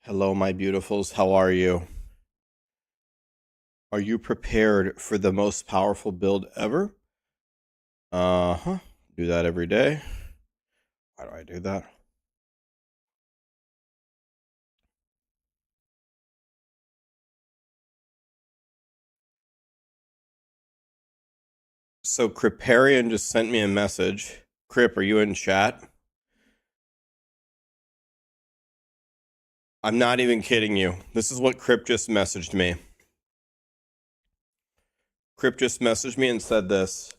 Hello, my beautifuls. How are you? Are you prepared for the most powerful build ever? Uh-huh. Do that every day. Why do I do that? So Criparian just sent me a message. Crip, are you in chat? I'm not even kidding you. This is what Crip just messaged me. Crip just messaged me and said this.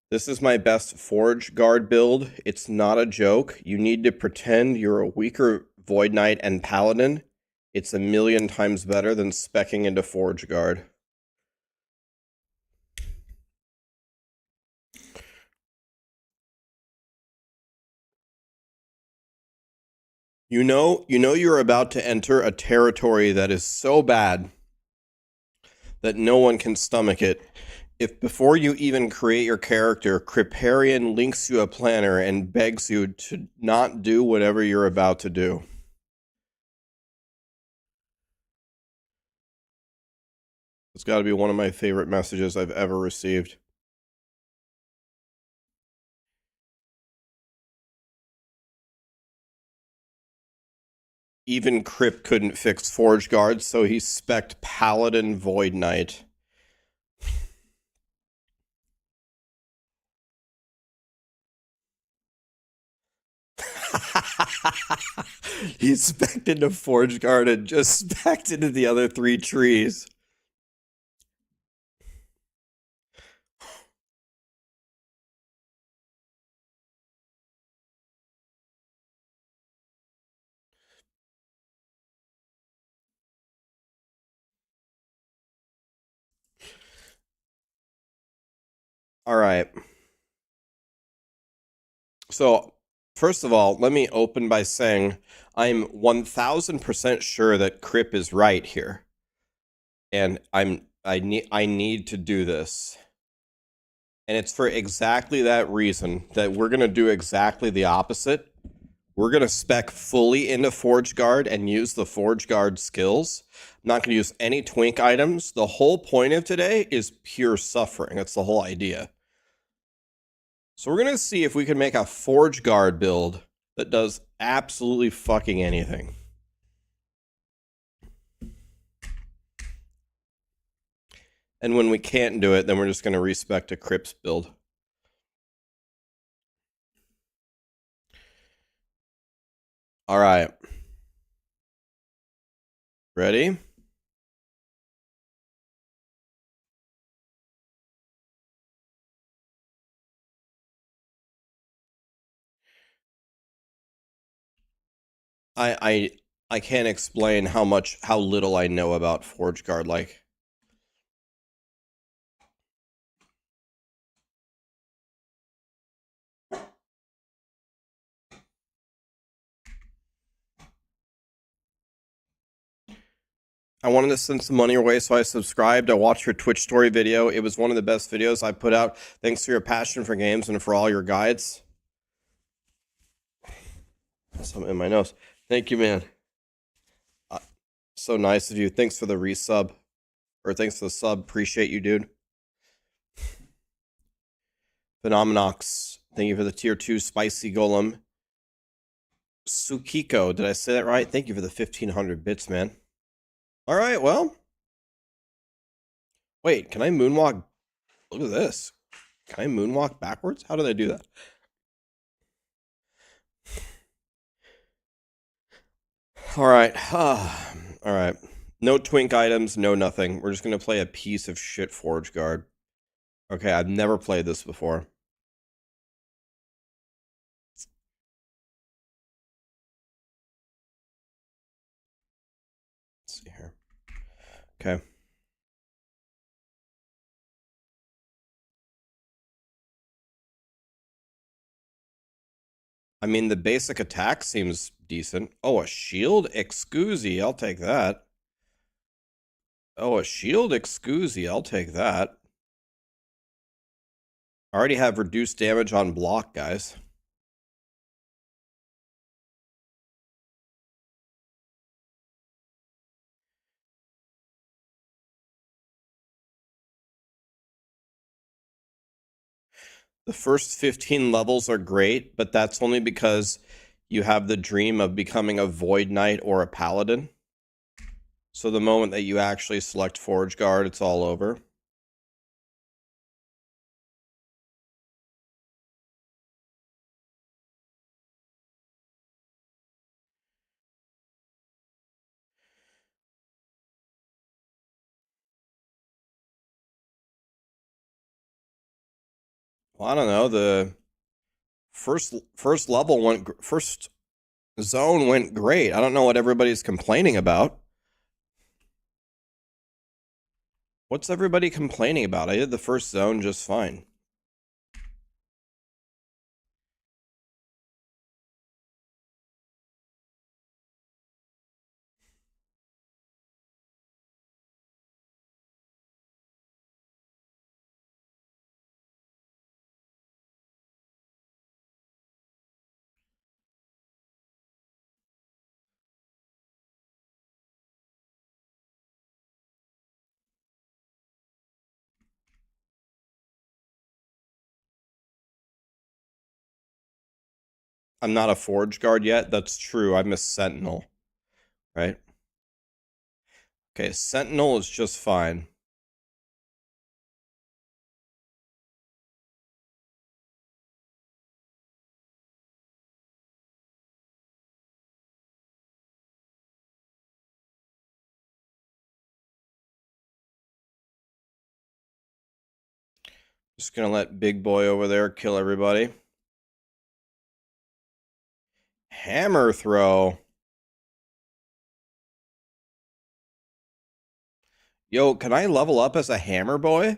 This is my best Forge Guard build. It's not a joke. You need to pretend you're a weaker Void Knight and Paladin. It's a million times better than speccing into Forge Guard. You know you're about to enter a territory that is so bad that no one can stomach it. If before you even create your character, Criparian links you a planner and begs you to not do whatever you're about to do. It's got to be one of my favorite messages I've ever received. Even Crip couldn't fix Forge Guard, so he spec'd Paladin Void Knight. He spec'd into Forge Guard and just spec'd into the other three trees. All right. So, first of all, let me open by saying I'm 1000% sure that Crip is right here. And I need to do this. And it's for exactly that reason that we're going to do exactly the opposite. We're going to spec fully into Forge Guard and use the Forge Guard skills. I'm not going to use any twink items. The whole point of today is pure suffering. That's the whole idea. So we're going to see if we can make a Forge Guard build that does absolutely fucking anything. And when we can't do it, then we're just going to respec a Crips build. All right. Ready? I can't explain how little I know about Forge Guard. Like, I wanted to send some money your way, so I subscribed. I watched your Twitch story video. It was one of the best videos I put out. Thanks for your passion for games and for all your guides. Something in my nose. Thank you, man. So nice of you. Thanks for the resub. Or thanks for the sub. Appreciate you, dude. Phenomeноx. Thank you for the tier 2 spicy golem. Sukiko. Did I say that right? Thank you for the 1500 bits, man. All right, well. Wait, can I moonwalk? Look at this. Can I moonwalk backwards? How did I do that? All right. All right. No twink items, no nothing. We're just going to play a piece of shit Forge Guard. Okay, I've never played this before. Let's see here. Okay. I mean, the basic attack seems decent. Oh, a shield excusey. I'll take that. Oh, a shield excusey. I'll take that. I already have reduced damage on block, guys. The first 15 levels are great, but that's only because you have the dream of becoming a Void Knight or a Paladin. So the moment that you actually select Forge Guard, it's all over. Well, I don't know. The first zone went great. I don't know what everybody's complaining about. What's everybody complaining about? I did the first zone just fine. I'm not a Forge Guard yet. That's true. I'm a Sentinel, right? Okay, Sentinel is just fine. Just gonna let Big Boy over there kill everybody. Hammer throw. Yo, can I level up as a Hammer Boy?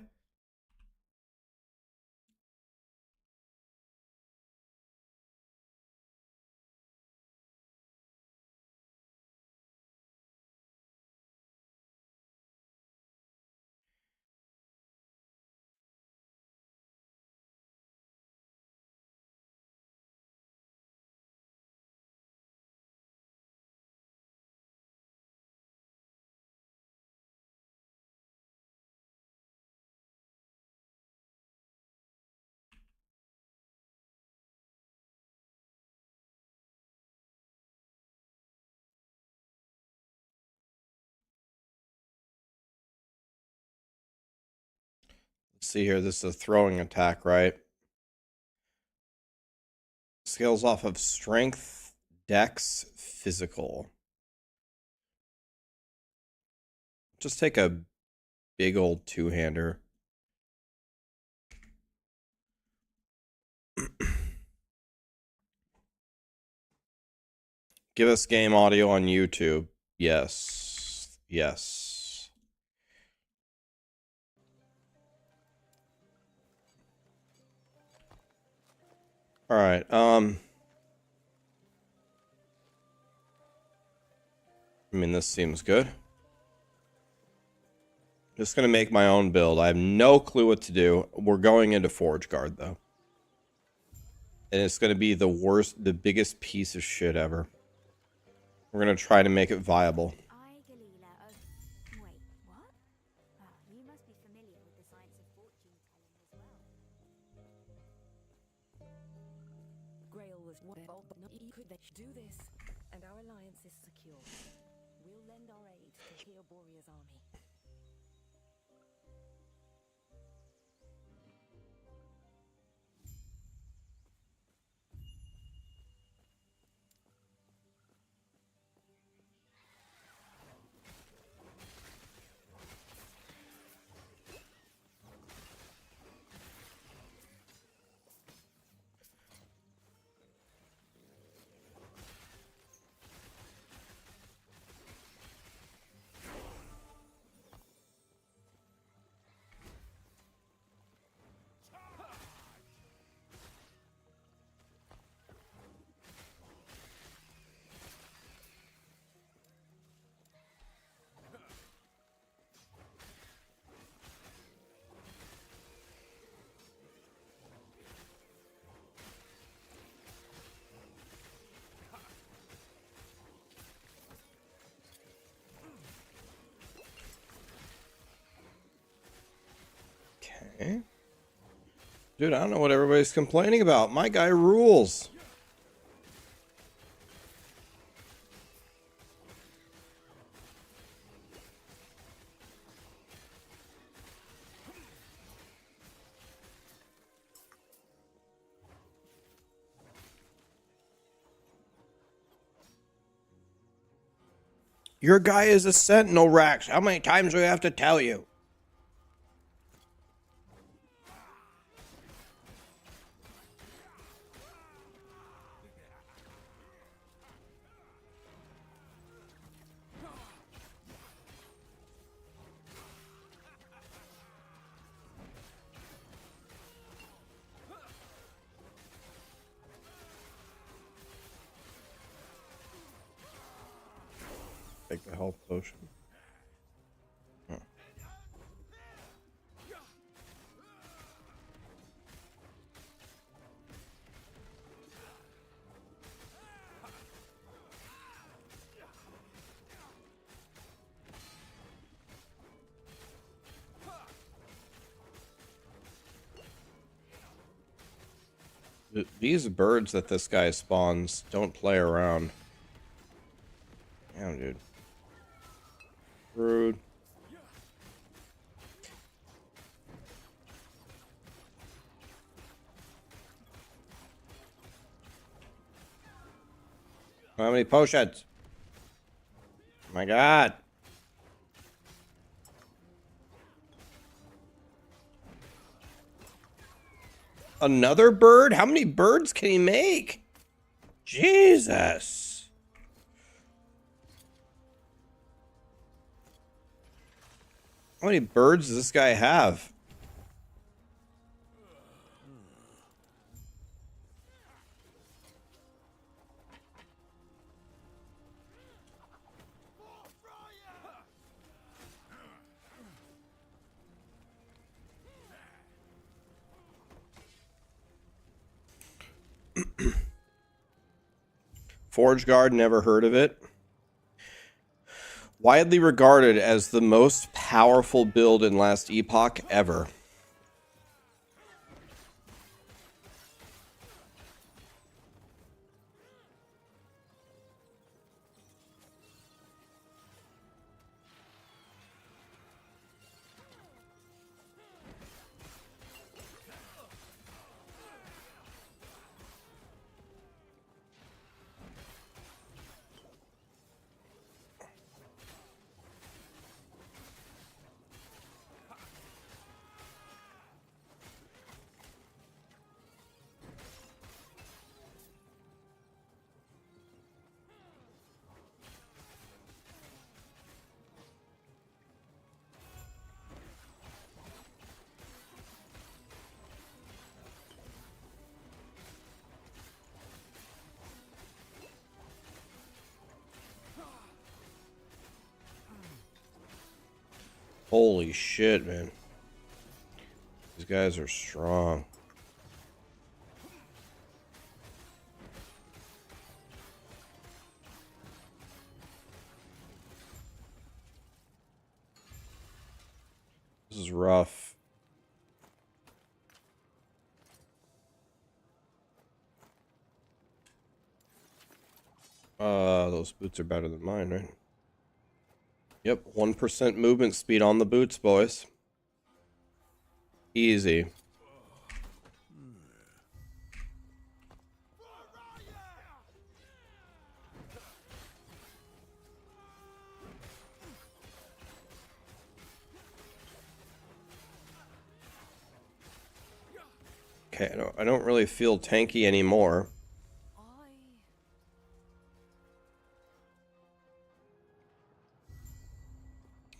Let's see here. This is a throwing attack, right? Scales off of strength, dex, physical. Just take a big old two-hander. Give us game audio on YouTube. Yes. Yes. All right. I mean, this seems good. Just gonna make my own build. I have no clue what to do. We're going into Forge Guard though. And it's gonna be the biggest piece of shit ever. We're gonna try to make it viable. Do this, and our alliance is secure. We'll lend our aid to Here Warrior's army. Okay. Dude, I don't know what everybody's complaining about. My guy rules. Your guy is a sentinel, Rax. How many times do we have to tell you? Take the health potion. Oh. These birds that this guy spawns don't play around. Damn, dude. Rude. How many potions? Oh my god. Another bird? How many birds can he make? Jesus. How many birds does this guy have? Forge Guard, never heard of it. Widely regarded as the most powerful build in last Epoch ever. Holy shit, man. These guys are strong. This is rough. Those boots are better than mine, right? Yep, 1% movement speed on the boots, boys. Easy. Okay, I don't really feel tanky anymore.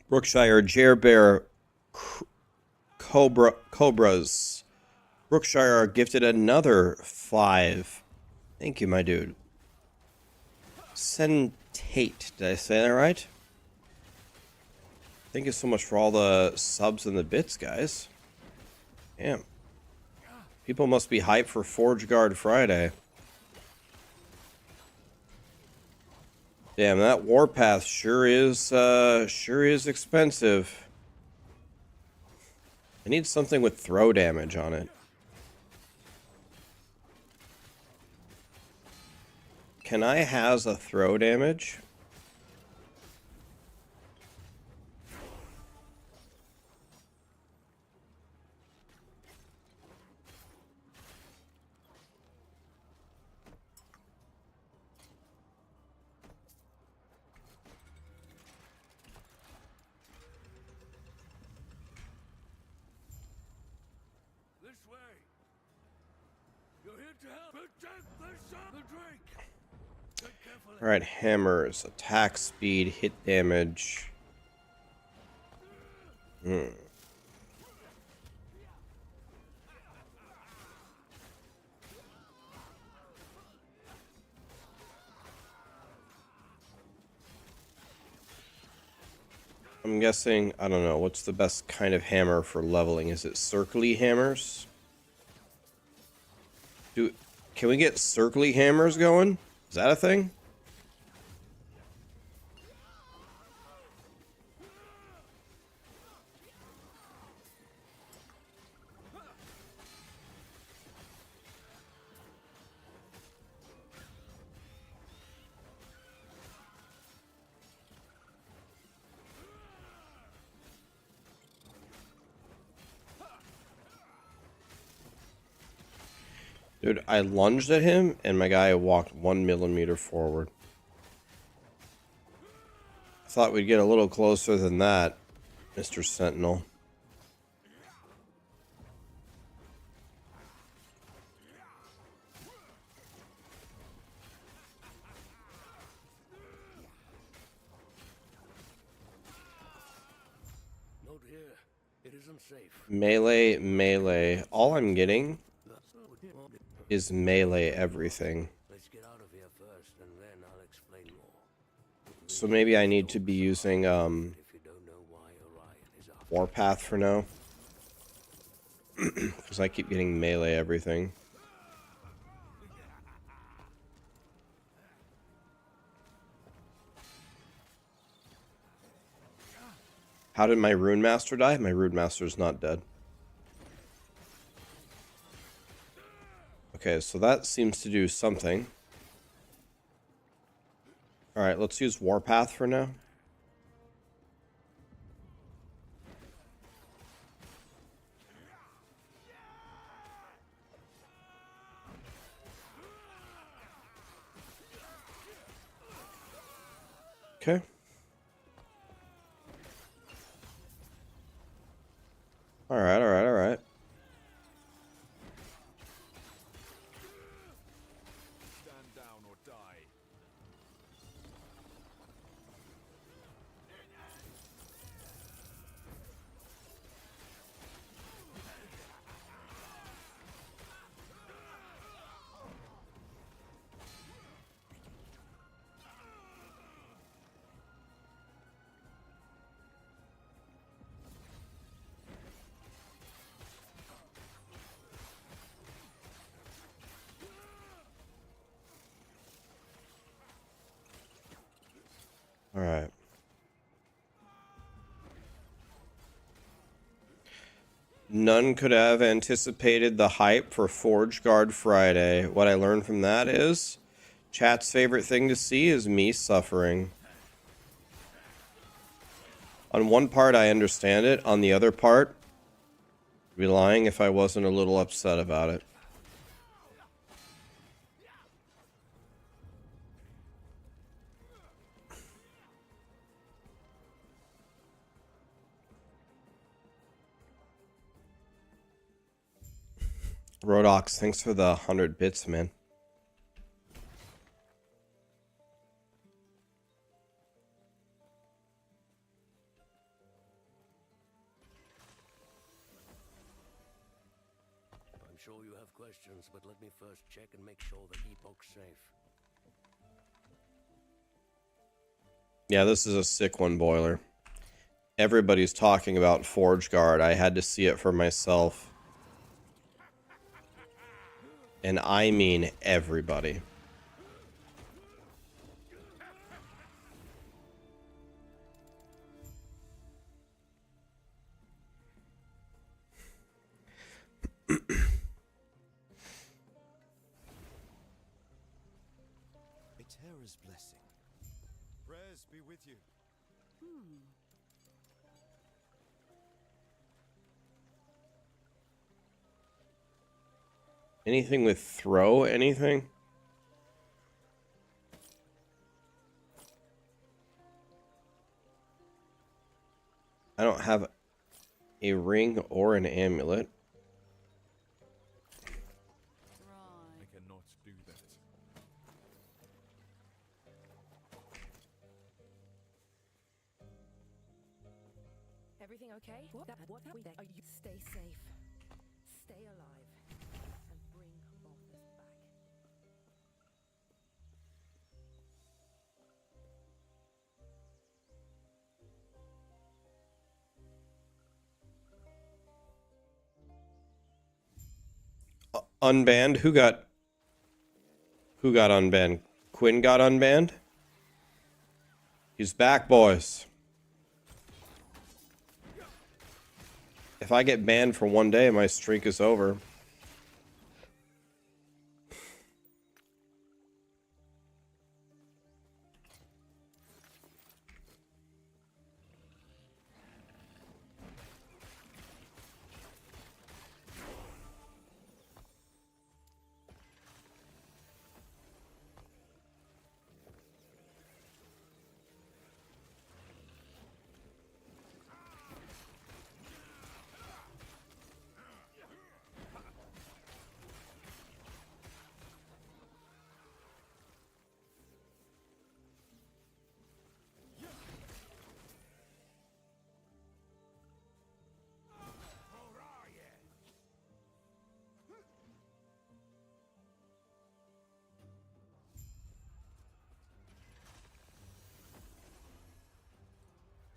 Brookshire, Jerbear, Cobras. Brookshire are gifted another 5. Thank you, my dude. Sentate. Did I say that right? Thank you so much for all the subs and the bits, guys. Damn. People must be hyped for Forge Guard Friday. Damn, that Warpath sure is expensive. I need something with throw damage on it. Can I has a throw damage? This way. You're here to help protect the drink. Tread carefully. Alright, hammers, attack speed, hit damage. I'm guessing, I don't know, what's the best kind of hammer for leveling? Is it circly hammers? Can we get circly hammers going? Is that a thing? Dude, I lunged at him, and my guy walked 1 millimeter forward. I thought we'd get a little closer than that, Mr. Sentinel. Note here. It isn't safe. Melee, melee. All I'm getting is melee everything. Let's get out of here first, and then I'll explain more. So maybe I need to be using If you don't know why Orion is after Warpath for now. Because I keep getting melee everything. How did my Rune Master die? My Rune Master's not dead. Okay, so that seems to do something. Alright, let's use Warpath for now. Okay. Alright, alright, alright. stand down or die. Alright. None could have anticipated the hype for Forge Guard Friday. What I learned from that is chat's favorite thing to see is me suffering. On one part, I understand it. On the other part, I'd be lying if I wasn't a little upset about it. Rodox, thanks for the 100 bits, man. I'm sure you have questions, but let me first check and make sure the Epoch's safe. Yeah, this is a sick one, Boiler. Everybody's talking about Forge Guard. I had to see it for myself. And I mean everybody. Terra's blessing. Prayers be with you. Anything with throw? Anything? I don't have a ring or an amulet. I cannot do that. Everything okay? What have we? Are you stay safe, stay alive, and bring Balthus back. Unbanned? Who got unbanned? Quinn got unbanned? He's back, boys. If I get banned for one day, my streak is over.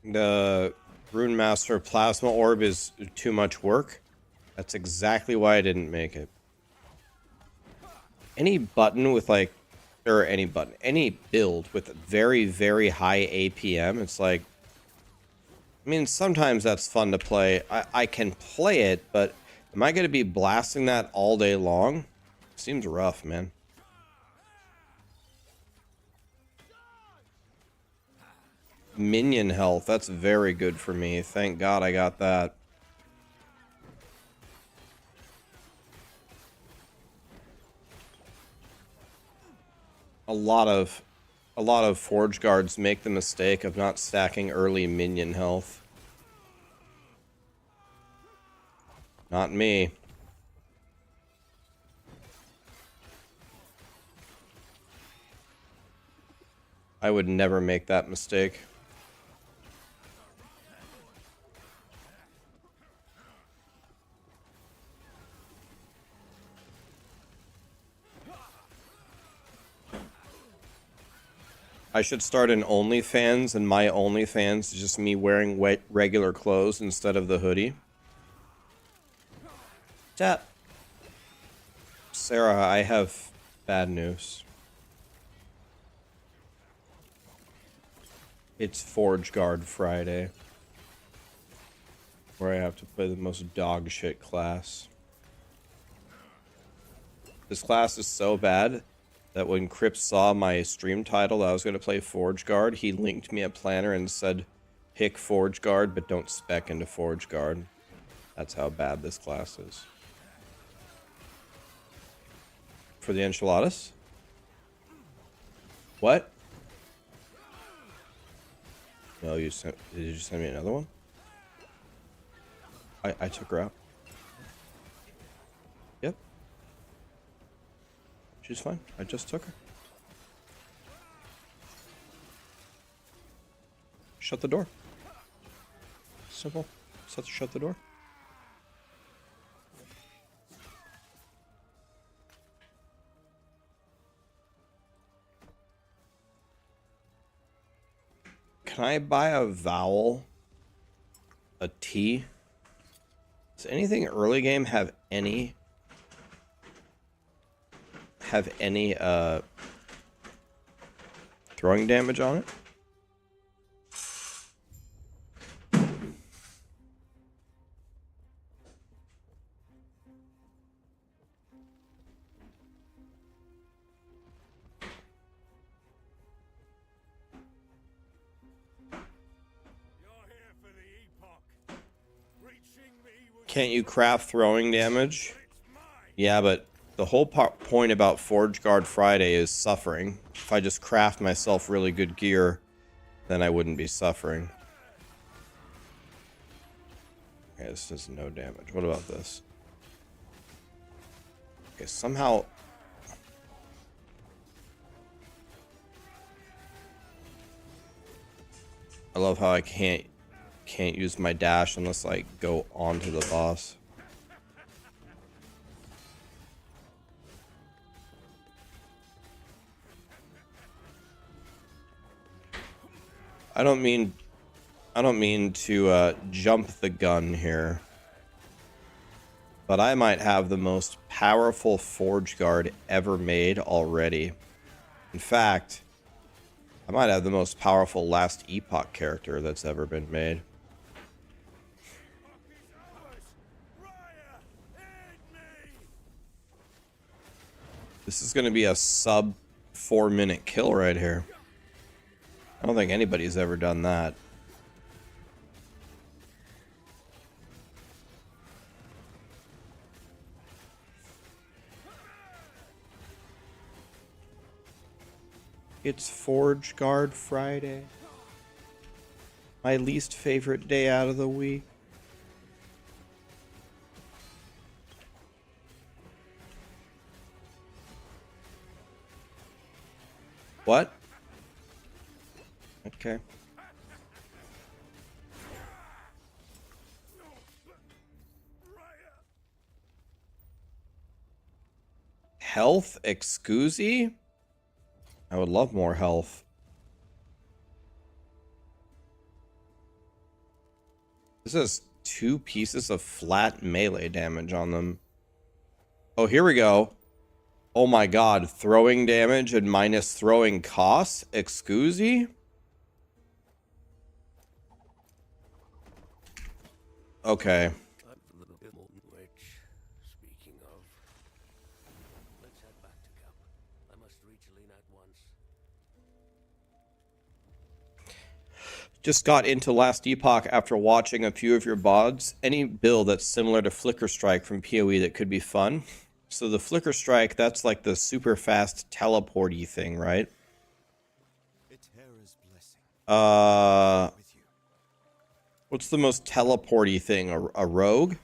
The Rune Master Plasma Orb is too much work. That's exactly why I didn't make it. Any button with like, or any button, any build with very, very high APM, it's like, I mean, sometimes that's fun to play. I can play it, but am I going to be blasting that all day long? Seems rough, man. Minion health, that's very good for me. Thank God I got that. A lot of Forge Guards make the mistake of not stacking early minion health. Not me. I would never make that mistake. I should start an OnlyFans, and my OnlyFans is just me wearing regular clothes instead of the hoodie. Tap. Sarah, I have bad news. It's Forge Guard Friday, where I have to play the most dog shit class. This class is so bad that when Crip saw my stream title that I was going to play Forge Guard, he linked me a planner and said, pick Forge Guard, but don't spec into Forge Guard. That's how bad this class is. For the enchiladas? What? No, did you send me another one? I took her out. Yep. She's fine. I just took her. Shut the door. Simple. Shut the door. Can I buy a vowel? A T? Does anything early game have any throwing damage on it? Can't you craft throwing damage? Yeah, but the whole point about Forge Guard Friday is suffering. If I just craft myself really good gear, then I wouldn't be suffering. Okay, this does no damage. What about this? Okay, somehow... I love how I can't use my dash unless I go onto the boss. I don't mean to jump the gun here, but I might have the most powerful Forge Guard ever made already. In fact, I might have the most powerful last Epoch character that's ever been made. This is going to be a sub 4-minute kill right here. I don't think anybody's ever done that. It's Forge Guard Friday. My least favorite day out of the week. What? Okay. Health Excusi? I would love more health. This has 2 pieces of flat melee damage on them. Oh, here we go. Oh my god, throwing damage and minus throwing costs? Excusi? Okay. Speaking of, let's head back to camp. I must reach Lena at once. Just got into Last Epoch after watching a few of your VODs. Any build that's similar to Flicker Strike from PoE that could be fun? So the Flicker Strike, that's like the super fast teleporty thing, right? What's the most teleporty thing? A rogue?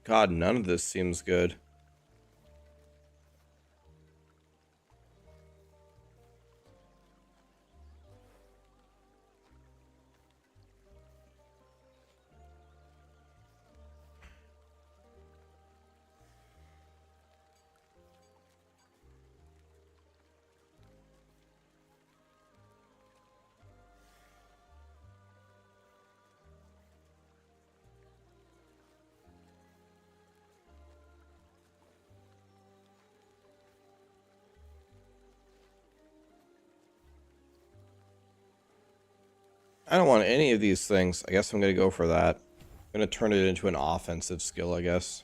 God, none of this seems good. I don't want any of these things. I guess I'm going to go for that. I'm going to turn it into an offensive skill, I guess.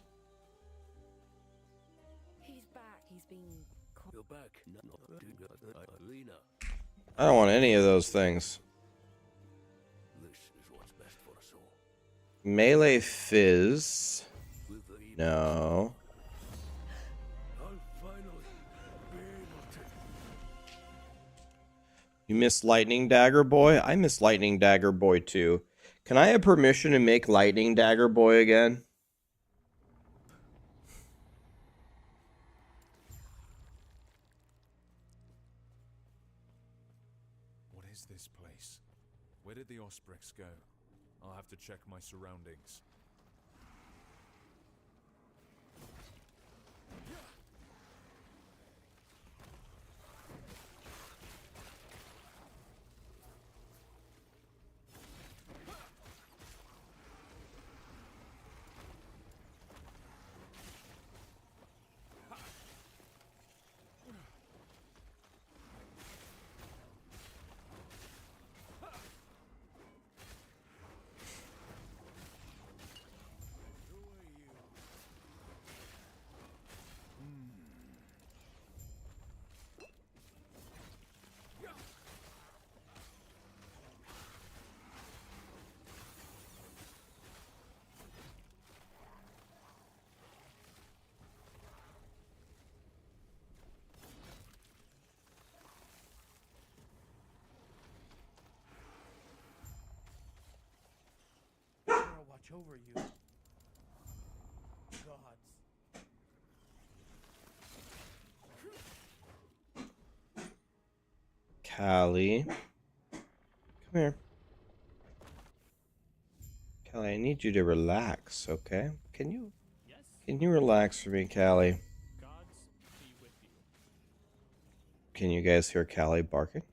He's back. He's been. You're back. Lena. I don't want any of those things. This is what's best for us all. Melee Fizz. With the No. I'll finally be able to. You miss Lightning Dagger Boy? I miss Lightning Dagger Boy too. Can I have permission to make Lightning Dagger Boy again? What is this place? Where did the Ospreys go? I'll have to check my surroundings. watch over you. Gods. Callie. Come here. Callie, I need you to relax, okay? Can you relax for me, Callie? Gods be with you. Can you guys hear Callie barking?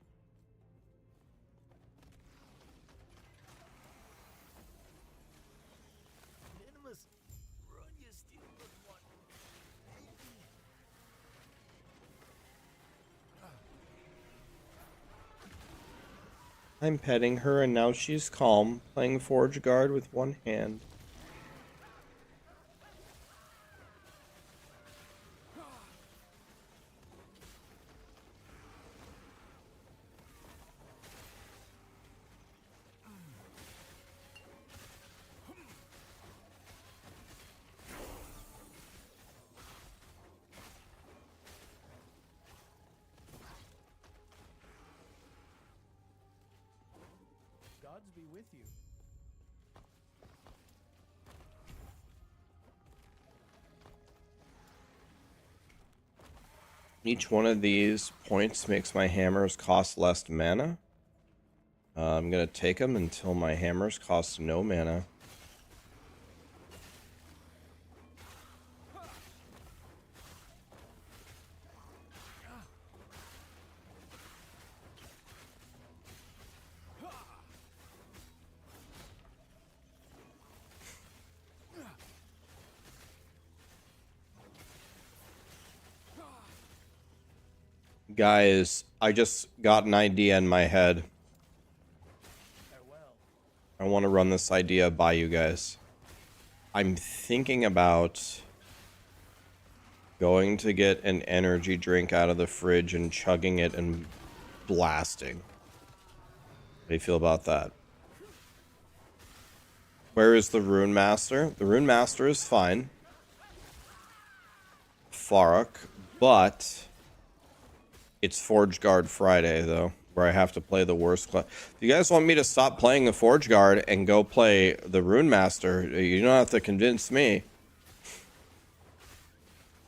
Minimus, run, you stupid one. I'm petting her and now she's calm, playing Forge Guard with one hand. Gods be with you. Each one of these points makes my hammers cost less mana. I'm gonna take them until my hammers cost no mana. Guys, I just got an idea in my head. Farewell. I want to run this idea by you guys. I'm thinking about going to get an energy drink out of the fridge and chugging it and blasting. How do you feel about that? Where is the Rune Master? The Rune Master is fine. Faruk, but it's Forge Guard Friday, though, where I have to play the worst class. If you guys want me to stop playing the Forge Guard and go play the Rune Master, you don't have to convince me.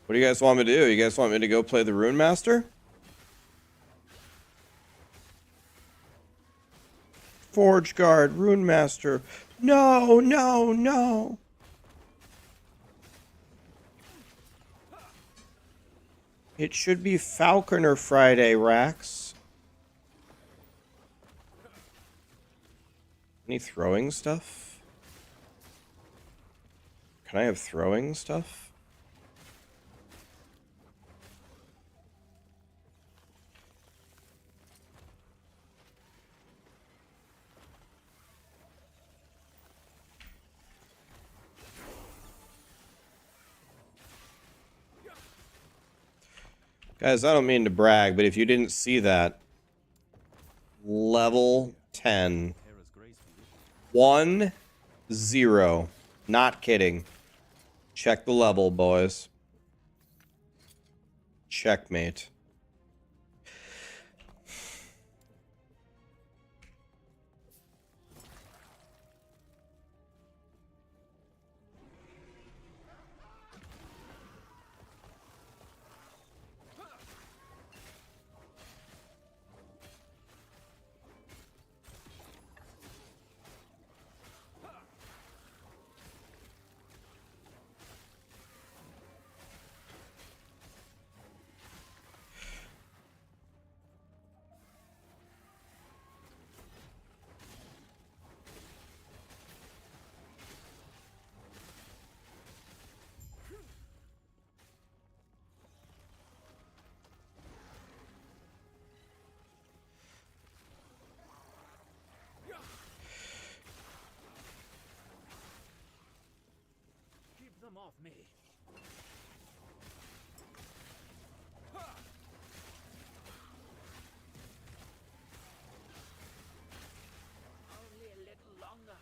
What do you guys want me to do? You guys want me to go play the Rune Master? Forge Guard, Rune Master. No, no, no. It should be Falconer Friday, Rax. Any throwing stuff? Can I have throwing stuff? Guys, I don't mean to brag, but if you didn't see that, level 10. 1-0. Not kidding. Check the level, boys. Checkmate. Keep them off me. Only a little longer.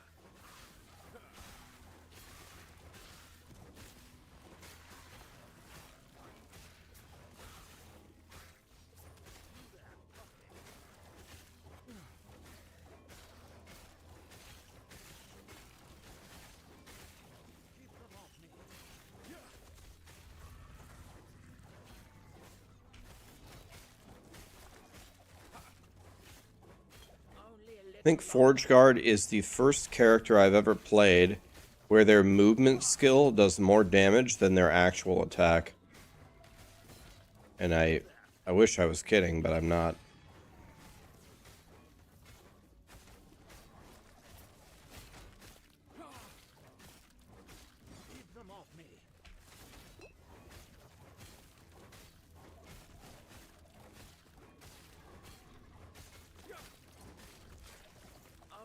I think Forge Guard is the first character I've ever played where their movement skill does more damage than their actual attack. And I wish I was kidding, but I'm not. Keep them off me.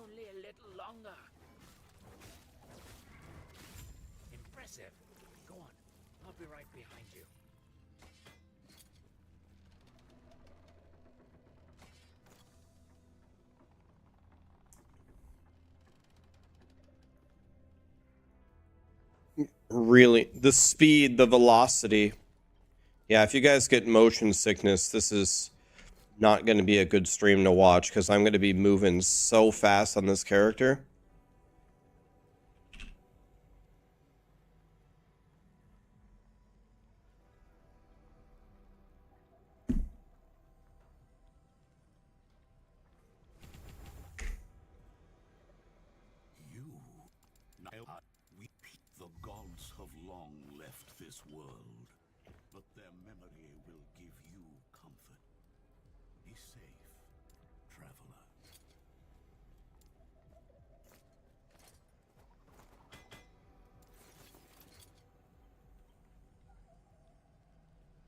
Only a little longer. Impressive. Go on. I'll be right behind you. Really, the speed, the velocity. Yeah, if you guys get motion sickness, this is not going to be a good stream to watch because I'm going to be moving so fast on this character. The gods have long left this world, but their memory will give you comfort. Be safe, traveler.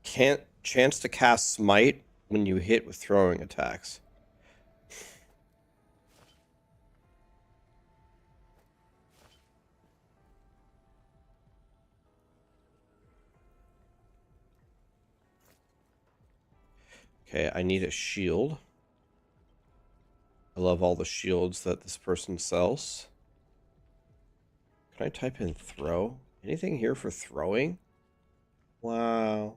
Can't chance to cast smite when you hit with throwing attacks. Okay, I need a shield. I love all the shields that this person sells. Can I type in throw? Anything here for throwing? Wow.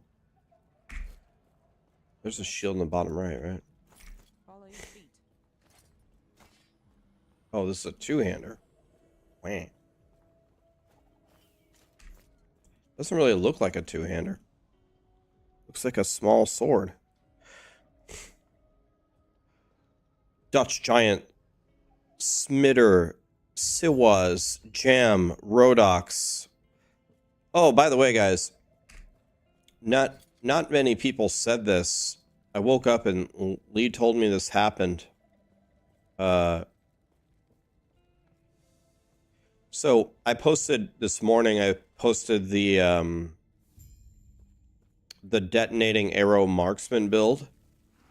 There's a shield in the bottom right, right? Follow your feet. Oh, this is a two-hander. Wah. Doesn't really look like a two-hander. Looks like a small sword. Dutch Giant, Smitter, Siwaz, Jam, Rodox. Oh, by the way, guys, not many people said this. I woke up and Lee told me this happened. So I posted this morning. I posted the detonating arrow marksman build.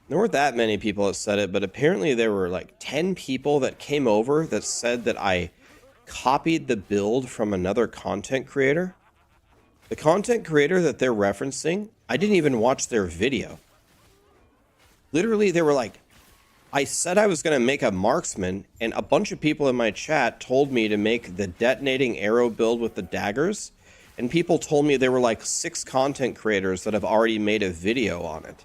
There weren't that many people that said it, but apparently there were like 10 people that came over that said that I copied the build from another content creator. The content creator that they're referencing, I didn't even watch their video. Literally, they were like, I said I was going to make a marksman, and a bunch of people in my chat told me to make the detonating arrow build with the daggers, and people told me there were like 6 content creators that have already made a video on it.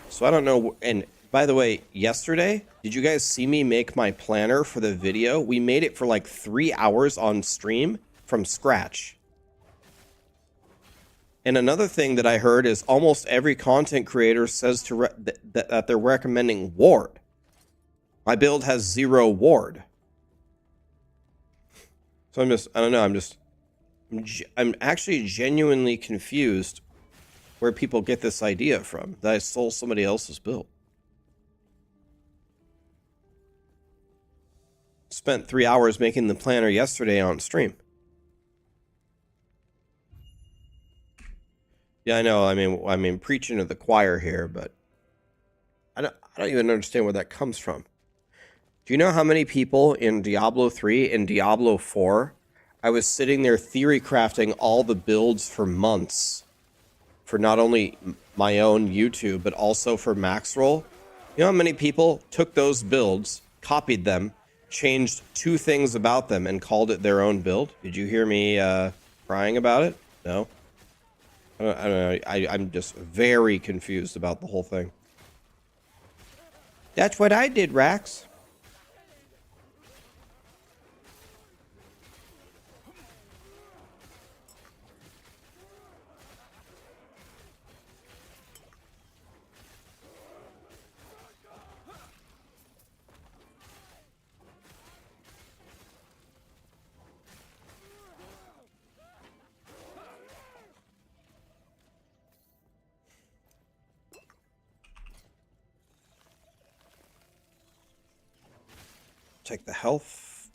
So I don't know. And by the way, yesterday, did you guys see me make my planner for the video? We made it for like 3 hours on stream from scratch. And another thing that I heard is almost every content creator says to that they're recommending ward. My build has 0 ward. So I don't know, I'm actually genuinely confused where people get this idea from, that I stole somebody else's build. Spent 3 hours making the planner yesterday on stream. Yeah, I know. I mean, preaching to the choir here, but I don't even understand where that comes from. Do you know how many people in Diablo 3 and Diablo 4, I was sitting there theory crafting all the builds for months for not only my own YouTube, but also for Maxroll? You know how many people took those builds, copied them, changed 2 things about them, and called it their own build? Did you hear me crying about it? No? I don't know. I'm just very confused about the whole thing. That's what I did, Rax. take the health.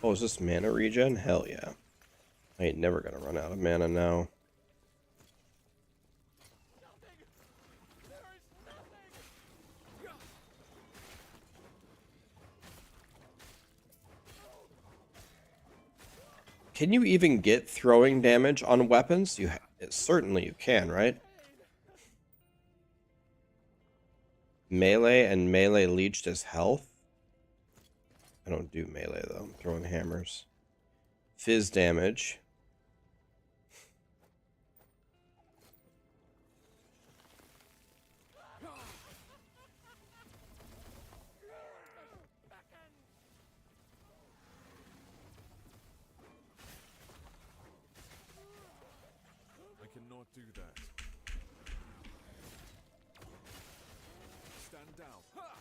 Oh, is this mana regen? Hell yeah. I ain't never gonna run out of mana now. Can you even get throwing damage on weapons? Certainly you can, right? Melee and melee leeched as health? I don't do melee though. I'm throwing hammers. Fizz damage. I cannot do that. Stand down. Ha!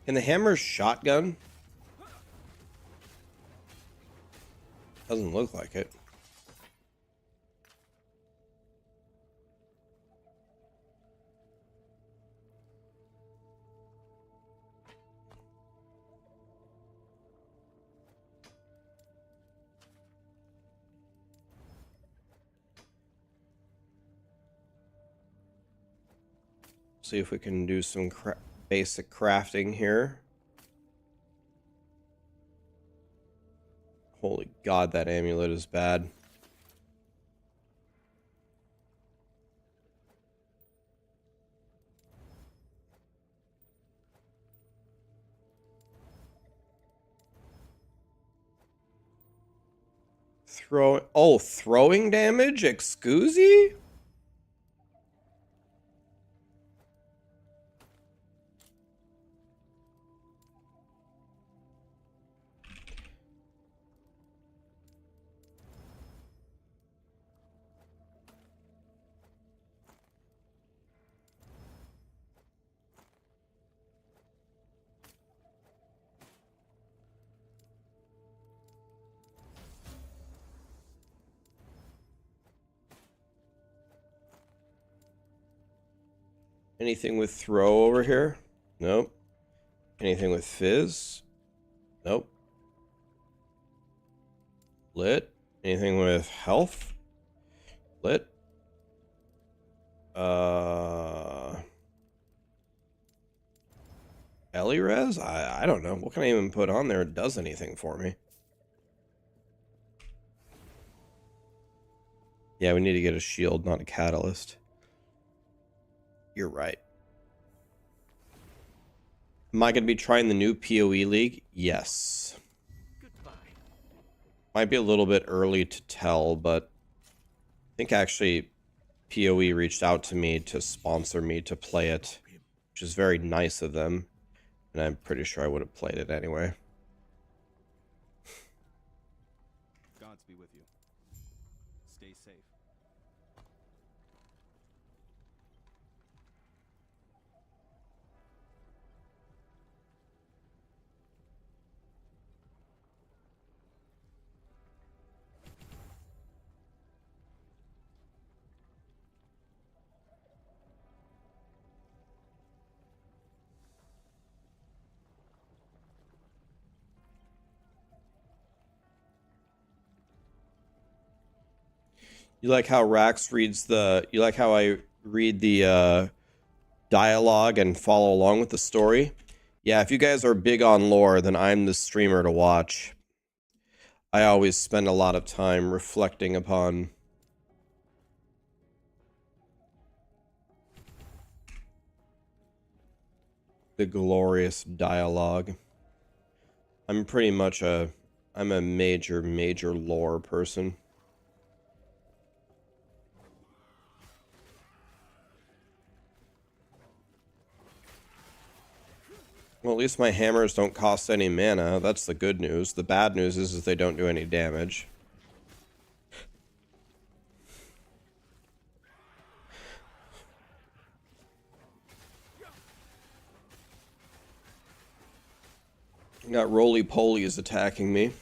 Can the hammer shotgun? Doesn't look like it. See if we can do some basic crafting here. Holy God, that amulet is bad. Throwing damage? Excuse? Anything with throw over here? Nope. Anything with fizz? Nope. Lit? Anything with health? Lit? Elirez? I don't know. What can I even put on there that does anything for me? Yeah, we need to get a shield, not a catalyst. You're right. Am I going to be trying the new PoE League? Yes. Goodbye. Might be a little bit early to tell, but I think actually PoE reached out to me to sponsor me to play it, which is very nice of them. And I'm pretty sure I would have played it anyway. Gods be with you. Stay safe. You like how Rax reads the... You like how I read the dialogue and follow along with the story? Yeah, if you guys are big on lore, then I'm the streamer to watch. I always spend a lot of time reflecting upon the glorious dialogue. I'm pretty much I'm a major lore person. Well, at least my hammers don't cost any mana. That's the good news. The bad news is they don't do any damage. Got roly-polies attacking me.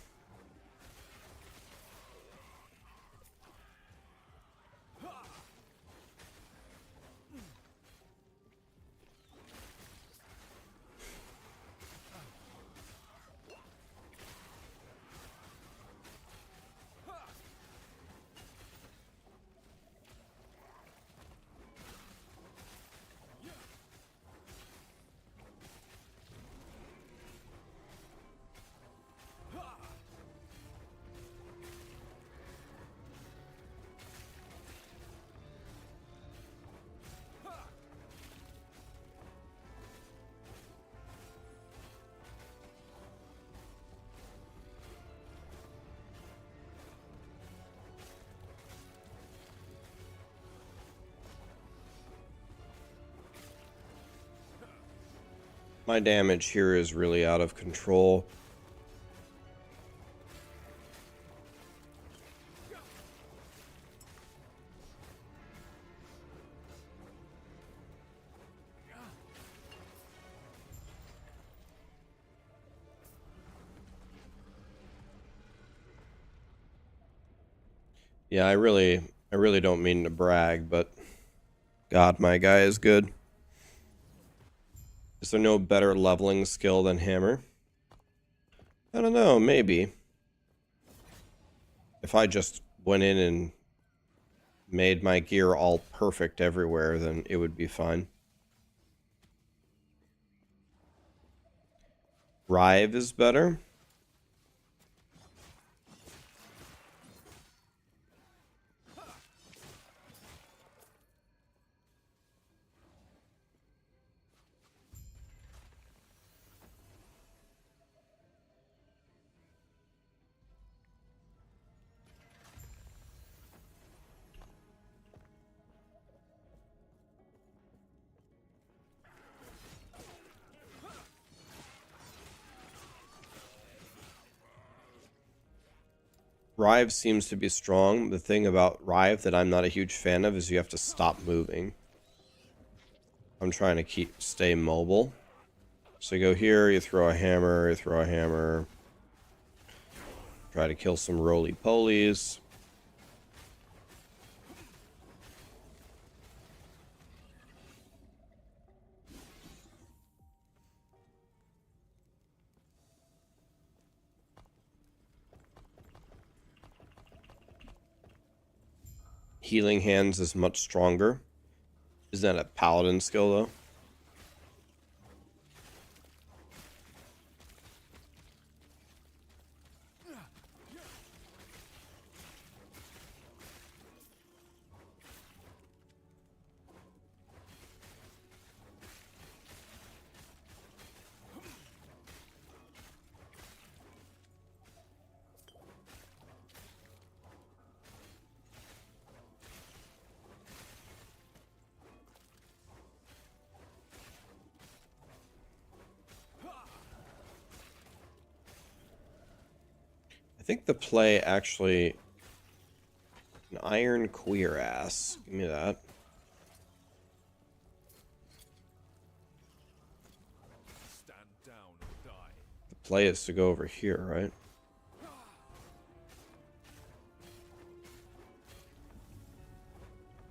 My damage here is really out of control. Yeah, I really don't mean to brag, but God, my guy is good. Is there no better leveling skill than hammer? I don't know, maybe. If I just went in and made my gear all perfect everywhere, then it would be fine. Rive is better. Rive seems to be strong. The thing about Rive that I'm not a huge fan of is you have to stop moving. I'm trying to stay mobile. So you go here, you throw a hammer, you throw a hammer. Try to kill some roly-polies. Healing Hands is much stronger. Isn't that a paladin skill, though? I think the play actually... An iron queer ass. Give me that. Stand down or die. The play is to go over here, right?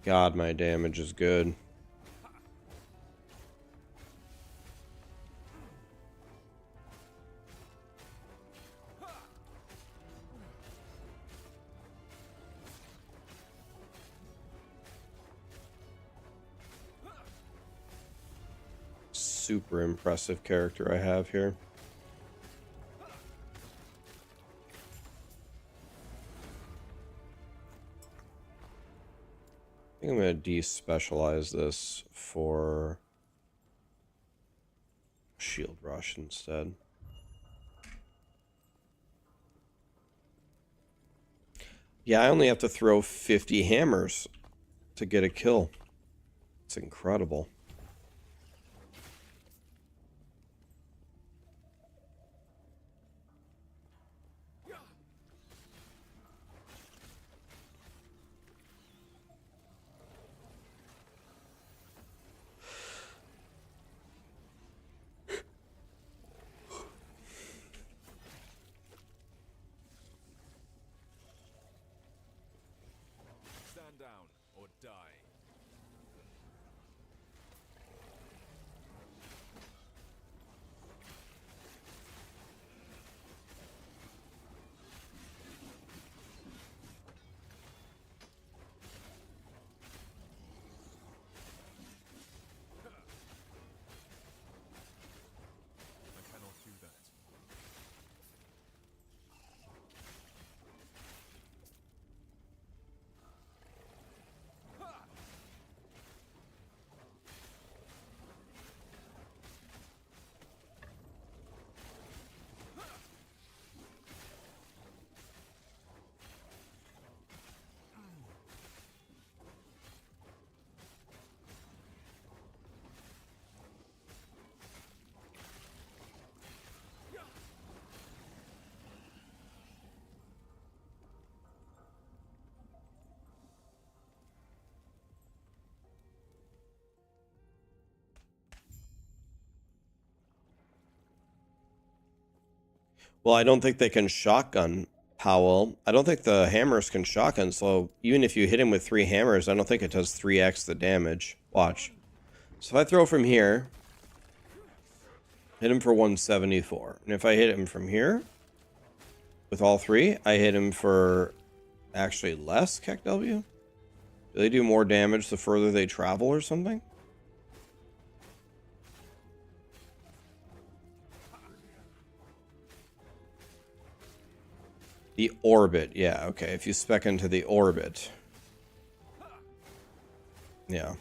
God, my damage is good. super impressive character I have here. I think I'm going to despecialize this for Shield Rush instead. Yeah, I only have to throw 50 hammers to get a kill. It's incredible. Stand down or die. I cannot do that. Well, I don't think they can shotgun Powell. I don't think the hammers can shotgun, so even if you hit him with 3 hammers, I don't think it does 3x the damage. Watch. So if I throw from here, hit him for 174. And if I hit him from here, with all 3, I hit him for actually less, KEKW? Do they do more damage the further they travel or something? The orbit, yeah, okay. If you spec into the orbit. Yeah.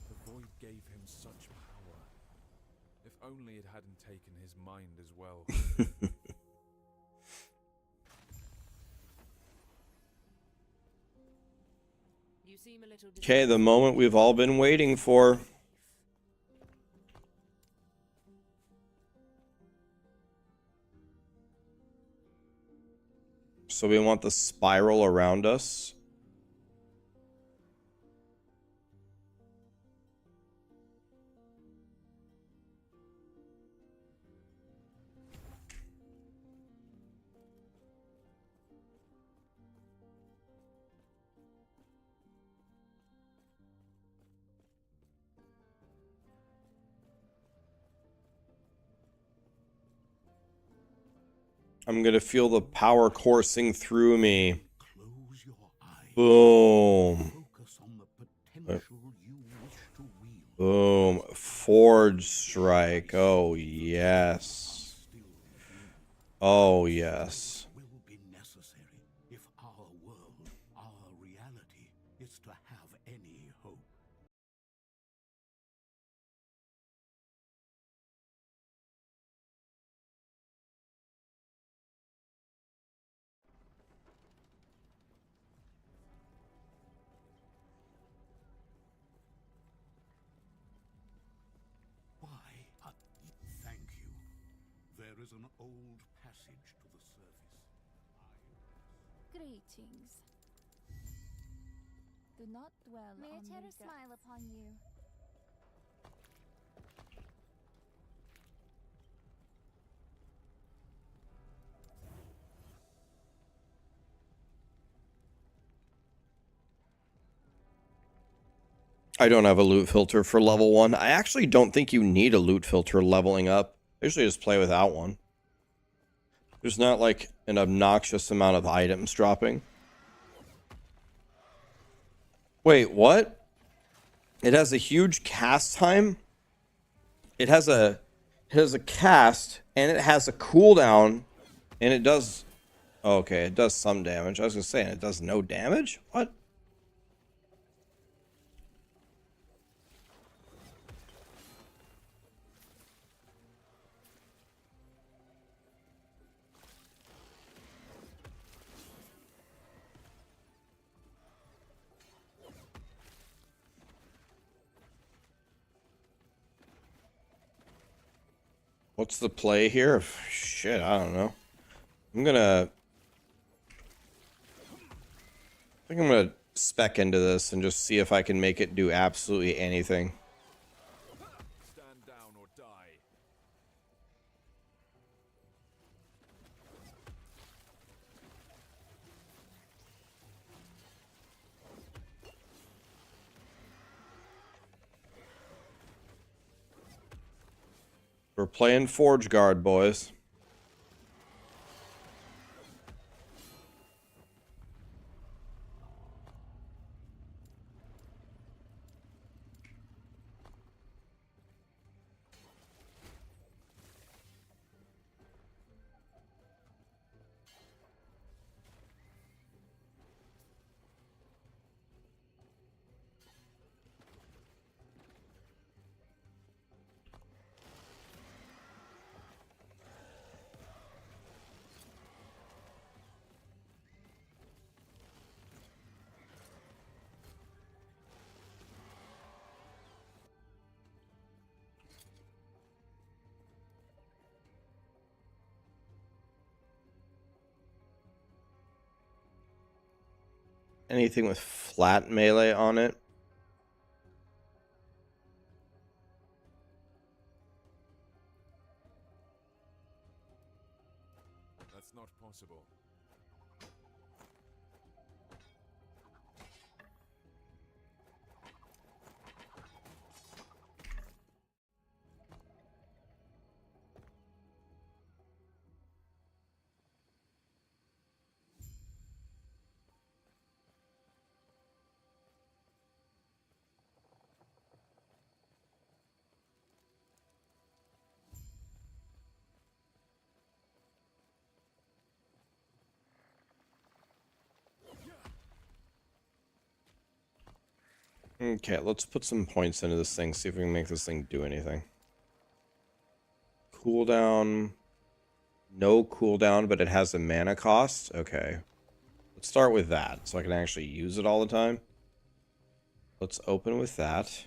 The void gave him such power. If only it hadn't taken his mind as well. You seem a little Okay, the moment we've all been waiting for. So we want the spiral around us. I'm gonna feel the power coursing through me. Close your eyes. Boom. Focus on the potential you wish to wield. Boom. Forge strike. Oh, yes. Still human. Oh, yes. Will be necessary if our world, our reality, is to have any hope. Why? Thank you. There is an old passage to the surface. Greetings. Do not dwell May on Terra the smile depths. upon you. I don't have a loot filter for level 1. I actually don't think you need a loot filter leveling up. I usually just play without one. There's not like an obnoxious amount of items dropping. Wait, what? It has a huge cast time? It has a cast and it has a cooldown and it does okay, it does some damage. I was gonna say, and it does no damage? What? What's the play here? Shit, I don't know. I think I'm gonna spec into this and just see if I can make it do absolutely anything. Stand down or die. We're playing Forge Guard, boys. Anything with flat melee on it? That's not possible. Okay, let's put some points into this thing, see if we can make this thing do anything. Cooldown. No cooldown, but it has a mana cost? Okay. Let's start with that, so I can actually use it all the time. Let's open with that.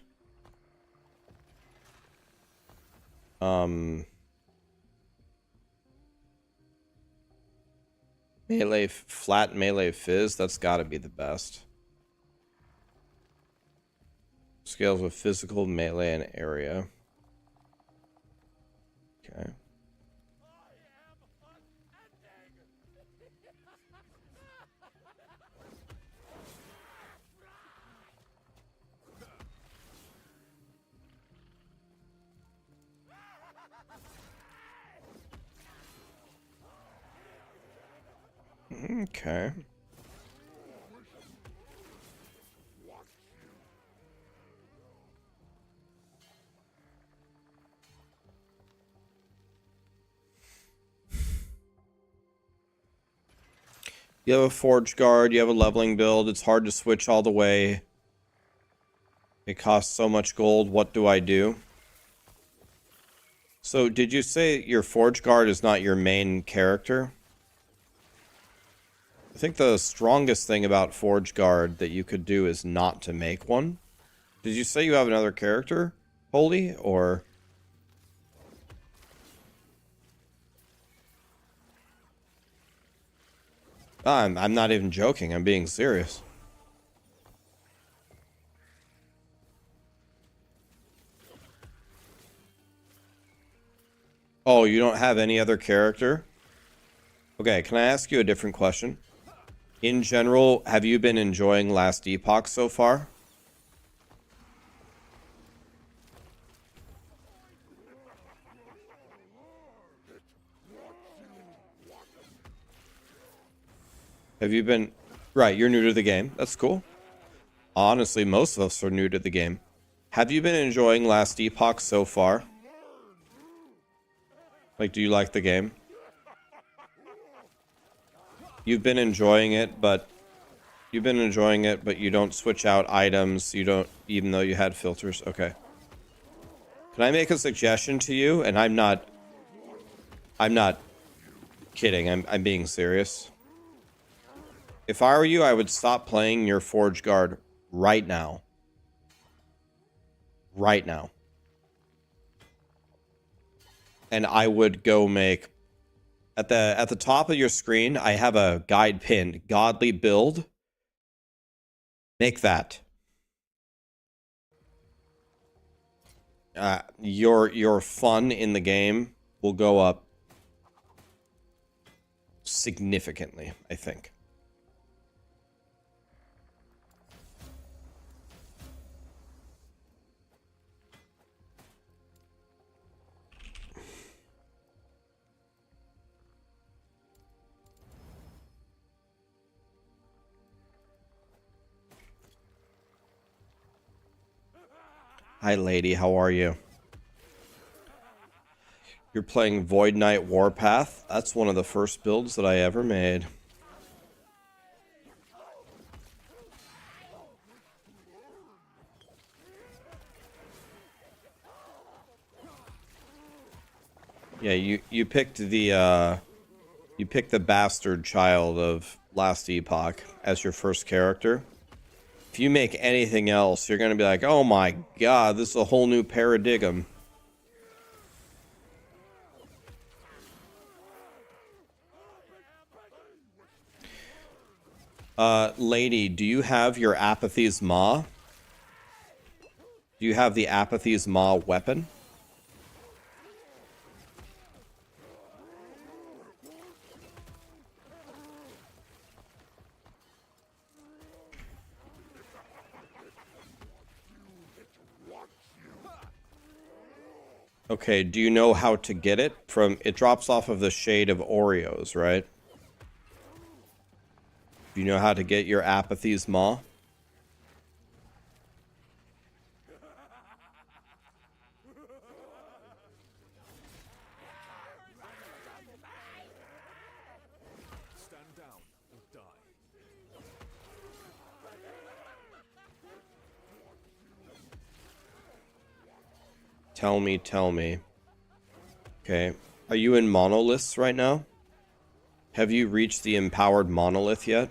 Melee, flat melee fizz, that's gotta be the best. Scales with physical, melee, and area. Okay. Okay. You have a Forge Guard, you have a leveling build, it's hard to switch all the way. It costs so much gold, what do I do? So, did you say your Forge Guard is not your main character? I think the strongest thing about Forge Guard that you could do is not to make one. Did you say you have another character, Holy, or... I'm not even joking, I'm being serious. Oh, you don't have any other character? Okay, can I ask you a different question? In general, have you been enjoying Last Epoch so far? Have you been... Right, you're new to the game. That's cool. Honestly, most of us are new to the game. Have you been enjoying Last Epoch so far? Like, do you like the game? You've been enjoying it, but... You've been enjoying it, but you don't switch out items. You don't... Even though you had filters. Okay. Can I make a suggestion to you? And I'm not kidding. I'm being serious. If I were you, I would stop playing your Forge Guard right now. Right now. And I would go make... At the top of your screen, I have a guide pinned. Godly build. Make that. Your fun in the game will go up significantly, I think. Hi, lady. How are you? You're playing Void Knight Warpath? That's one of the first builds that I ever made. Yeah, you picked the bastard child of Last Epoch as your first character. If you make anything else, you're going to be like, oh my god, this is a whole new paradigm. Lady, do you have your Apathy's Maw? Do you have the Apathy's Maw weapon? Okay, do you know how to get it? It drops off of the Shade of Oreos, right? Do you know how to get your Apathy's Maw? Stand down or die. Tell me. Okay. Are you in monoliths right now? Have you reached the empowered monolith yet?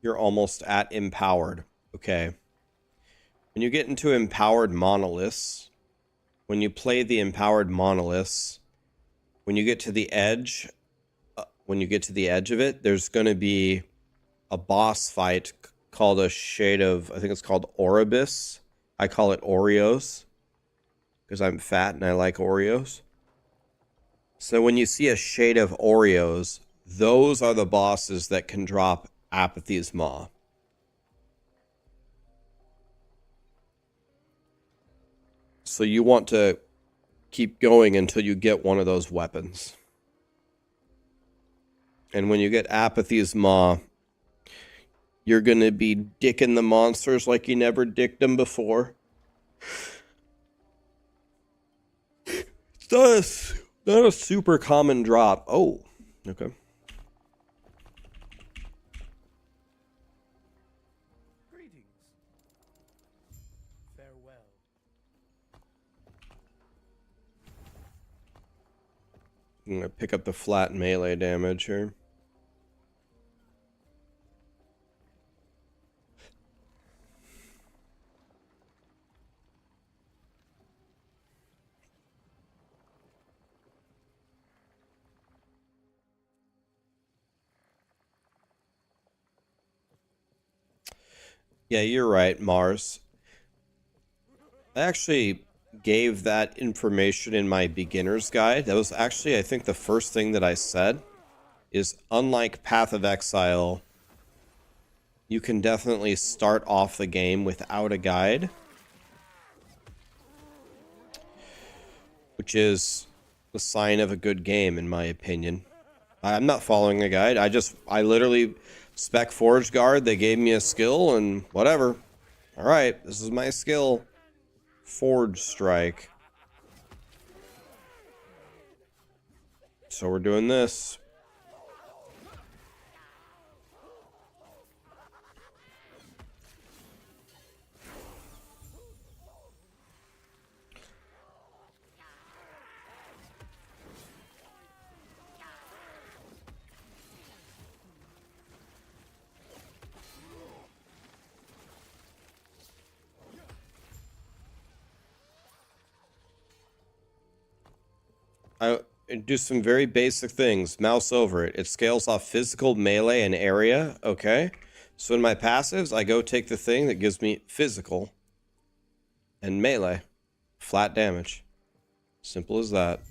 You're almost at empowered. Okay. When you get into empowered monoliths, when you play the empowered monoliths, when you get to the edge, of it, there's going to be a boss fight called a Shade of, I think it's called Oribus. I call it Oreos because I'm fat and I like Oreos. So when you see a Shade of Oreos, Those are the bosses that can drop Apathy's Maw. So you want to keep going until you get one of those weapons. And when you get Apathy's Maw, you're going to be dicking the monsters like you never dicked them before. It's not a super common drop. Oh, okay. Greetings. Farewell. I'm going to pick up the flat melee damage here. Yeah, you're right, Mars. I actually gave that information in my beginner's guide. That was actually, I think, the first thing that I said is, unlike Path of Exile, you can definitely start off the game without a guide, which is the sign of a good game, in my opinion. I'm not following a guide. I literally spec Forge Guard. They gave me a skill and whatever. All right, this is my skill. Forge Strike. So we're doing this. I do some very basic things. Mouse over it. It scales off physical, melee, and area. Okay. So in my passives, I go take the thing that gives me physical and melee. Flat damage. Simple as that.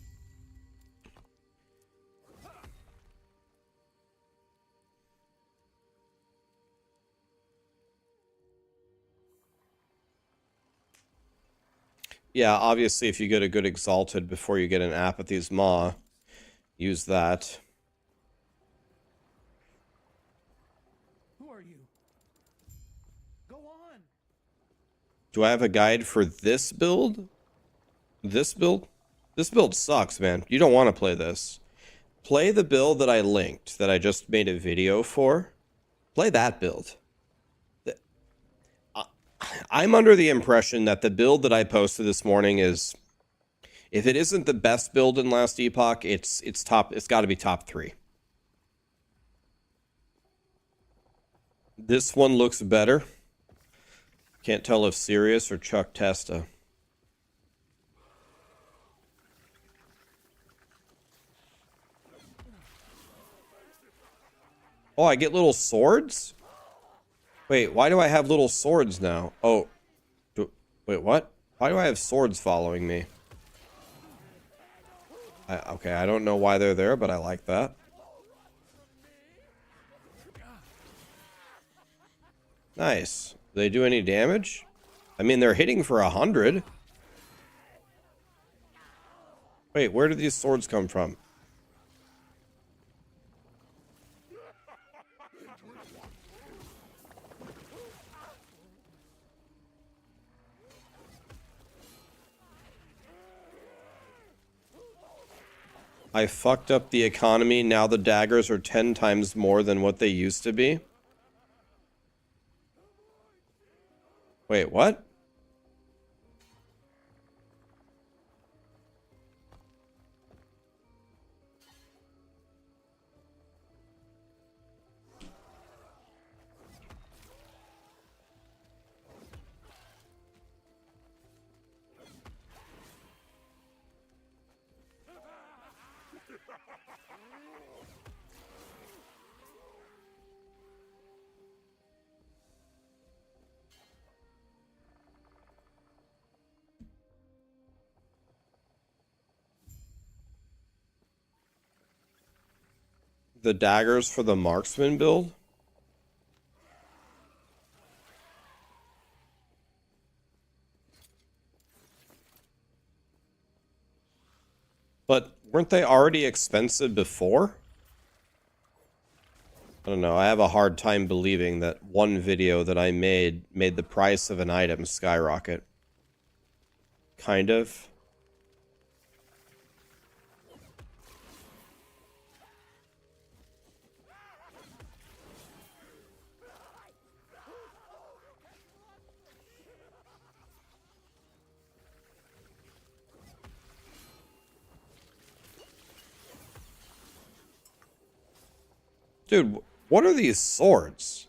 Yeah, obviously, if you get a good Exalted before you get an Apathy's Maw, use that. Who are you? Go on. Do I have a guide for this build? This build? This build sucks, man. You don't want to play this. Play the build that I linked, that I just made a video for. Play that build. I'm under the impression that the build that I posted this morning is, if it isn't the best build in last Epoch, it's got to be top 3. This one looks better. Can't tell if Sirius or Chuck Testa. Oh, I get little swords? Wait, why do I have little swords now? Oh, wait, what? Why do I have swords following me? Okay, I don't know why they're there, but I like that. Nice. Do they do any damage? I mean, they're hitting for 100. Wait, where did these swords come from? I fucked up the economy. Now the daggers are 10 times more than what they used to be. Wait, what? the daggers for the marksman build. But weren't they already expensive before? I don't know. I have a hard time believing that one video that I made the price of an item skyrocket. Kind of. Dude, what are these swords?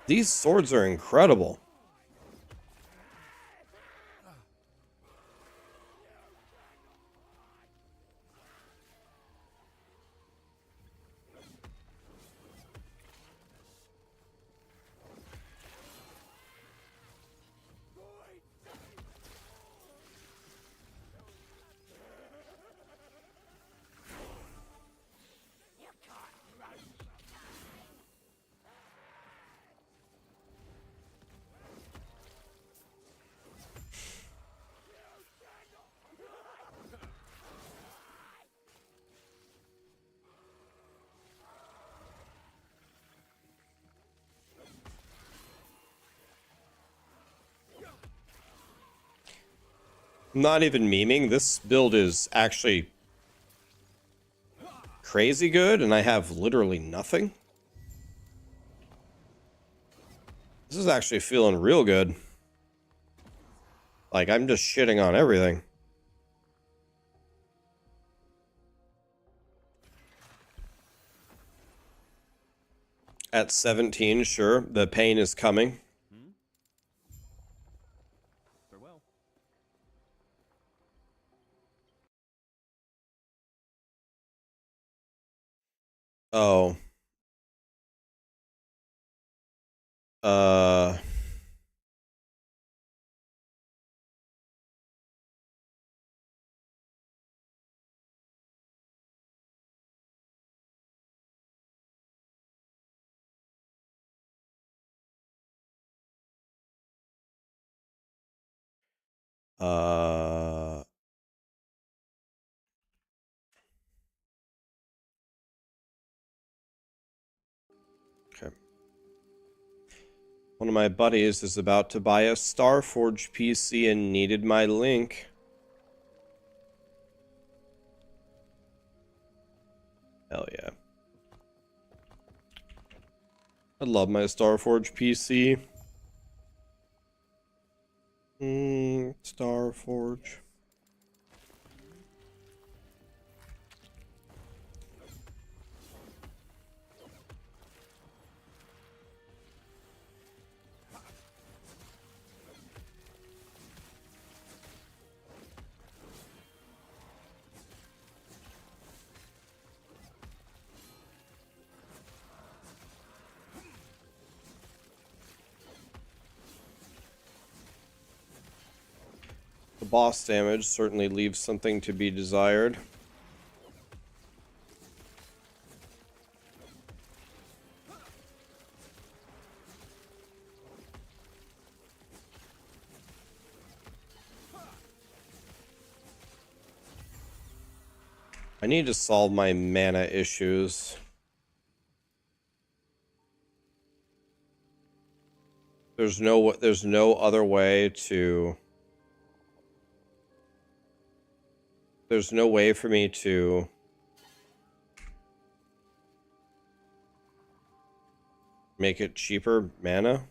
These swords are incredible. I'm not even memeing. This build is actually crazy good, and I have literally nothing. This is actually feeling real good. Like, I'm just shitting on everything. At 17, sure, the pain is coming. Farewell. Oh. Uh... Okay. One of my buddies is about to buy a Starforge PC and needed my link. Hell yeah. I love my Starforge PC. Starforge. The boss damage certainly leaves something to be desired. I need to solve my mana issues. There's no other way to... There's no way for me to... make it cheaper mana.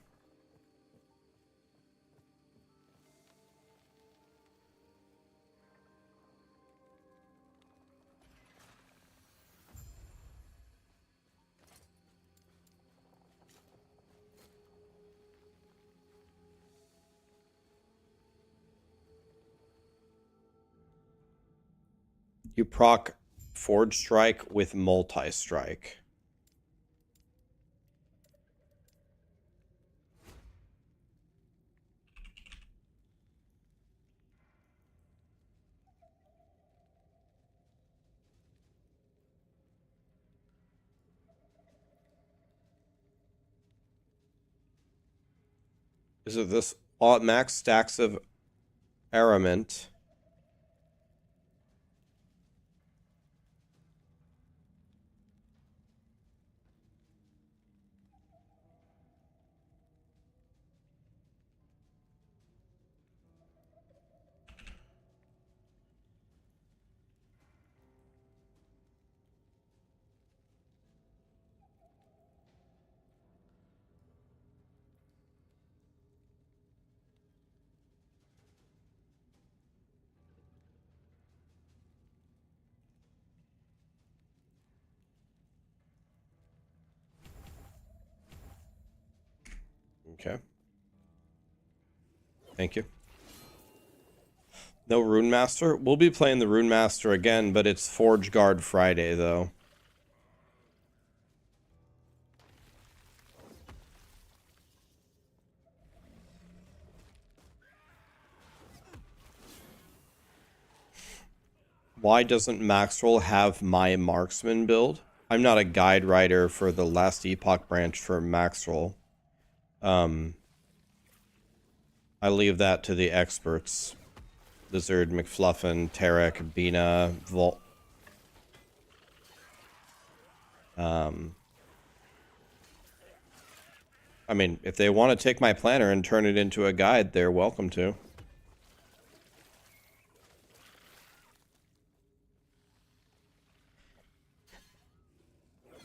You proc Forge Strike with Multi-Strike. Is it this all max stacks of armament? Okay. Thank you. No Rune Master? We'll be playing the Rune Master again, but it's Forge Guard Friday, though. Why doesn't Maxroll have my marksman build? I'm not a guide writer for the last Epoch branch for Maxroll. I leave that to the experts. Lizard, McFluffin, Tarek, Bina, Volt. I mean, if they want to take my planner and turn it into a guide, they're welcome to.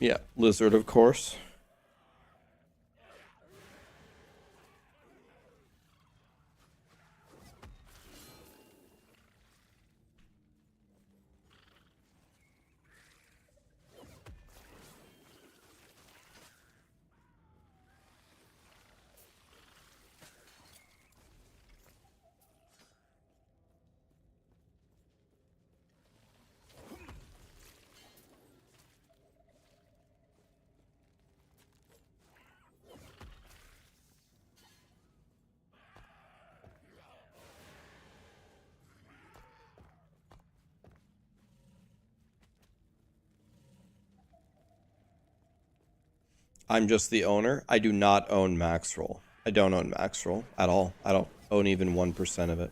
Yeah, Lizard, of course. I'm just the owner. I do not own Maxroll. I don't own Maxroll at all. I don't own even 1% of it.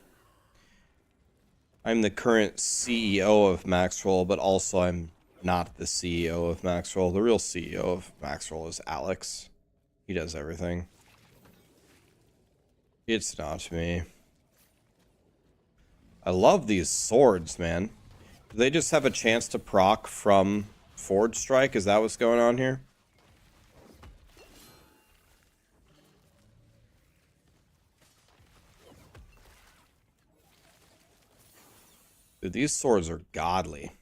I'm the current CEO of Maxroll, but also I'm not the CEO of Maxroll. The real CEO of Maxroll is Alex. He does everything. It's not me. I love these swords, man. Do they just have a chance to proc from Forge Strike? Is that what's going on here? Dude, these swords are godly.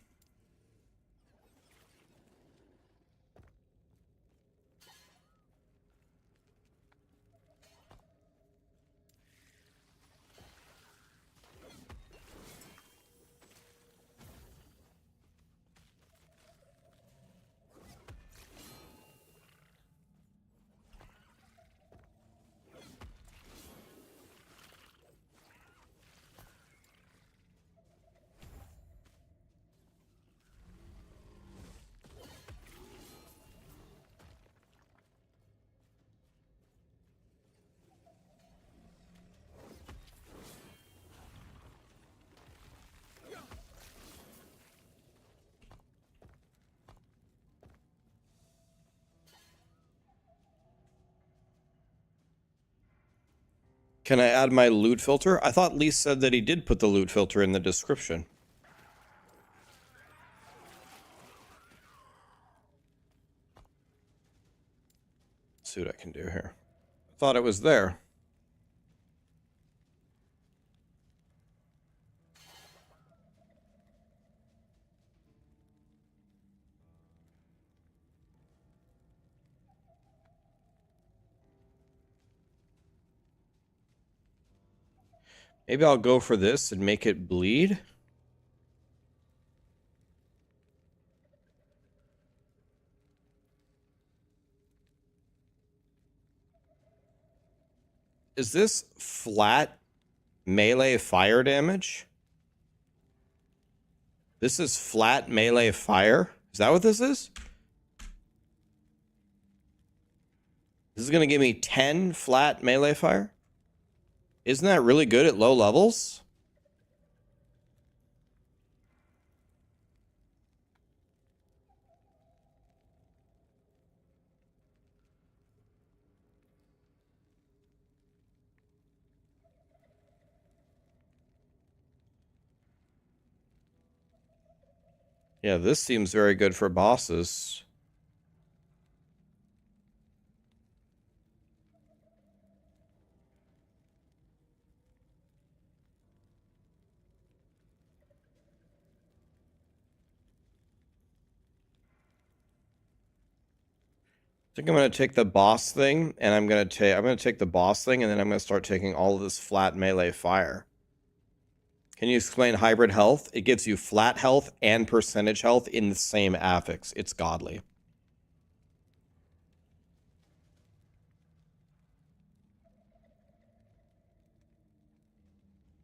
Can I add my loot filter? I thought Lee said that he did put the loot filter in the description. Let's see what I can do here. I thought it was there. Maybe I'll go for this and make it bleed. Is this flat melee fire damage? This is flat melee fire? Is that what this is? This is going to give me 10 flat melee fire? Isn't that really good at low levels? Yeah, this seems very good for bosses. I think I'm gonna take the boss thing, and I'm gonna take the boss thing, and then I'm gonna start taking all of this flat melee fire. Can you explain hybrid health? It gives you flat health and percentage health in the same affix. It's godly.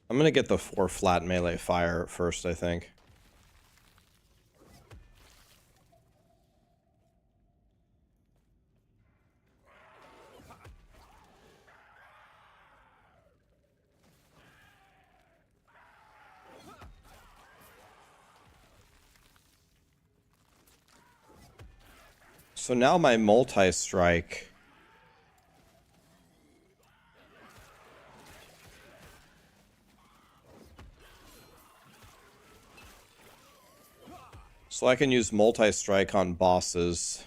I'm gonna get the 4 flat melee fire first, I think. So now my multi-strike. So I can use multi-strike on bosses.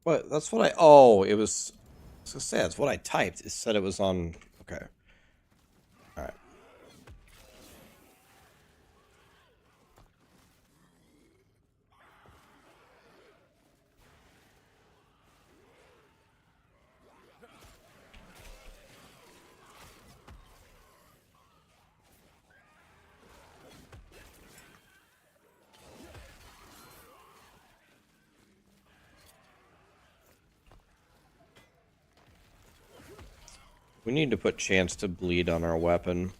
What? That's what I... Oh, it was... I was gonna say, that's what I typed. It said it was on... Okay. Alright. We need to put chance to bleed on our weapon.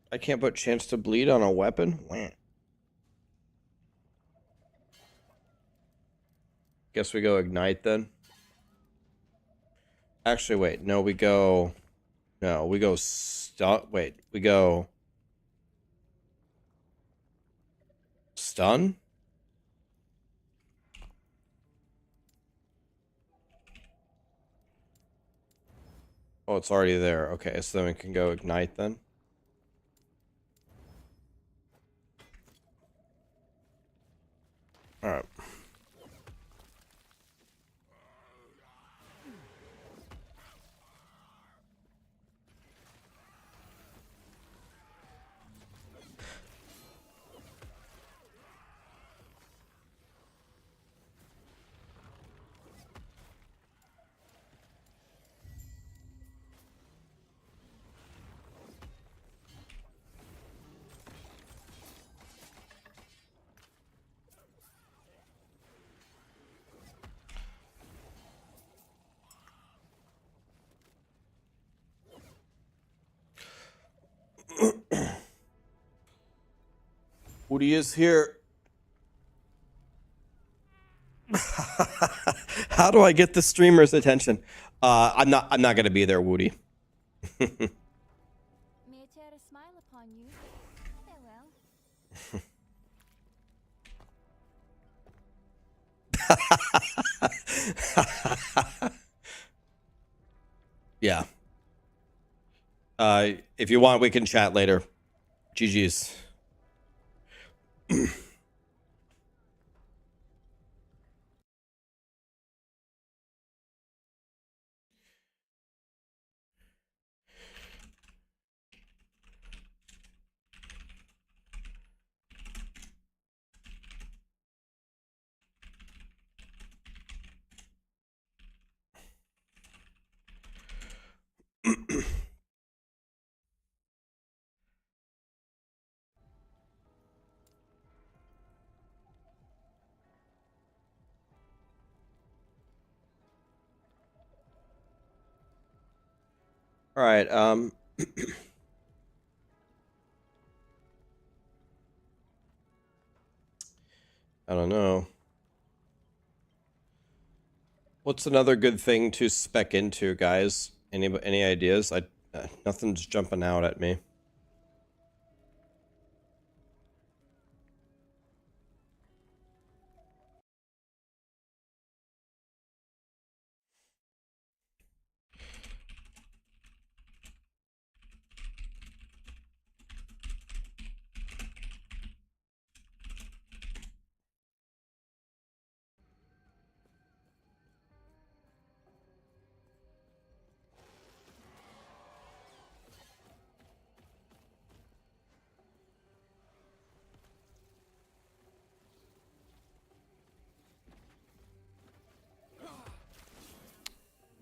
I can't put chance to bleed on a weapon? Wah. Guess we go ignite then. Actually, wait. No, we go... No, we go stun... Wait, we go... Stun? Oh, it's already there. Okay, so then we can go ignite then. All right. Woody is here. How do I get the streamer's attention? I'm not gonna be there, Woody. May I tear a smile upon you? Farewell. Yeah. If you want, we can chat later. GG's. All right. I don't know. What's another good thing to spec into, guys? Any ideas? Nothing's jumping out at me.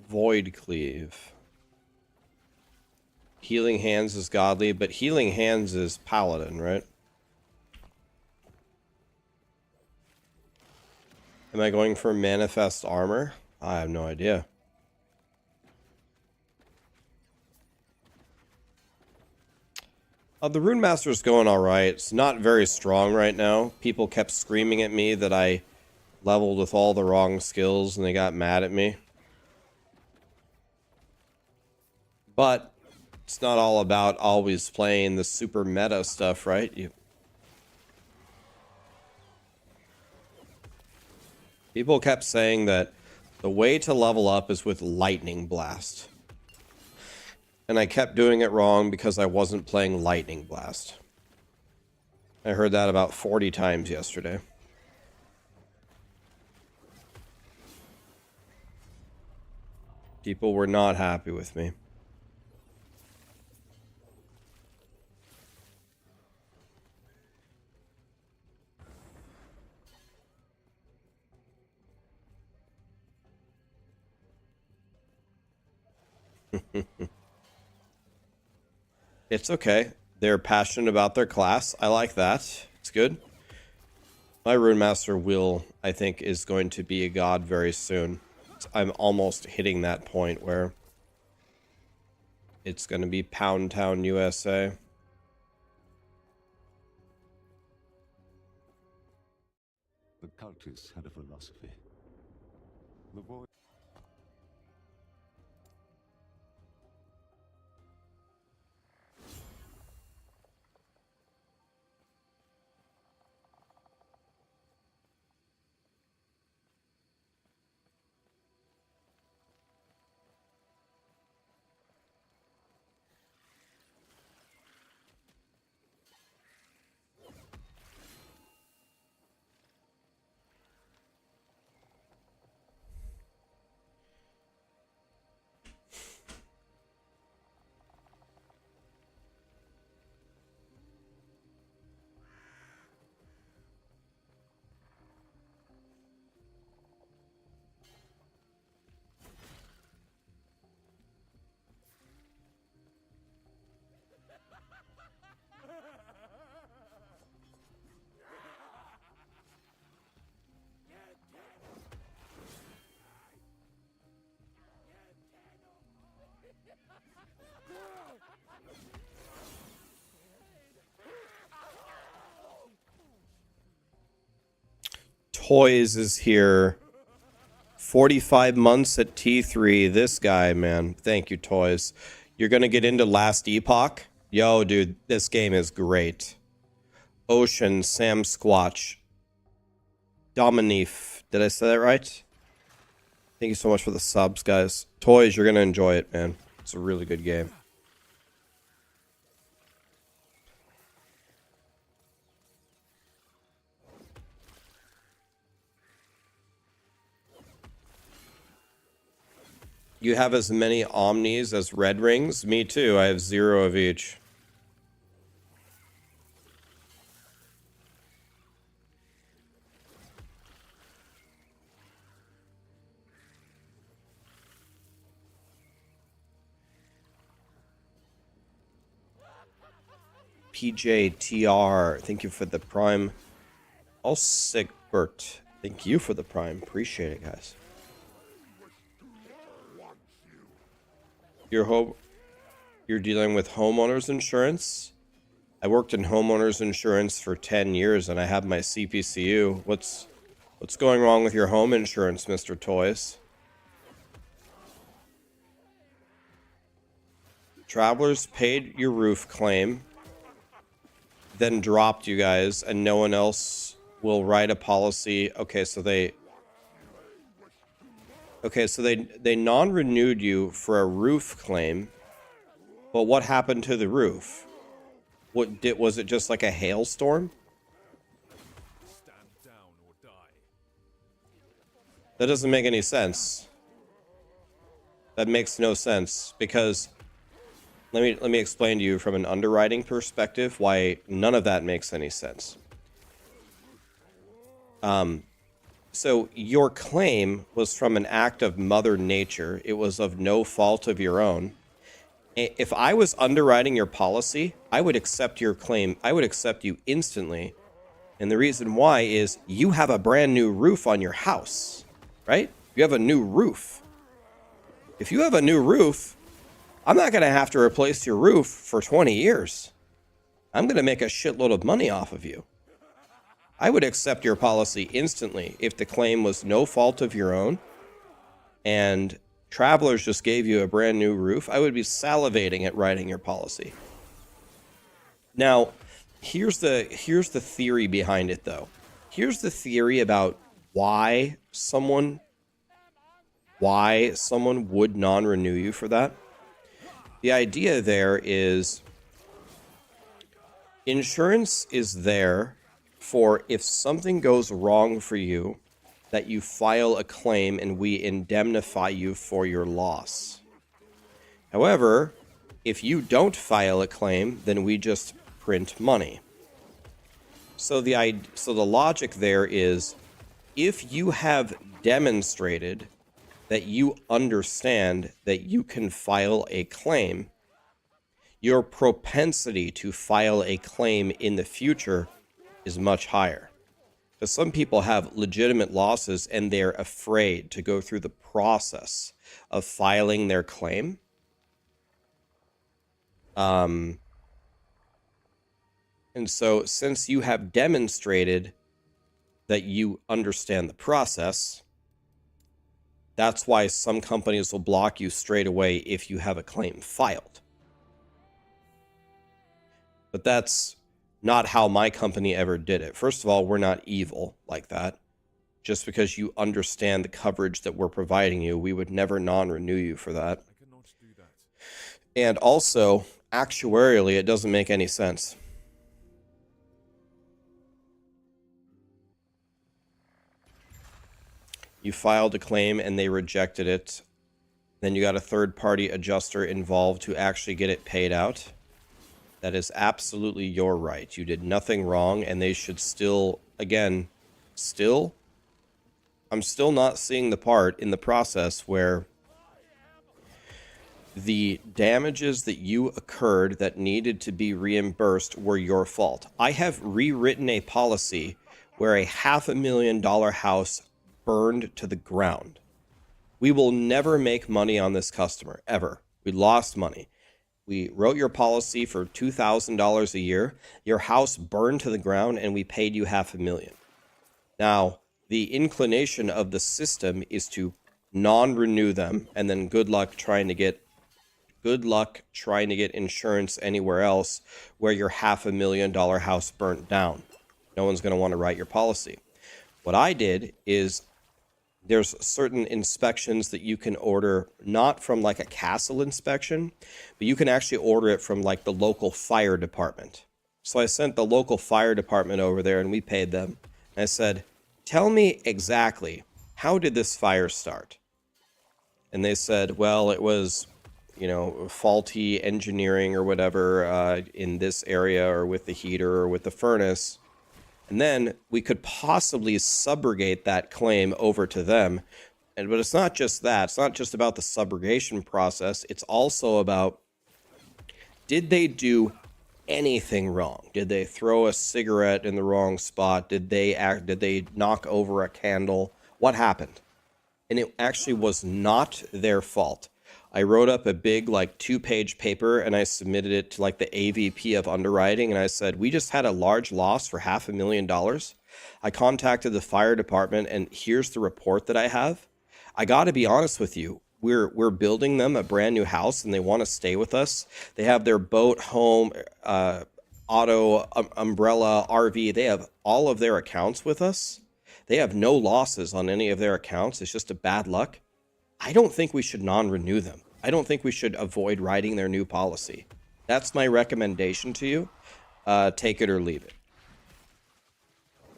Void Cleave. Healing Hands is godly, but Healing Hands is paladin, right? Am I going for Manifest Armor? I have no idea. The Rune Master's going alright. It's not very strong right now. People kept screaming at me that I leveled with all the wrong skills and they got mad at me. But it's not all about always playing the super meta stuff, right? People kept saying that the way to level up is with Lightning Blast. And I kept doing it wrong because I wasn't playing Lightning Blast. I heard that about 40 times yesterday. People were not happy with me. It's okay. They're passionate about their class. I like that. It's good. My Rune Master will, I think, is going to be a god very soon. I'm almost hitting that point where it's going to be Pound Town, USA. The cultists had a philosophy. The void. Toys is here. 45 months at T3. This guy, man. Thank you, Toys. You're going to get into Last Epoch? Yo, dude, this game is great. Ocean, Sam Squatch. Dominif. Did I say that right? Thank you so much for the subs, guys. Toys, you're going to enjoy it, man. It's a really good game. You have as many Omnis as red rings? Me too. I have 0 of each. PJTR, thank you for the prime. Oh, Sigbert, thank you for the prime. Appreciate it, guys. You're dealing with homeowners insurance? I worked in homeowners insurance for 10 years and I have my CPCU. What's going wrong with your home insurance, Mr. Toys? Travelers paid your roof claim, then dropped you guys, and no one else will write a policy. Okay, so they non-renewed you for a roof claim, but what happened to the roof? Was it just like a hailstorm? Stand down or die. That doesn't make any sense. That makes no sense because let me explain to you from an underwriting perspective why none of that makes any sense. So your claim was from an act of Mother Nature. It was of no fault of your own. If I was underwriting your policy, I would accept your claim. I would accept you instantly. And the reason why is you have a brand new roof on your house, right? You have a new roof. If you have a new roof, I'm not going to have to replace your roof for 20 years. I'm going to make a shitload of money off of you. I would accept your policy instantly if the claim was no fault of your own and Travelers just gave you a brand new roof. I would be salivating at writing your policy. Now, here's the theory behind it, though. Here's the theory about why someone would non-renew you for that. The idea there is insurance is there for if something goes wrong for you, that you file a claim and we indemnify you for your loss. However, if you don't file a claim, then we just print money. So the logic there is, if you have demonstrated that you understand that you can file a claim, your propensity to file a claim in the future is much higher. Because some people have legitimate losses and they're afraid to go through the process of filing their claim. And so since you have demonstrated that you understand the process, that's why some companies will block you straight away if you have a claim filed. But that's not how my company ever did it. First of all, we're not evil like that. Just because you understand the coverage that we're providing you, we would never non-renew you for that. I cannot do that. And also, actuarially, it doesn't make any sense. You filed a claim and they rejected it. Then you got a third-party adjuster involved to actually get it paid out. That is absolutely your right. You did nothing wrong, and they should still, again, I'm still not seeing the part in the process where the damages that you occurred that needed to be reimbursed were your fault. I have rewritten a policy where a $500,000 house burned to the ground. We will never make money on this customer, ever. We lost money. We wrote your policy for $2,000 a year. Your house burned to the ground and we paid you $500,000. Now, the inclination of the system is to non-renew them, and then good luck trying to get insurance anywhere else where your $500,000 house burnt down. No one's going to want to write your policy. What I did is there's certain inspections that you can order, not from like a castle inspection, but you can actually order it from like the local fire department. So I sent the local fire department over there and we paid them. And I said, tell me exactly, how did this fire start? And they said, well, it was, you know, faulty engineering or whatever in this area or with the heater or with the furnace. And then we could possibly subrogate that claim over to them. But it's not just that. It's not just about the subrogation process. It's also about, did they do anything wrong? Did they throw a cigarette in the wrong spot? Did they knock over a candle? What happened? And it actually was not their fault. I wrote up a big like 2-page paper and I submitted it to like the AVP of underwriting. And I said, we just had a large loss for $500,000. I contacted the fire department and here's the report that I have. I got to be honest with you. We're building them a brand new house and they want to stay with us. They have their boat, home, auto, umbrella, RV. They have all of their accounts with us. They have no losses on any of their accounts. It's just a bad luck. I don't think we should non-renew them. I don't think we should avoid writing their new policy. That's my recommendation to you. Take it or leave it.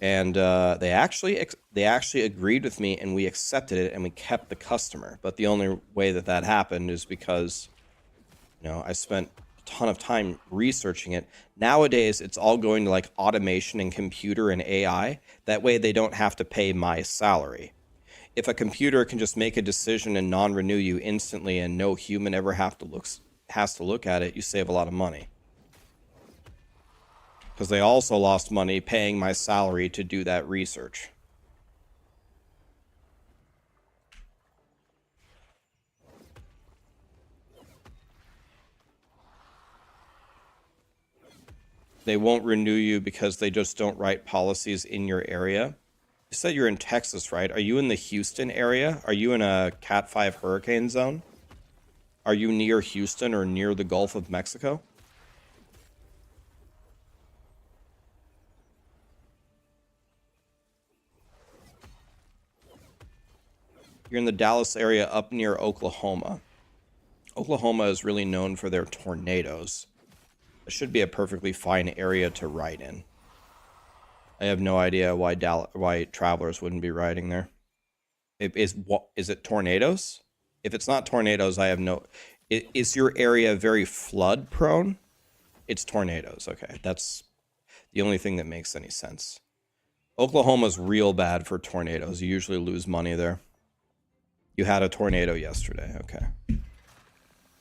And they actually agreed with me, and we accepted it, and we kept the customer. But the only way that that happened is because, you know, I spent a ton of time researching it. Nowadays, it's all going to like automation and computer and AI. That way, they don't have to pay my salary. If a computer can just make a decision and non-renew you instantly and no human ever has to look at it, you save a lot of money. Because they also lost money paying my salary to do that research. They won't renew you because they just don't write policies in your area. You said you're in Texas, right? Are you in the Houston area? Are you in a Cat 5 hurricane zone? Are you near Houston or near the Gulf of Mexico? You're in the Dallas area up near Oklahoma. Oklahoma is really known for their tornadoes. It should be a perfectly fine area to ride in. I have no idea why travelers wouldn't be riding there. Is it tornadoes? If it's not tornadoes, I have no... Is your area very flood prone? It's tornadoes. Okay, that's the only thing that makes any sense. Oklahoma's real bad for tornadoes. You usually lose money there. You had a tornado yesterday. Okay.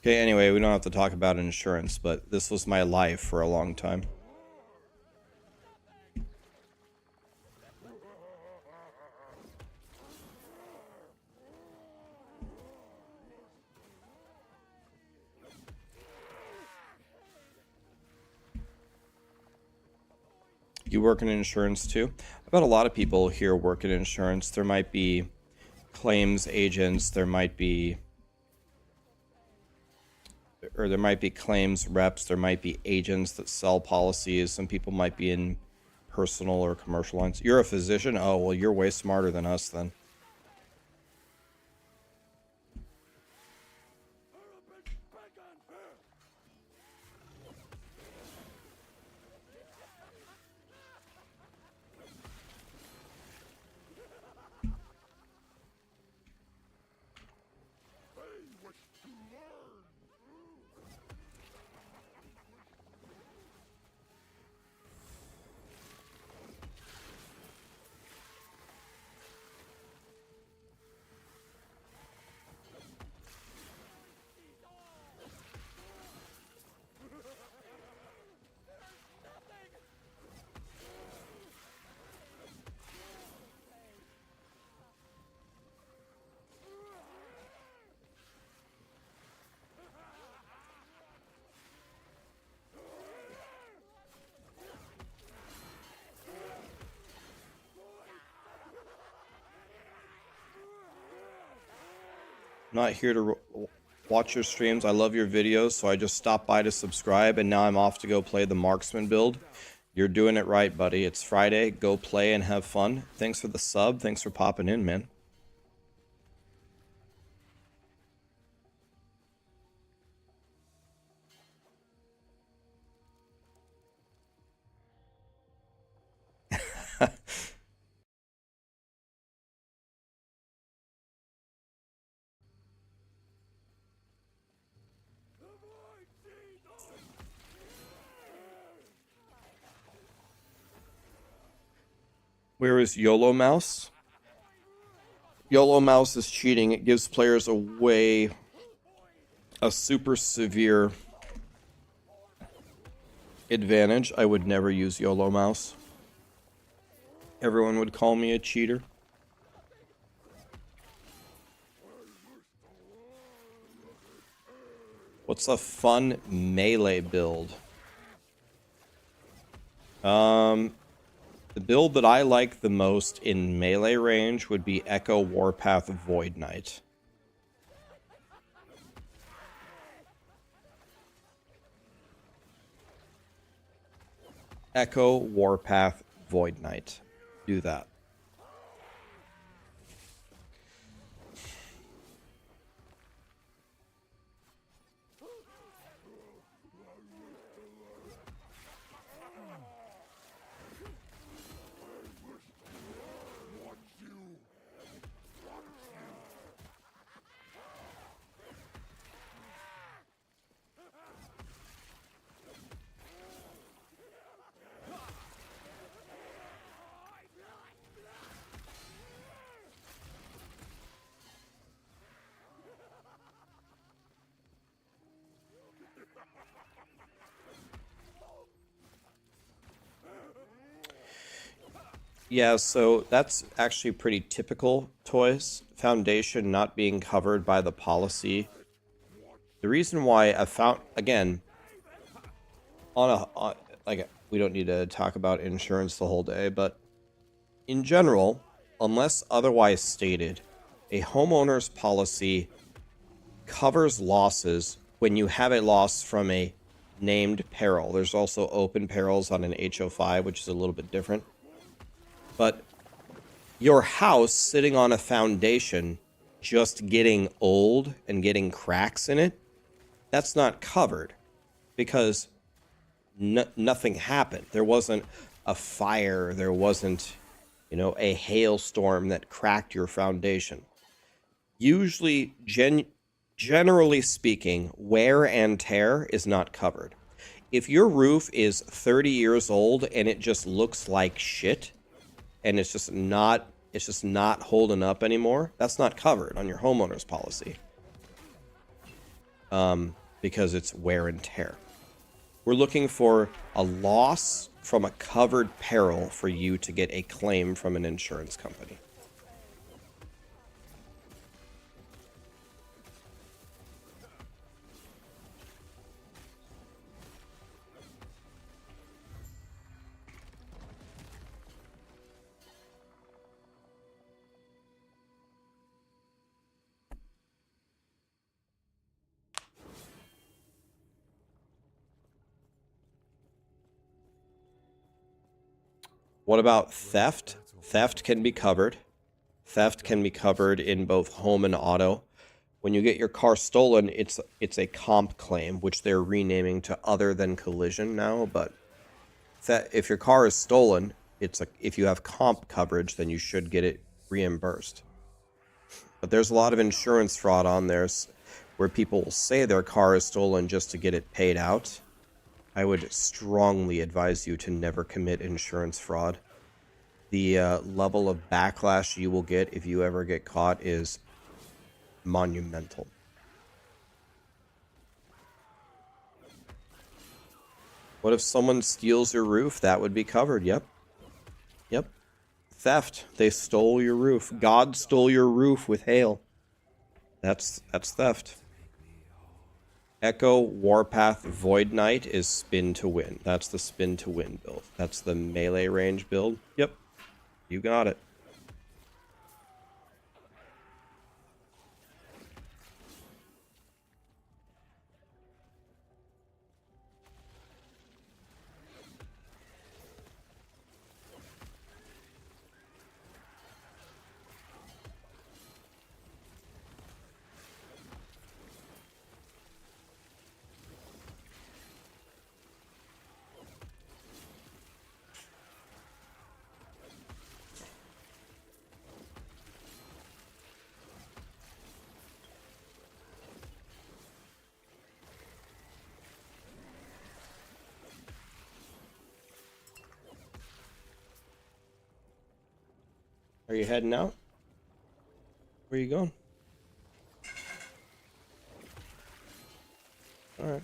Okay, anyway, we don't have to talk about insurance, but this was my life for a long time. You work in insurance too? I bet a lot of people here work in insurance. There might be claims agents, there might be claims reps, there might be agents that sell policies. Some people might be in personal or commercial lines. You're a physician? Oh, well, you're way smarter than us then. not here to watch your streams. I love your videos, so I just stopped by to subscribe, and now I'm off to go play the marksman build. You're doing it right, buddy. It's Friday. Go play and have fun. Thanks for the sub. Thanks for popping in, man. Where is YOLO Mouse? YOLO Mouse is cheating. It gives players a super severe advantage. I would never use YOLO Mouse. Everyone would call me a cheater. What's a fun melee build? The build that I like the most in melee range would be Echo Warpath Void Knight. Echo Warpath Void Knight. Do that. Yeah, so that's actually pretty typical toys. Foundation not being covered by the policy. The reason why I found, again, like, we don't need to talk about insurance the whole day, but in general, unless otherwise stated, a homeowner's policy covers losses when you have a loss from a named peril. There's also open perils on an HO5, which is a little bit different. But your house sitting on a foundation just getting old and getting cracks in it, that's not covered because nothing happened. There wasn't a fire. There wasn't, a hailstorm that cracked your foundation. Usually, generally speaking, wear and tear is not covered. If your roof is 30 years old and it just looks like shit, and it's just not holding up anymore, that's not covered on your homeowner's policy. Because it's wear and tear. We're looking for a loss from a covered peril for you to get a claim from an insurance company. What about theft? Theft can be covered. Theft can be covered in both home and auto. When you get your car stolen, it's a comp claim, which they're renaming to other than collision now. But if your car is stolen, if you have comp coverage, then you should get it reimbursed. But there's a lot of insurance fraud on there where people will say their car is stolen just to get it paid out. I would strongly advise you to never commit insurance fraud. The level of backlash you will get if you ever get caught is monumental. What if someone steals your roof? That would be covered. Yep. Theft. They stole your roof. God stole your roof with hail. That's theft. Echo Warpath Void Knight is spin to win. That's the spin to win build. That's the melee range build. Yep. You got it. Are you heading out? Where are you going? All right.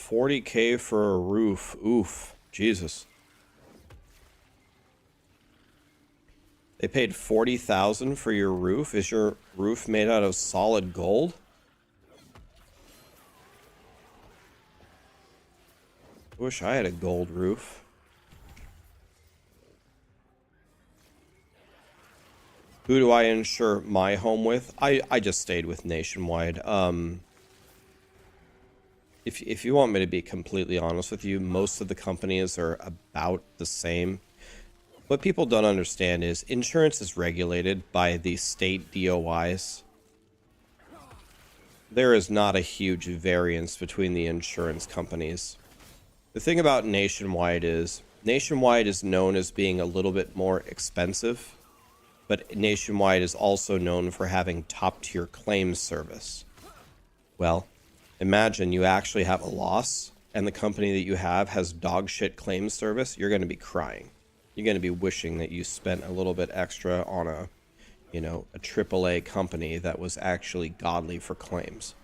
$40K for a roof. Oof. Jesus. They paid $40,000 for your roof? Is your roof made out of solid gold? I wish I had a gold roof. Who do I insure my home with? I just stayed with Nationwide. If you want me to be completely honest with you, most of the companies are about the same. What people don't understand is insurance is regulated by the state DOIs. There is not a huge variance between the insurance companies. The thing about Nationwide is known as being a little bit more expensive, but Nationwide is also known for having top-tier claims service. Well, imagine you actually have a loss, and the company that you have has dog shit claims service. You're going to be crying. You're going to be wishing that you spent a little bit extra on a AAA company that was actually godly for claims.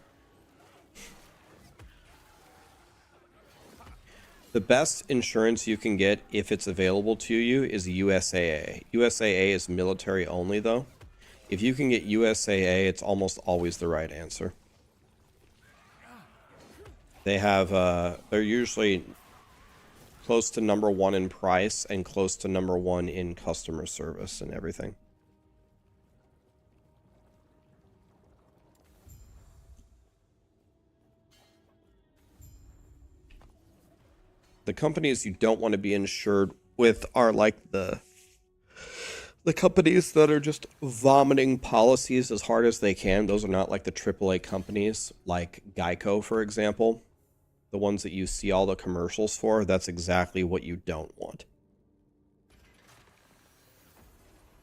The best insurance you can get, if it's available to you, is USAA. USAA is military only, though. If you can get USAA, it's almost always the right answer. They have, they're usually close to #1 in price and close to #1 in customer service and everything. The companies you don't want to be insured with are like the companies that are just vomiting policies as hard as they can. Those are not like the AAA companies, like Geico, for example. The ones that you see all the commercials for, that's exactly what you don't want.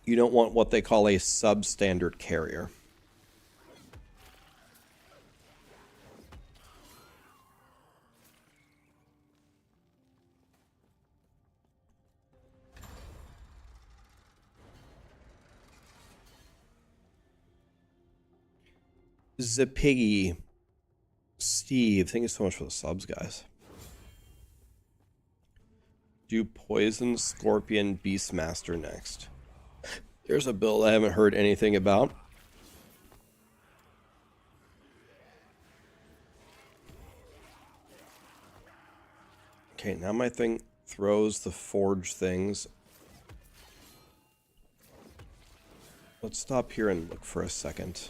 You don't want what they call a substandard carrier. Zapiggy. Steve, thank you so much for the subs, guys. Do Poison, Scorpion, Beastmaster next. There's a build I haven't heard anything about. Okay, now my thing throws the forge things. Let's stop here and look for a second.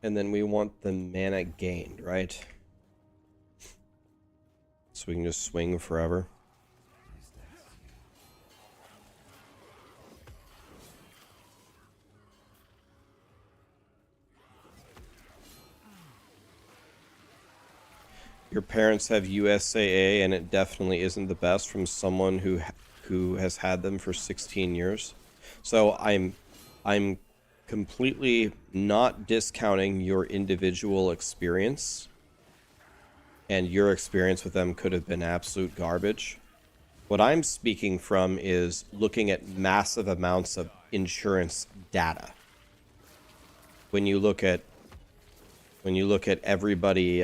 And then we want the mana gained, right? So we can just swing forever. Your parents have USAA, and it definitely isn't the best from someone who has had them for 16 years. So I'm completely not discounting your individual experience, and your experience with them could have been absolute garbage. What I'm speaking from is looking at massive amounts of insurance data. When you look at everybody,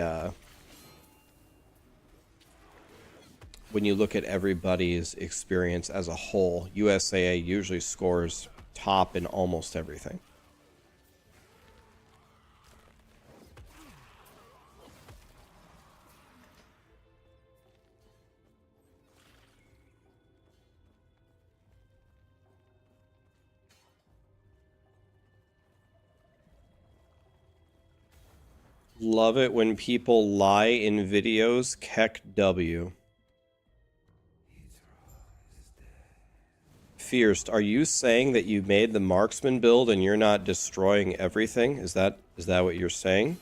when you look at everybody's experience as a whole, USAA usually scores top in almost everything. Love it when people lie in videos. Keck W. Fierce, are you saying that you made the marksman build and you're not destroying everything? Is that what you're saying?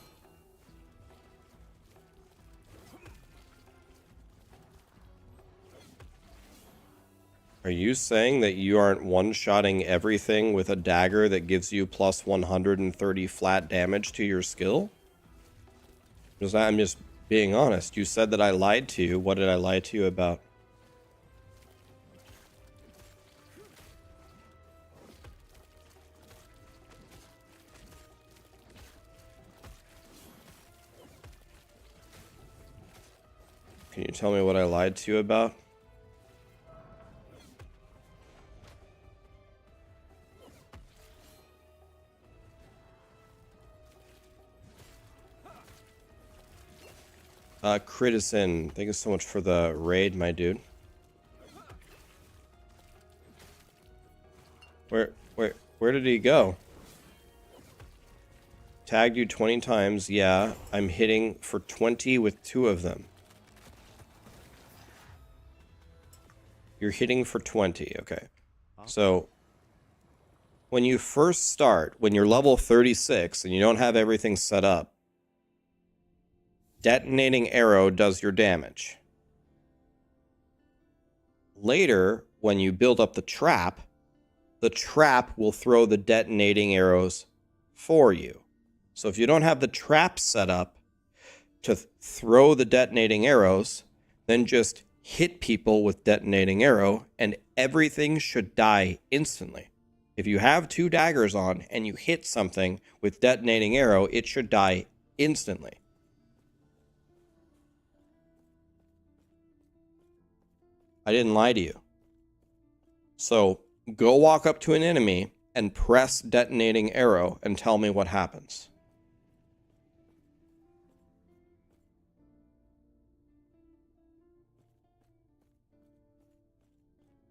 Are you saying that you aren't one-shotting everything with a dagger that gives you plus 130 flat damage to your skill? Because I'm just being honest. You said that I lied to you. What did I lie to you about? Can you tell me what I lied to you about? Critison, thank you so much for the raid, my dude. Where did he go? Tagged you 20 times, yeah. I'm hitting for 20 with 2 of them. You're hitting for 20, okay. So, when you first start, when you're level 36 and you don't have everything set up, detonating arrow does your damage. Later, when you build up the trap will throw the detonating arrows for you. So if you don't have the trap set up to throw the detonating arrows, then just hit people with detonating arrow and everything should die instantly. If you have 2 daggers on and you hit something with detonating arrow, it should die instantly. I didn't lie to you. So go walk up to an enemy and press detonating arrow and tell me what happens.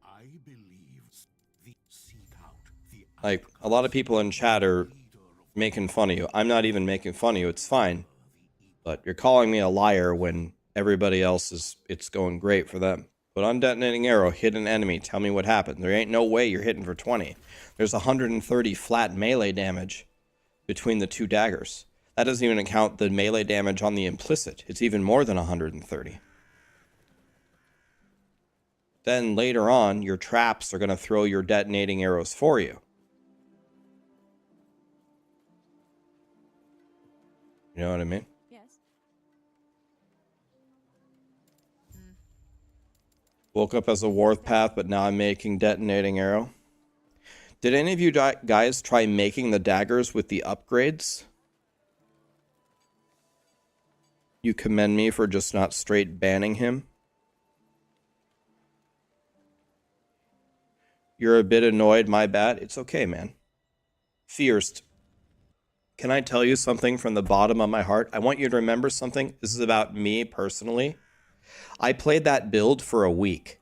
I believe the seek out the Like, a lot of people in chat are making fun of you. I'm not even making fun of you. It's fine. But you're calling me a liar when everybody else it's going great for them. But on detonating arrow, hit an enemy. Tell me what happened. There ain't no way you're hitting for 20. There's 130 flat melee damage between the 2 daggers. That doesn't even account the melee damage on the implicit. It's even more than 130. Then later on, your traps are going to throw your detonating arrows for you. You know what I mean? Yes. Woke up as a warpath, but now I'm making detonating arrow. Did any of you guys try making the daggers with the upgrades? You commend me for just not straight banning him. You're a bit annoyed, my bad. It's okay, man. Fierce. Can I tell you something from the bottom of my heart? I want you to remember something. This is about me personally. I played that build for a week.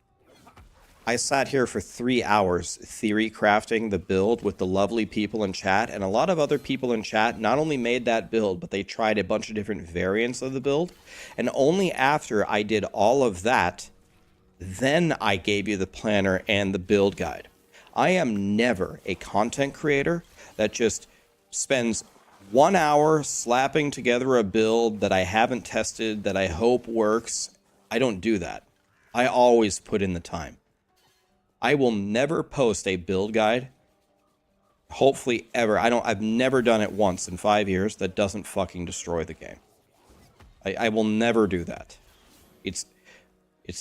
I sat here for 3 hours theory crafting the build with the lovely people in chat, and a lot of other people in chat not only made that build, but they tried a bunch of different variants of the build. And only after I did all of that, then I gave you the planner and the build guide. I am never a content creator that just spends 1 hour slapping together a build that I haven't tested, that I hope works. I don't do that. I always put in the time. I will never post a build guide, hopefully ever. I've never done it once in 5 years that doesn't fucking destroy the game. I will never do that. It's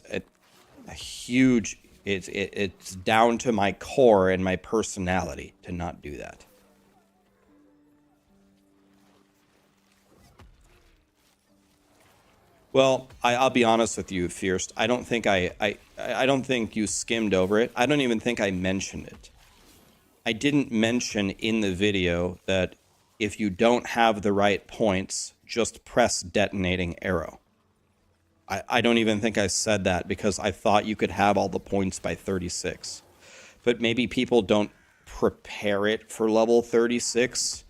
a huge, it's down to my core and my personality to not do that. Well, I'll be honest with you, Fierce. I don't think I don't think you skimmed over it. I don't even think I mentioned it. I didn't mention in the video that if you don't have the right points, just press detonating arrow. I don't even think I said that because I thought you could have all the points by 36. But maybe people don't prepare it for level 36.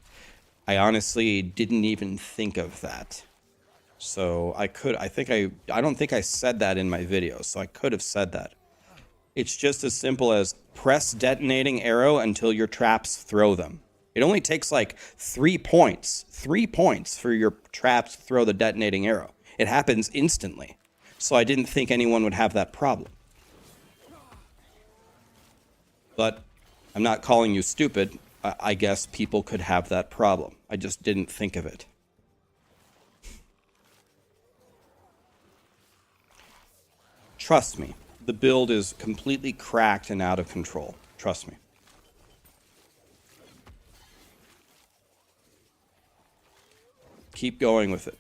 I honestly didn't even think of that. So I don't think I said that in my video, so I could have said that. It's just as simple as press detonating arrow until your traps throw them. It only takes like 3 points for your traps to throw the detonating arrow. It happens instantly. So I didn't think anyone would have that problem. But I'm not calling you stupid. I guess people could have that problem. I just didn't think of it. Trust me, the build is completely cracked and out of control. Trust me. Keep going with it.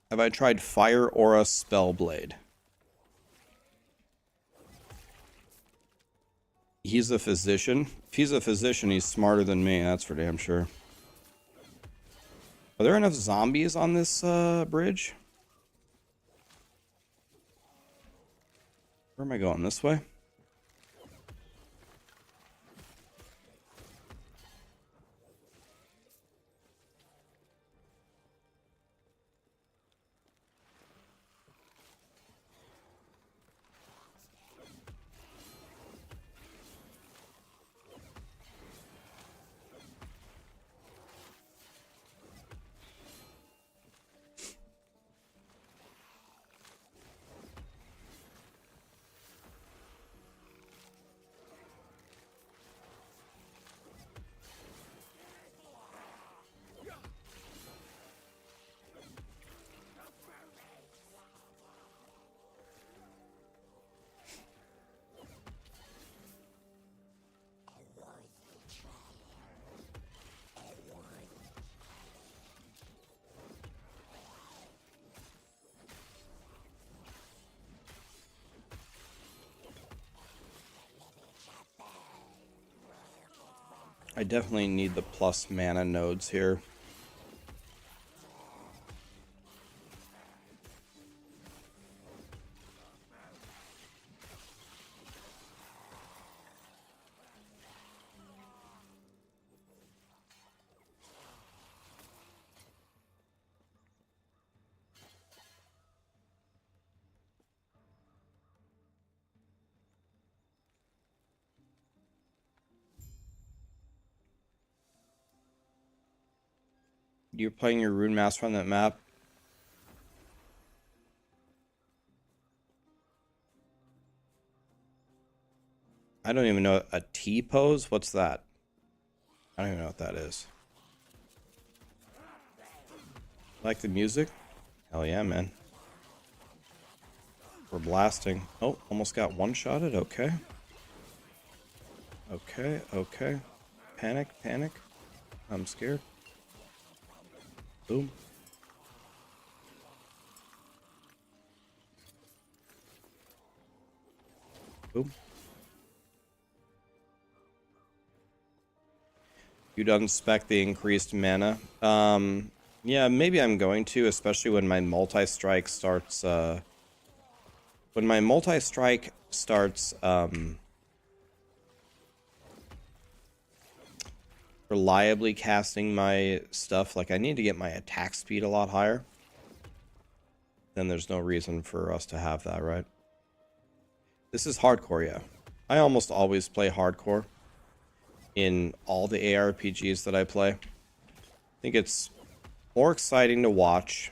Have I tried Fire Aura Spellblade? He's a physician. If he's a physician, he's smarter than me, that's for damn sure. Are there enough zombies on this bridge? Where am I going? This way? I definitely need the plus mana nodes here. You're playing your Rune Master on that map? I don't even know. A T-pose? What's that? I don't even know what that is. Like the music? Hell yeah, man. We're blasting. Oh, almost got one-shotted. Okay. Okay, okay. Panic, panic. I'm scared. Boom. Boom. You'd unspec the increased mana. Yeah, maybe I'm going to, especially when my multi-strike starts, when my multi-strike starts, reliably casting my stuff. Like, I need to get my attack speed a lot higher. Then there's no reason for us to have that, right? This is hardcore, yeah. I almost always play hardcore in all the ARPGs that I play. I think it's more exciting to watch.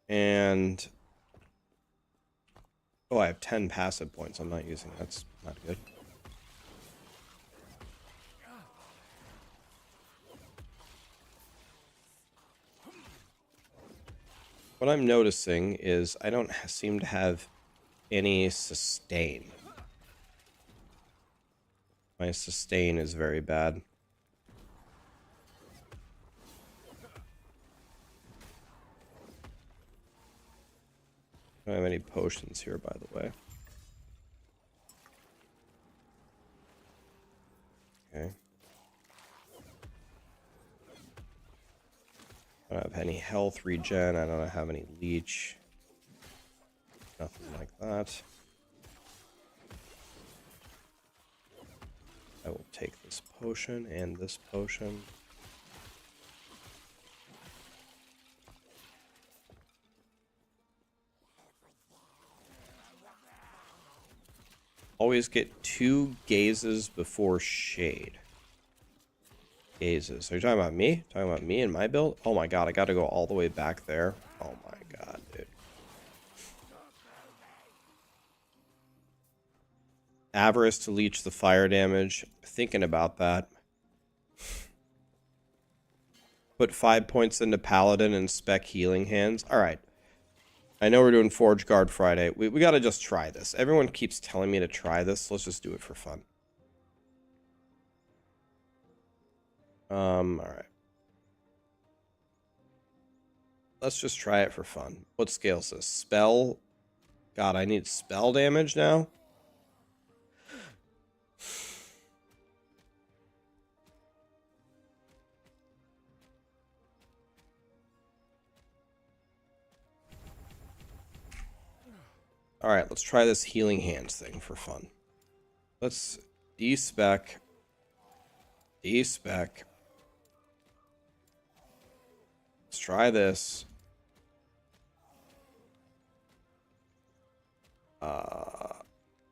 And... oh, I have 10 passive points I'm not using. That's not good. What I'm noticing is I don't seem to have any sustain. My sustain is very bad. I don't have any potions here, by the way. Okay. I don't have any health regen. I don't have any leech. Nothing like that. I will take this potion and this potion. Always get 2 gazes before shade. Gazes. Are you talking about me? Talking about me and my build? Oh my god, I gotta go all the way back there. Oh my god, dude. Avarice to leech the fire damage. Thinking about that. Put 5 points into Paladin and spec healing hands. Alright. I know we're doing Forge Guard Friday. We gotta just try this. Everyone keeps telling me to try this. Let's just do it for fun. Alright. Let's just try it for fun. What scale's this? Spell? God, I need spell damage now? Alright, let's try this healing hands thing for fun. Let's despec. Despec. Let's try this.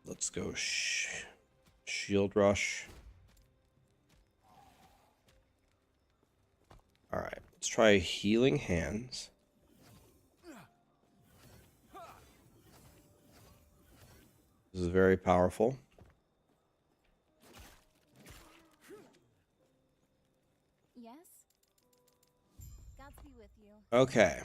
Let's go shield rush. Alright, let's try healing hands. This is very powerful. Yes? Gods be with you. Okay.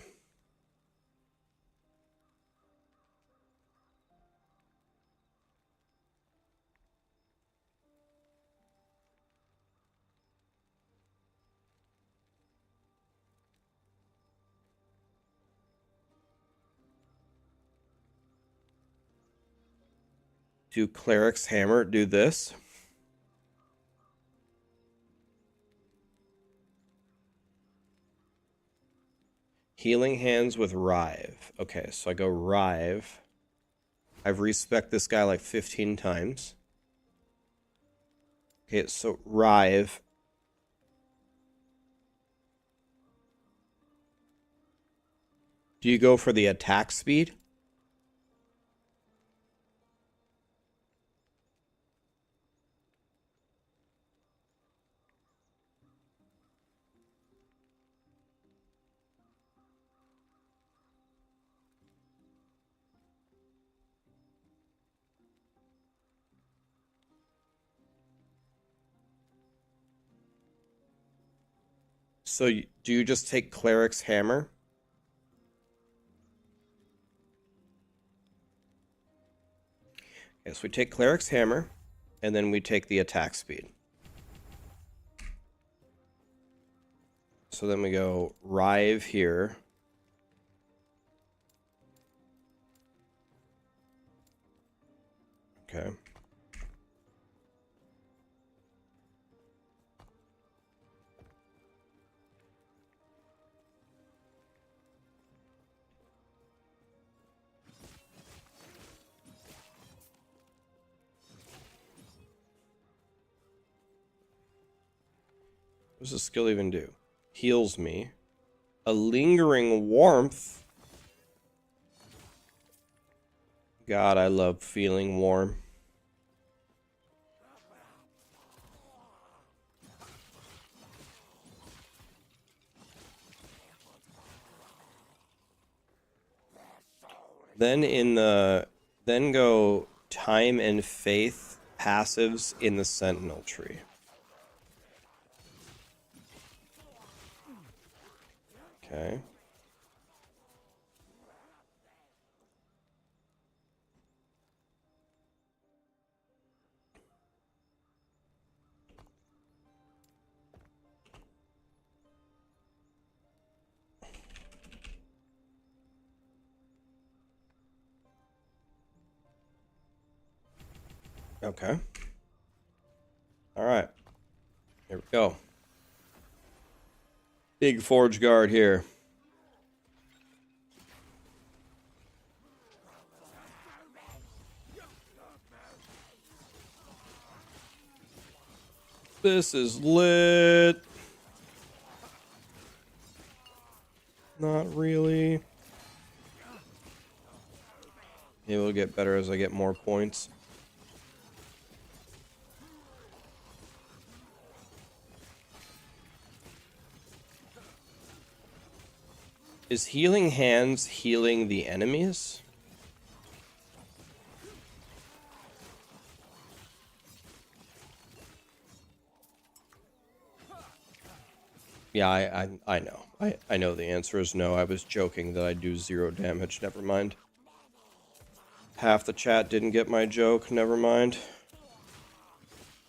Do Cleric's Hammer do this? Healing hands with Rive. Okay, so I go Rive. I've respec'd this guy like 15 times. Okay, so Rive. Do you go for the attack speed? So do you just take Cleric's Hammer? Okay, so we take Cleric's Hammer, and then we take the attack speed. So then we go Rive here. Okay. What does this skill even do? Heals me. A lingering warmth. God, I love feeling warm. Then go Time and Faith passives in the Sentinel tree. Okay. Okay. All right. Here we go. Big Forge Guard here. This is lit. Not really. Maybe it'll get better as I get more points. Is healing hands healing the enemies? Yeah, I know. I know the answer is no. I was joking that I do 0 damage. Never mind. Half the chat didn't get my joke. Never mind.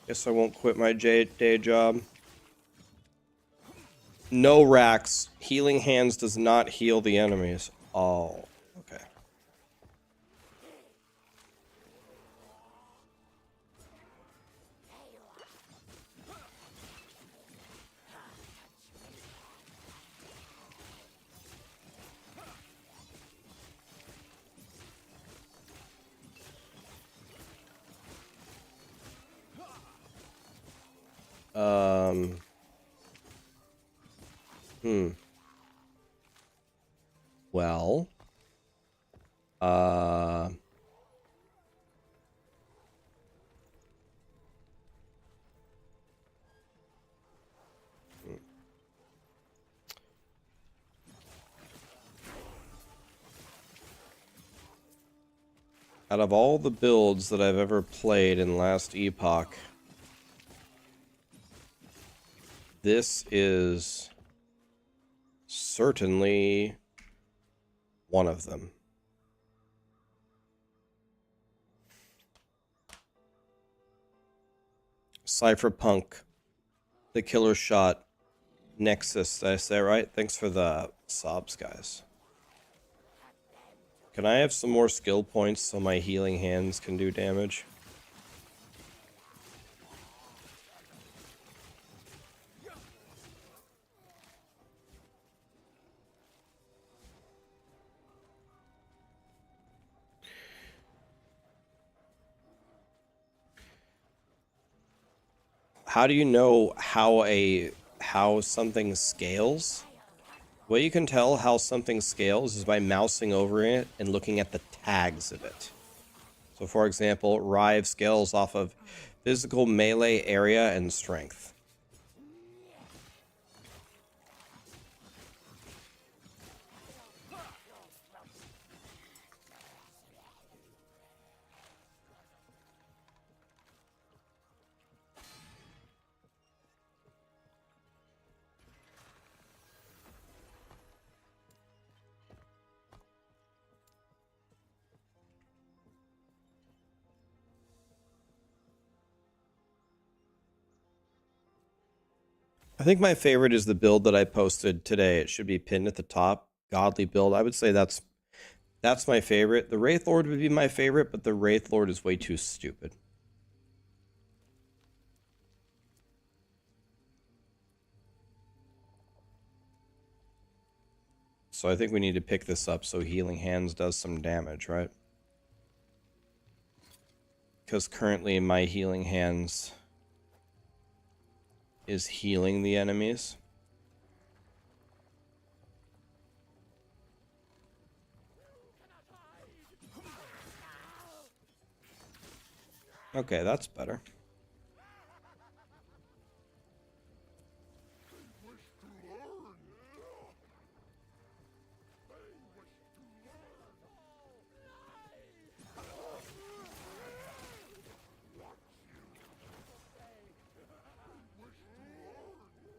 Guess I won't quit my day job. No, Rax. Healing hands does not heal the enemies. Oh, okay. Well. Out of all the builds that I've ever played in last Epoch, this is certainly one of them. Cypherpunk, the Killer Shot, Nexus, did I say right? Thanks for the subs, guys. Can I have some more skill points so my healing hands can do damage? How do you know how something scales? The way you can tell how something scales is by mousing over it and looking at the tags of it. So for example, Rive scales off of physical melee area and strength. I think my favorite is the build that I posted today. It should be pinned at the top. Godly build. I would say that's my favorite. The Wraith Lord would be my favorite, but the Wraith Lord is way too stupid. So I think we need to pick this up so Healing Hands does some damage, right? Because currently my Healing Hands is healing the enemies. Okay, that's better.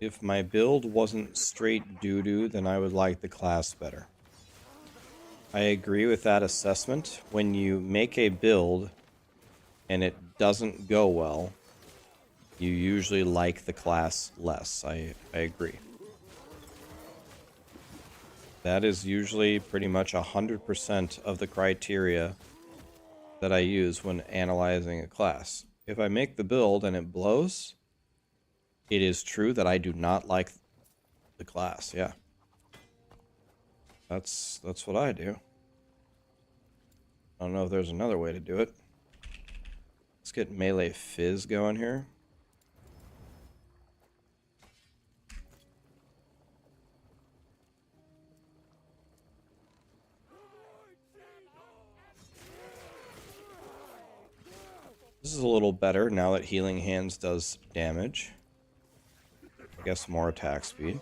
If my build wasn't straight doo-doo, then I would like the class better. I agree with that assessment. When you make a build and it doesn't go well, you usually like the class less. I agree. That is usually pretty much 100% of the criteria that I use when analyzing a class. If I make the build and it blows, it is true that I do not like the class, yeah. That's what I do. I don't know if there's another way to do it. Let's get melee fizz going here. This is a little better now that Healing Hands does damage. I guess more attack speed.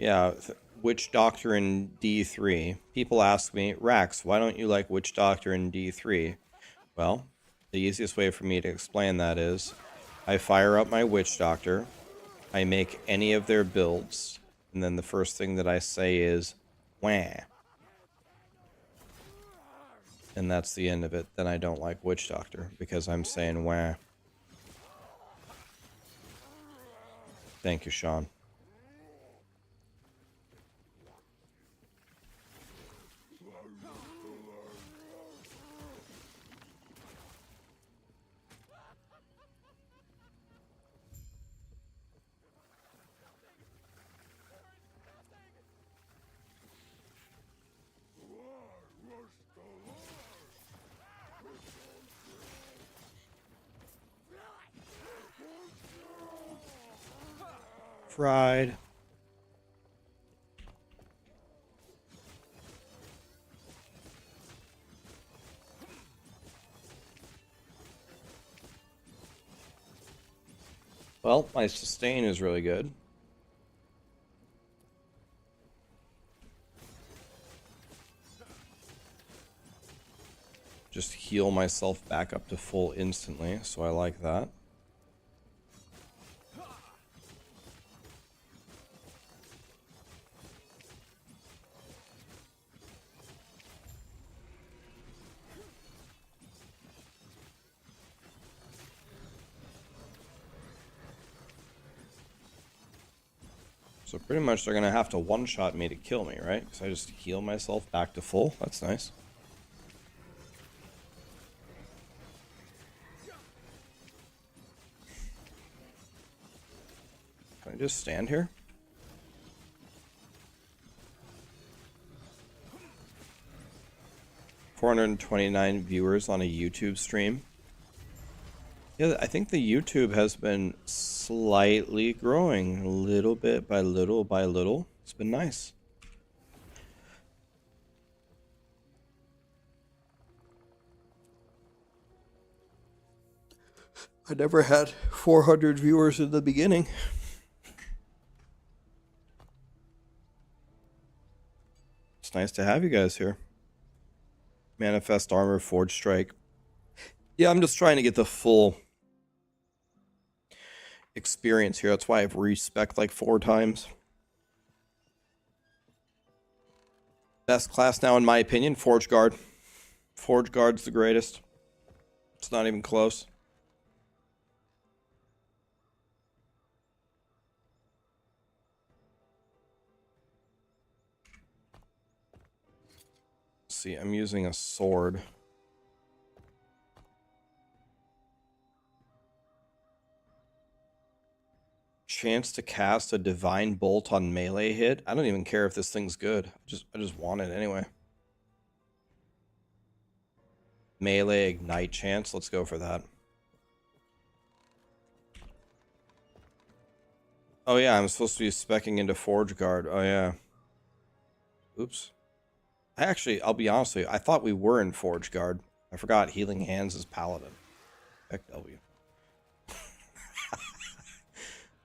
Yeah, Witch Doctor in D3. People ask me, Rax, why don't you like Witch Doctor in D3? Well, the easiest way for me to explain that is I fire up my Witch Doctor, I make any of their builds, and then the first thing that I say is, wah. And that's the end of it. Then I don't like Witch Doctor because I'm saying wah. Thank you, Sean. Fried. Well, my sustain is really good. Just heal myself back up to full instantly, so I like that. So pretty much they're going to have to one-shot me to kill me, right? Because I just heal myself back to full. That's nice. Can I just stand here? $429 viewers on a YouTube stream. Yeah, I think the YouTube has been slightly growing, little bit by little by little. It's been nice. I never had 400 viewers in the beginning. It's nice to have you guys here. Manifest Armor, Forge Strike. Yeah, I'm just trying to get the full experience here. That's why I've respec like 4 times. Best class now in my opinion, Forge Guard. Forge Guard's the greatest. It's not even close. See, I'm using a sword. Chance to cast a divine bolt on melee hit. I don't even care if this thing's good. I just want it anyway. Melee ignite chance. Let's go for that. Oh yeah, I'm supposed to be speccing into Forge Guard. Oh yeah. Oops. I'll be honest with you, I thought we were in Forge Guard. I forgot Healing Hands is Paladin. Heck W.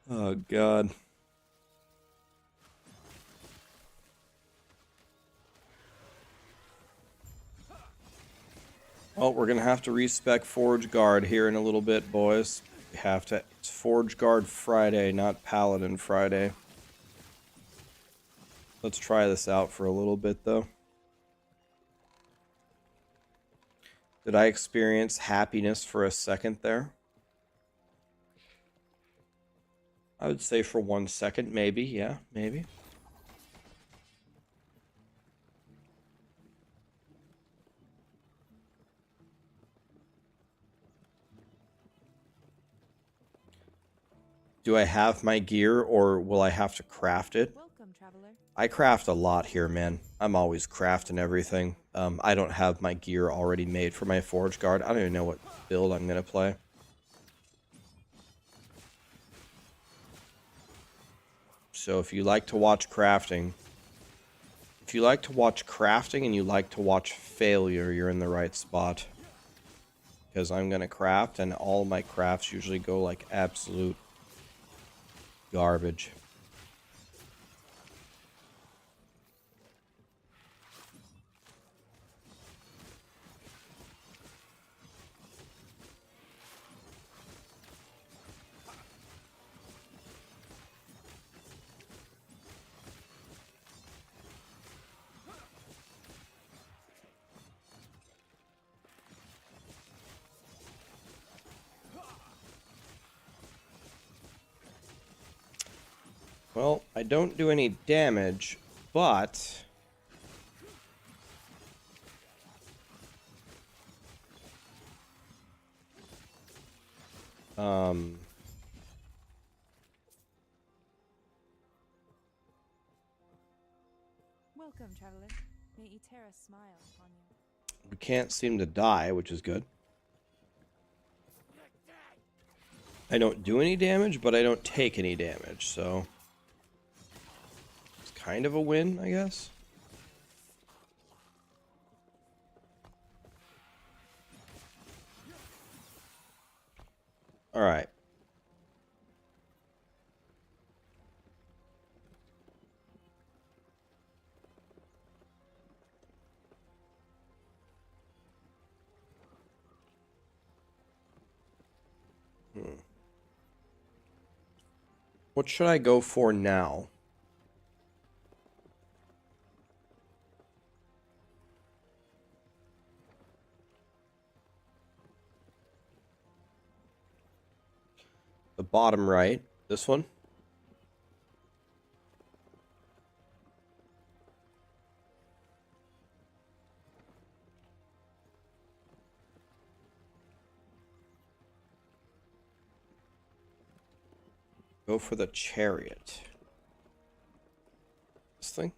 Oh god. Well, we're gonna have to respec Forge Guard here in a little bit, boys. We have to. It's Forge Guard Friday, not Paladin Friday. Let's try this out for a little bit, though. Did I experience happiness for a second there? I would say for 1 second, maybe. Yeah, maybe. Do I have my gear or will I have to craft it? Welcome, traveler. I craft a lot here, man. I'm always crafting everything. I don't have my gear already made for my Forge Guard. I don't even know what build I'm going to play. So if you like to watch crafting, and you like to watch failure, you're in the right spot. Because I'm going to craft, and all my crafts usually go like absolute garbage. Well, I don't do any damage, but... Welcome, traveler. May Eterra smile upon you. we can't seem to die, which is good. I don't do any damage, but I don't take any damage, so... it's kind of a win, I guess. Alright. What should I go for now? The bottom right. This one? Go for the chariot. This thing?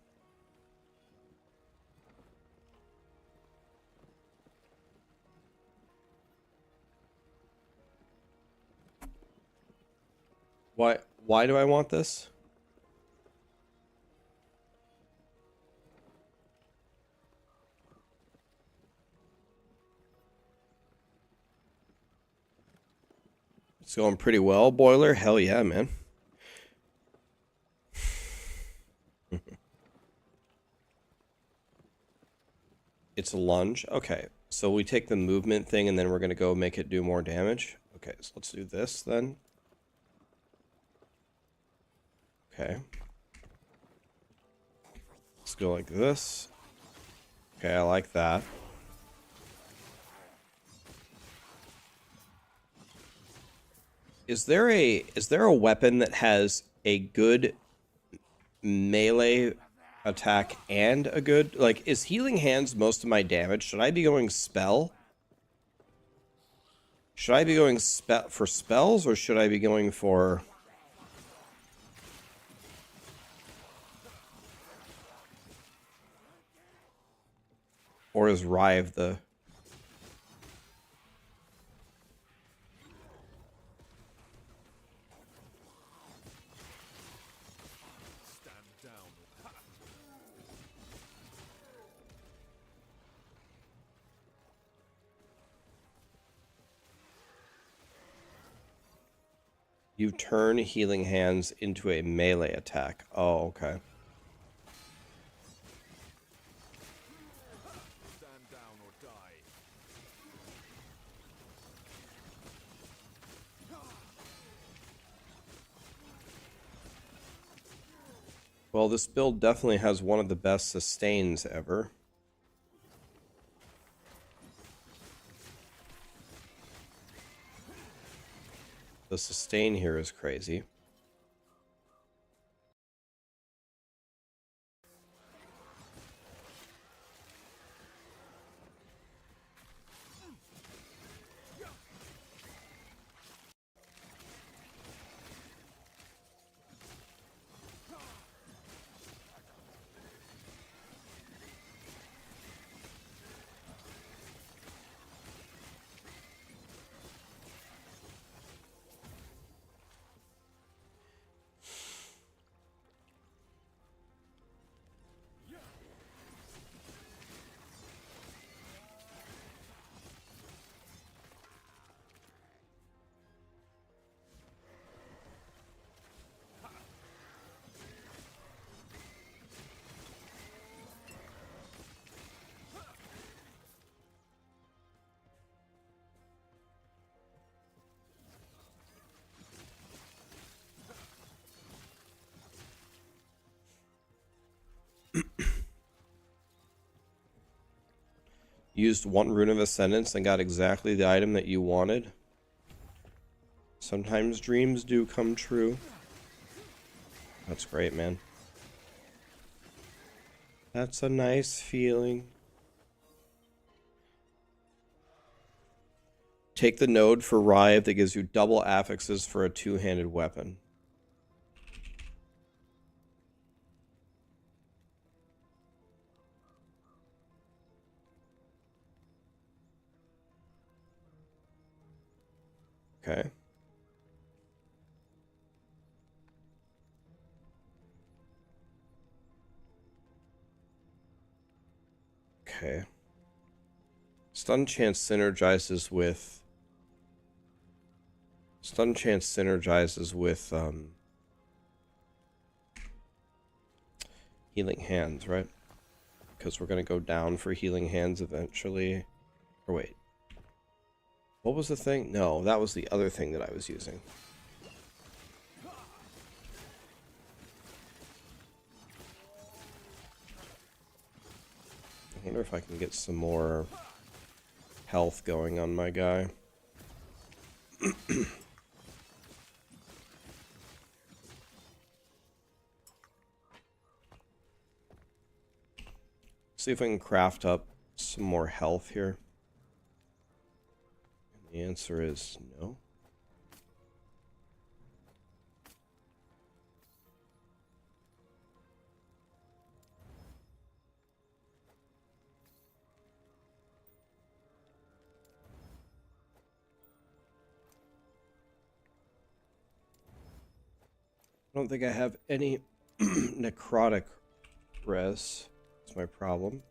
Why do I want this? It's going pretty well, Boiler. Hell yeah, man. It's a lunge. Okay, so we take the movement thing and then we're going to go make it do more damage. Okay, so let's do this then. Okay. Let's go like this. Okay, I like that. Is there a weapon that has a good melee attack and a good, like, is healing hands most of my damage? Should I be going spell? Should I be going for spells, or should I be going for... or is Rive the... You turn healing hands into a melee attack. Oh, okay. Stand down or die. Well, this build definitely has one of the best sustains ever. The sustain here is crazy. Used one rune of ascendance and got exactly the item that you wanted. Sometimes dreams do come true. That's great, man. That's a nice feeling. Take the node for Rive that gives you double affixes for a two-handed weapon. Okay. Okay. Stun chance synergizes with healing hands, right? Because we're gonna go down for healing hands eventually. Or wait. What was the thing? No, that was the other thing that I was using. I wonder if I can get some more health going on my guy. See if I can craft up some more health here. And the answer is no. I don't think I have any necrotic res. That's my problem.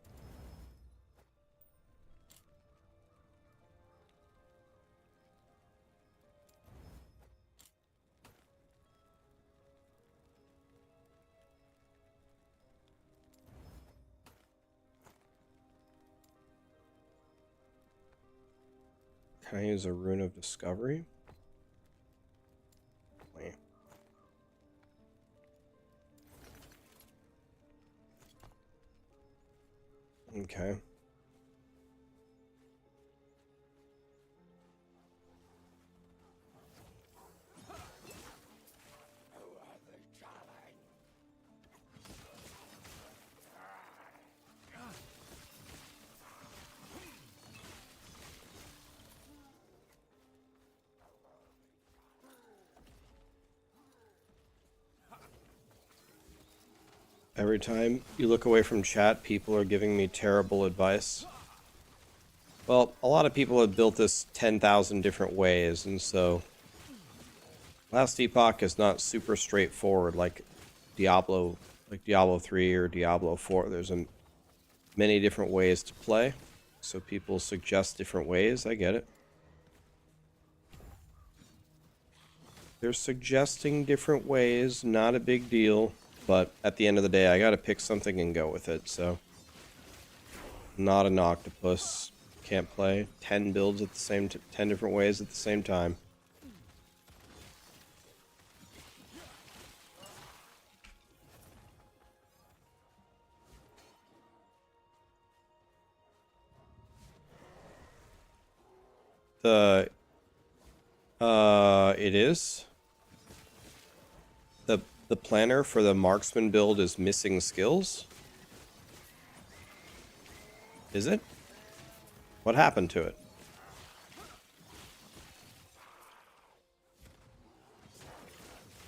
Can I use a rune of discovery? Wait. Okay. Every time you look away from chat, people are giving me terrible advice. Well, a lot of people have built this 10,000 different ways, and so last Epoch is not super straightforward like Diablo 3 or Diablo 4. There's many different ways to play, so people suggest different ways. I get it. They're suggesting different ways, not a big deal. But at the end of the day, I gotta pick something and go with it, so. Not an octopus. Can't play 10 builds at the same 10 different ways at the same time. It is. The planner for the marksman build is missing skills? Is it? What happened to it?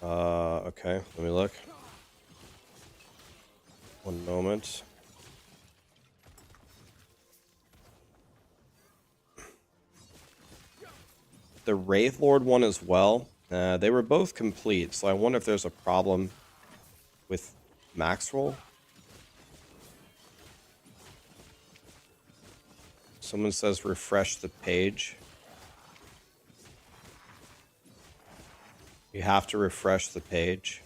Okay, let me look. One moment. The Wraith Lord one as well. They were both complete, so I wonder if there's a problem with Maxroll. Someone says refresh the page. You have to refresh the page.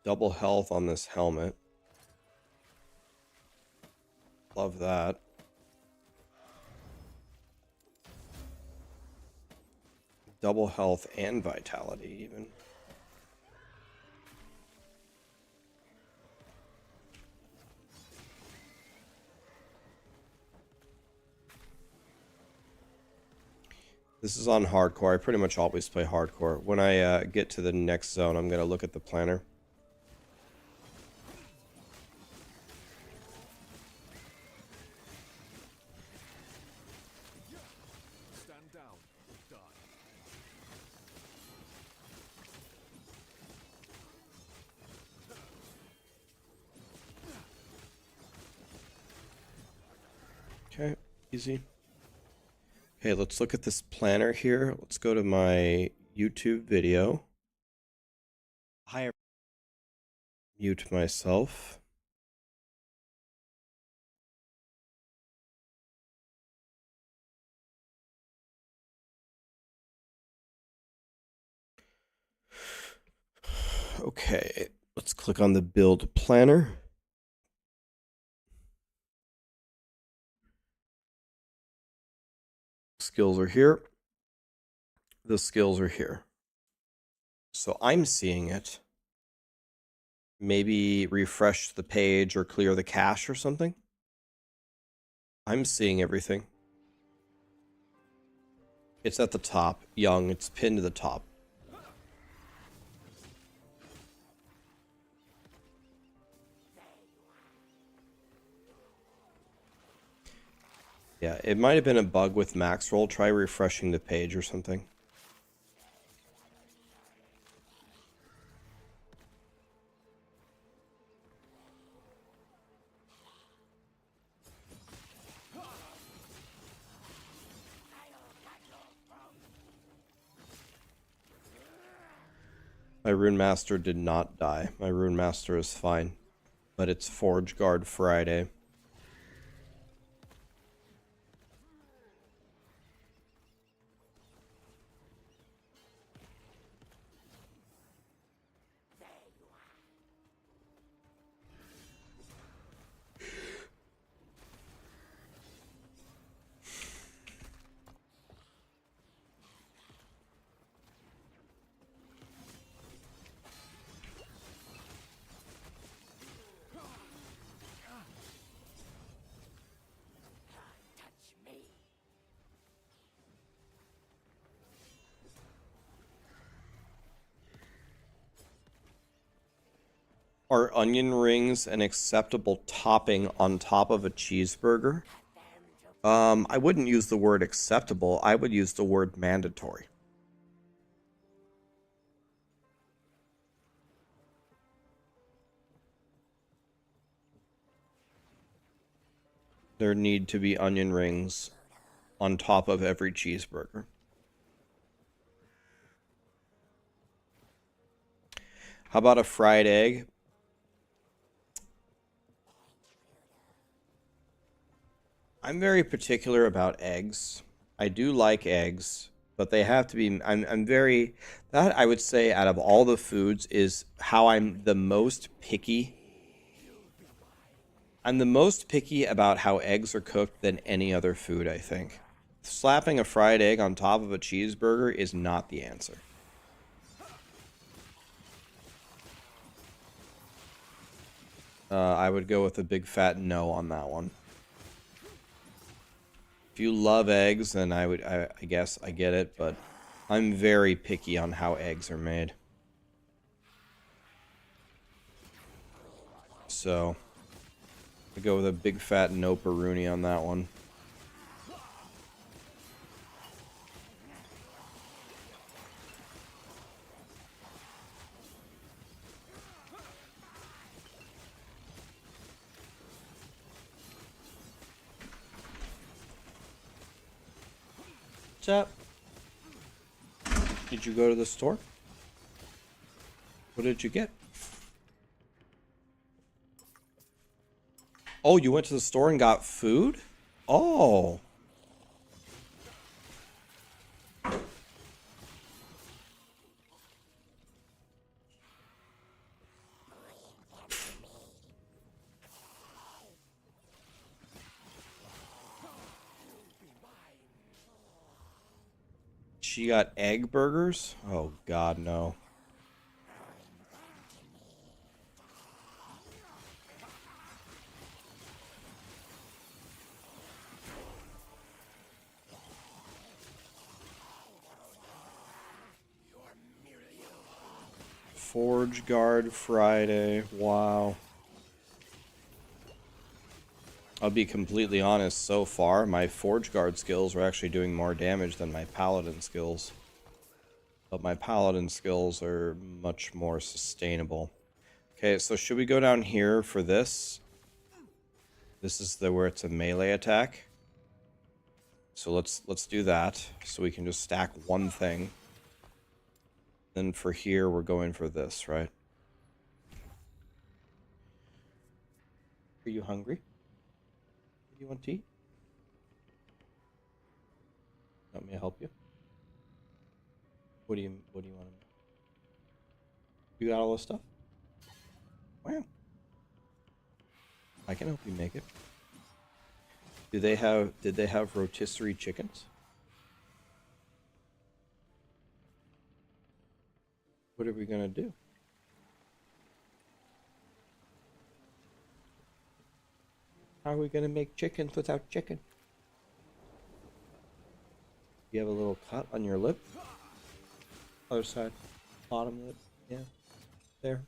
Double health on this helmet. Love that. Double health and vitality even. This is on hardcore. I pretty much always play hardcore. When I get to the next zone, I'm going to look at the planner. Stand down or die. Okay, easy. Okay, let's look at this planner here. Let's go to my YouTube video. Hi. Mute myself. Okay, let's click on the build planner. Skills are here. The skills are here. So I'm seeing it. Maybe refresh the page or clear the cache or something. I'm seeing everything. It's at the top. Young, it's pinned to the top. Yeah, it might have been a bug with Maxroll. Try refreshing the page or something. My Rune Master did not die. My Rune Master is fine. But it's Forge Guard Friday. Are onion rings an acceptable topping on top of a cheeseburger? I wouldn't use the word acceptable. I would use the word mandatory. There need to be onion rings on top of every cheeseburger. How about a fried egg? I'm very particular about eggs. I do like eggs, but they have to be, I'm very, that I would say out of all the foods is how I'm the most picky. I'm the most picky about how eggs are cooked than any other food, I think. Slapping a fried egg on top of a cheeseburger is not the answer. I would go with a big fat no on that one. If you love eggs, then I guess I get it, but I'm very picky on how eggs are made. So, I go with a big fat no Peruni on that one. What's up? Did you go to the store? What did you get? Oh, you went to the store and got food? Oh. She got egg burgers? Oh, God, no. Forge Guard Friday. Wow. I'll be completely honest, so far, my Forge Guard skills are actually doing more damage than my Paladin skills. But my Paladin skills are much more sustainable. Okay, so should we go down here for this? This is the where it's a melee attack. So let's do that, so we can just stack one thing. Then for here, we're going for this, right? Are you hungry? Do you want to eat? Want me to help you? What do you want to make? You got all this stuff? Wow. I can help you make it. Did they have rotisserie chickens? What are we gonna do? How are we gonna make chickens without chicken? You have a little cut on your lip? Other side. Bottom lip. Yeah. There.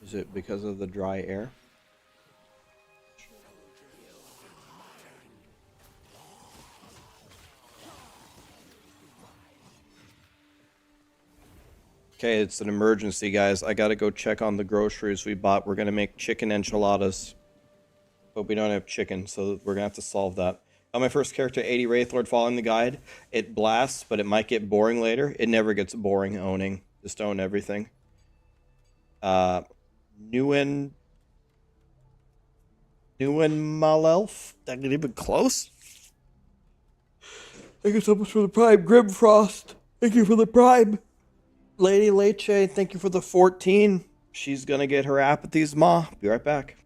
Is it because of the dry air? Okay, it's an emergency, guys. I gotta go check on the groceries we bought. We're gonna make chicken enchiladas. But we don't have chicken, so we're gonna have to solve that. On my first character, 80 Wraithlord, following the guide. It blasts, but it might get boring later. It never gets boring owning. Just own everything. Newen Malelf? That ain't even close. Thank you so much for the prime, Grimfrost. Thank you for the prime. Lady Leche, thank you for the 14. She's gonna get her apathies, ma. Be right back.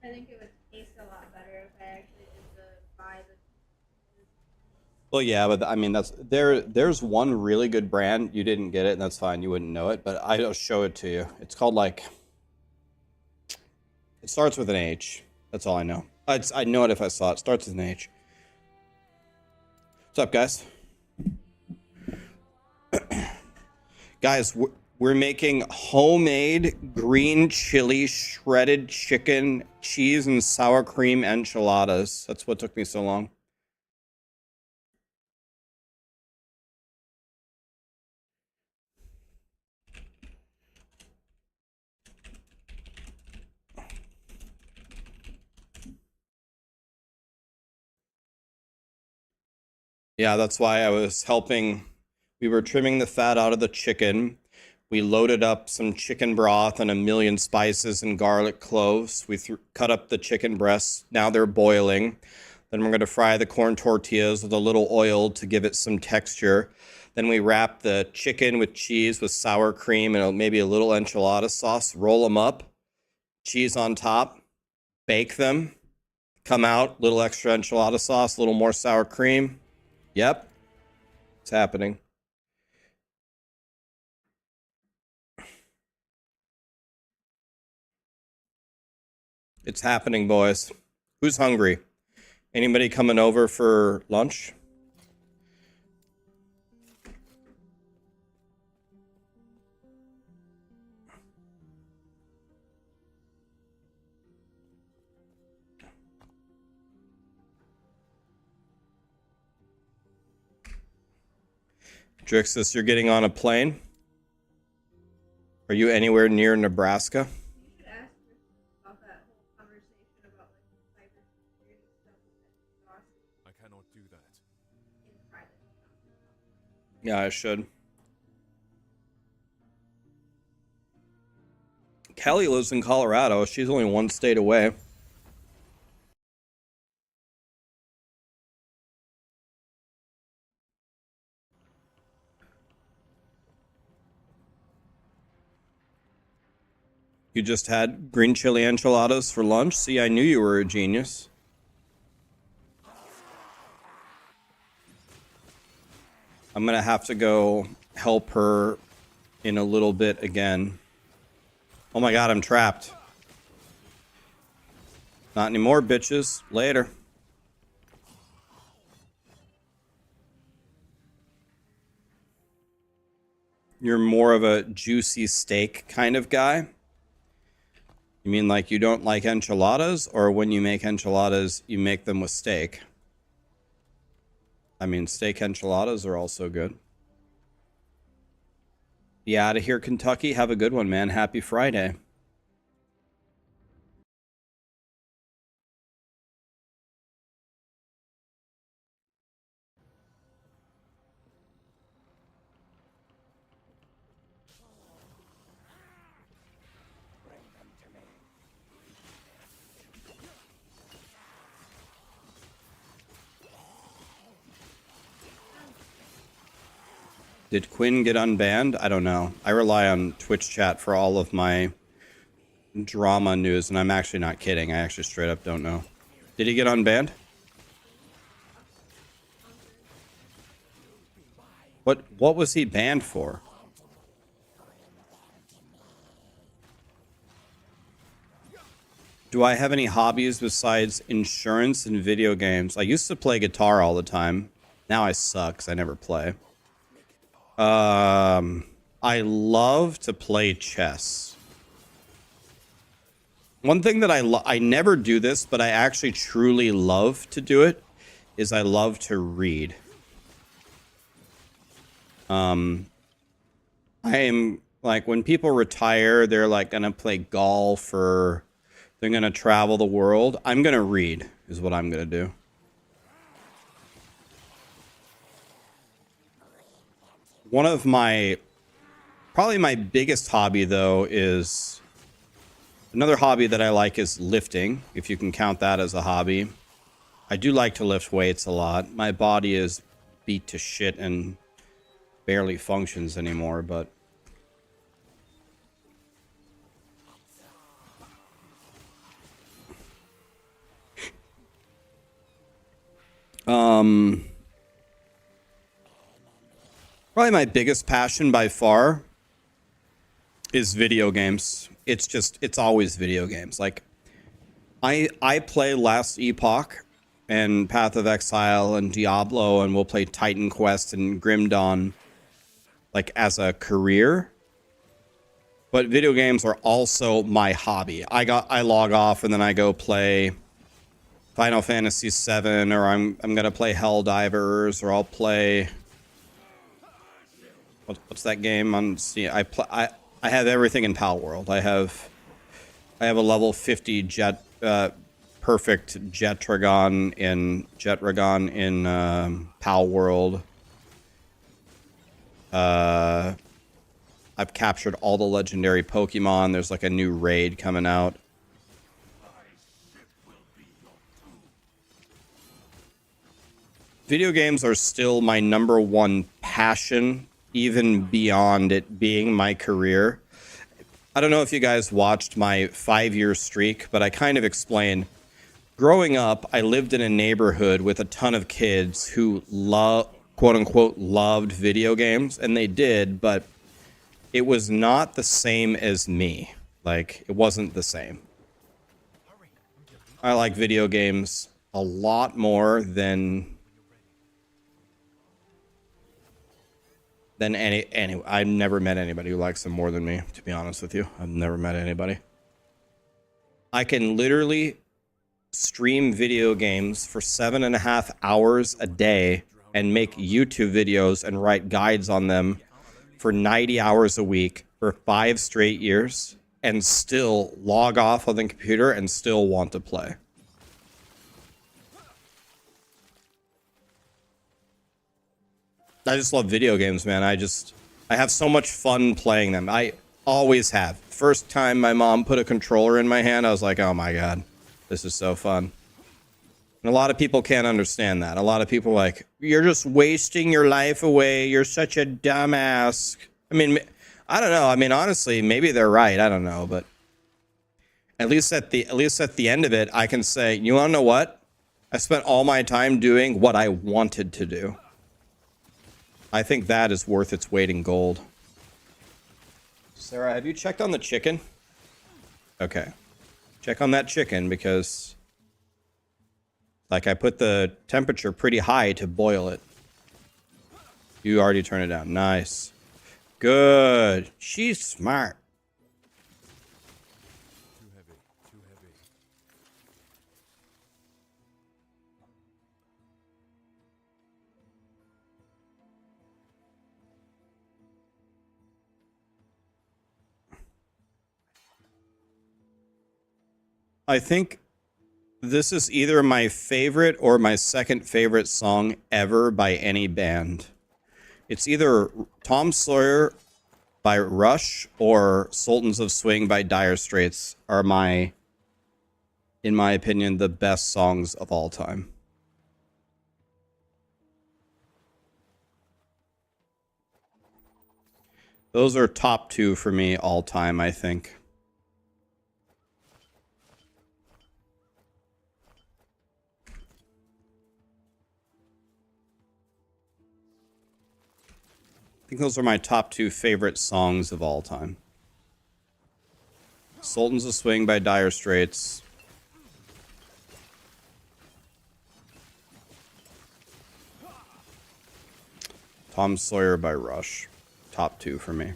I think it would taste a lot better if I actually did buy the. Well, yeah, but I mean that's there's one really good brand. You didn't get it, and that's fine. You wouldn't know it, but I'll show it to you. It's called like it starts with an H. That's all I know. I'd know it if I saw it. Starts with an H. What's up, guys? Guys, we're making homemade green chili shredded chicken, cheese, and sour cream enchiladas. That's what took me so long. Yeah, that's why I was helping. We were trimming the fat out of the chicken. We loaded up some chicken broth and a million spices and garlic cloves. We cut up the chicken breasts. Now they're boiling. Then we're going to fry the corn tortillas with a little oil to give it some texture. Then we wrap the chicken with cheese with sour cream and maybe a little enchilada sauce. Roll them up. Cheese on top. Bake them. Come out. Little extra enchilada sauce. A little more sour cream. Yep. It's happening. It's happening, boys. Who's hungry? Anybody coming over for lunch? Drixus, you're getting on a plane? Are you anywhere near Nebraska? You should ask about that whole conversation about like cybersecurity stuff I cannot do that. in private. Yeah, I should. Kelly lives in Colorado. She's only one state away. You just had green chili enchiladas for lunch? See, I knew you were a genius. I'm gonna have to go help her in a little bit again. Oh my god, I'm trapped. Not anymore, bitches. Later. You're more of a juicy steak kind of guy? You mean like you don't like enchiladas? Or when you make enchiladas, you make them with steak? I mean, steak enchiladas are also good. Yeah, out of here, Kentucky. Have a good one, man. Happy Friday. Did Quinn get unbanned? I don't know. I rely on Twitch chat for all of my drama news, and I'm actually not kidding. I actually straight up don't know. Did he get unbanned? What was he banned for? Do I have any hobbies besides insurance and video games? I used to play guitar all the time. Now I suck because I never play. I love to play chess. One thing that I never do this, but I actually truly love to do it, is I love to read. I am like when people retire, they're like gonna play golf or they're gonna travel the world. I'm gonna read, is what I'm gonna do. One of probably my biggest hobby, though, is another hobby that I like is lifting, if you can count that as a hobby. I do like to lift weights a lot. My body is beat to shit and barely functions anymore, but Probably my biggest passion by far is video games. It's always video games. Like, I play Last Epoch and Path of Exile and Diablo, and we'll play Titan Quest and Grim Dawn, like, as a career. But video games are also my hobby. I log off and then I go play Final Fantasy VII, or I'm gonna play Helldivers, or I'll play what's that game on Steam? I have everything in Pal World. I have a level 50 perfect Jetragon in Pal World. I've captured all the legendary Pokemon. There's like a new raid coming out. Video games are still my #1 passion, even beyond it being my career. I don't know if you guys watched my 5-year streak, but I kind of explained. Growing up, I lived in a neighborhood with a ton of kids who quote unquote loved video games, and they did, but it was not the same as me. Like, it wasn't the same. I like video games a lot more than any. I've never met anybody who likes them more than me, to be honest with you. I've never met anybody. I can literally stream video games for 7.5 hours a day and make YouTube videos and write guides on them for 90 hours a week for 5 straight years and still log off on the computer and still want to play. I just love video games, man. I have so much fun playing them. I always have. First time my mom put a controller in my hand, I was like, oh my God, this is so fun. And a lot of people can't understand that. A lot of people are like, you're just wasting your life away. You're such a dumbass. I mean, I don't know. I mean, honestly, maybe they're right. I don't know, but at least at the end of it, I can say, you want to know what? I spent all my time doing what I wanted to do. I think that is worth its weight in gold. Sarah, have you checked on the chicken? Okay. Check on that chicken because, like, I put the temperature pretty high to boil it. You already turned it down. Nice. Good. She's smart. Too heavy. Too heavy. I think this is either my favorite or my second favorite song ever by any band. It's either Tom Sawyer by Rush or Sultans of Swing by Dire Straits are in my opinion, the best songs of all time. Those are top 2 for me all time, I think. I think those are my top 2 favorite songs of all time. Sultans of Swing by Dire Straits. Tom Sawyer by Rush. Top 2 for me.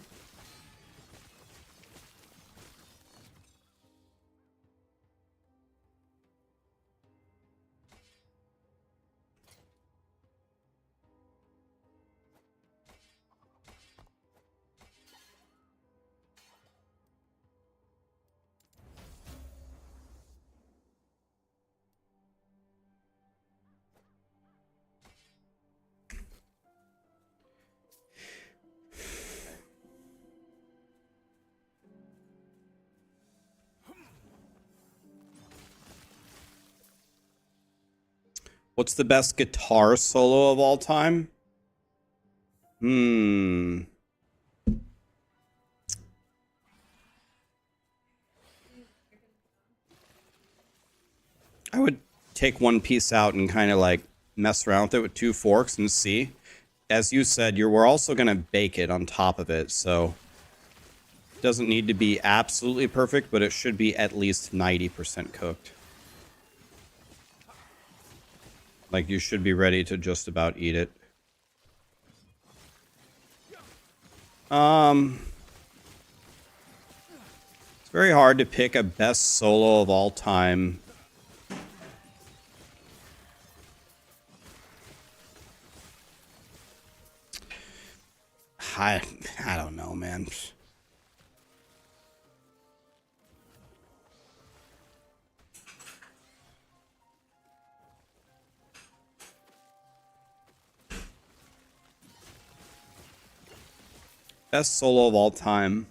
What's the best guitar solo of all time? I would take one piece out and kind of like mess around with it with 2 forks and see. As you said, we're also going to bake it on top of it, so it doesn't need to be absolutely perfect, but it should be at least 90% cooked. Like, you should be ready to just about eat it. It's very hard to pick a best solo of all time. I don't know, man. Best solo of all time.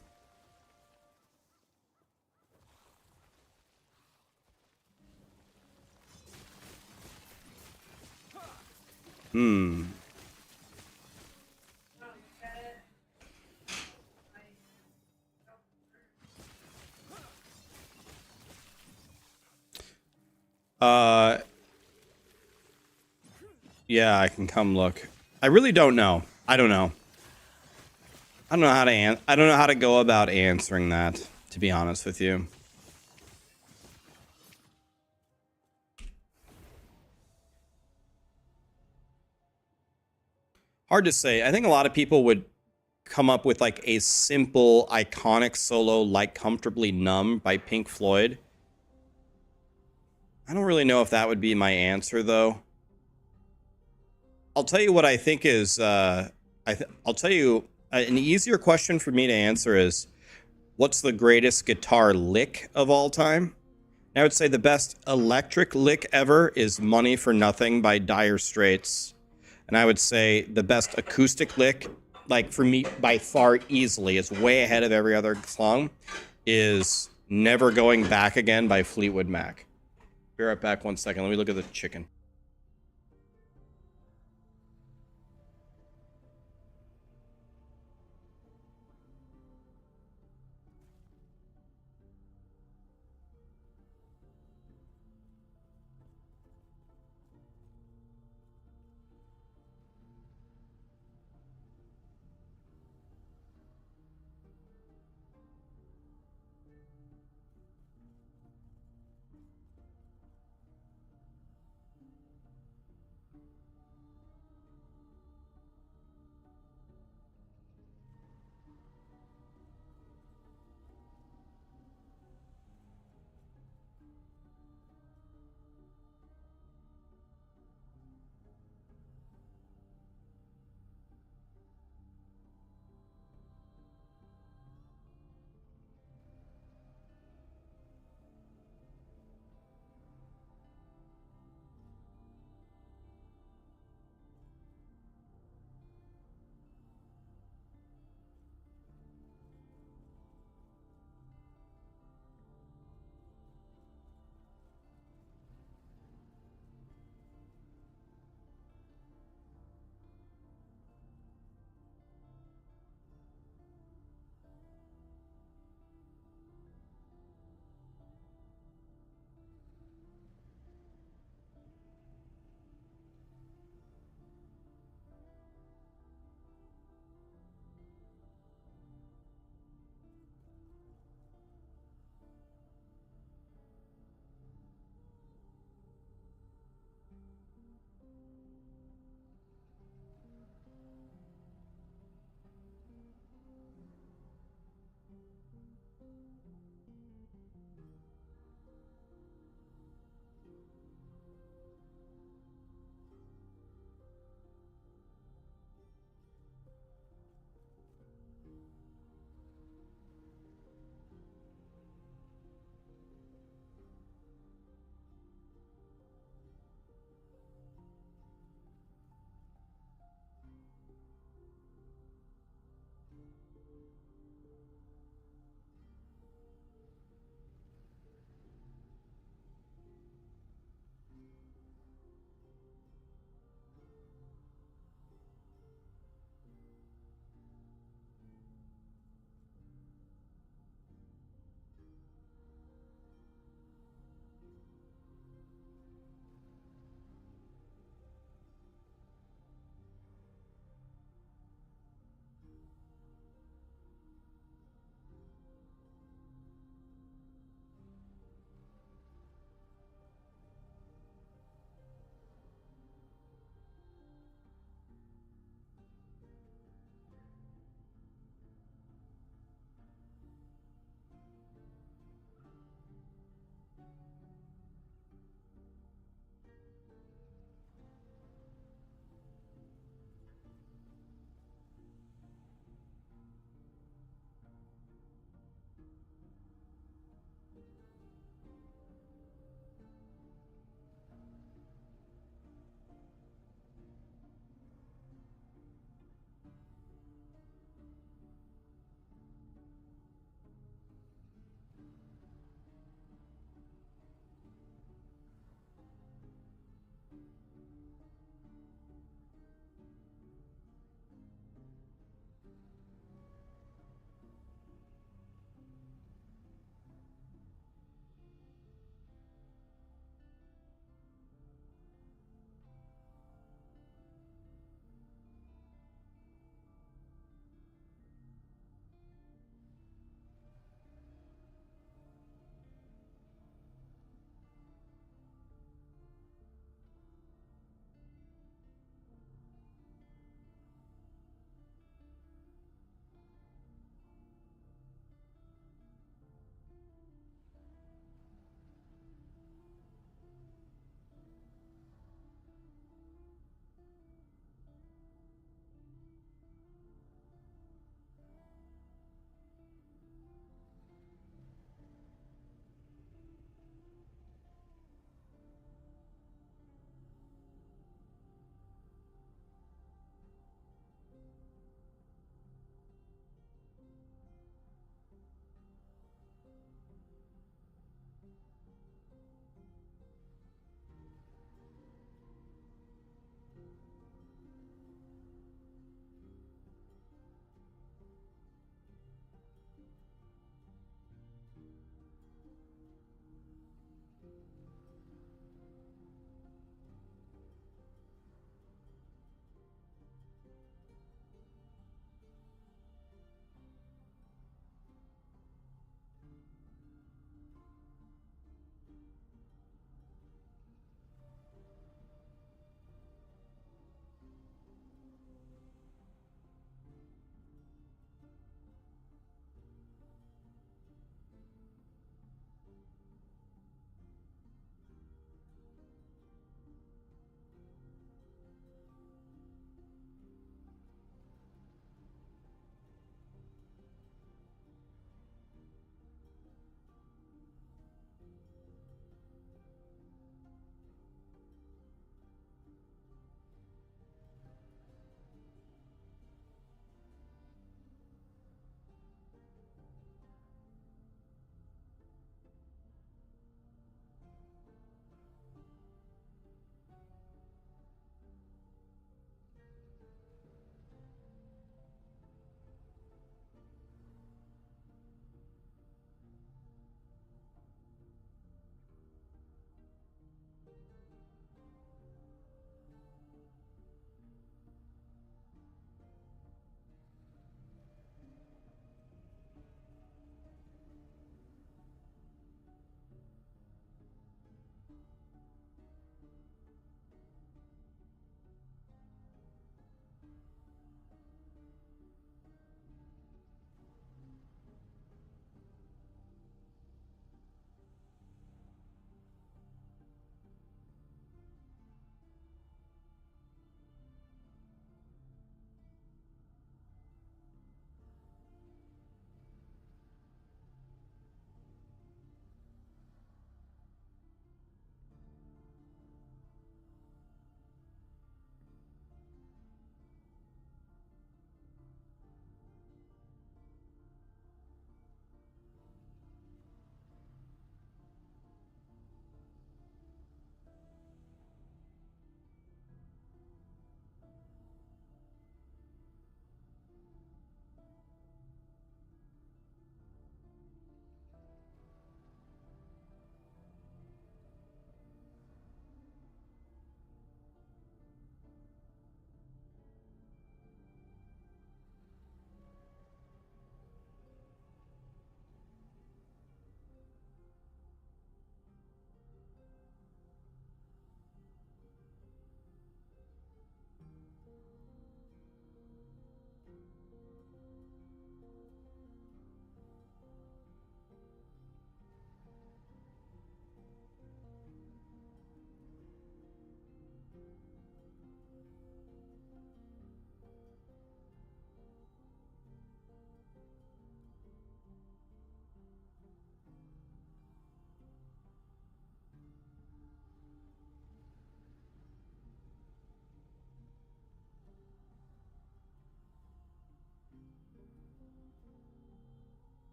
Yeah, I can come look. I really don't know. I don't know. I don't know how to I don't know how to go about answering that, to be honest with you. Hard to say. I think a lot of people would come up with like a simple, iconic solo like Comfortably Numb by Pink Floyd. I don't really know if that would be my answer, though. I'll tell you what I think is, I'll tell you, an easier question for me to answer is, what's the greatest guitar lick of all time? And I would say the best electric lick ever is Money for Nothing by Dire Straits. And I would say the best acoustic lick, like for me, by far easily, is way ahead of every other song, is Never Going Back Again by Fleetwood Mac. Be right back 1 second. Let me look at the chicken.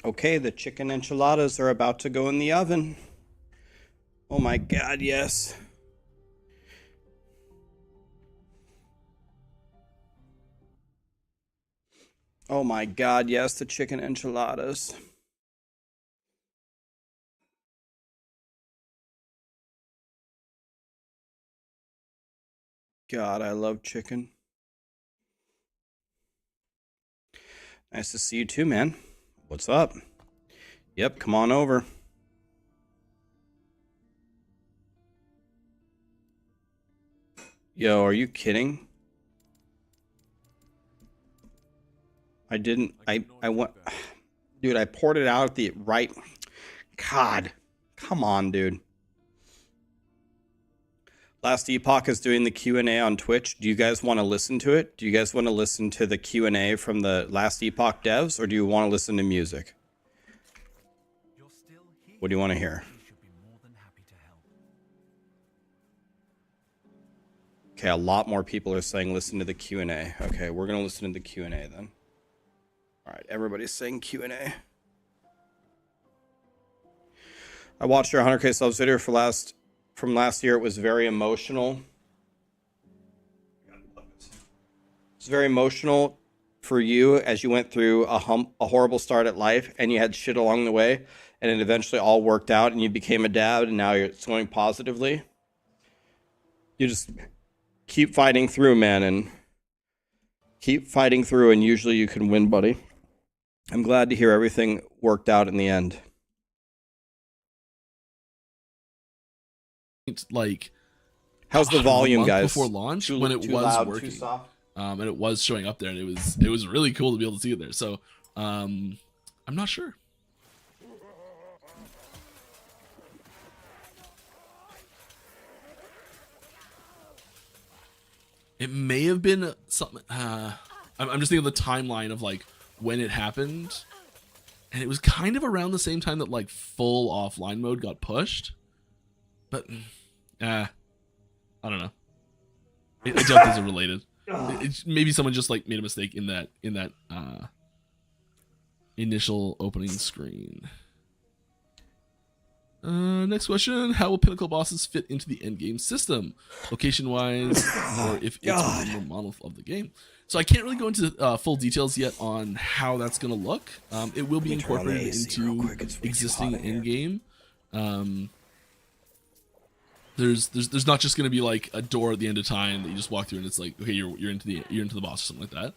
Okay, the chicken enchiladas are about to go in the oven. Oh my god, yes. Oh my god, yes, the chicken enchiladas. God, I love chicken. Nice to see you too, man. What's up? Yep, come on over. Yo, are you kidding? I didn't. I went. Dude, I poured it out at the right. God, come on, dude. Last Epoch is doing the Q&A on Twitch. Do you guys want to listen to it? Do you guys want to listen to the Q&A from the Last Epoch devs, or do you want to listen to music? What do you want to hear? Okay, a lot more people are saying listen to the Q&A. Okay, we're going to listen to the Q&A then. All right, everybody's saying Q&A. I watched your 100K subs video from last year. It was very emotional. It's very emotional for you as you went through a horrible start at life, and you had shit along the way, and it eventually all worked out, and you became a dad, and now it's going positively. You just keep fighting through, man, and keep fighting through, and usually you can win, buddy. I'm glad to hear everything worked out in the end. Like, how's the volume, guys? Before launch, when it was loud, working, too soft? And it was showing up there, and it was really cool to be able to see it there. So, I'm not sure. It may have been something. I'm just thinking of the timeline of like when it happened, and it was kind of around the same time that like full offline mode got pushed. But, I don't know. I doubt those are related. Maybe someone just like made a mistake in that initial opening screen. Next question: how will pinnacle bosses fit into the end game system, location-wise, or if it's within the monolith of the game? So I can't really go into full details yet on how that's gonna look. It will be incorporated into existing end game. There's not just gonna be like a door at the end of time that you just walk through and it's like, okay, you're into the boss or something like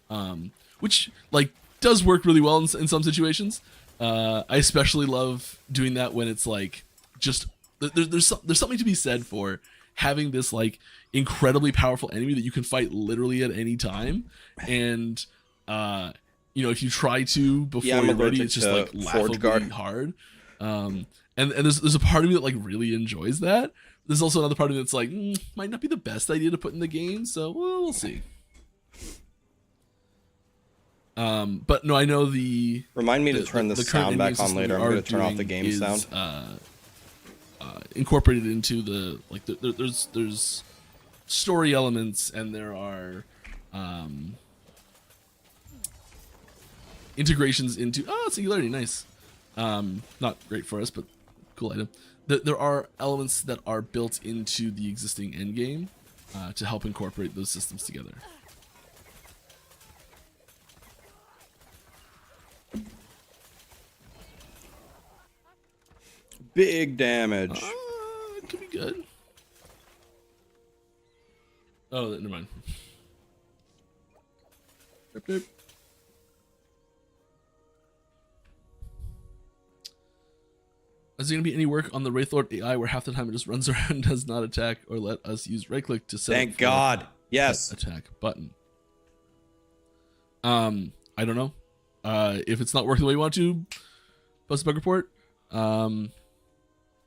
that, which like does work really well in some situations. I especially love doing that when it's like just there's something to be said for having this like incredibly powerful enemy that you can fight literally at any time, and you know, if you try to before you're ready, it's just like laughably hard. And there's a part of me that like really enjoys that. There's also another part of me that's like, might not be the best idea to put in the game, so we'll see. But no, I know the. Remind me to turn the sound back on later. I'm going to turn off the game sound. Incorporated into the like. There's story elements, and there are integrations into singularity. Nice. Not great for us, but cool item. There are elements that are built into the existing endgame to help incorporate those systems together. Big damage. It could be good. Oh, never mind. Yep. Is there going to be any work on the Wraithlord AI where half the time it just runs around and does not attack, or let us use right click to set Thank God. Yes. Attack button? I don't know. If it's not working the way you want to, post a bug report.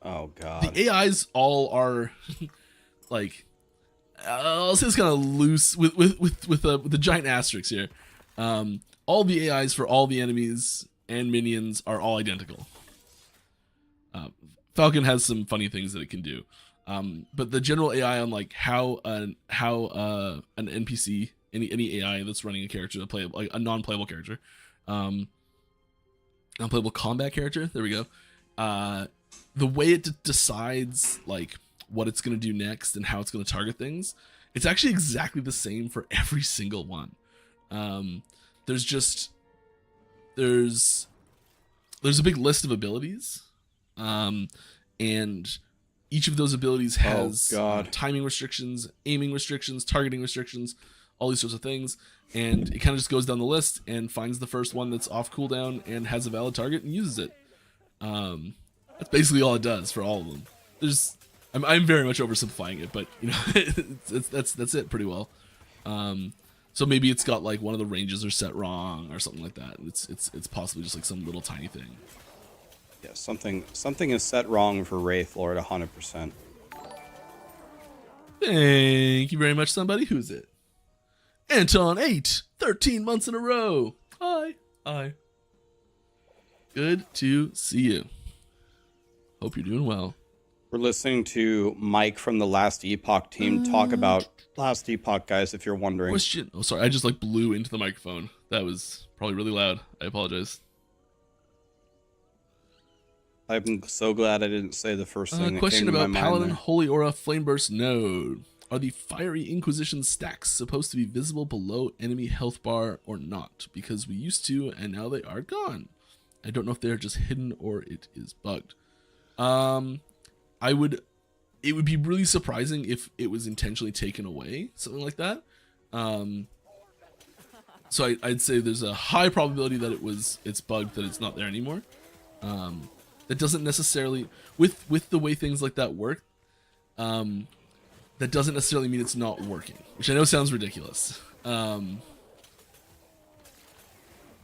Oh God. The AIs all are like, I'll say it's kind of loose with the giant asterisks here. All the AIs for all the enemies and minions are all identical. Falcon has some funny things that it can do, but the general AI on like how an NPC, any AI that's running a character to play like a non-playable character, non-playable combat character. There we go. The way it decides like what it's going to do next and how it's going to target things, it's actually exactly the same for every single one. There's a big list of abilities, and each of those abilities has timing restrictions, aiming restrictions, targeting restrictions, all these sorts of things, and it kind of just goes down the list and finds the first one that's off cooldown and has a valid target and uses it. That's basically all it does for all of them. I'm very much oversimplifying it, but you know, that's it pretty well. So maybe it's got like one of the ranges are set wrong or something like that. It's possibly just like some little tiny thing. Yeah, something is set wrong for Wraith Lord 100%. Thank you very much, somebody. Who's it? Anton 8, 13 months in a row. Hi. Good to see you. Hope you're doing well. We're listening to Mike from the Last Epoch team talk about Last Epoch, guys, if you're wondering. Question. Oh, sorry. I just like blew into the microphone. That was probably really loud. I apologize. I'm so glad I didn't say the first thing that question came to my about mind Paladin there. Holy Aura Flameburst node. Are the Fiery Inquisition stacks supposed to be visible below enemy health bar or not? Because we used to, and now they are gone. I don't know if they're just hidden or it is bugged. It would be really surprising if it was intentionally taken away, something like that. So I'd say there's a high probability that it's bugged, that it's not there anymore. That doesn't necessarily, with the way things like that work, that doesn't necessarily mean it's not working, which I know sounds ridiculous. But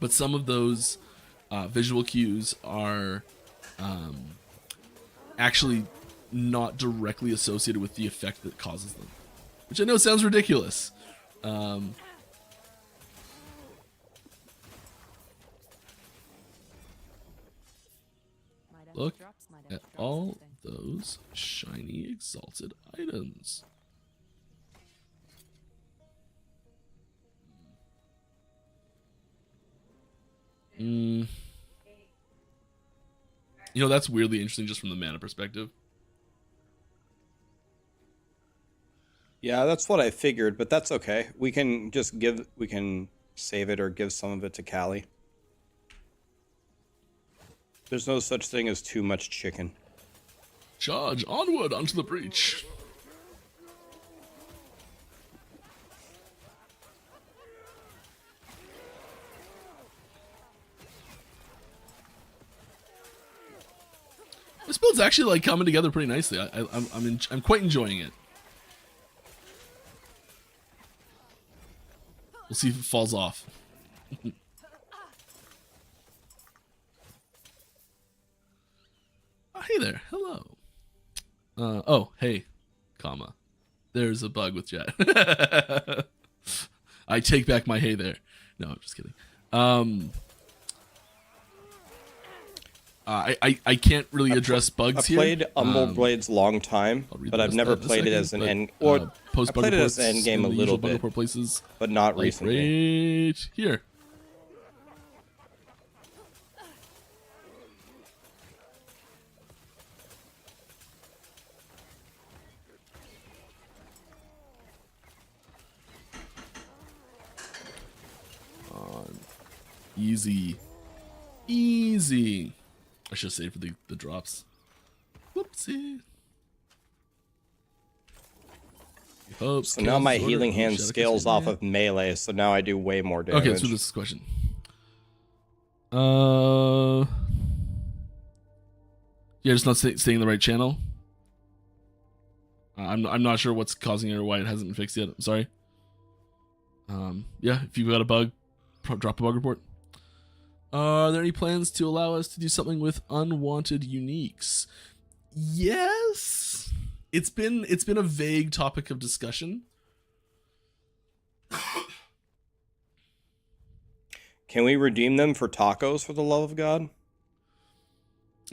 some of those visual cues are actually not directly associated with the effect that causes them, which I know sounds ridiculous. Look at all those shiny exalted items. You know, that's weirdly interesting just from the mana perspective. Yeah, that's what I figured, but that's okay. We can save it or give some of it to Callie. There's no such thing as too much chicken. Charge onward onto the breach. This build's actually like coming together pretty nicely. I'm quite enjoying it. We'll see if it falls off. Hey there, hello. Oh, hey, comma. There's a bug with chat. I take back my hey there. No, I'm just kidding. I can't really address bugs here. I played Blades long time, but I've never played it as an end. Or I played it as an end game a little bit, places, but not like recently. Right here. Easy. I should save for the drops. Whoopsie. So now my healing hand scales off of melee, so now I do way more damage. Okay, let's do this question. Yeah, just not staying in the right channel. I'm not sure what's causing it or why it hasn't been fixed yet. I'm sorry. Yeah, if you've got a bug, drop a bug report. Are there any plans to allow us to do something with unwanted uniques? Yes. It's been a vague topic of discussion. Can we redeem them for tacos, for the love of God?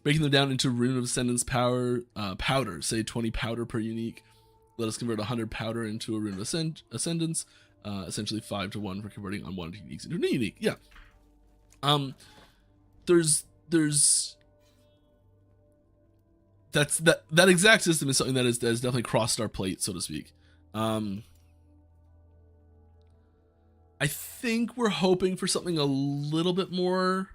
Breaking them down into Rune of Ascendance powder, say 20 powder per unique. Let us convert 100 powder into a Rune of Ascendance. Essentially 5 to 1 for converting unwanted uniques into a unique. Yeah. There's there's that exact system is something that has definitely crossed our plate, so to speak. I think we're hoping for something a little bit more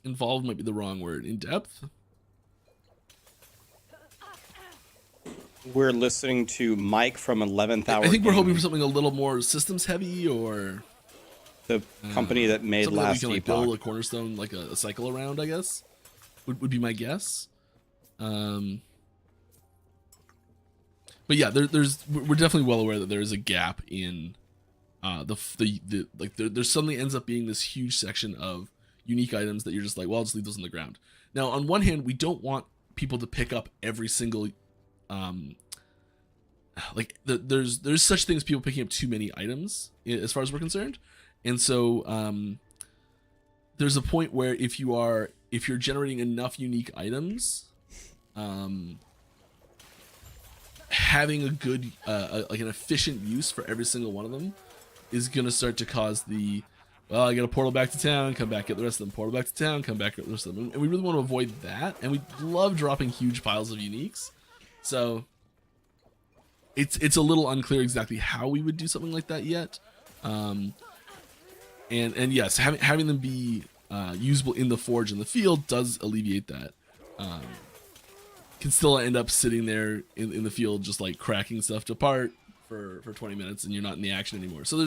involved might be the wrong word. In depth. We're listening to Mike from 11th Hour. I think we're hoping Gaming, for something a little more systems heavy, or the company that made something that we last can like Epoch. build a cornerstone, like a cycle around. I guess would be my guess. But yeah, we're definitely well aware that there is a gap in there's suddenly ends up being this huge section of unique items that you're just like, well, I'll just leave those on the ground. Now, on one hand, we don't want people to pick up every single there's such things as people picking up too many items as far as we're concerned, and so there's a point where if you're generating enough unique items, having a good like an efficient use for every single one of them is gonna start to cause well, I got a portal back to town, come back, get the rest of them, portal back to town, come back, get the rest of them. And we really want to avoid that, and we love dropping huge piles of uniques. So it's a little unclear exactly how we would do something like that yet. And yes, having them be usable in the forge in the field does alleviate that. Can still end up sitting there in the field just like cracking stuff apart for 20 minutes, and you're not in the action anymore. So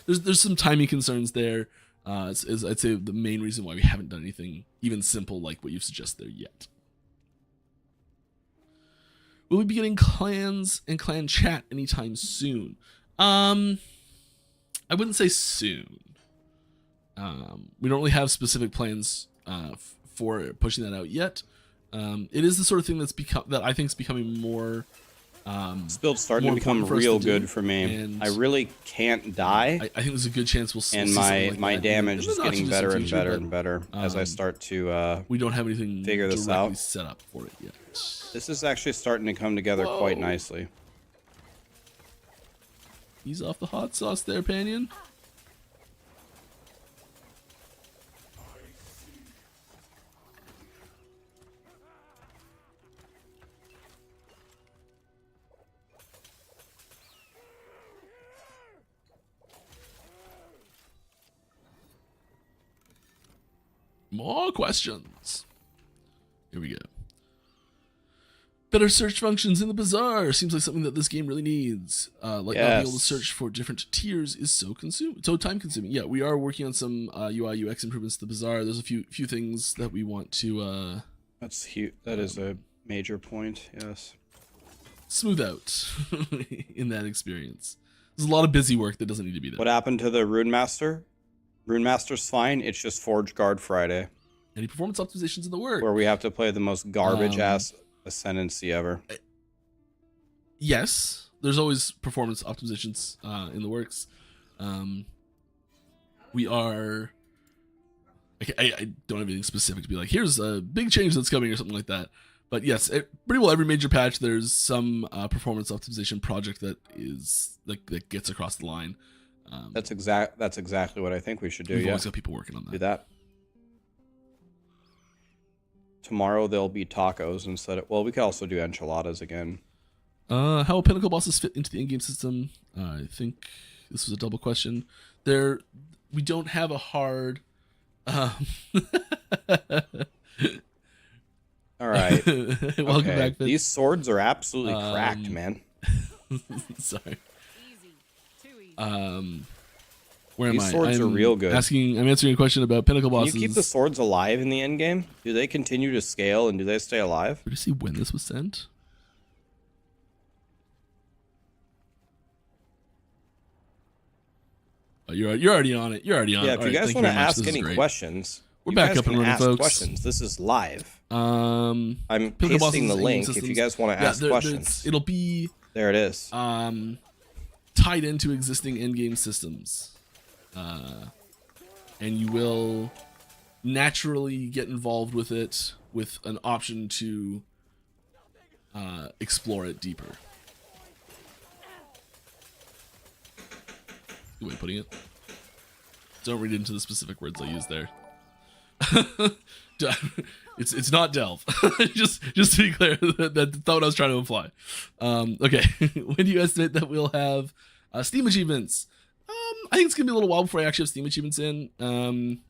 there's some timing concerns there. Is I'd say the main reason why we haven't done anything even simple like what you've suggested there yet. Will we be getting clans and clan chat anytime soon? I wouldn't say soon. We don't really have specific plans for pushing that out yet. It is the sort of thing that I think is becoming more. This build's starting to become real good for me. I really can't die. I think there's a good chance we'll see and something my like that damage is getting better and better and better as I um, start to we don't have anything figure this directly out. set up for it yet. This is actually starting to come together quite nicely. He's off the hot sauce there, Panion. More questions. Here we go. Better search functions in the bazaar seems like something that this game really needs. Not being able to search for different tiers is so time consuming. Yeah, we are working on some UI UX improvements to the bazaar. There's a few things that we want to. That's huge. That is a major point. Yes. Smooth out in that experience. There's a lot of busy work that doesn't need to be there. What happened to the Rune Master? Rune Master's fine. It's just Forge Guard Friday. Any performance optimizations in the work? Where we have to play the most garbage ass ascendancy ever. Yes, there's always performance optimizations in the works. We are. I don't have anything specific to be like, here's a big change that's coming or something like that. But yes, pretty well every major patch there's some performance optimization project that is that gets across the line. That's exactly what I think we should do. We've always got people working on that. Do that. Tomorrow there'll be tacos instead of. Well, we could also do enchiladas again. How will pinnacle bosses fit into the in-game system? I think this was a double question. We don't have a hard. All right. Welcome back, Fitz. These swords are absolutely cracked, man. Sorry. Easy. Too easy. Where am I? These swords are real good. I'm answering a question about pinnacle bosses. Can you keep the swords alive in the end game? Do they continue to scale and do they stay alive? Did you see when this was sent? Oh, you're already on it. You're already on it. Yeah, if you guys want to ask any questions, we're back up and running, folks. Questions. This is live. I'm pasting the link if you guys want to ask questions. It'll be there. It is. Tied into existing in-game systems, and you will naturally get involved with it with an option to explore it deeper. Good way of putting it. Don't read into the specific words I use there. It's not delve. just to be clear, that's not what I was trying to imply. Okay, when do you estimate that we'll have Steam achievements? I think it's gonna be a little while before I actually have Steam achievements in.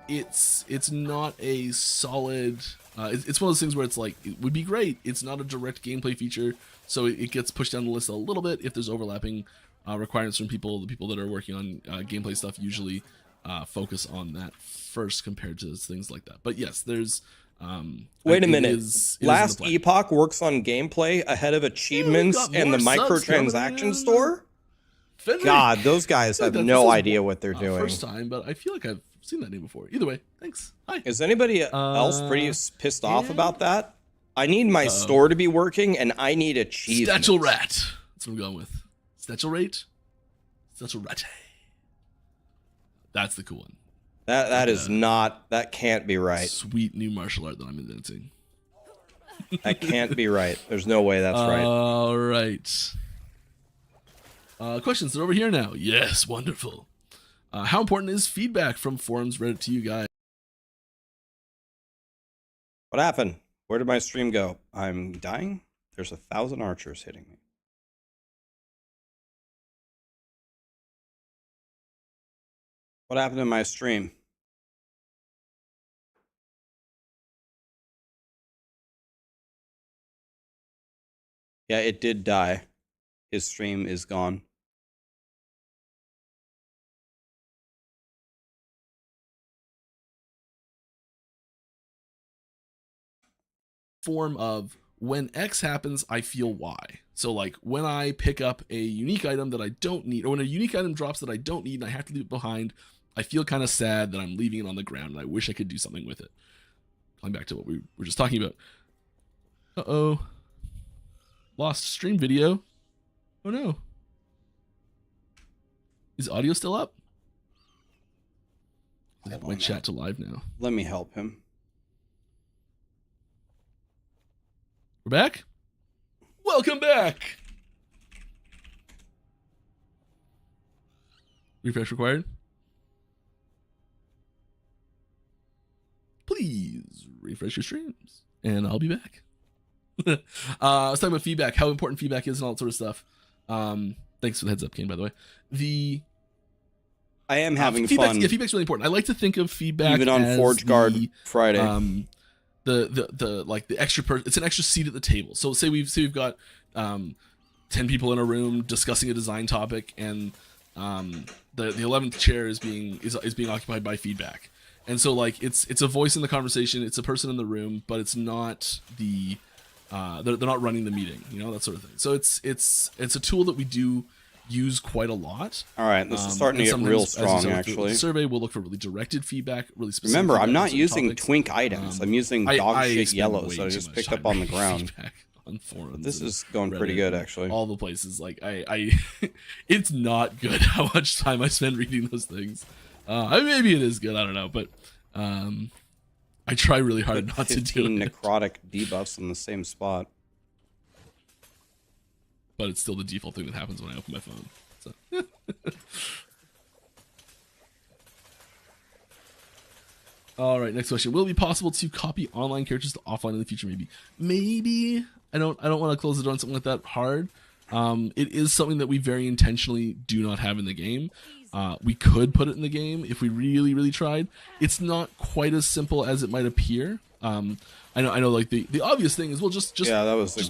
It's not a solid. It's one of those things where it's like it would be great. It's not a direct gameplay feature, so it gets pushed down the list a little bit if there's overlapping requirements from people. The people that are working on gameplay stuff usually focus on that first compared to things like that. But yes, there's. Wait a minute. Last Epoch works on gameplay ahead of achievements and the microtransaction store? God, those guys have no idea what they're doing. First time, but I feel like I've seen that name before. Either way, thanks. Hi. Is anybody else pretty pissed off about that? I need my store to be working, and I need achievements. Statchel Rat. That's what I'm going with. Statchel Rate? Statchel Rat. That's the cool one. That is not... That can't be right. Sweet new martial art that I'm inventing. That can't be right. There's no way that's right. All right. Questions are over here now. Yes, wonderful. How important is feedback from forums Reddit to you guys? What happened? Where did my stream go? I'm dying? There's 1,000 archers hitting me. What happened to my stream? Yeah, it did die. His stream is gone. Form of when X happens, I feel Y. So like when I pick up a unique item that I don't need, or when a unique item drops that I don't need and I have to leave it behind, I feel kind of sad that I'm leaving it on the ground and I wish I could do something with it. Going back to what we were just talking about. Uh-oh. Lost stream video. Oh no. Is audio still up? I have my chat to live now. Let me help him. We're back? Welcome back! Refresh required? Please refresh your streams, and I'll be back. I was talking about feedback, how important feedback is and all that sort of stuff. Thanks for the heads up, Kane, by the way. I am having fun. fun. Yeah, feedback's really important. I like to think of feedback even on as Forge Guard Friday. The extra it's an extra seat at the table. So say we've got 10 people in a room discussing a design topic, and the 11th chair is being occupied by feedback. And so like it's a voice in the conversation, it's a person in the room, but it's not the they're not running the meeting, you know, that sort of thing. So it's a tool that we do use quite a lot. All right, this is starting to get real strong, actually. The survey, we'll look for really directed feedback, really specific. Remember, I'm not feedback using topics. twink items. I'm using dog shit yellow, so I just picked up on the ground. On forums, but this is going Reddit, pretty good, actually. All the places, like I it's not good how much time I spend reading those things. Maybe it is good, I don't know, but I try really hard not to do it. Necrotic debuffs in the same spot. But it's still the default thing that happens when I open my phone. So. All right, next question. Will it be possible to copy online characters to offline in the future? Maybe. I don't want to close the door on something like that hard. It is something that we very intentionally do not have in the game. We could put it in the game if we really, really tried. It's not quite as simple as it might appear. I know. Like the obvious thing is, well, just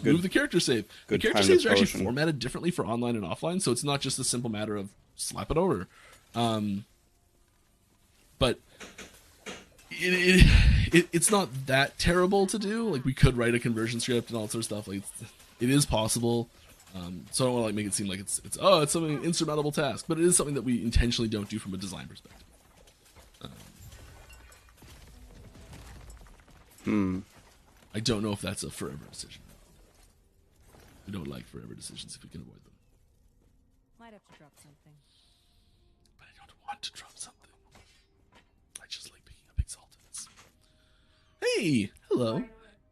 move the character save. The character saves are actually formatted differently for online and offline, so it's not just a simple matter of slap it over. But it's not that terrible to do. Like we could write a conversion script and all that sort of stuff. Like it is possible. So I don't want to like make it seem like it's something insurmountable task, but it is something that we intentionally don't do from a design perspective. I don't know if that's a forever decision. We don't like forever decisions if we can avoid them. Might have to drop something. But I don't want to drop something. I just like picking up exaltants. Hey, hello.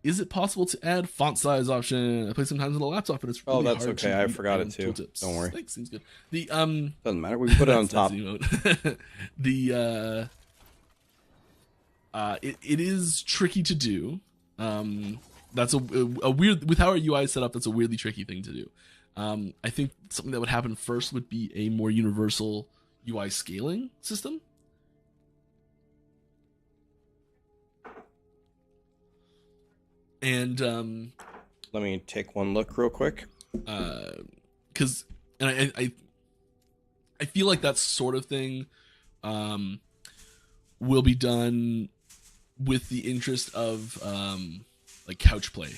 is it possible to add font size option? I play sometimes on the laptop, but it's really Oh, that's hard okay. to I read forgot it and too. tooltips. Don't worry. Thanks, seems good. The Doesn't matter. We can put it on top. emote. It is tricky to do. That's a weird, with how our UI is set up, that's a weirdly tricky thing to do. I think something that would happen first would be a more universal UI scaling system. And let me take one look real quick. Because I feel like that sort of thing will be done with the interest of like couch play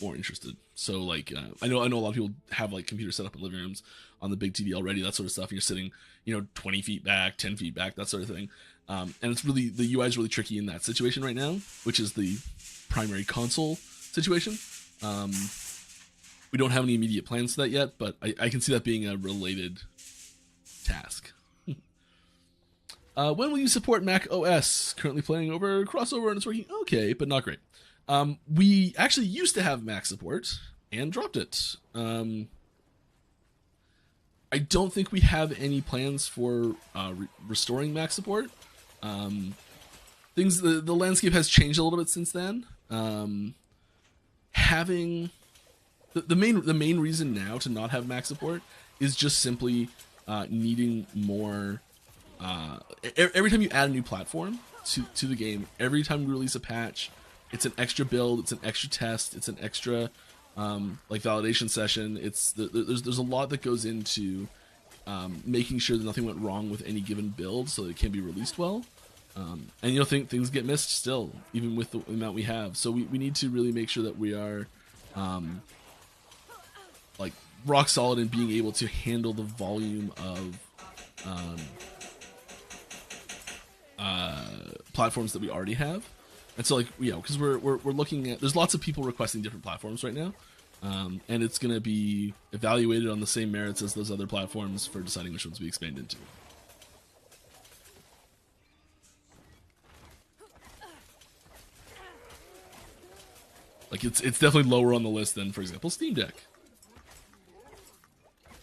more interested. So like I know a lot of people have like computers set up in living rooms on the big TV already, that sort of stuff, and you're sitting 20 feet back, 10 feet back, that sort of thing. And it's really, the UI is really tricky in that situation right now, which is the primary console situation. We don't have any immediate plans for that yet, but I can see that being a related task. When will you support Mac OS? Currently playing over crossover and it's working okay, but not great. We actually used to have Mac support and dropped it. I don't think we have any plans for restoring Mac support. The landscape has changed a little bit since then. Having the main reason now to not have Mac support is just simply needing more. Every time you add a new platform to the game, every time you release a patch, it's an extra build, it's an extra test, it's an extra like validation session. There's a lot that goes into making sure that nothing went wrong with any given build, so that it can be released well. And things get missed still, even with the amount we have. So we need to really make sure that we are like rock solid in being able to handle the volume of platforms that we already have. And so because we're looking at, there's lots of people requesting different platforms right now, and it's going to be evaluated on the same merits as those other platforms for deciding which ones we expand into. Like it's definitely lower on the list than, for example, Steam Deck.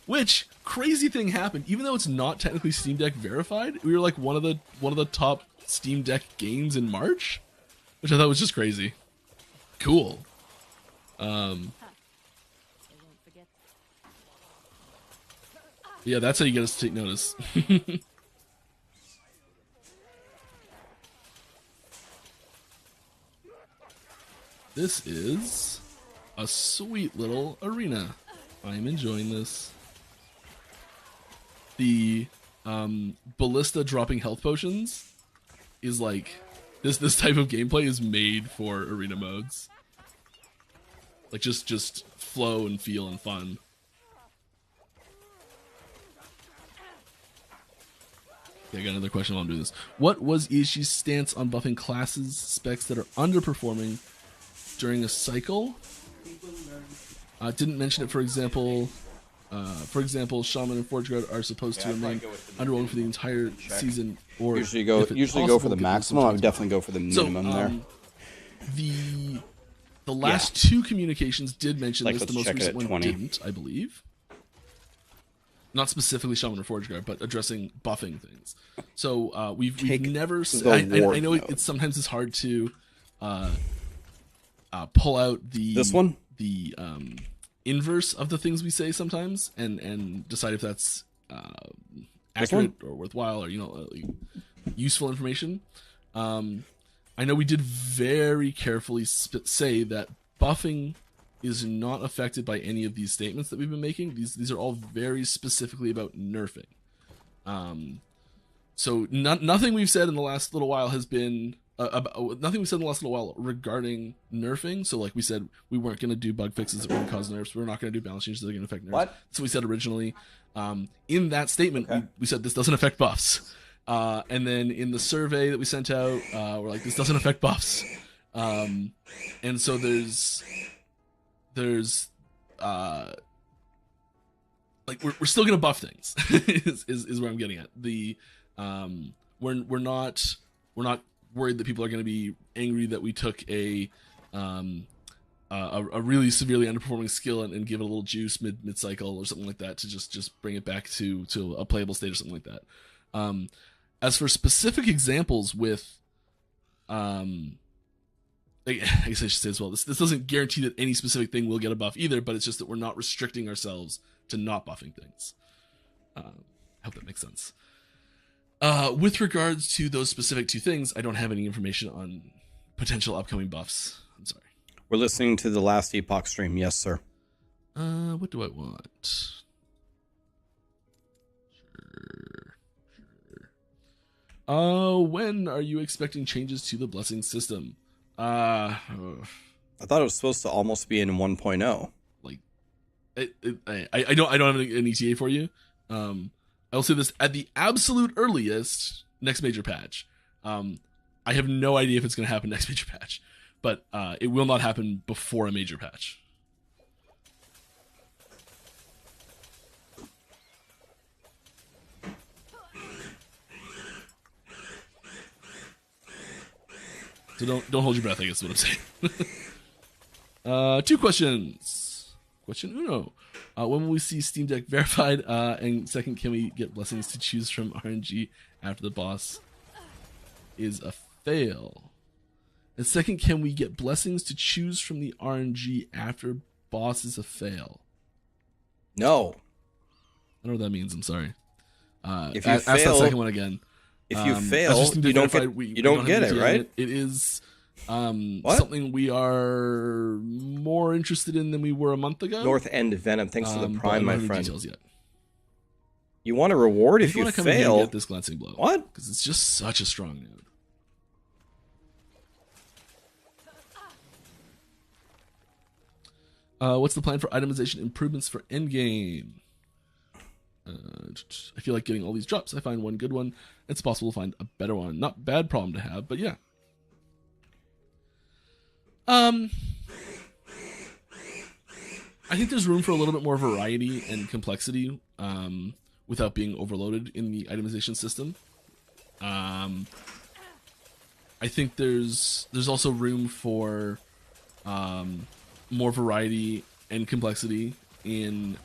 Which crazy thing happened? Even though it's not technically Steam Deck verified, we were like one of the top Steam Deck games in March, which I thought was just crazy. Cool. Yeah, that's how you get us to take notice. This is a sweet little arena. I'm enjoying this. The ballista dropping health potions is like this type of gameplay is made for arena modes. Like just flow and feel and fun. Okay, I got another question while I'm doing this. What was Ishi's stance on buffing classes specs that are underperforming during a cycle? Didn't mention it, for example. Shaman and Forge Guard are supposed to remain underwhelming for the entire season. Or usually go for the maximum. I would definitely go for the minimum there. The last two communications did mention this. The most recent one 20. didn't, I believe. Not specifically Shaman or Forge Guard, but addressing buffing things. So we've never. I know it's sometimes it's hard to pull out the inverse of the things we say sometimes, and decide if that's accurate or worthwhile or useful information. I know we did very carefully say that buffing is not affected by any of these statements that we've been making. These are all very specifically about nerfing. So nothing we've said in the last little while has been nothing we've said in the last little while regarding nerfing. So like we said, we weren't going to do bug fixes that were going to cause nerfs. We're not going to do balance changes that are going to affect nerfs. What? So we said originally. In that statement, we said this doesn't affect buffs. And then in the survey that we sent out, we're like, this doesn't affect buffs. And so there's like we're still gonna buff things is where I'm getting at. We're not worried that people are gonna be angry that we took a a really severely underperforming skill and give it a little juice mid cycle or something like that to just bring it back to a playable state or something like that. As for specific examples with, I guess I should say as well, this doesn't guarantee that any specific thing will get a buff either, but it's just that we're not restricting ourselves to not buffing things. I hope that makes sense. With regards to those specific two things, I don't have any information on potential upcoming buffs. I'm sorry. We're listening to the last Epoch stream. Yes, sir. What do I want? Sure. When are you expecting changes to the blessing system? I thought it was supposed to almost be in 1.0. Like, I don't have an ETA for you. I will say this at the absolute earliest next major patch. I have no idea if it's going to happen next major patch, but it will not happen before a major patch. So don't hold your breath, I guess is what I'm saying. 2 questions. Question uno. When will we see Steam Deck verified? And second, can we get blessings to choose from RNG after the boss is a fail? And second, can we get blessings to choose from the RNG after boss is a fail? No. I don't know what that means. I'm sorry. If you ask that fail, second one again. If you fail, you don't get it, right? It is something we are more interested in than we were a month ago. North End Venom, thanks for the prime, my friend. Details yet. You want a reward if you want to come in here fail? and get this glancing blow. What? Because it's just such a strong node. What's the plan for itemization improvements for endgame? I feel like getting all these drops. I find one good one. It's possible to find a better one. Not bad problem to have, but yeah. I think there's room for a little bit more variety and complexity without being overloaded in the itemization system. I think there's also room for more variety and complexity in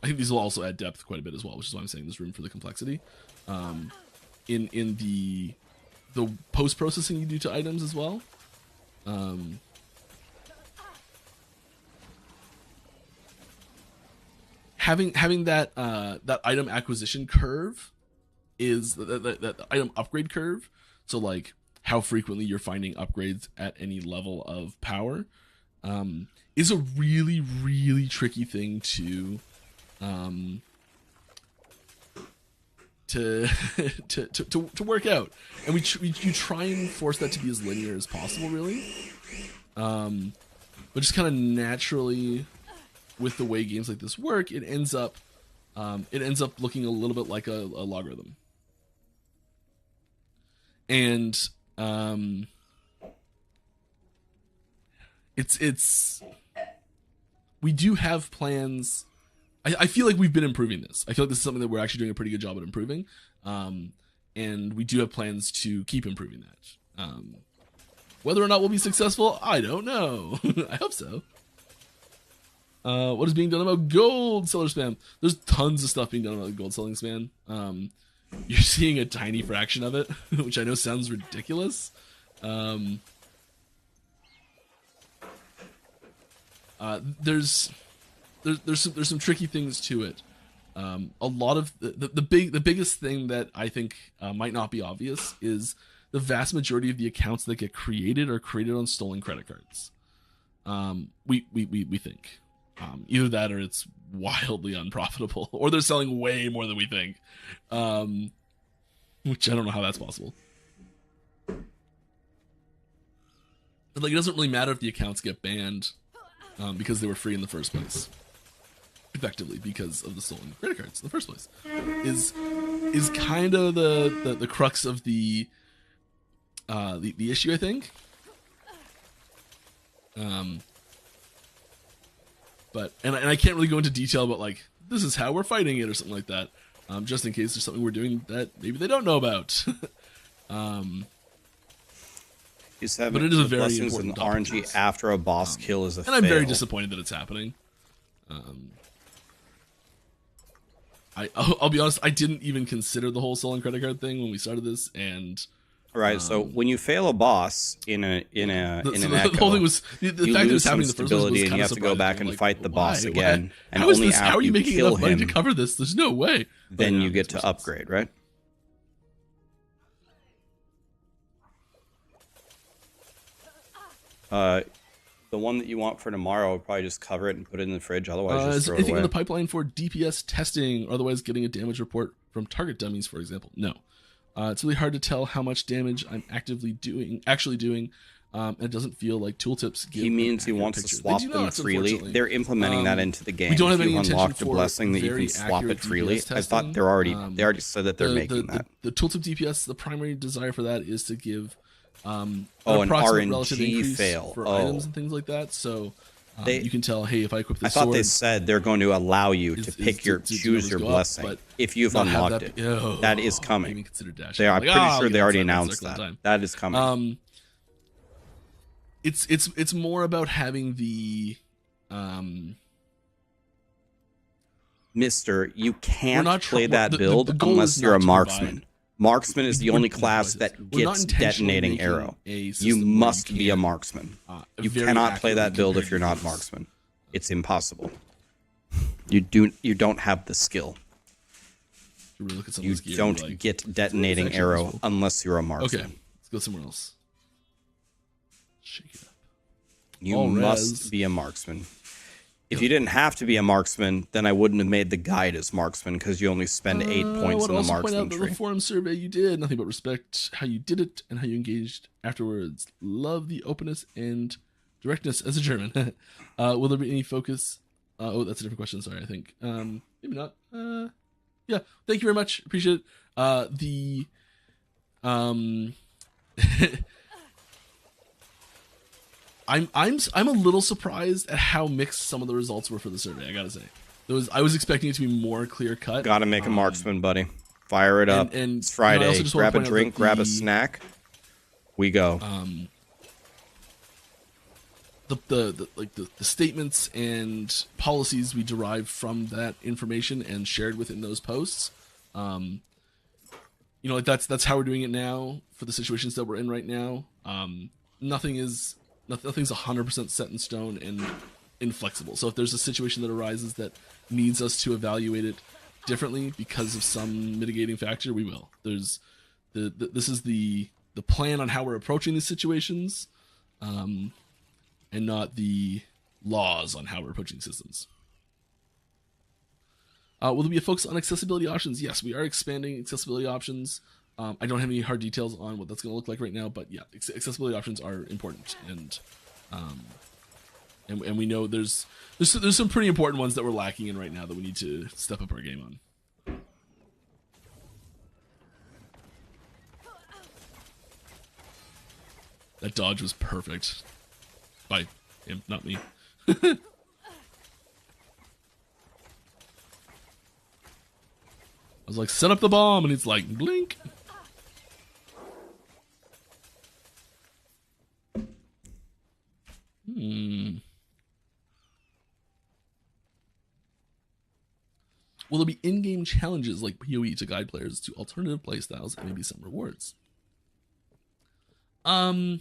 I think these will also add depth quite a bit as well, which is why I'm saying there's room for the complexity in the post-processing you do to items as well. Having that item acquisition curve is that item upgrade curve. So like how frequently you're finding upgrades at any level of power is a really, really tricky thing to work out, and we try and force that to be as linear as possible, really. But just kind of naturally, with the way games like this work, it ends up looking a little bit like a logarithm. And it's we do have plans. I feel like we've been improving this. I feel like this is something that we're actually doing a pretty good job at improving. And we do have plans to keep improving that. Whether or not we'll be successful, I don't know. I hope so. What is being done about gold seller spam? There's tons of stuff being done about gold selling spam. You're seeing a tiny fraction of it, which I know sounds ridiculous. There's some tricky things to it. A lot of the biggest thing that I think might not be obvious is the vast majority of the accounts that get created are created on stolen credit cards. We think either that or it's wildly unprofitable, or they're selling way more than we think, which I don't know how that's possible. But like, it doesn't really matter if the accounts get banned because they were free in the first place. Effectively, because of the stolen credit cards in the first place, is kind of the crux of the issue, I think. But I can't really go into detail about like this is how we're fighting it or something like that, just in case there's something we're doing that maybe they don't know about. Use 7 But it is a the very blessings and important topic to RNG this. after a boss kill is a And I'm very fail. disappointed that it's happening. I'll be honest, I didn't even consider the whole stolen credit card thing when we started this, and Right, so when you fail a boss in an the echo, whole thing was the you fact that lose it's happening some in the first place was stability and kind you of have to go back surprising. and Like, fight the boss why? again. And How is only this? after How are you making kill enough money to him, cover this? There's no way. then But, you yeah, get makes to more sense. upgrade, right? The one that you want for tomorrow, would probably just cover it and put it in the fridge. Otherwise, Is just there throw it anything away. in the pipeline for DPS testing, or otherwise getting a damage report from target dummies, for example? No. It's really hard to tell how much damage I'm actually doing, and it doesn't feel like tooltips give He an means he accurate wants picture. to They swap do them not, freely. unfortunately. They're implementing that into the game. We don't have If any you intention unlocked a for blessing that you very can swap accurate it freely. DPS I thought testing. they already said that they're making that. The tooltip DPS, the primary desire for that is to give an approximate relative RNG increase fail. for Oh. items and things like that. So They- you can tell, hey, if I equip I this thought sword, they said they're going to allow you is- to is pick to- your to do choose numbers your go up, blessing but if you've not have unlocked that it. be- oh, that is maybe coming. consider dashing. They are Like, pretty I'll sure get they already inside announced circle in that. time. That is coming. It's more about having the Mister, you We're can't not play tr- that the build goal unless is you're not a to marksman. provide- Marksman is the We're- only class that we're not gets intentionally detonating making arrow. a You system where must you be a can, marksman. You very cannot play that accurately build if compare you're not units. marksman. It's impossible. You don't have the skill. You really look at You someone's gear and don't be like, get detonating actually arrow useful. unless you're a marksman. okay, let's go somewhere else. Shake it up. You All must res. be a marksman. If you didn't have to be a marksman, then I wouldn't have made the guide as marksman because you only spend 8 I points would in the also point marksman out that tree. the forum survey you did nothing but respect how you did it and how you engaged afterwards. Love the openness and directness as a German. Will there be any focus? Oh, that's a different question. Sorry, I think maybe not. Yeah, thank you very much. Appreciate it. I'm a little surprised at how mixed some of the results were for the survey. I gotta say, I was expecting it to be more clear cut. Gotta make a marksman, buddy. Fire it up. and, It's you know, I Friday. also just wanna Grab a point out drink, that grab a the- snack. We go. The statements and policies we derived from that information and shared within those posts, you know, like that's how we're doing it now for the situations that we're in right now. Nothing's 100% set in stone and inflexible. So if there's a situation that arises that needs us to evaluate it differently because of some mitigating factor, we will. This is the plan on how we're approaching these situations. And not the laws on how we're approaching systems. Will there be a focus on accessibility options? Yes, we are expanding accessibility options. I don't have any hard details on what that's going to look like right now, but yeah, accessibility options are important, and we know there's some pretty important ones that we're lacking in right now that we need to step up our game on. That dodge was perfect. By him, not me. I was like, set up the bomb, and it's like, blink. Will there be in-game challenges like PoE to guide players to alternative playstyles and maybe some rewards? I don't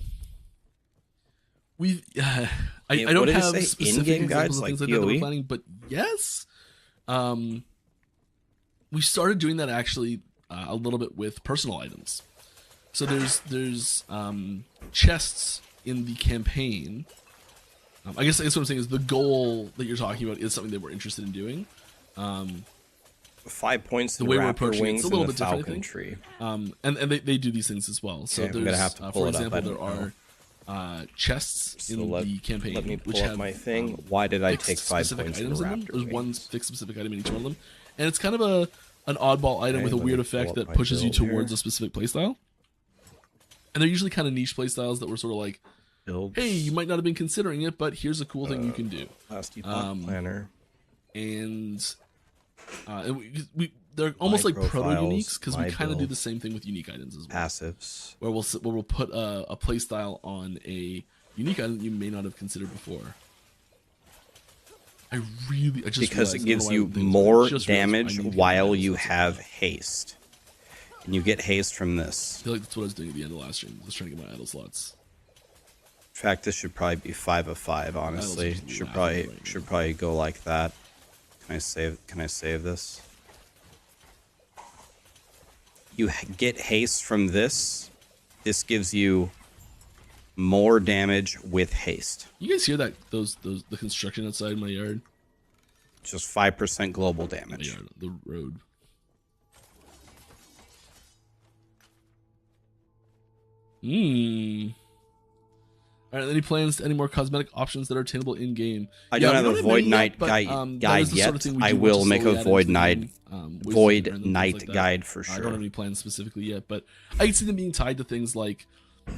what did it have say? specific In-game examples guides of like things like that that we're PoE? planning, but yes, we started doing that actually a little bit with personal items. So there's chests in the campaign. I guess what I'm saying is the goal that you're talking about is something that we're interested in doing. 5 points The in way we're raptor approaching wings it's a little and the bit different, I falcon think. tree. And they do these things as well. So Okay, I'm there's, gonna have to pull for it up. example, I there don't are chests So in let the campaign. me which pull up have, my thing. Why did I fixed take 5 specific points in the items in them. raptor There's one wings? fixed specific item in each one of them, and it's kind of an oddball item Okay, with a let weird me pull effect up that my pushes you build towards here. a specific playstyle. And they're usually kind of niche playstyles that were sort of like, Builds. hey, you might not have been considering it, but here's a cool thing you can do. Last Epoch planner. And they're almost like proto profiles, uniques because we my kind of do build. the same thing with unique items as well. Passives. Where we'll put a playstyle on a unique item that you may not have considered before. I just Because realized, it I gives don't know you why I didn't think more of it. I just realized damage I need while unique you items, so have it's haste. And you get haste from I this. feel like that's what I was doing at the end of last stream. I was trying to get my idle slots. In fact, this should probably be 5 of 5, honestly. Should probably go like that. Can I save this? You get haste from this. This gives you more damage with haste. You guys hear that? The construction outside my yard. Just 5% global My damage. yard, the road. All right. Any plans to any more cosmetic options that are attainable in game? I don't have a Void Knight guide yet. I will make a Void Knight guide for I don't sure. have any plans specifically yet, but I can see them being tied to things like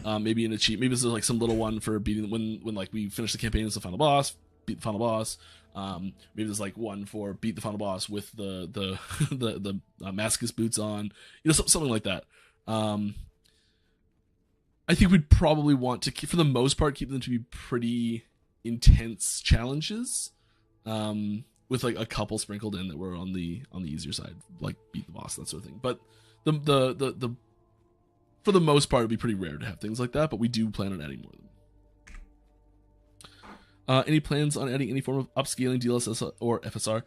maybe an achievement. Maybe this is like some little one for beating when like we finish the campaign as the final boss, beat the final boss. Maybe there's like one for beat the final boss with the Mascus boots on, something like that. I think we'd probably want to, for the most part, keep them to be pretty intense challenges, with like a couple sprinkled in that were on the easier side, like beat the boss, that sort of thing. But the for the most part, it'd be pretty rare to have things like that. But we do plan on adding more of them. Any plans on adding any form of upscaling, DLSS or FSR?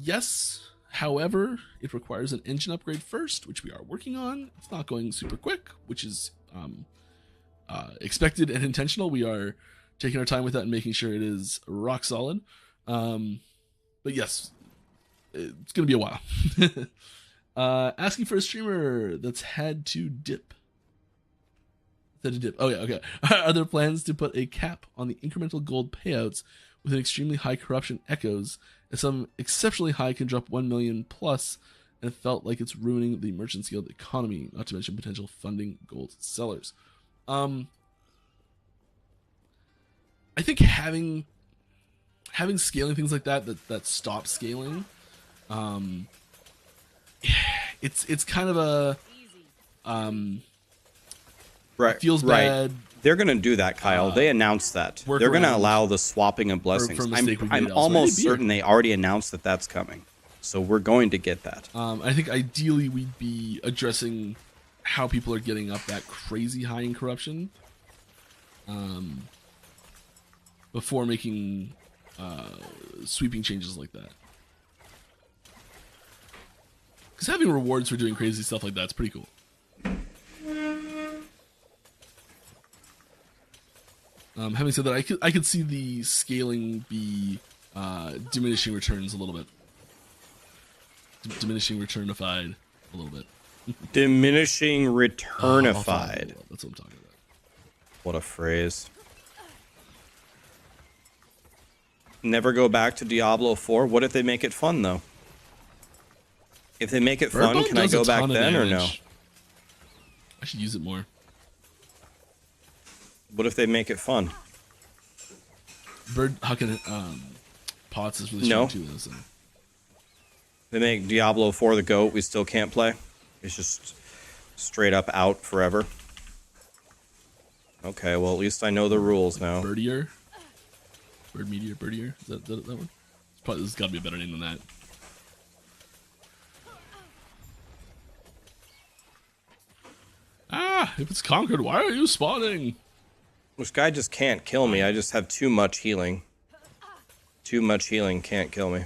Yes. However, it requires an engine upgrade first, which we are working on. It's not going super quick, which is expected and intentional. We are taking our time with that and making sure it is rock solid. But yes, it's going to be a while. Asking for a streamer that's had to dip. Oh yeah, okay. Are there plans to put a cap on the incremental gold payouts with an extremely high corruption echoes, as some exceptionally high can drop 1 million plus, and it felt like it's ruining the merchant scaled economy, not to mention potential funding gold sellers? I think having scaling things like that stop scaling, it's kind of a right, feels bad. They're going to do that, Kyle. They announced that. They're going to allow the swapping of blessings. I'm almost certain they already announced that that's coming. So we're going to get that. I think ideally we'd be addressing how people are getting up that crazy high in corruption, before making sweeping changes like that. Because having rewards for doing crazy stuff like that's pretty cool. Having said that, I could see the scaling be diminishing returns a little bit. Diminishing returnified a little bit. Diminishing returnified. That's what I'm talking about. What a phrase. Never go back to Diablo 4. What if they make it fun, though? If they make it fun, can I go back then or no? I should use it more. What if they make it fun? Bird hucking pots is really strong too, though. So. They make Diablo 4 the GOAT, we still can't play. It's just straight up out forever. Okay, well, at least I know the rules now. Birdier? Bird Meteor, Birdier? Is that one? This has got to be a better name than that. Ah, if it's conquered, why are you spawning? This guy just can't kill me. I just have too much healing. Too much healing can't kill me.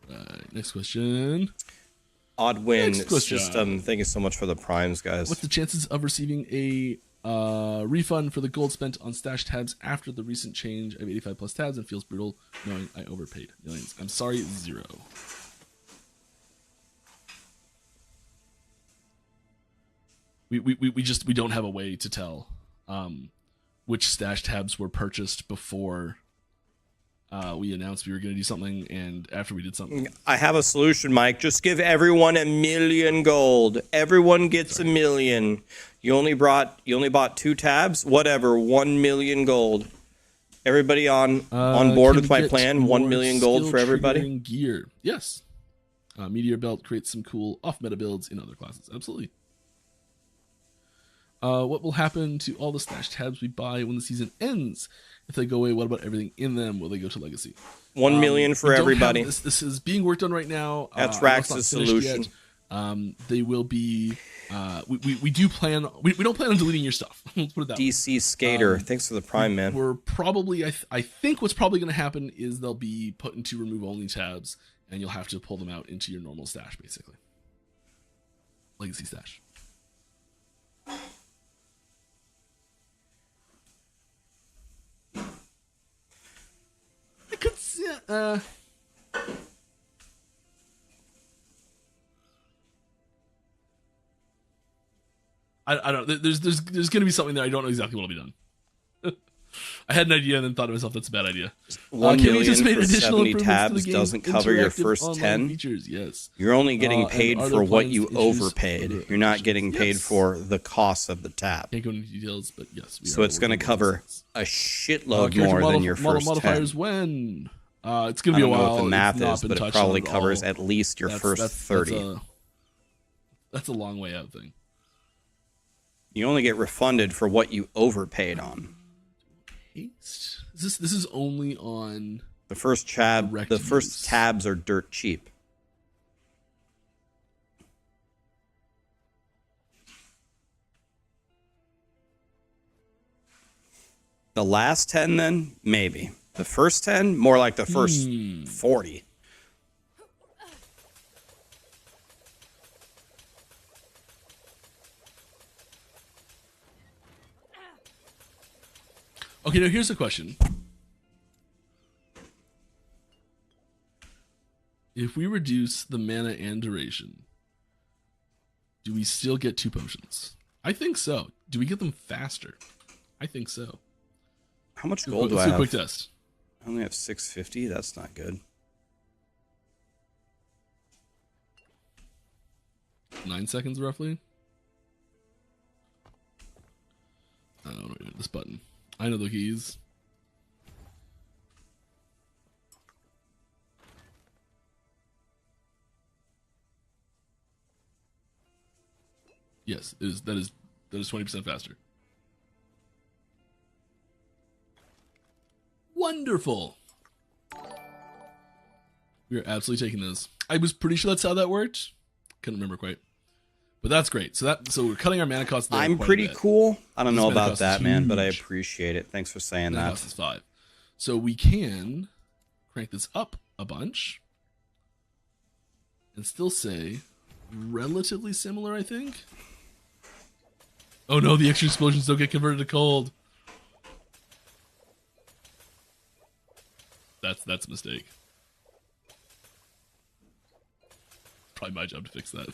Right, next question. Odd win system. Thank you so much for the primes, guys. What's the chances of receiving a refund for the gold spent on stash tabs after the recent change? I have 85 plus tabs and feels brutal knowing I overpaid millions. I'm sorry, 0. We don't have a way to tell which stash tabs were purchased before we announced we were going to do something and after we did something. I have a solution, Mike. Just give everyone 1 million gold. Everyone gets 1 million. You only bought 2 tabs? Whatever, 1 million gold. Everybody on board Can with we my get plan? 1 more million gold skill for everybody. triggering gear. Yes. Meteor belt creates some cool off-meta builds in other classes. Absolutely. What will happen to all the stash tabs we buy when the season ends? If they go away, what about everything in them? Will they go to Legacy? 1 million for we don't have everybody. This is being worked on right now. That's I know it's not Rax's finished solution. yet. They will be. We do plan. We don't plan on deleting your stuff. Let's put it that way. DC Skater, thanks for the prime, man. We're probably. I think what's probably going to happen is they'll be put into remove only tabs, and you'll have to pull them out into your normal stash, basically. Legacy stash. I could see. I don't know. There's going to be something there. I don't know exactly what will be done. I had an idea and then thought to myself, that's a bad idea. 1 can we million just make for additional 70 improvements to tabs the game's doesn't cover your interactive first online 10. features? Yes. You're only getting And paid are for there what plans you to introduce overpaid. other You're not features? getting paid Yes. for the cost of the tab. Can't go into details, but yes. So it's going to cover a shitload character more model, than your model first 10. modifiers when? It's going I to be don't a know while. what the It's math not is, been but it touched probably on at covers all. at least your first 30. That's a long way out thing. You only get refunded for what you overpaid on. This is only on The first tab, direct the first use. tabs are dirt cheap. The last 10 then, maybe. The first 10, more like the first 40. Okay, now here's a question. If we reduce the mana and duration, do we still get 2 potions? I think so. Do we get them faster? I think so. How much gold do Let's I do a have? quick test. I only have 650. That's not good. 9 seconds roughly. I don't know this button. I know the keys. Yes, that is 20% faster. Wonderful. We are absolutely taking this. I was pretty sure that's how that worked. Couldn't remember quite. But that's great. So we're cutting our mana cost down I'm quite a pretty bit. cool. I don't This know mana about cost that, is man, but I huge. appreciate it. Thanks for saying Mana that. cost is 5. So we can crank this up a bunch and still say relatively similar, I think. Oh no, the extra explosions don't get converted to cold. That's a mistake. Probably my job to fix that.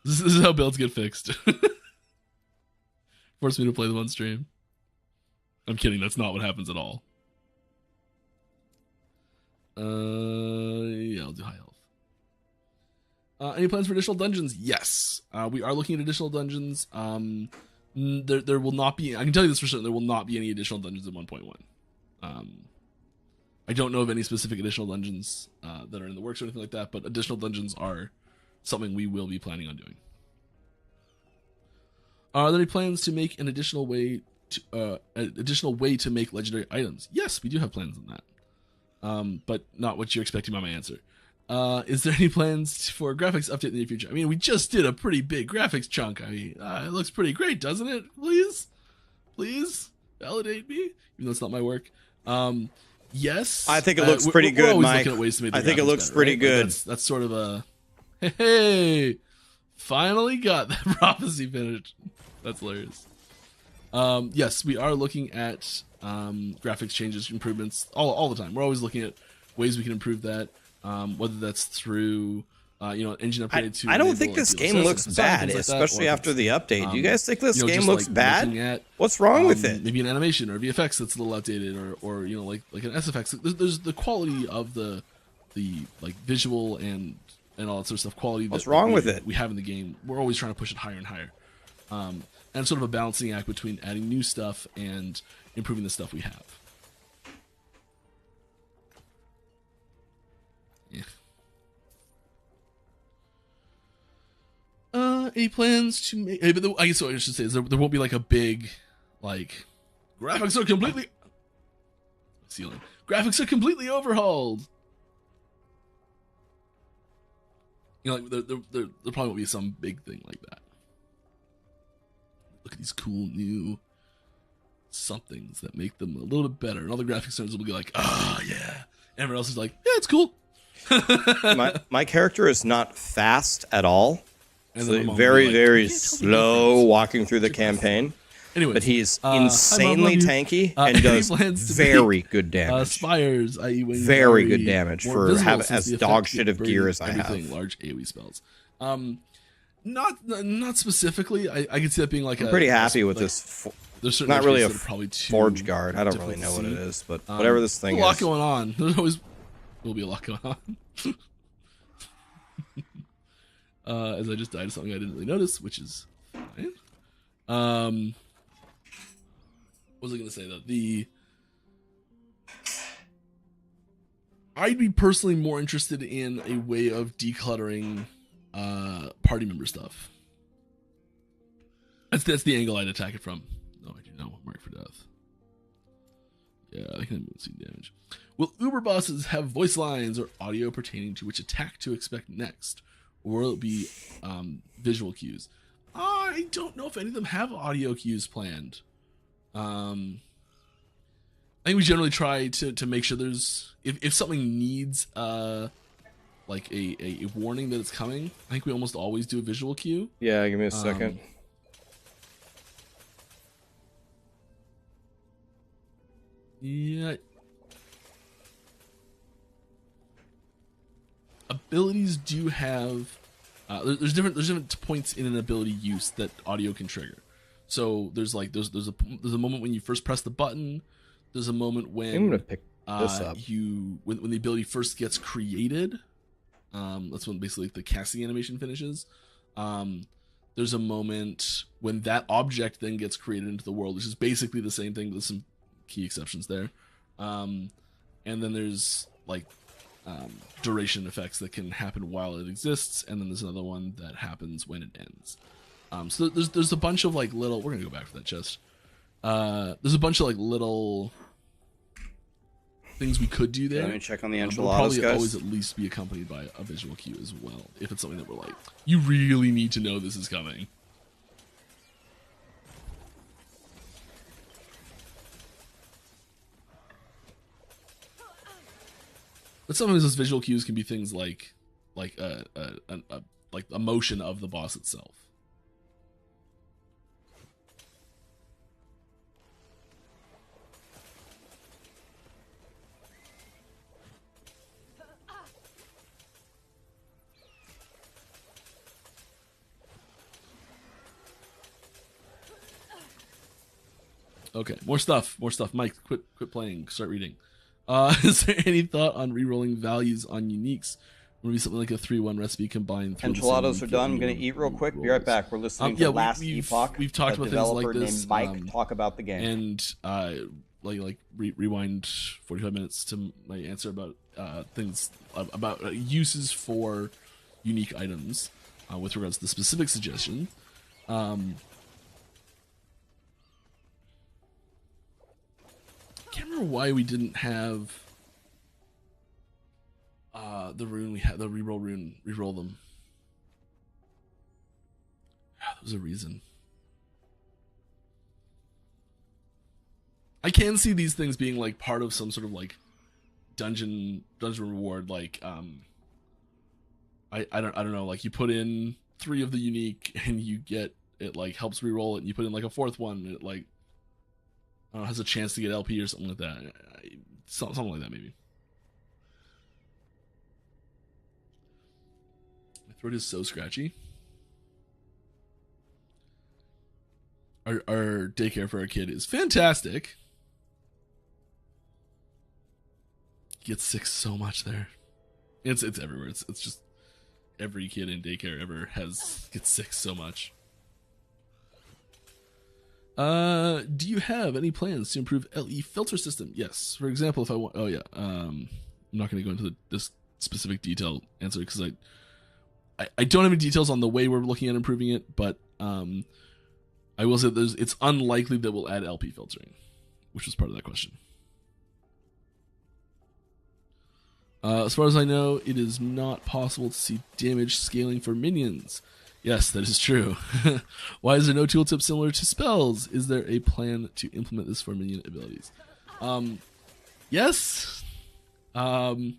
This is how builds get fixed. Force me to play them on stream. I'm kidding, that's not what happens at all. Yeah, I'll do high health. Any plans for additional dungeons? Yes. We are looking at additional dungeons. There will not be, I can tell you this for certain, there will not be any additional dungeons in 1.1. I don't know of any specific additional dungeons that are in the works or anything like that, but additional dungeons are something we will be planning on doing. Are there any plans to make an additional way to make legendary items? Yes, we do have plans on that. But not what you're expecting by my answer. Is there any plans for a graphics update in the near future? I mean, we just did a pretty big graphics chunk. I mean, it looks pretty great, doesn't it? Please validate me, even though it's not my work. Yes, I think it looks pretty we're good, always Mike. looking at ways to make the I think it graphics looks better, pretty right? good. That's sort of a hey, finally got that prophecy finished. That's hilarious. Yes, we are looking at graphics changes, improvements all the time. We're always looking at ways we can improve that, whether that's through engine upgrade to. I don't enable, think like, this DLSS game and looks things bad, like that, especially or after the update. Do you guys think this game just, looks like, bad? looking at, What's wrong with it? Maybe an animation or VFX that's a little outdated, or like an SFX. There's the quality of the like visual and and all that sort of stuff, quality. What's wrong with it? We have in the game. We're always trying to push it higher and higher, and it's sort of a balancing act between adding new stuff and improving the stuff we have. Yeah. Any plans to make? But I guess what I should say is there won't be like a big, like, graphics are completely ceiling. Graphics are completely overhauled. You know, like there probably won't be some big thing like that. Look at these cool new somethings that make them a little bit better, and all the graphics nerds will be like, "Ah, oh, yeah." Everyone else is like, "Yeah, it's cool." my character is not fast at all. And So then very, like, very slow walking through the campaign. Anyways, But he's hi, Mom, insanely love you. tanky Any and does plans to very make, good damage. Spires, i.e. when Very you good are damage more for visible having since as the dog effect shit of burning gear as I everything, have. large AoE spells. Not specifically. I can see that being like I'm pretty happy with like, this. There's certain Not really a that are probably too forge guard. I don't really difficult know to what it see. is, but whatever this thing There's a lot is. going on. There's always will be a lot going on. As I just died of something I didn't really notice, which is fine. What was I going to say though? I'd be personally more interested in a way of decluttering party member stuff. That's the angle I'd attack it from. No, I do not want Mark for death. Yeah, I can see damage. Will Uber bosses have voice lines or audio pertaining to which attack to expect next? Or will it be visual cues? I don't know if any of them have audio cues planned. I think we generally try to make sure there's... If something needs like a warning that it's coming, I think we almost always do a visual cue. Yeah, give me a second. Yeah. Abilities do have there's different points in an ability use that audio can trigger. So there's a moment when you first press the button. There's a moment when I'm gonna pick this up. When the ability first gets created. That's when basically the casting animation finishes. There's a moment when that object then gets created into the world, which is basically the same thing, but there's some key exceptions there. And then there's like duration effects that can happen while it exists, and then there's another one that happens when it ends. So there's a bunch of like little. We're gonna go back for that chest. There's a bunch of like little things we could do there. Let me check on the But enchiladas, probably guys. always at least be accompanied by a visual cue as well, if it's something that we're like, you really need to know this is coming. But sometimes those visual cues can be things like a motion of the boss itself. Okay, more stuff. Mike, quit playing. Start reading. Is there any thought on re-rolling values on uniques? Maybe something like a 3-1 recipe combined. Enchiladas are done. I'm gonna eat real quick. Be right back. We're listening to Last Epoch. We've talked a about things like developer this. named Mike talk about the game. And rewind 45 minutes to my answer about things about uses for unique items with regards to the specific suggestion. I can't remember why we didn't have the rune. We had the reroll rune. Reroll them. There was a reason. I can see these things being like part of some sort of like dungeon reward. Like I don't know. Like you put in 3 of the unique and you get it like helps reroll it. And you put in like a 4th one and it like has a chance to get LP or something like that. Something like that, maybe. My throat is so scratchy. Our daycare for our kid is fantastic. He gets sick so much there. It's everywhere. It's just every kid in daycare ever gets sick so much. Do you have any plans to improve LE filter system? Yes. For example, if I want, I'm not going to go into this specific detail answer because I don't have any details on the way we're looking at improving it, but I will say it's unlikely that we'll add LP filtering, which was part of that question. As far as I know, it is not possible to see damage scaling for minions. Yes, that is true. Why is there no tooltip similar to spells? Is there a plan to implement this for minion abilities? Yes. The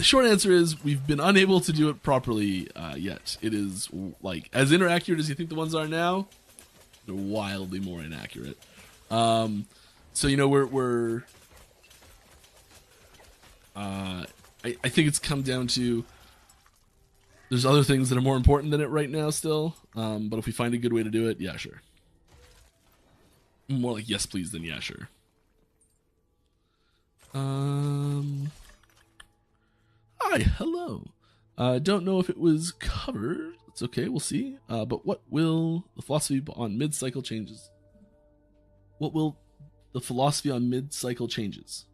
short answer is we've been unable to do it properly yet. It is like as inaccurate as you think the ones are now. They're wildly more inaccurate. So you know we're I think it's come down to there's other things that are more important than it right now still. But if we find a good way to do it, yeah, sure. More like yes, please, than yeah, sure. Hi, hello. Don't know if it was covered. It's okay, we'll see. But what will the philosophy on mid-cycle changes? What will the philosophy on mid-cycle changes?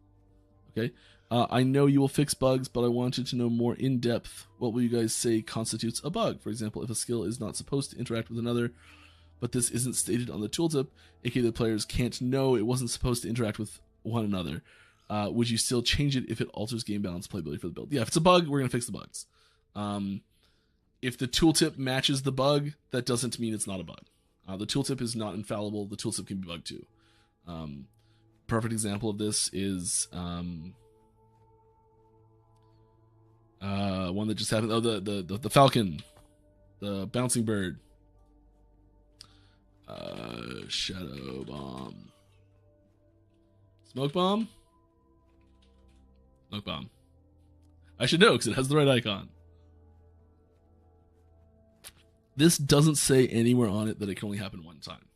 Okay. I know you will fix bugs, but I wanted to know more in depth. What will you guys say constitutes a bug? For example, if a skill is not supposed to interact with another, but this isn't stated on the tooltip, aka the players can't know it wasn't supposed to interact with one another. Would you still change it if it alters game balance playability for the build? Yeah, if it's a bug, we're going to fix the bugs. If the tooltip matches the bug, that doesn't mean it's not a bug. The tooltip is not infallible. The tooltip can be bugged too. Perfect example of this is one that just happened. Oh, the falcon, the bouncing bird, shadow bomb, smoke bomb. Smoke bomb. I should know because it has the right icon. This doesn't say anywhere on it that it can only happen one time.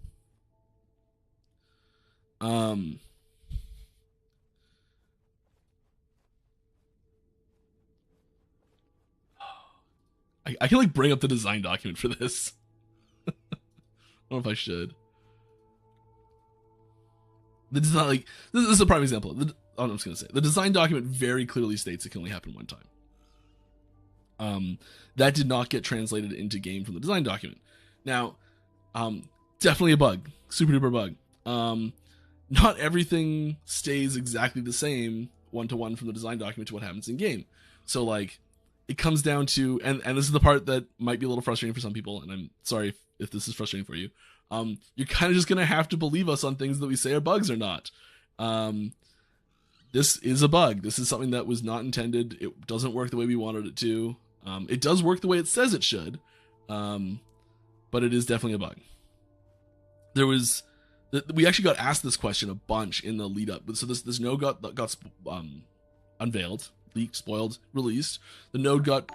I can like bring up the design document for this. I don't know if I should. The design, like this is a prime example. I'm just gonna say the design document very clearly states it can only happen one time. That did not get translated into game from the design document. Now, definitely a bug, super duper bug. Not everything stays exactly the same one-to-one from the design document to what happens in game. So like, it comes down to, and this is the part that might be a little frustrating for some people, and I'm sorry if this is frustrating for you. You're kind of just gonna have to believe us on things that we say are bugs or not. This is a bug. This is something that was not intended. It doesn't work the way we wanted it to. It does work the way it says it should, but it is definitely a bug. We actually got asked this question a bunch in the lead up. So this node got unveiled, leaked, spoiled, released. The node got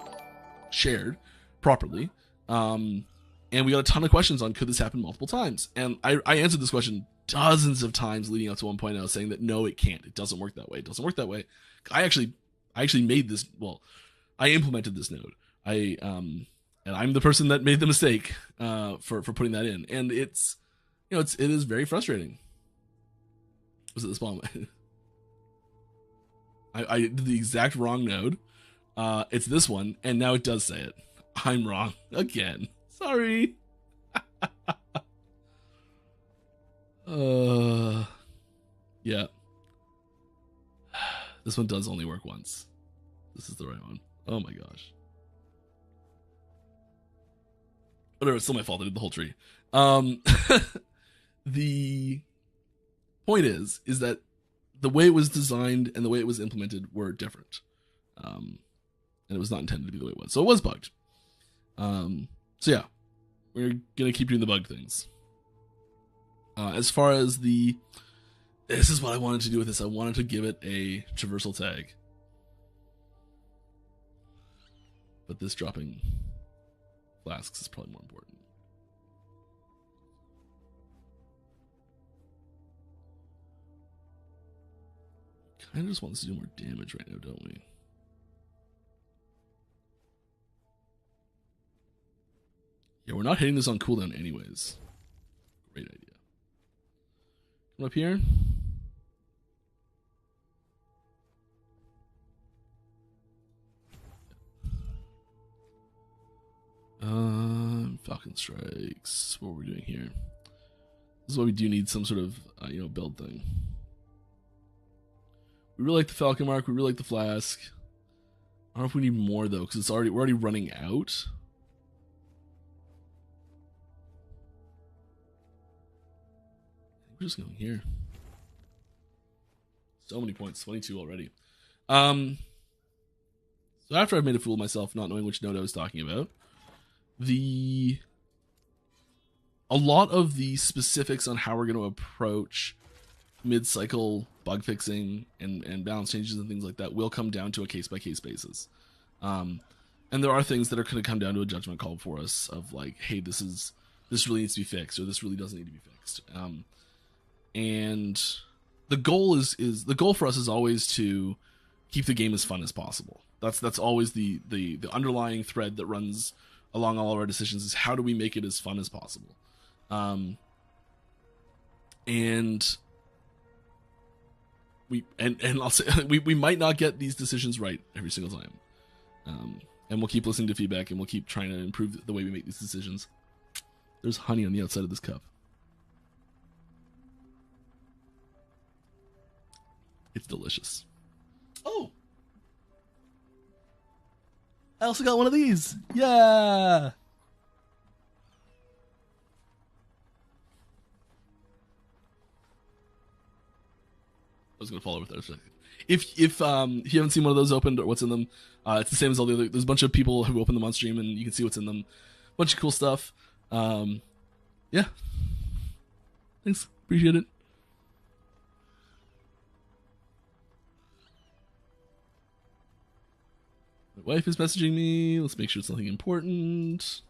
shared properly, and we got a ton of questions on could this happen multiple times. And I answered this question dozens of times leading up to 1.0, saying that no, it can't. It doesn't work that way. It doesn't work that way. I actually made this. Well, I implemented this node. And I'm the person that made the mistake for putting that in, and it is very frustrating. Was it the spawn? I did the exact wrong node. It's this one, and now it does say it. I'm wrong again. Sorry. Yeah. This one does only work once. This is the right one. Oh my gosh. Whatever, it's still my fault. I did the whole tree. The point is that the way it was designed and the way it was implemented were different. And it was not intended to be the way it was. So it was bugged. So yeah, we're going to keep doing the bug things. As far as this is what I wanted to do with this. I wanted to give it a traversal tag. But this dropping flasks is probably more important. Kind of just want this to do more damage right now, don't we? Yeah, we're not hitting this on cooldown anyways. Great idea. Come up here. Falcon Strikes. What are we doing here? This is why we do need some sort of, build thing. We really like the Falcon Mark. We really like the Flask. I don't know if we need more though, because we're already running out. We're just going here. So many points, 22 already. So after I've made a fool of myself, not knowing which node I was talking about, a lot of the specifics on how we're going to approach mid-cycle bug fixing and balance changes and things like that will come down to a case-by-case basis. And there are things that are going to come down to a judgment call for us of like, hey, this really needs to be fixed, or this really doesn't need to be fixed. And the goal the goal for us is always to keep the game as fun as possible. That's always the underlying thread that runs along all of our decisions, is how do we make it as fun as possible. And I'll say we might not get these decisions right every single time. And we'll keep listening to feedback, and we'll keep trying to improve the way we make these decisions. There's honey on the outside of this cup. It's delicious. Oh! I also got one of these! Yeah! I was gonna follow with that. If you haven't seen one of those opened or what's in them, it's the same as all the other. There's a bunch of people who open them on stream, and you can see what's in them. Bunch of cool stuff. Yeah. Thanks. Appreciate it. My wife is messaging me. Let's make sure it's something important.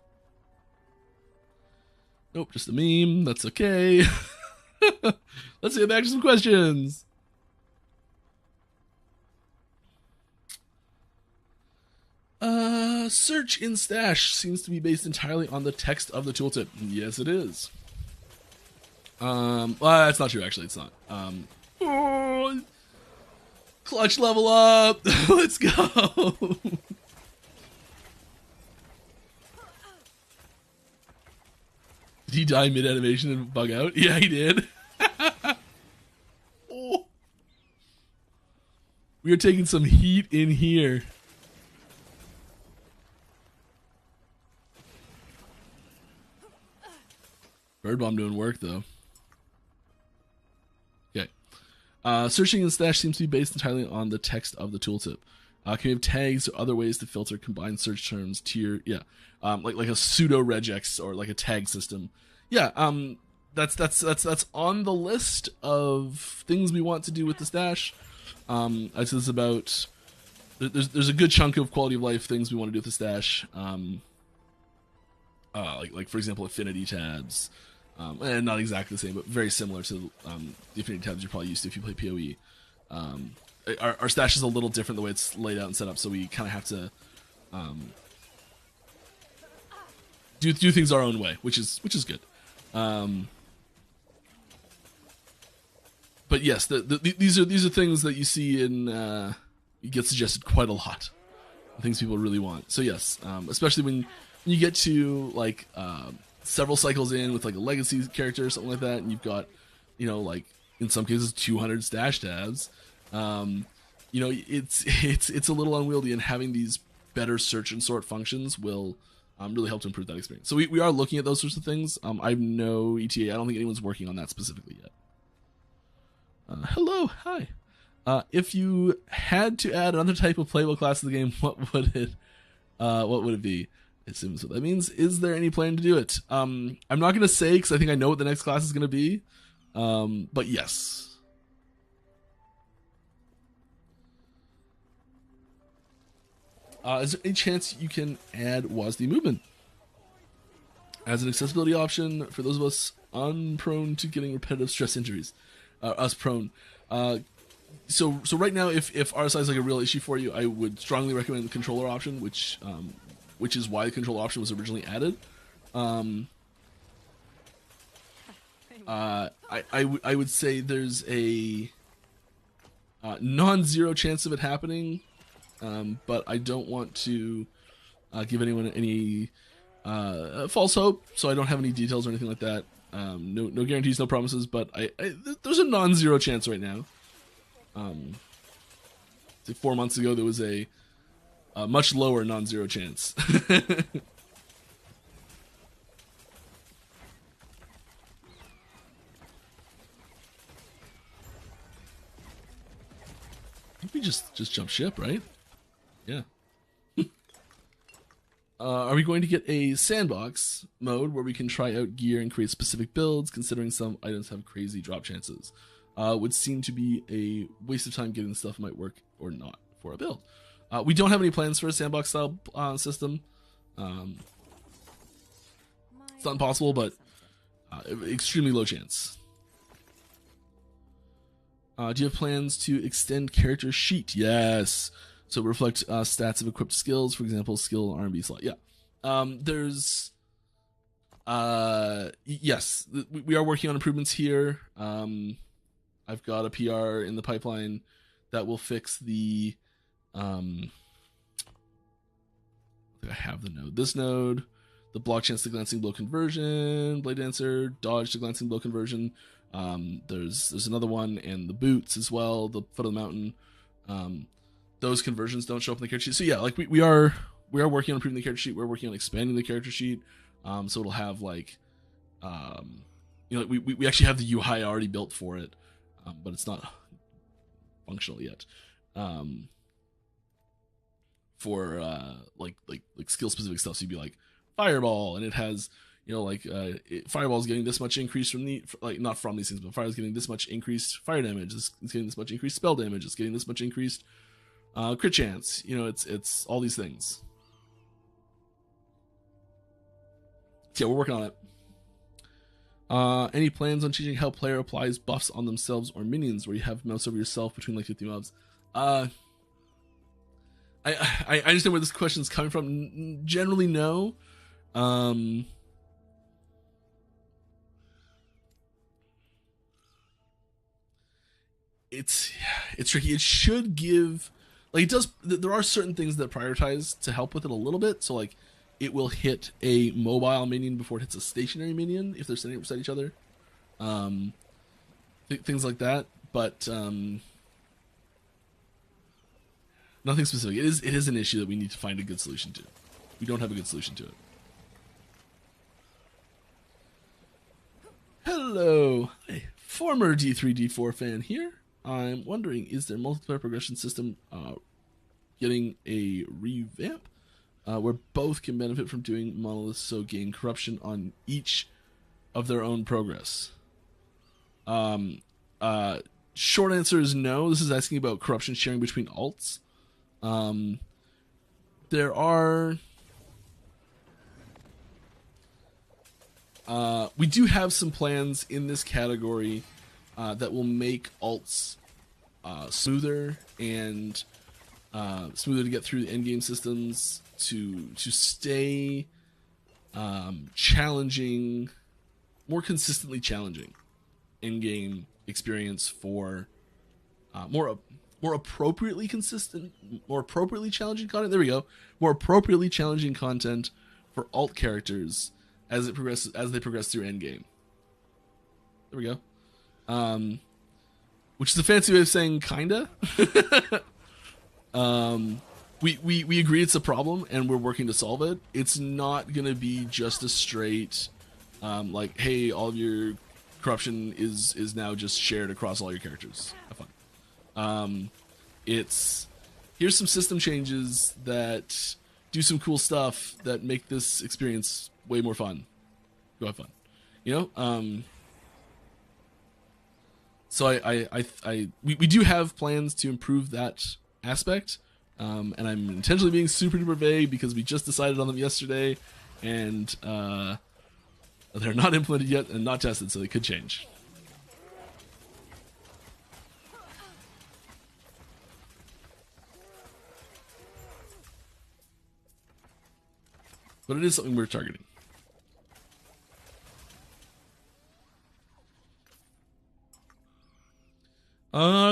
Nope, just a meme. That's okay. Let's get back to some questions. Search in stash seems to be based entirely on the text of the tooltip. Yes, it is. Well, that's not true, actually. It's not. Oh, clutch level up. Let's go. Did he die mid-animation and bug out? Yeah, he did. Oh. We are taking some heat in here. Bird bomb doing work though. Okay. Searching in stash seems to be based entirely on the text of the tooltip. Can we have tags or other ways to filter combined search terms, tier? Yeah. Like a pseudo regex or like a tag system. Yeah. That's on the list of things we want to do with the stash. This is about. There's a good chunk of quality of life things we want to do with the stash. Like for example, affinity tabs. And not exactly the same, but very similar to the affinity tabs you're probably used to if you play PoE. Our stash is a little different the way it's laid out and set up, so we kind of have to do things our own way, which is good. But yes, these are things that you see in you get suggested quite a lot. Things people really want. So yes, especially when you get to like several cycles in with like a legacy character or something like that, and you've got, like in some cases 200 stash tabs. It's a little unwieldy, and having these better search and sort functions will really help to improve that experience. So we are looking at those sorts of things. I have no ETA. I don't think anyone's working on that specifically yet. Hello, hi. If you had to add another type of playable class to the game, what would it be? I assume so. That means, is there any plan to do it? I'm not going to say because I think I know what the next class is going to be. But yes. Is there any chance you can add WASD movement as an accessibility option for those of us unprone to getting repetitive stress injuries? Us prone. So right now, if RSI is like a real issue for you, I would strongly recommend the controller option, which is why the controller option was originally added. I would say there's a non-zero chance of it happening, but I don't want to give anyone any false hope, so I don't have any details or anything like that. No guarantees, no promises, but there's a non-zero chance right now. Say 4 months ago there was a much lower non-zero chance. We just jump ship, right? Yeah. Are we going to get a sandbox mode where we can try out gear and create specific builds, considering some items have crazy drop chances? Would seem to be a waste of time getting the stuff might work or not for a build. We don't have any plans for a sandbox style system. It's not impossible, but extremely low chance. Do you have plans to extend character sheet? Yes. So reflect stats of equipped skills, for example, skill R&B slot. Yeah. There's yes, we are working on improvements here. I've got a PR in the pipeline that will fix the I have the node. This node, the block chance to glancing blow conversion, blade dancer, dodge to glancing blow conversion. There's another one, and the boots as well, the foot of the mountain. Those conversions don't show up in the character sheet. So yeah, like we are working on improving the character sheet. We're working on expanding the character sheet. So it'll have like, we actually have the UI already built for it, but it's not functional yet. For like skill specific stuff, so you'd be like fireball, and it has fireball's getting this much increase from not from these things, but fire's getting this much increased fire damage. It's getting this much increased spell damage. It's getting this much increased crit chance. It's all these things. So yeah, we're working on it. Any plans on changing how player applies buffs on themselves or minions, where you have mouse over yourself between like 50 mobs? I understand where this question is coming from. Generally, no. It's tricky. It should give, like, it does. There are certain things that prioritize to help with it a little bit. So like, it will hit a mobile minion before it hits a stationary minion if they're standing beside each other. Things like that, but nothing specific. It is an issue that we need to find a good solution to. We don't have a good solution to it. Hello, a former D3D4 fan here. I'm wondering, is their multiplayer progression system getting a revamp where both can benefit from doing monoliths, so gain corruption on each of their own progress? Short answer is no. This is asking about corruption sharing between alts. There are we do have some plans in this category that will make alts smoother and smoother to get through the endgame systems, to stay challenging, more consistently challenging endgame experience for more appropriately consistent, more appropriately challenging content. There we go. More appropriately challenging content for alt characters as they progress through endgame. There we go. Which is a fancy way of saying kinda. We agree it's a problem and we're working to solve it. It's not gonna be just a straight like, hey, all of your corruption is now just shared across all your characters. Have fun. It's, here's some system changes that do some cool stuff that make this experience way more fun. Go have fun. So we do have plans to improve that aspect, and I'm intentionally being super duper vague because we just decided on them yesterday, and they're not implemented yet and not tested, so they could change. But it is something we're targeting.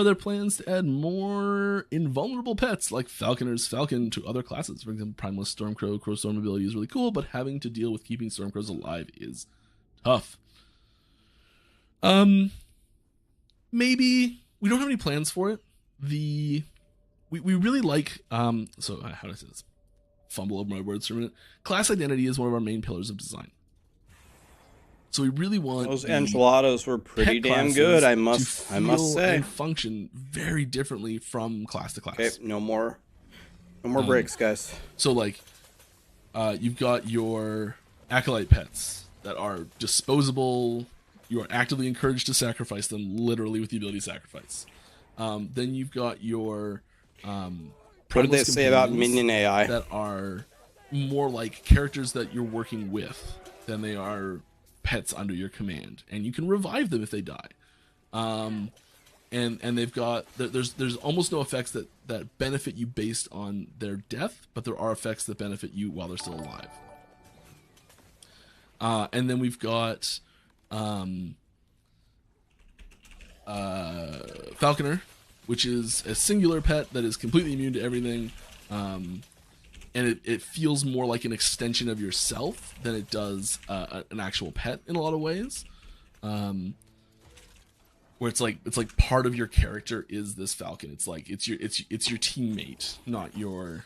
are there plans to add more invulnerable pets like Falconer's Falcon to other classes? For example, Primalist Stormcrow, Crow Storm ability is really cool, but having to deal with keeping Stormcrows alive is tough. Maybe we don't have any plans for it. We really like so how do I say this? Fumble over my words for a minute. Class identity is one of our main pillars of design. So we really want those enchiladas were pretty damn good. I must say, and function very differently from class to class. Okay, no more breaks, guys. So like, you've got your acolyte pets that are disposable. You are actively encouraged to sacrifice them, literally with the ability to sacrifice. Then you've got your what did they say about minion AI? That are more like characters that you're working with than they are pets under your command, and you can revive them if they die. And they've got there's almost no effects that benefit you based on their death, but there are effects that benefit you while they're still alive. And then we've got Falconer, which is a singular pet that is completely immune to everything, and it feels more like an extension of yourself than it does an actual pet in a lot of ways. Where it's like part of your character is this falcon. It's like it's your teammate, not your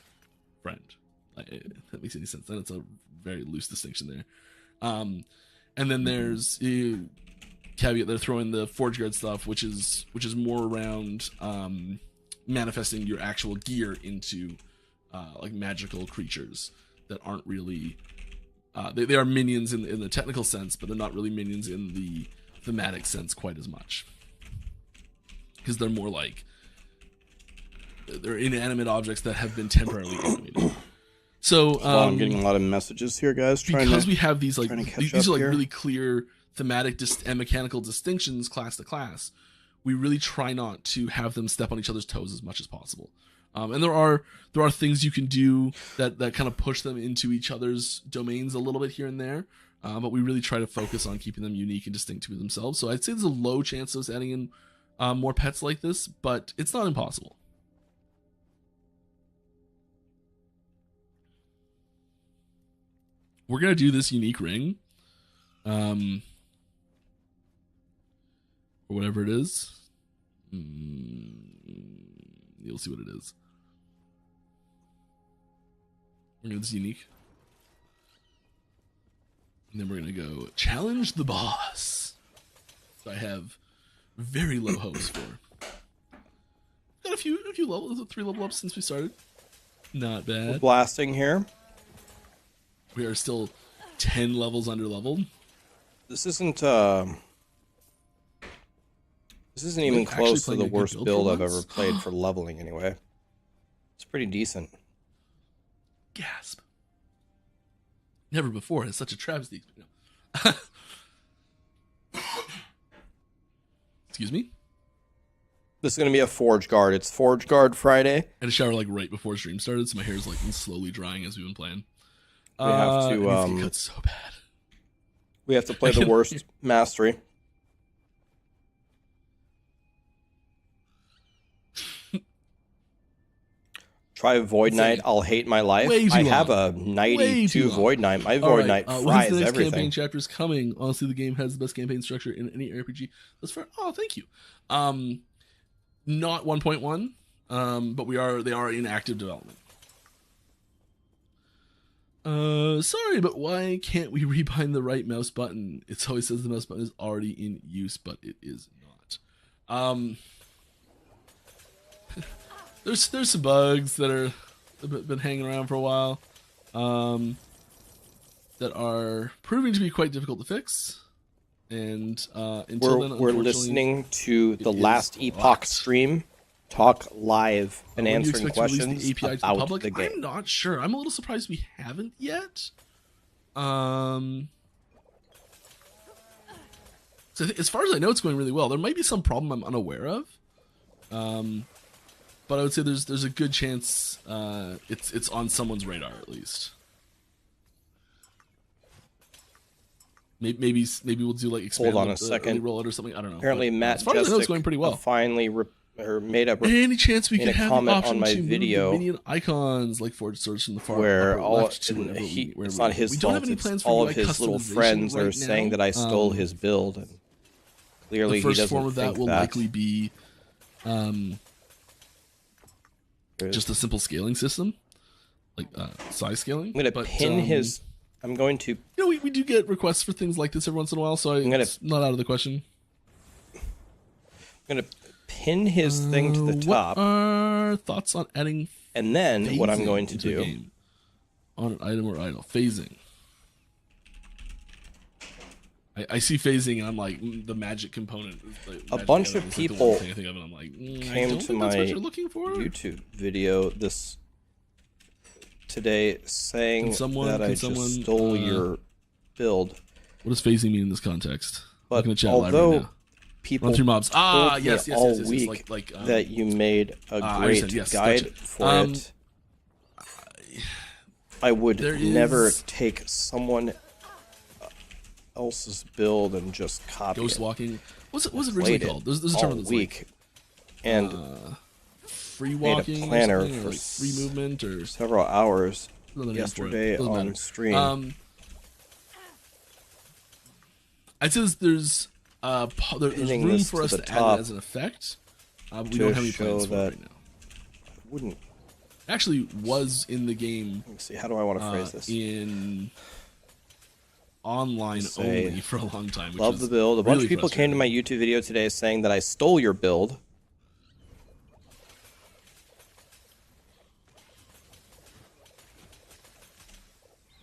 friend. If that makes any sense. Then it's a very loose distinction there. And then there's caveat they're throwing the Forge Guard stuff, which is more around manifesting your actual gear into like magical creatures that aren't really they are minions in the technical sense, but they're not really minions in the thematic sense quite as much, because they're more like they're inanimate objects that have been temporarily animated. So I'm getting a lot of messages here, guys. Because we have these like these are like here. really clear thematic and mechanical distinctions class to class. We really try not to have them step on each other's toes as much as possible. And there are things you can do that kind of push them into each other's domains a little bit here and there. But we really try to focus on keeping them unique and distinct to themselves. So I'd say there's a low chance of us adding in more pets like this, but it's not impossible. We're going to do this unique ring. Or whatever it is. You'll see what it is. We're going to do this unique. And then we're going to go challenge the boss. So I have very low hopes for. Got a few levels, 3 level ups since we started. Not bad. We're blasting here. We are still 10 levels under leveled. This isn't even close to the worst build I've ever played for leveling anyway. It's pretty decent. Gasp. Never before has such a travesty. Excuse me? This is going to be a Forge Guard. It's Forge Guard Friday. I had a shower like right before stream started, so my hair is like slowly drying as we've been playing. We have to cuts so bad. We have to play the worst mastery. Try Void Knight. I'll hate my life. I have a 92 Void Knight. My Void Knight fries the next everything. Campaign chapter is coming. Honestly, the game has the best campaign structure in any RPG. That's fair. Oh, thank you. Not 1.1, but they are in active development. Sorry, but why can't we rebind the right mouse button? It always says the mouse button is already in use, but it is not. There's some bugs that are been hanging around for a while, that are proving to be quite difficult to fix. And until then, we're listening to the last Epoch stream talk live and answering questions the API about to the public. the game. I'm not sure. I'm a little surprised we haven't yet. So as far as I know, it's going really well. There might be some problem I'm unaware of. But I would say there's a good chance it's on someone's radar at least. Maybe we'll do like expand Hold on a second. rollout or something. I don't know. Apparently, but Matt as far as I know, it's going pretty well. finally or made a Any chance we made could a have the comment option on my to video move the minion icons like forward source from the far where upper all left to wherever wherever it's we not want. his We don't have fault. any It's plans for all UI of his little customization friends are right saying now. that I stole his build, and clearly The first he doesn't form of that think will that. likely be just a simple scaling system, like size scaling. I'm gonna pin his. I'm going to. You know, we do get requests for things like this every once in a while, so it's not out of the question. I'm gonna pin his thing to the top. What are thoughts on adding? And then what I'm going to into a do game on an item or idle phasing. I see phasing, and I'm like the magic component. A bunch of people I think of, and I'm like, came to my that's what you're looking for? YouTube video today saying that I just stole your build. What does phasing mean in this context? But Looking at chat although live right now. people Run through mobs. told me Yes, all yes, week like, that you made a I great understand, yes, guide gotcha. for it, I would never is- take someone else's build and just copy Ghost it. walking. What's it originally called? There's a term all that's week, and free made a walking, planner or something, or for like free movement, or several hours another name for it. yesterday Doesn't on matter. stream. I'd say there's there's Pinning room this for to us the to add top it as an effect. But we to don't have any show plans for it that right now. Wouldn't. Actually, was in the game. Let me see. How do I want to phrase this? In online Say, only for a long time. Which Love is the build. A bunch really of people came to my YouTube video today saying that I stole your build.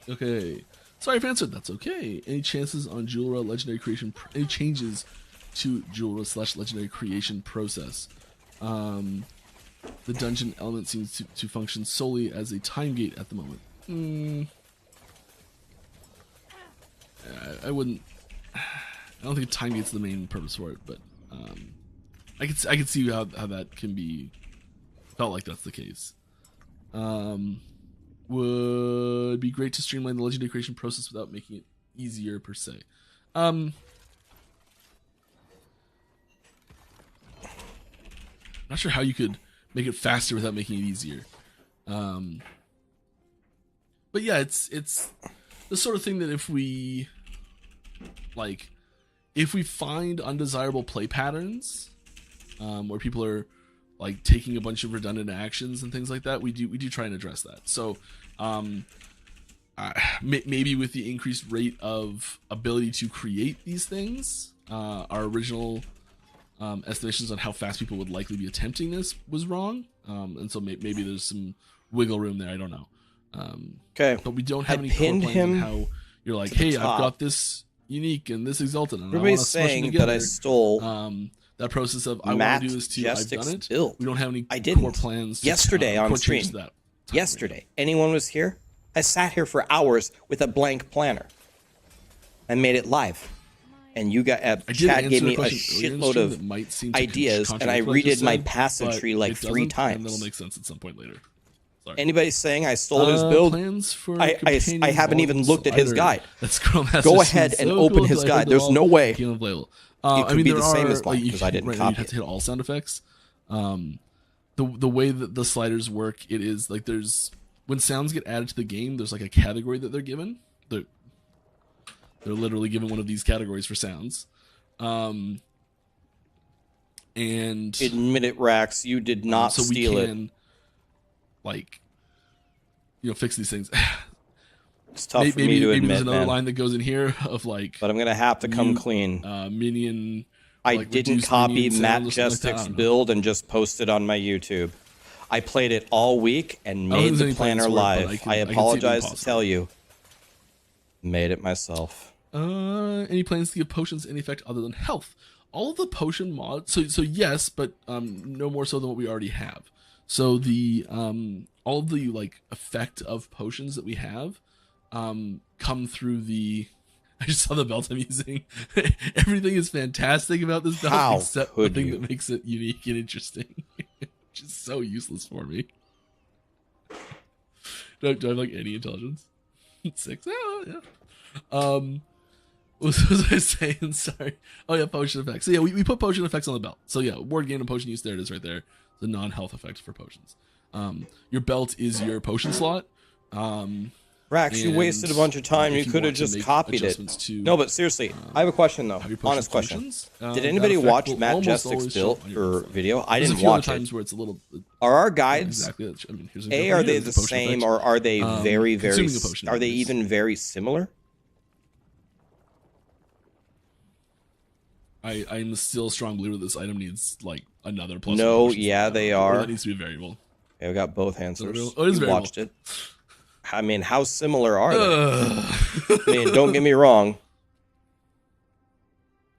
Okay. Sorry if I answered. That's okay. Any chances on Julra legendary creation? Any changes to Julra / legendary creation process? The dungeon element seems to function solely as a time gate at the moment. I wouldn't. I don't think time gate's the main purpose for it, but I could see how that can be felt like that's the case. Would be great to streamline the legendary creation process without making it easier per se. Not sure how you could make it faster without making it easier. But yeah, it's the sort of thing that if we find undesirable play patterns, where people are like taking a bunch of redundant actions and things like that, we do try and address that. So maybe with the increased rate of ability to create these things, our original estimations on how fast people would likely be attempting this was wrong, and so maybe there's some wiggle room there. I don't know. Okay, but we don't have any pinned core plans on him how you're like, to the hey, top. I've got this unique and this exalted, and Everybody's I want to smush them saying together. that I stole that process of I Matt want to do this too. I've Jestic's done it. build. We don't have any I didn't. core plans. To, Yesterday on core changes stream. to that Yesterday, anyone was here? I sat here for hours with a blank planner and made it live. And you got Chad gave me a shitload of ideas, and I redid my passage tree like 3 times. And that'll make sense at some point later. Sorry. Anybody saying I stole his build? Plans for I haven't even looked at his guide. Go Go ahead and open his guide. There's no way it could I mean, be there the same are, as mine like, because I didn't right now copy you have it. to hit all sound effects. The way that the sliders work, it is like there's when sounds get added to the game, there's like a category that they're given. They're literally given one of these categories for sounds. And admit it, Rax, you did not so steal we it. can, like, fix these things. It's tough for me to maybe admit, there's another man. line that goes in here of like, but I'm gonna have to come clean. Minion. I like, didn't reduced copy minion Matt sound or something like that. I Jestic's don't know. build and just post it on my YouTube. I played it all week and I don't think made there's the any plans planner for it, but live. I I can see it being apologize to possible. tell you. Made it myself. Any plans to give potions any effect other than health? All of the potion mods, so yes, but no more so than what we already have. So the all of the like effect of potions that we have come through the. I just saw the belt I'm using. Everything is fantastic about this belt How except the could thing you? that makes it unique and interesting, which is so useless for me. Do I have like any intelligence? 6? Oh, yeah. What was I saying? Sorry. Oh yeah, potion effects. So yeah, we put potion effects on the belt. So yeah, ward gain and potion use. There it is, right there. The non-health effect for potions. Your belt is your potion slot. Rax, you wasted a bunch of time. You could have just copied it. No, but seriously, I have a question though. Honest question. Did anybody watch Matt Jestic's build or video? I didn't watch it. Where it's a little, are our guides? Exactly. I mean, Are they the same, or are they very, very? Are they even very similar? I'm still a strong believer this item needs like another plus. No, yeah, they are. That needs to be a variable. Okay, we got both answers. Oh, it is you variable. Watched it. I mean, how similar are they? I mean, don't get me wrong.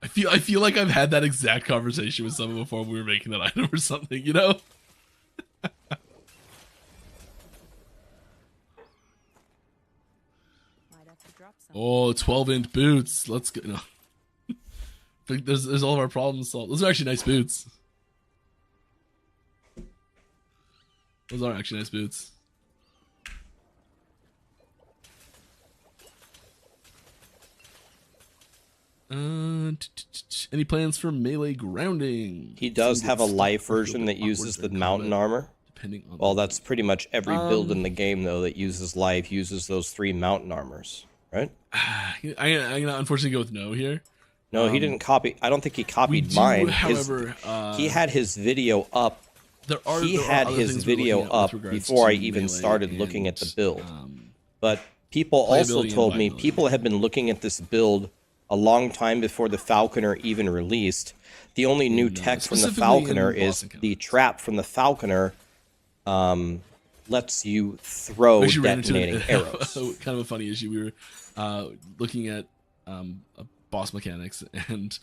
I feel like I've had that exact conversation with someone before we were making that item or something, you know? Oh, 12-inch boots. Let's go. No. There's all of our problems solved. Those are actually nice boots. Those are actually nice boots. Any plans for melee grounding? He does have a life version that uses the mountain armor. Depending on well, that's pretty much every build in the game, though, that uses life uses those 3 mountain armors, right? I'm gonna unfortunately go with no here. No, he didn't copy. I don't think he copied mine. However, he had his video up. He had his video up before I even started looking at the build. But people also told me people have been looking at this build a long time before the Falconer even released. The only new tech from the Falconer is the trap from the Falconer lets you throw detonating arrows. So kind of a funny issue. We were looking at boss mechanics, and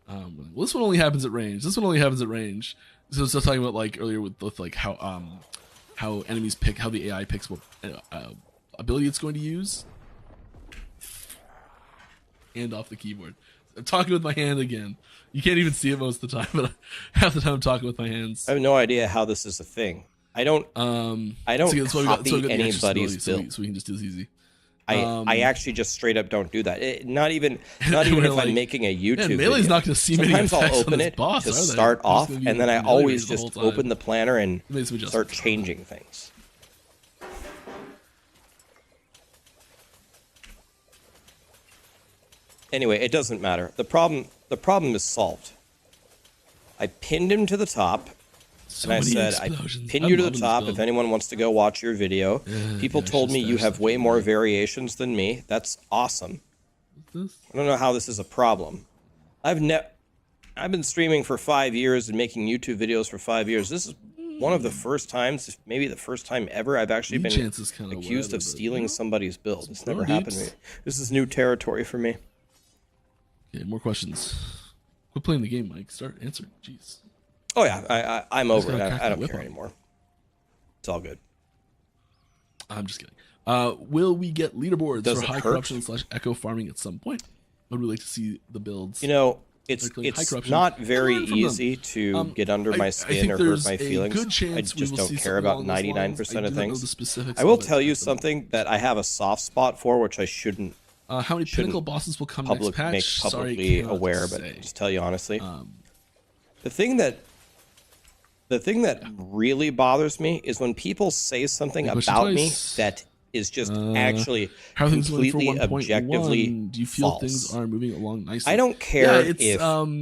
well, this one only happens at range. This one only happens at range. So I was talking about like earlier with like how enemies pick, how the AI picks what ability it's going to use. Hand off the keyboard. I'm talking with my hand again. You can't even see it most of the time, but half the time I'm talking with my hands. I have no idea how this is a thing. I don't copy anybody's build. So we can just do this easy. I actually just straight up don't do that. Not even if I'm making a YouTube video. Melee's not going to see many Sometimes I'll effects open on this it boss, to start off, and then I always just open the planner and start changing things. Anyway, it doesn't matter. The problem is solved. I pinned him to the top, and I said, I pin you to the top if anyone wants to go watch your video. People told me you have way more variations than me. That's awesome. I don't know how this is a problem. I've been streaming for 5 years and making YouTube videos for 5 years. This is one of the first times, maybe the first time ever, I've actually been accused of stealing somebody's build. This never happened to me. This is new territory for me. Okay, more questions. Quit playing the game, Mike. Start answering. Jeez. Oh yeah, I'm over it. I don't care anymore. It's all good. I'm just kidding. Will we get leaderboards for high corruption / echo farming at some point? Would we like to see the builds? You know, it's not very easy to get under my skin or hurt my feelings. I just don't care about 99% of things. I will tell you something that I have a soft spot for, which I shouldn't. How many pinnacle bosses will come next patch? Make publicly aware, but I'll just tell you honestly. The thing that really bothers me is when people say something about me that is just actually completely objectively do you feel false. Things are moving along nicely? I don't care if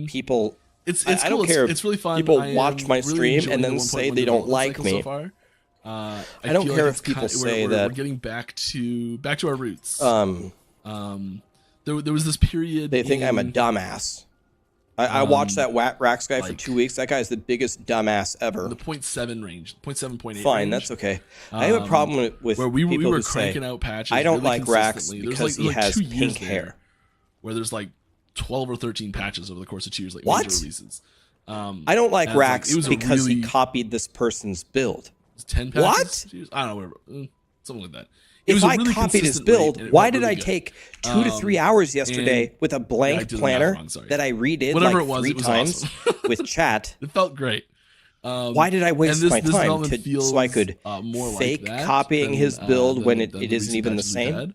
people. I don't care if really fun. people watch my stream and then say they don't like me. So I don't care if people say that. We're getting back to our roots. There was this period. They think I'm a dumbass. I watched that Rax guy for 2 weeks. That guy's the biggest dumbass ever. The 0.7 range, 0.7, 0.8 Fine, range. That's okay. I have a problem with where people we were who cranking say, out patches. I don't really like Rax because he has pink hair. Where there's like 12 or 13 patches over the course of 2 years, like what? major releases. I don't like Rax because he copied this person's build. 10 patches? What? I don't know, whatever. Something like that. If I copied his build, why did I take 2 to 3 hours yesterday with a blank planner that I redid like 3 times with chat? It felt great. Why did I waste my time so I could fake copying his build when it isn't even the same?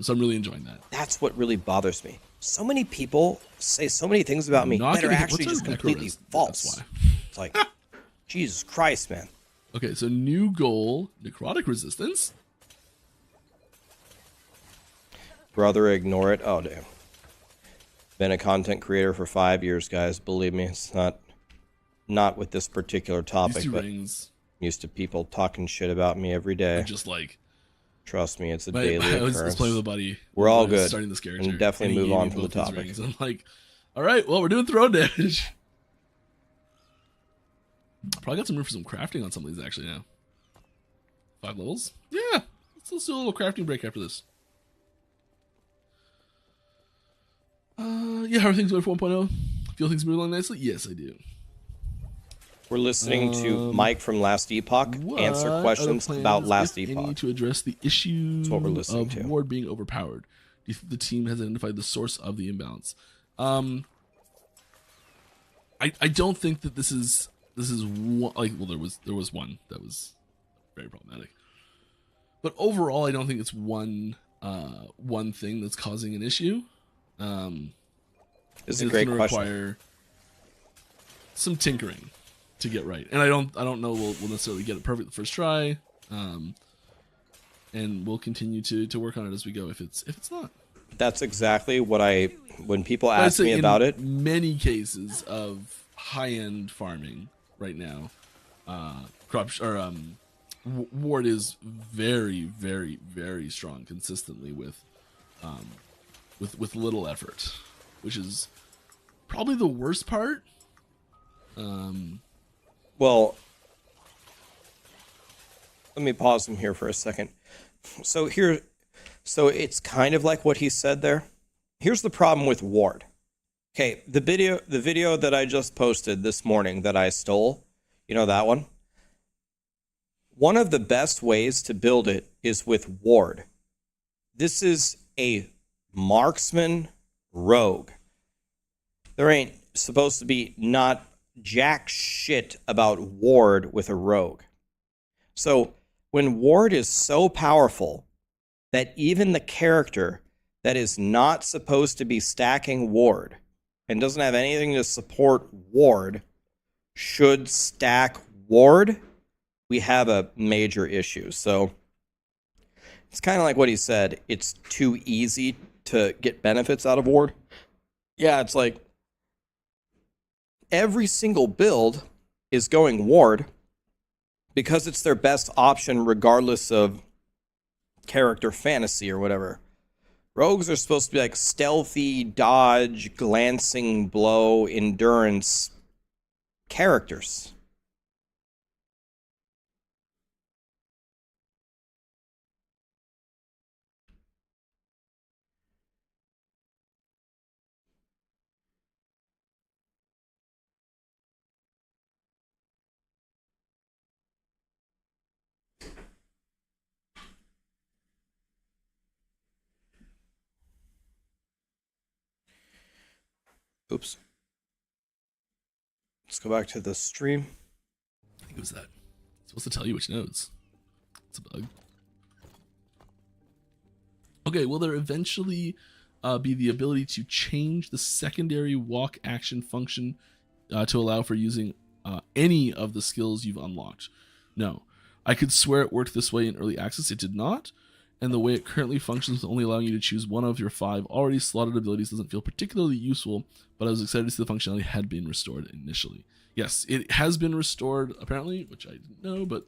So I'm really enjoying that. That's what really bothers me. so many people say so many things about me Not that are gonna hit- actually what's just our necro completely res? false. That's why. It's like, Jesus Christ, man. Okay, so new goal, necrotic resistance. Brother, ignore it. Oh, damn. Been a content creator for 5 years, guys. Believe me, it's not with this particular These topic, two but rings used to people talking shit about me every are day. just like. Trust me, it's a I daily was occurrence. playing with a buddy. We're all when I was good. Starting this character, And definitely he move gave on me from the both these topic. rings. I'm like, all right, well, we're doing throw damage. Probably got some room for some crafting on some of these actually now. 5 levels? Yeah. Let's do a little crafting break after this. Yeah, how are things going for 1.0? Feel things moving along nicely? Yes, I do. We're listening to Mike from Last Epoch answer What questions are the about plans, Last if any, Epoch. to address the issue That's what we're listening of to. Ward being overpowered? Do you think the team has identified the source of the imbalance? I don't think that this is one, like, well, there was one that was very problematic, but overall I don't think it's one thing that's causing an issue. This is a it's great gonna question. require some tinkering to get right, and I don't know we'll necessarily get it perfect the first try, and we'll continue to work on it as we go if it's not. That's exactly what when people But I'd ask say me about it. Many cases of high-end farming right now, Ward is very, very, very strong consistently with little effort, which is probably the worst part. Well, let me pause him here for a second. So it's kind of like what he said there. Here's the problem with Ward. Okay, the video that I just posted this morning that I stole, you know that one? One of the best ways to build it is with Ward. This is a marksman rogue. There ain't supposed to be not jack shit about Ward with a rogue. So when Ward is so powerful that even the character that is not supposed to be stacking Ward and doesn't have anything to support Ward should stack Ward, we have a major issue. So it's kind of like what he said. It's too easy to get benefits out of Ward. Yeah, it's like every single build is going Ward because it's their best option regardless of character fantasy or whatever. Rogues are supposed to be like stealthy, dodge, glancing blow, endurance characters. Oops. Let's go back to the stream. I think it was that. It's supposed to tell you which nodes. It's a bug. Okay, will there eventually be the ability to change the secondary walk action function to allow for using any of the skills you've unlocked? No. I could swear it worked this way in early access. It did not. And the way it currently functions with only allowing you to choose one of your 5 already slotted abilities doesn't feel particularly useful, but I was excited to see the functionality had been restored initially. Yes, it has been restored, apparently, which I didn't know, but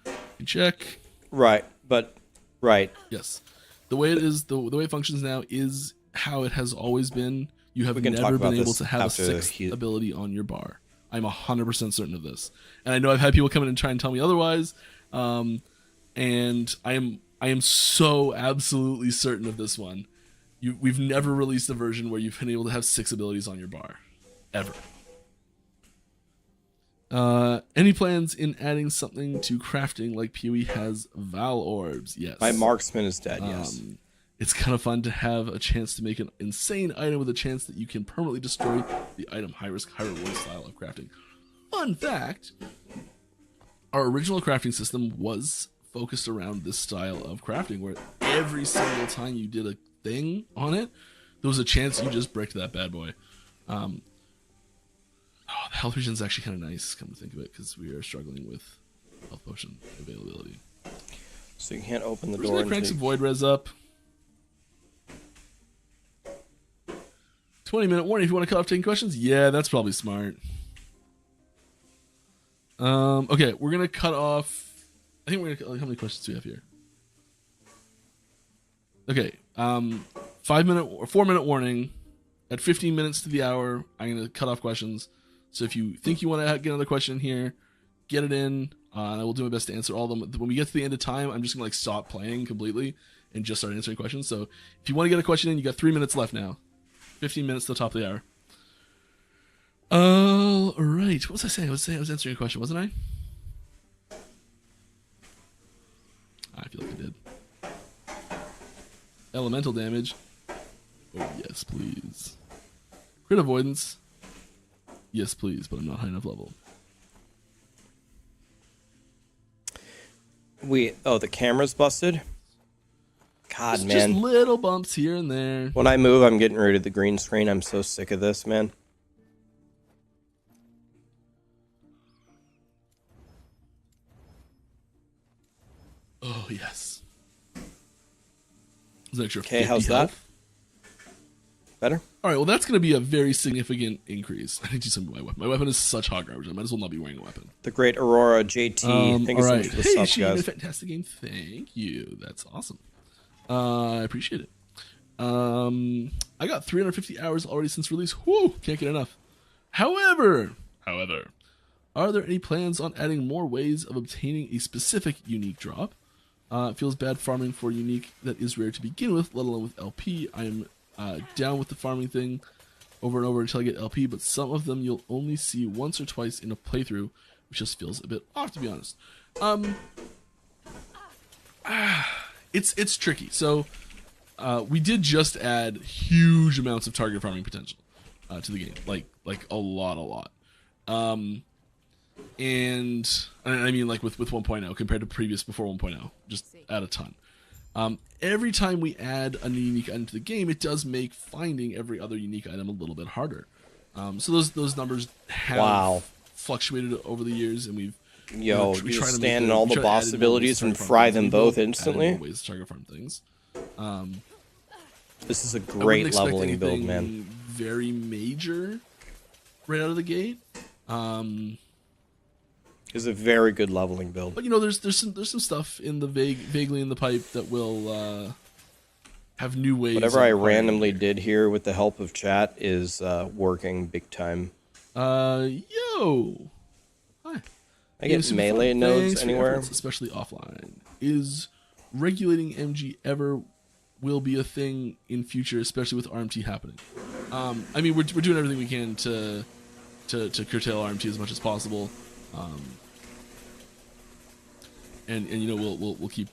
you can check. Right, but right. Yes. The way it is, the way it functions now is how it has always been. You have We can talk never about been able this to have a after 6th ability on your bar. I'm 100% certain of this. And I know I've had people come in and try and tell me otherwise, and I am so absolutely certain of this one. We've never released a version where you've been able to have 6 abilities on your bar. Ever. Any plans in adding something to crafting like PoE has Val Orbs? Yes. My marksman is dead, yes. It's kind of fun to have a chance to make an insane item with a chance that you can permanently destroy the item. High risk, high reward style of crafting. Fun fact, our original crafting system was focused around this style of crafting where every single time you did a thing on it, there was a chance you just bricked that bad boy. Oh, the health regen is actually kind of nice, come to think of it, because we are struggling with health potion availability. So you can't open the We're just door. gonna crank some void res up. 20-minute warning if you want to cut off taking questions. Yeah, that's probably smart. Okay, we're gonna cut off. I think we're gonna. How many questions do we have here? Okay, 5-minute or 4-minute warning. At 15 minutes to the hour, I'm gonna cut off questions. So if you think you want to get another question in here, get it in. And I will do my best to answer all of them. When we get to the end of time, I'm just gonna like stop playing completely and just start answering questions. So if you want to get a question in, you got 3 minutes left now. 15 minutes to the top of the hour. All right. What was I saying? I was answering a question, wasn't I? I feel like I did. Elemental damage. Oh, yes, please. Crit avoidance. Yes, please, but I'm not high enough level. The camera's busted? God, Just man. little bumps here and there. When I move, I'm getting rid of the green screen. I'm so sick of this, man. Oh, yes. Is that extra Okay, 50 how's health? that? Better? All right, well, that's going to be a very significant increase. I need to do something with my weapon. My weapon is such hot garbage. I might as well not be wearing a weapon. The great Aurora JT. Thank you all so right. much for the Hey, subs, she had a guys. fantastic game. Thank you. That's awesome. I appreciate it. I got 350 hours already since release. Whoo! Can't get enough. However, are there any plans on adding more ways of obtaining a specific unique drop? It feels bad farming for unique that is rare to begin with, let alone with LP. I am down with the farming thing over and over until I get LP, but some of them you'll only see once or twice in a playthrough, which just feels a bit off, to be honest. It's tricky. So we did just add huge amounts of target farming potential to the game, like a lot. And I mean, like with 1.0 compared to previous before 1.0, just add a ton. Every time we add a new unique item to the game, it does make finding every other unique item a little bit harder. So those numbers have fluctuated over the years, and we've Yo, we you try just to stand make in all we the try to add boss more abilities ways to and target fry farm them things. both We've added instantly. more ways to target farm things. This is a I wouldn't great expect leveling build, anything man. very major right out of the gate. It's a very good leveling build. But there's some stuff in the vaguely in the pipe that will have new ways. Whatever of I acquiring randomly gear. did here with the help of chat is working big time. Yo. Hi. I get melee nodes Thanks for your anywhere. efforts, especially offline. Is regulating MG ever will be a thing in future, especially with RMT happening? I mean, we're doing everything we can to curtail RMT as much as possible. And we'll keep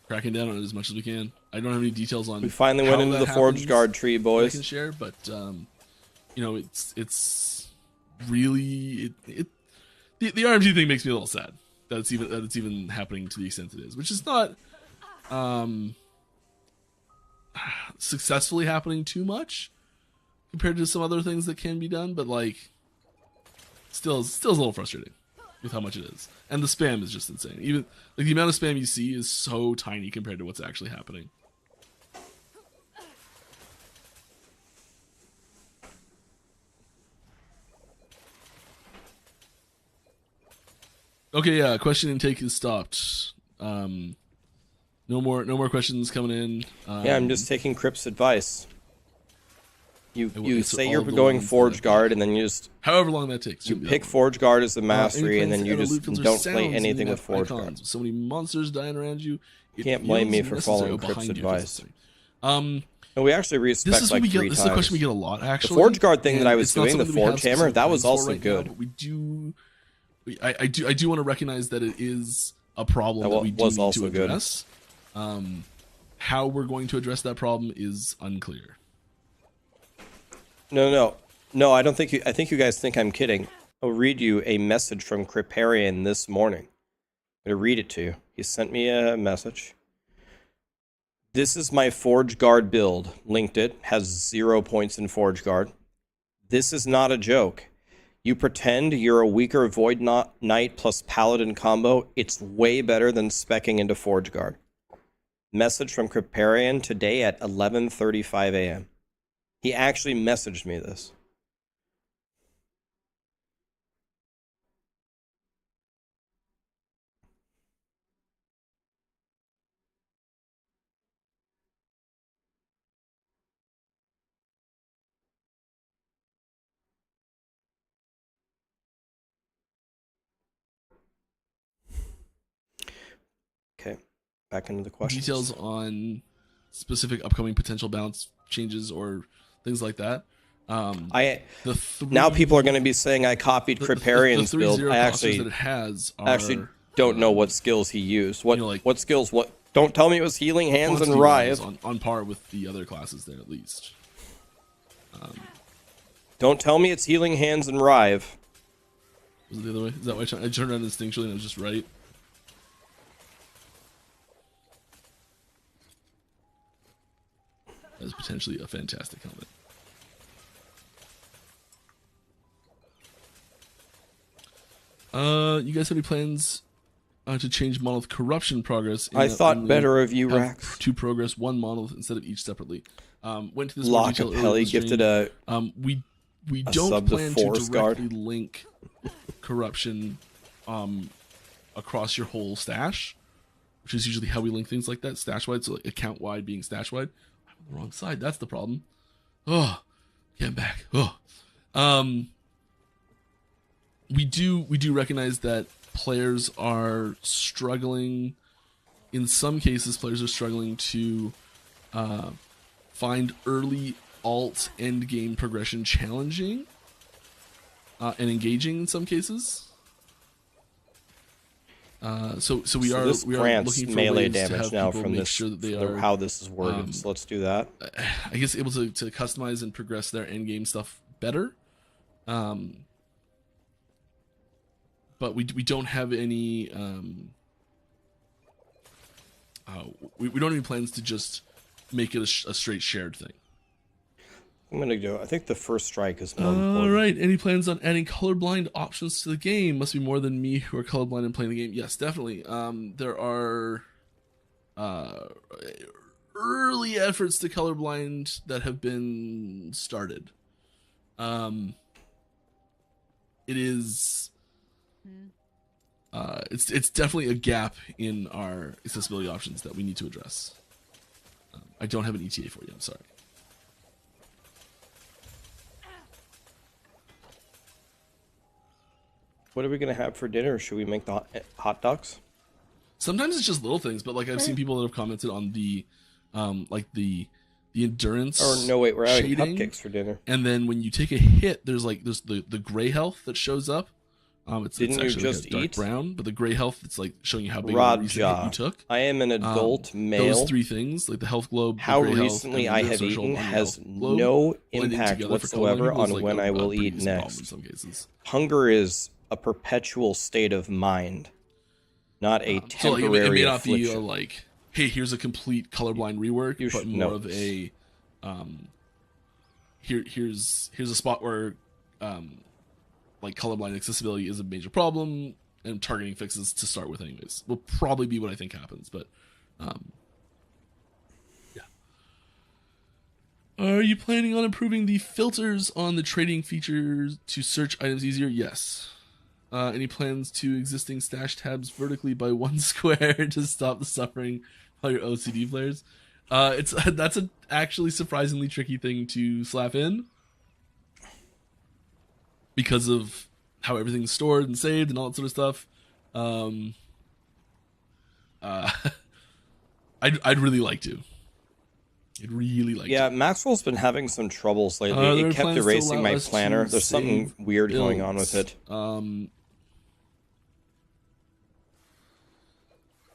cracking down on it as much as we can. I don't have any details on. We finally went into the Forge Guard tree, that I boys. can share, but it's really the RMT thing makes me a little sad that it's even happening to the extent it is, which is not successfully happening too much compared to some other things that can be done, but like still is a little frustrating with how much it is, and the spam is just insane. Even like the amount of spam you see is so tiny compared to what's actually happening. Okay, yeah. Question intake is stopped. No more questions coming in. Yeah, I'm just taking Crip's advice. You it's say all you're the going ones Forge that- Guard, and then you just However long that takes. you shouldn't be pick that long. Forge Guard as the Any mastery, and plans then to you add a just loot filter don't sounds play in anything the with Forge icons. Guard. With so many monsters dying around you. It Can't blame me feels for necessary. following Oh, Crip's behind you, advice. necessary. And we actually This respect is like what we get. 3 This is a times. question we get a lot, actually. Forge Guard thing that and I was it's not doing, the something we have Forge Hammer, specific that was plans for also right now, good. but we do. I do want to recognize that it is a problem That that we do was need also to good. address. How we're going to address that problem is unclear. No, I don't think you. I think you guys think I'm kidding. I'll read you a message from Criparian this morning. I'm gonna read it to you. He sent me a message. This is my Forge Guard build. Linked it. Has 0 points in Forge Guard. This is not a joke. You pretend you're a weaker Void Knight plus Paladin combo. It's way better than speccing into Forge Guard. Message from Kriparian today at 11:35 a.m. He actually messaged me this. Okay, back into the questions. Details on specific upcoming potential balance changes or things like that. Now people are going to be saying I copied Kriparian's build. I actually that it has actually don't know what skills he used. What skills? What? Don't tell me it was Healing Hands and Rive. On par with the other classes there, at least. Don't tell me it's Healing Hands and Rive. Was it the other way? Is that why I turned around instinctually and I was just right? That is potentially a fantastic helmet. You guys have any plans to change monolith corruption progress? I thought better of you, Rax. To progress one monolith instead of each separately. Went to this Lock of Pelly gifted a. We don't plan to directly guard. link corruption across your whole stash, which is usually how we link things like that, stash wide. So like account wide being stash wide. I'm on the wrong side. That's the problem. Oh, getting back. Oh, we do recognize that players are struggling. In some cases, players are struggling to find early alt end game progression challenging and engaging in some cases. So we are looking for melee ways damage to have now people from make this. sure that they are How this is worded. So let's do that. I guess able to customize and progress their end game stuff better. But we don't have any we don't have any plans to just make it a straight shared thing. I'm gonna do. I think the first strike is more All important. right. Any plans on adding colorblind options to the game? Must be more than me who are colorblind and playing the game. Yes, definitely. There are early efforts to colorblind that have been started. It is. It's definitely a gap in our accessibility options that we need to address. I don't have an ETA for you. I'm sorry. What are we gonna have for dinner? Should we make the hot dogs? Sometimes it's just little things, but like I've seen people that have commented on the, like the endurance. Or no, wait, we're having shading. cupcakes for dinner. And then when you take a hit, there's the gray health that shows up. It's Didn't you actually just like a dark eat? brown, but the gray health, it's like showing you how big of a recent hit you took. I am an adult male. Those three things, like the health globe, How the gray recently health, I and the have social eaten and has health globe, no blending impact together for whatsoever coloring on is, like, when I will pretty eat decent problem next. in some cases. Hunger is a perpetual state of mind, not a So temporary like, it may not affliction. be a, like, hey, here's a complete colorblind rework, but more no. of a here's a spot where like colorblind accessibility is a major problem, and targeting fixes to start with anyways will probably be what I think happens. But yeah. Are you planning on improving the filters on the trading features to search items easier? Yes. Any plans to existing stash tabs vertically by one square to stop the suffering by your OCD players? That's a actually surprisingly tricky thing to slap in because of how everything's stored and saved and all that sort of stuff. I'd really like to. I'd really like to. Yeah, Maxroll's been having some troubles lately. It kept erasing my planner. There's something weird going on with it.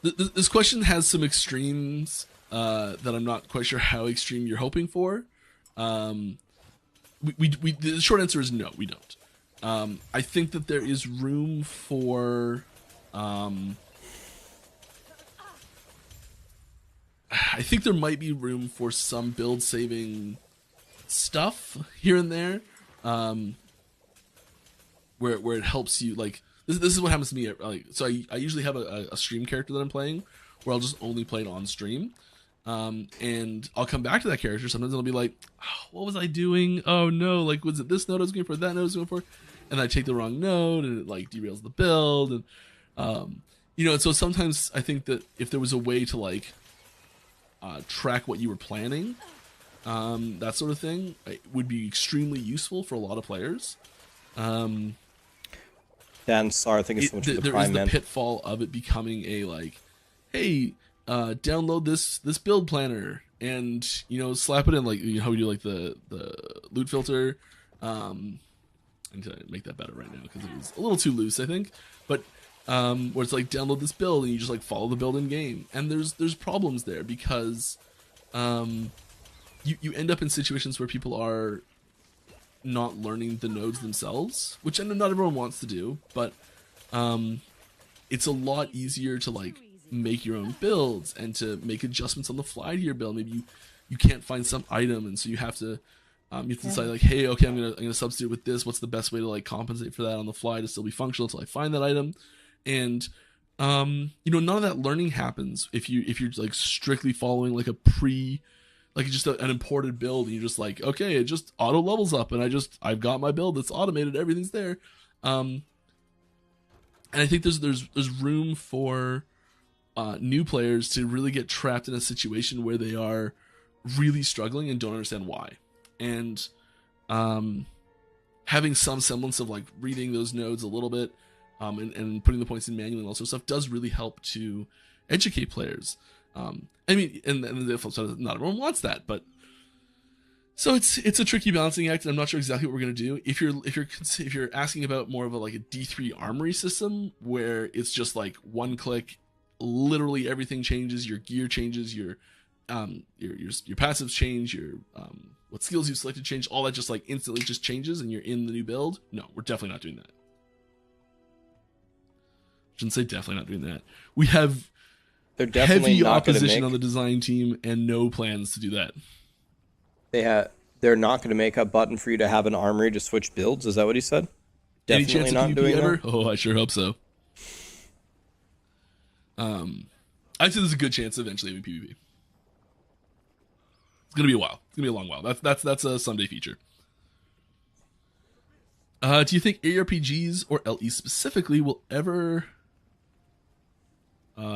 This question has some extremes that I'm not quite sure how extreme you're hoping for. The short answer is no, we don't. I think that there is room for I think there might be room for some build saving stuff here and there, where it helps you. Like this is what happens to me. Like, so I usually have a stream character that I'm playing, where I'll just only play it on stream, and I'll come back to that character. Sometimes I'll be like, oh, what was I doing? Oh no, like was it this node I was going for, that node I was going for, and I take the wrong node, and it like derails the build, and and so sometimes I think that if there was a way to like track what you were planning, that sort of thing, it would be extremely useful for a lot of players. Dan, sorry, thank you so much for the there prime, is the man. pitfall of it becoming a like, hey, download this build planner and slap it in, like how we do like the loot filter. I need to make that better right now because it was a little too loose, I think. But where it's like download this build and you just like follow the build in game, and there's problems there because you end up in situations where people are not learning the nodes themselves, which I know not everyone wants to do, but it's a lot easier to like make your own builds and to make adjustments on the fly to your build. Maybe you can't find some item, and so you have to decide like, hey, okay, I'm gonna substitute with this. What's the best way to like compensate for that on the fly to still be functional until I find that item? And none of that learning happens if you're like strictly following like just an imported build, and you're just like, okay, it just auto levels up, and I've got my build that's automated, everything's there. And I think there's room for new players to really get trapped in a situation where they are really struggling and don't understand why. And having some semblance of like reading those nodes a little bit, and putting the points in manually and all sorts of stuff does really help to educate players. I mean, and the flip side is not everyone wants that, but so it's a tricky balancing act, and I'm not sure exactly what we're gonna do. If you're asking about more of a like a D3 armory system where it's just like one click, literally everything changes, your gear changes, your passives change, your what skills you've selected change, all that just like instantly just changes, and you're in the new build. No, we're definitely not doing that. Shouldn't say definitely not doing that. We have They're definitely heavy not going to opposition make. on the design team and no plans to do that. They're not going to make a button for you to have an armory to switch builds. Is that what he said? Any Definitely chance not of PvP doing ever? that. Oh, I sure hope so. I'd say there's a good chance of eventually having PvP. It's gonna be a while. It's gonna be a long while. That's a someday feature. Do you think ARPGs or LE specifically will ever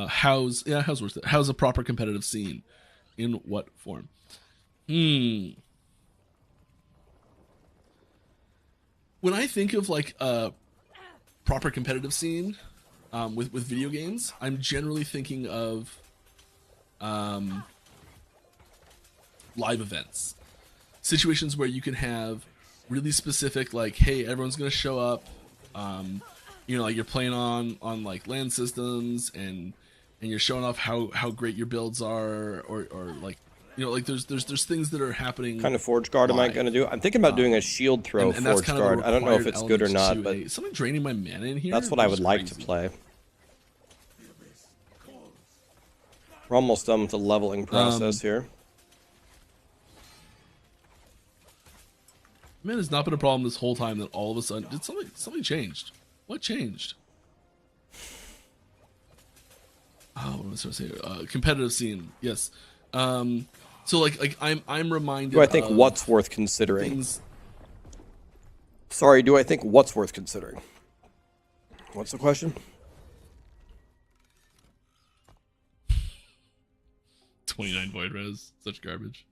house a proper competitive scene? In what form? When I think of like a proper competitive scene with video games, I'm generally thinking of live events, situations where you can have really specific, like, hey, everyone's gonna show up, like you're playing on like LAN systems, and you're showing off how great your builds are, or like, like there's things that are happening. Kind of Forge Guard am I going to do? I'm thinking about doing a shield throw and that's Forge kind of a Guard. I don't know if it's good or not, to but something draining my mana in here. that's what I would like to play. We're almost done with the leveling process here. Man, it's not been a problem this whole time that all of a sudden did something changed. What changed? Oh, what was I supposed to say? Competitive scene, yes. So like I'm reminded. Do I think of what's worth considering? things. Sorry, do I think what's worth considering? What's the question? 29 void res, such garbage.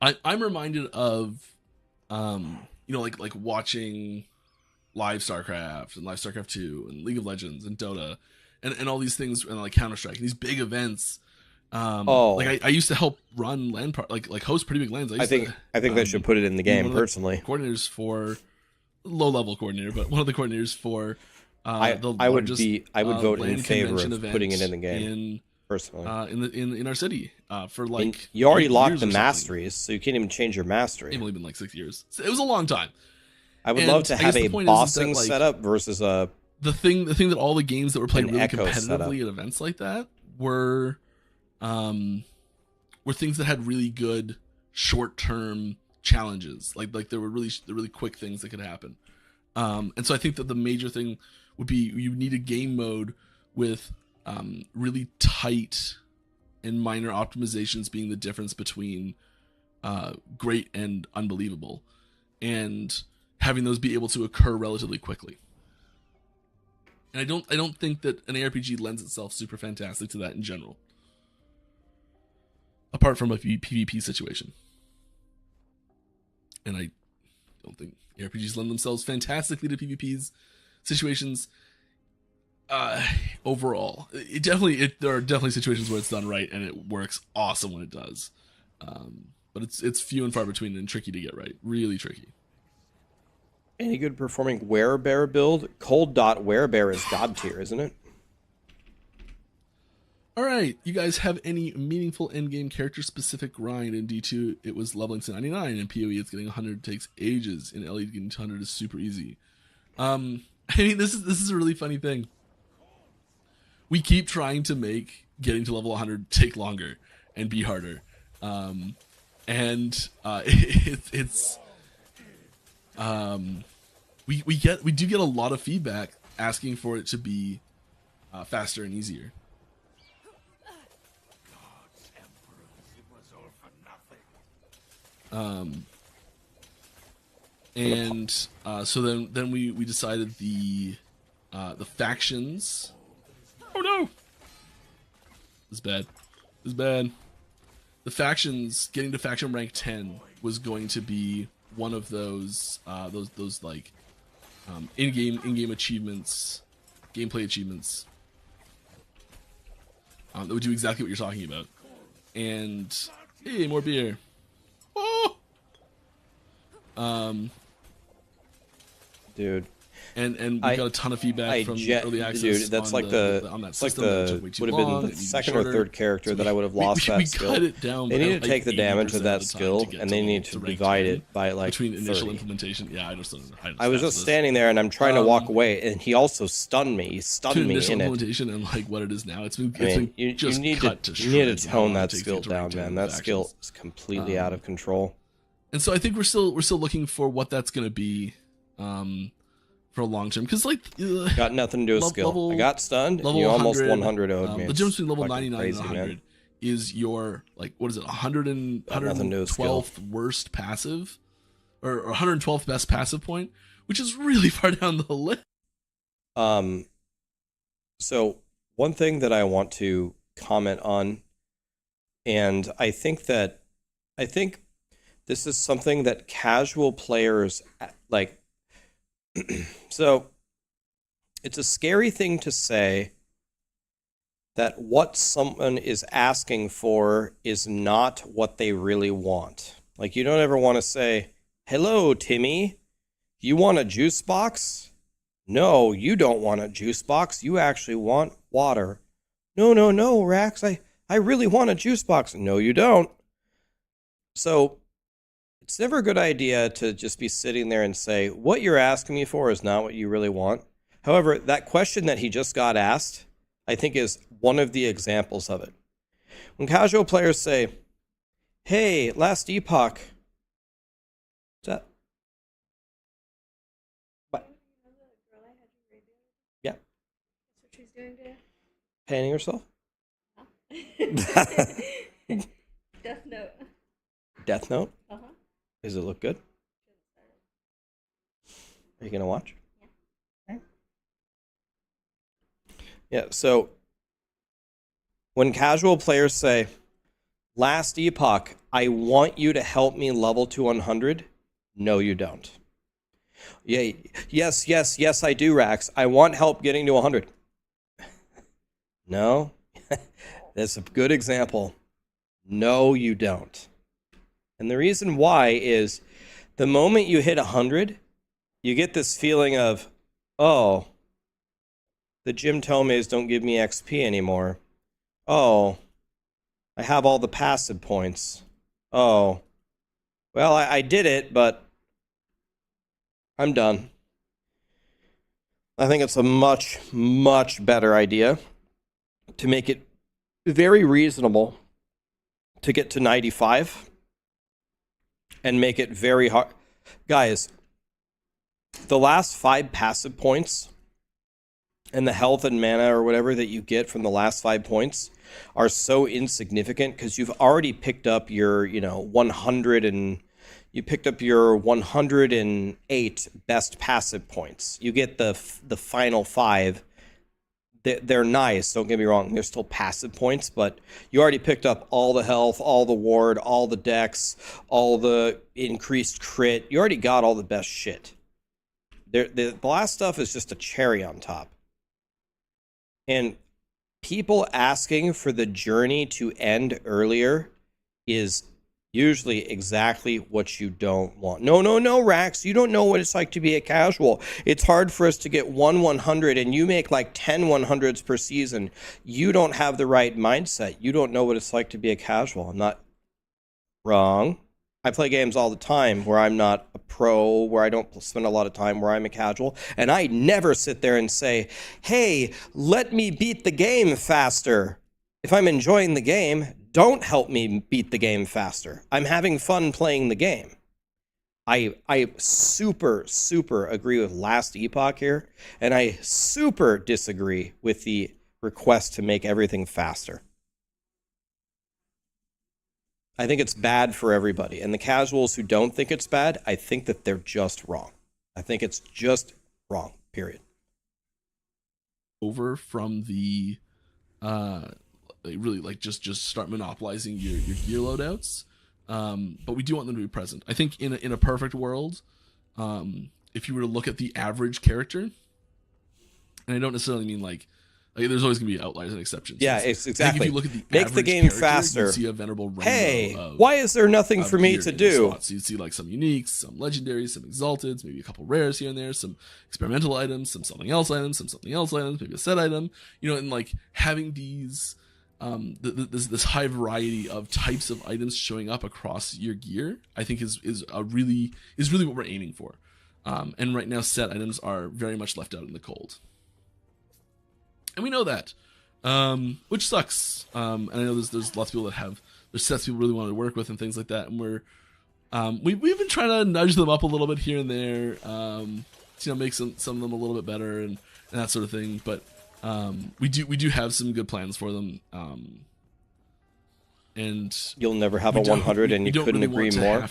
I'm reminded of, like watching live StarCraft and live StarCraft 2 and League of Legends and Dota and all these things, and like Counter-Strike and these big events. Like I used to help run LAN like host pretty big LANs. I think they should put it in the game personally. Coordinators for low level coordinator, but one of the coordinators for I would vote in LAN favor convention of event putting it in the game personally. In our city for like you already 8 locked years the or something. masteries, so you can't even change your mastery. It's only been like 6 years. So it was a long time. I would And love to I guess have the a point is bossing that, like, setup versus a the thing that all the games that were played an really echo setup. competitively at events like that were things that had really good short-term challenges. Like there were really quick things that could happen. And so I think that the major thing would be you need a game mode with really tight and minor optimizations being the difference between great and unbelievable, and having those be able to occur relatively quickly. And I don't think that an ARPG lends itself super fantastic to that in general, apart from a PvP situation. And I don't think ARPGs lend themselves fantastically to PvP's situations overall. There are definitely situations where it's done right and it works awesome when it does. But it's few and far between and tricky to get right. Really tricky. Any good performing werebear build? Cold dot werebear is god tier, isn't it? Alright, you guys have any meaningful endgame character specific grind? In D2 it was leveling to 99, in PoE it's getting 100 takes ages, in LE getting to 100 is super easy. I mean, this is a really funny thing. We keep trying to make getting to level 100 take longer and be harder. We do get a lot of feedback asking for it to be faster and easier. So then we decided the factions. Oh no! This is bad. This is bad. The factions, getting to faction rank 10 was going to be one of those like in-game achievements, gameplay achievements that would do exactly what you're talking about. And hey, more beer. Oh! Dude. And we got a ton of feedback from early access. Dude, that's on like on that system that would have been the second or third character that I would have lost that skill. Cut it down. They need to take the damage of that the skill and they need to divide it by like between initial 30. implementation. Yeah, I was just standing there and I'm trying to walk away, and he also stunned me. He stunned me initial in it. implementation and like what it is now. You need to tone that skill down, man. That skill is completely out of control. And so I think we're still looking for what that's going to be. For a long term, because like got nothing to do with skill. I got stunned. And you almost 100 o'd me. The difference between level 99 crazy, and 100 man. is your like what is it 112th worst passive or 112th best passive point, which is really far down the list. So one thing that I want to comment on, and I think this is something that casual players like. So it's a scary thing to say that what someone is asking for is not what they really want. Like, you don't ever want to say, "Hello, Timmy, you want a juice box?" No, you don't want a juice box. You actually want water. No, Rax, I really want a juice box. No, you don't. So it's never a good idea to just be sitting there and say, what you're asking me for is not what you really want. However, that question that he just got asked, I think is one of the examples of it. When casual players say, hey, last Epoch, what's that? What? Yeah. That's what she's doing today. Painting herself? Death Note. Death Note? Uh-huh. Does it look good? Are you going to watch? Yeah. Yeah, so when casual players say, last Epoch, I want you to help me level to 100, no, you don't. Yeah, yes, I do, Rax. I want help getting to 100. No, that's a good example. No, you don't. And the reason why is the moment you hit 100, you get this feeling of, oh, the gym tomes don't give me XP anymore. Oh, I have all the passive points. Oh, well, I did it, but I'm done. I think it's a much, much better idea to make it very reasonable to get to 95 and make it very hard. Guys, the last 5 passive points and the health and mana or whatever that you get from the last 5 points are so insignificant because you've already picked up your, 100 and you picked up your 108 best passive points. You get the final 5. They're nice, don't get me wrong. They're still passive points, but you already picked up all the health, all the ward, all the dex, all the increased crit. You already got all the best shit. The last stuff is just a cherry on top. And people asking for the journey to end earlier is usually exactly what you don't want. No, Rax, you don't know what it's like to be a casual. It's hard for us to get 100 and you make like 10 100s per season. You don't have the right mindset. You don't know what it's like to be a casual. I'm not wrong. I play games all the time where I'm not a pro, where I don't spend a lot of time, where I'm a casual. And I never sit there and say, hey, let me beat the game faster. If I'm enjoying the game, don't help me beat the game faster. I'm having fun playing the game. I super agree with last Epoch here, and I super disagree with the request to make everything faster. I think it's bad for everybody. And the casuals who don't think it's bad, I think that they're just wrong. I think it's just wrong, period. Over from the really like just start monopolizing your gear loadouts, but we do want them to be present. I think in a perfect world, if you were to look at the average character, and I don't necessarily mean like there's always gonna be outliers and exceptions. Yeah, it's exactly. If you look at the make the game faster. You see a venerable rainbow. Hey, of, why is there nothing for me to do? So you see like some uniques, some legendaries, some exalteds, maybe a couple rares here and there, some experimental items, some something else items, some something else items, maybe a set item. And like having these. This high variety of types of items showing up across your gear, I think is really what we're aiming for. And right now, set items are very much left out in the cold, and we know that, which sucks. And I know there's lots of people that have there's sets people really want to work with and things like that, and we've been trying to nudge them up a little bit here and there, make some of them a little bit better and that sort of thing, but. We do have some good plans for them, and you'll never have a 100, and you couldn't agree more.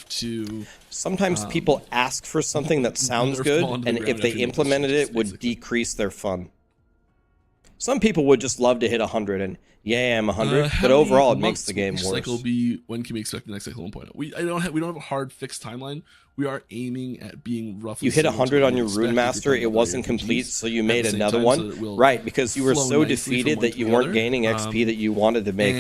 Sometimes people ask for something that sounds good, and if they implemented it, would decrease their fun. Some people would just love to hit 100, and yeah, I'm 100, but overall, it makes the game worse. Cycle be when can we expect the next cycle 1.0? We don't have a hard fixed timeline. We are aiming at being roughly. You hit 100 on your Rune Master. It wasn't complete, so you made another one. Right, because you were so defeated that you weren't gaining XP that you wanted to make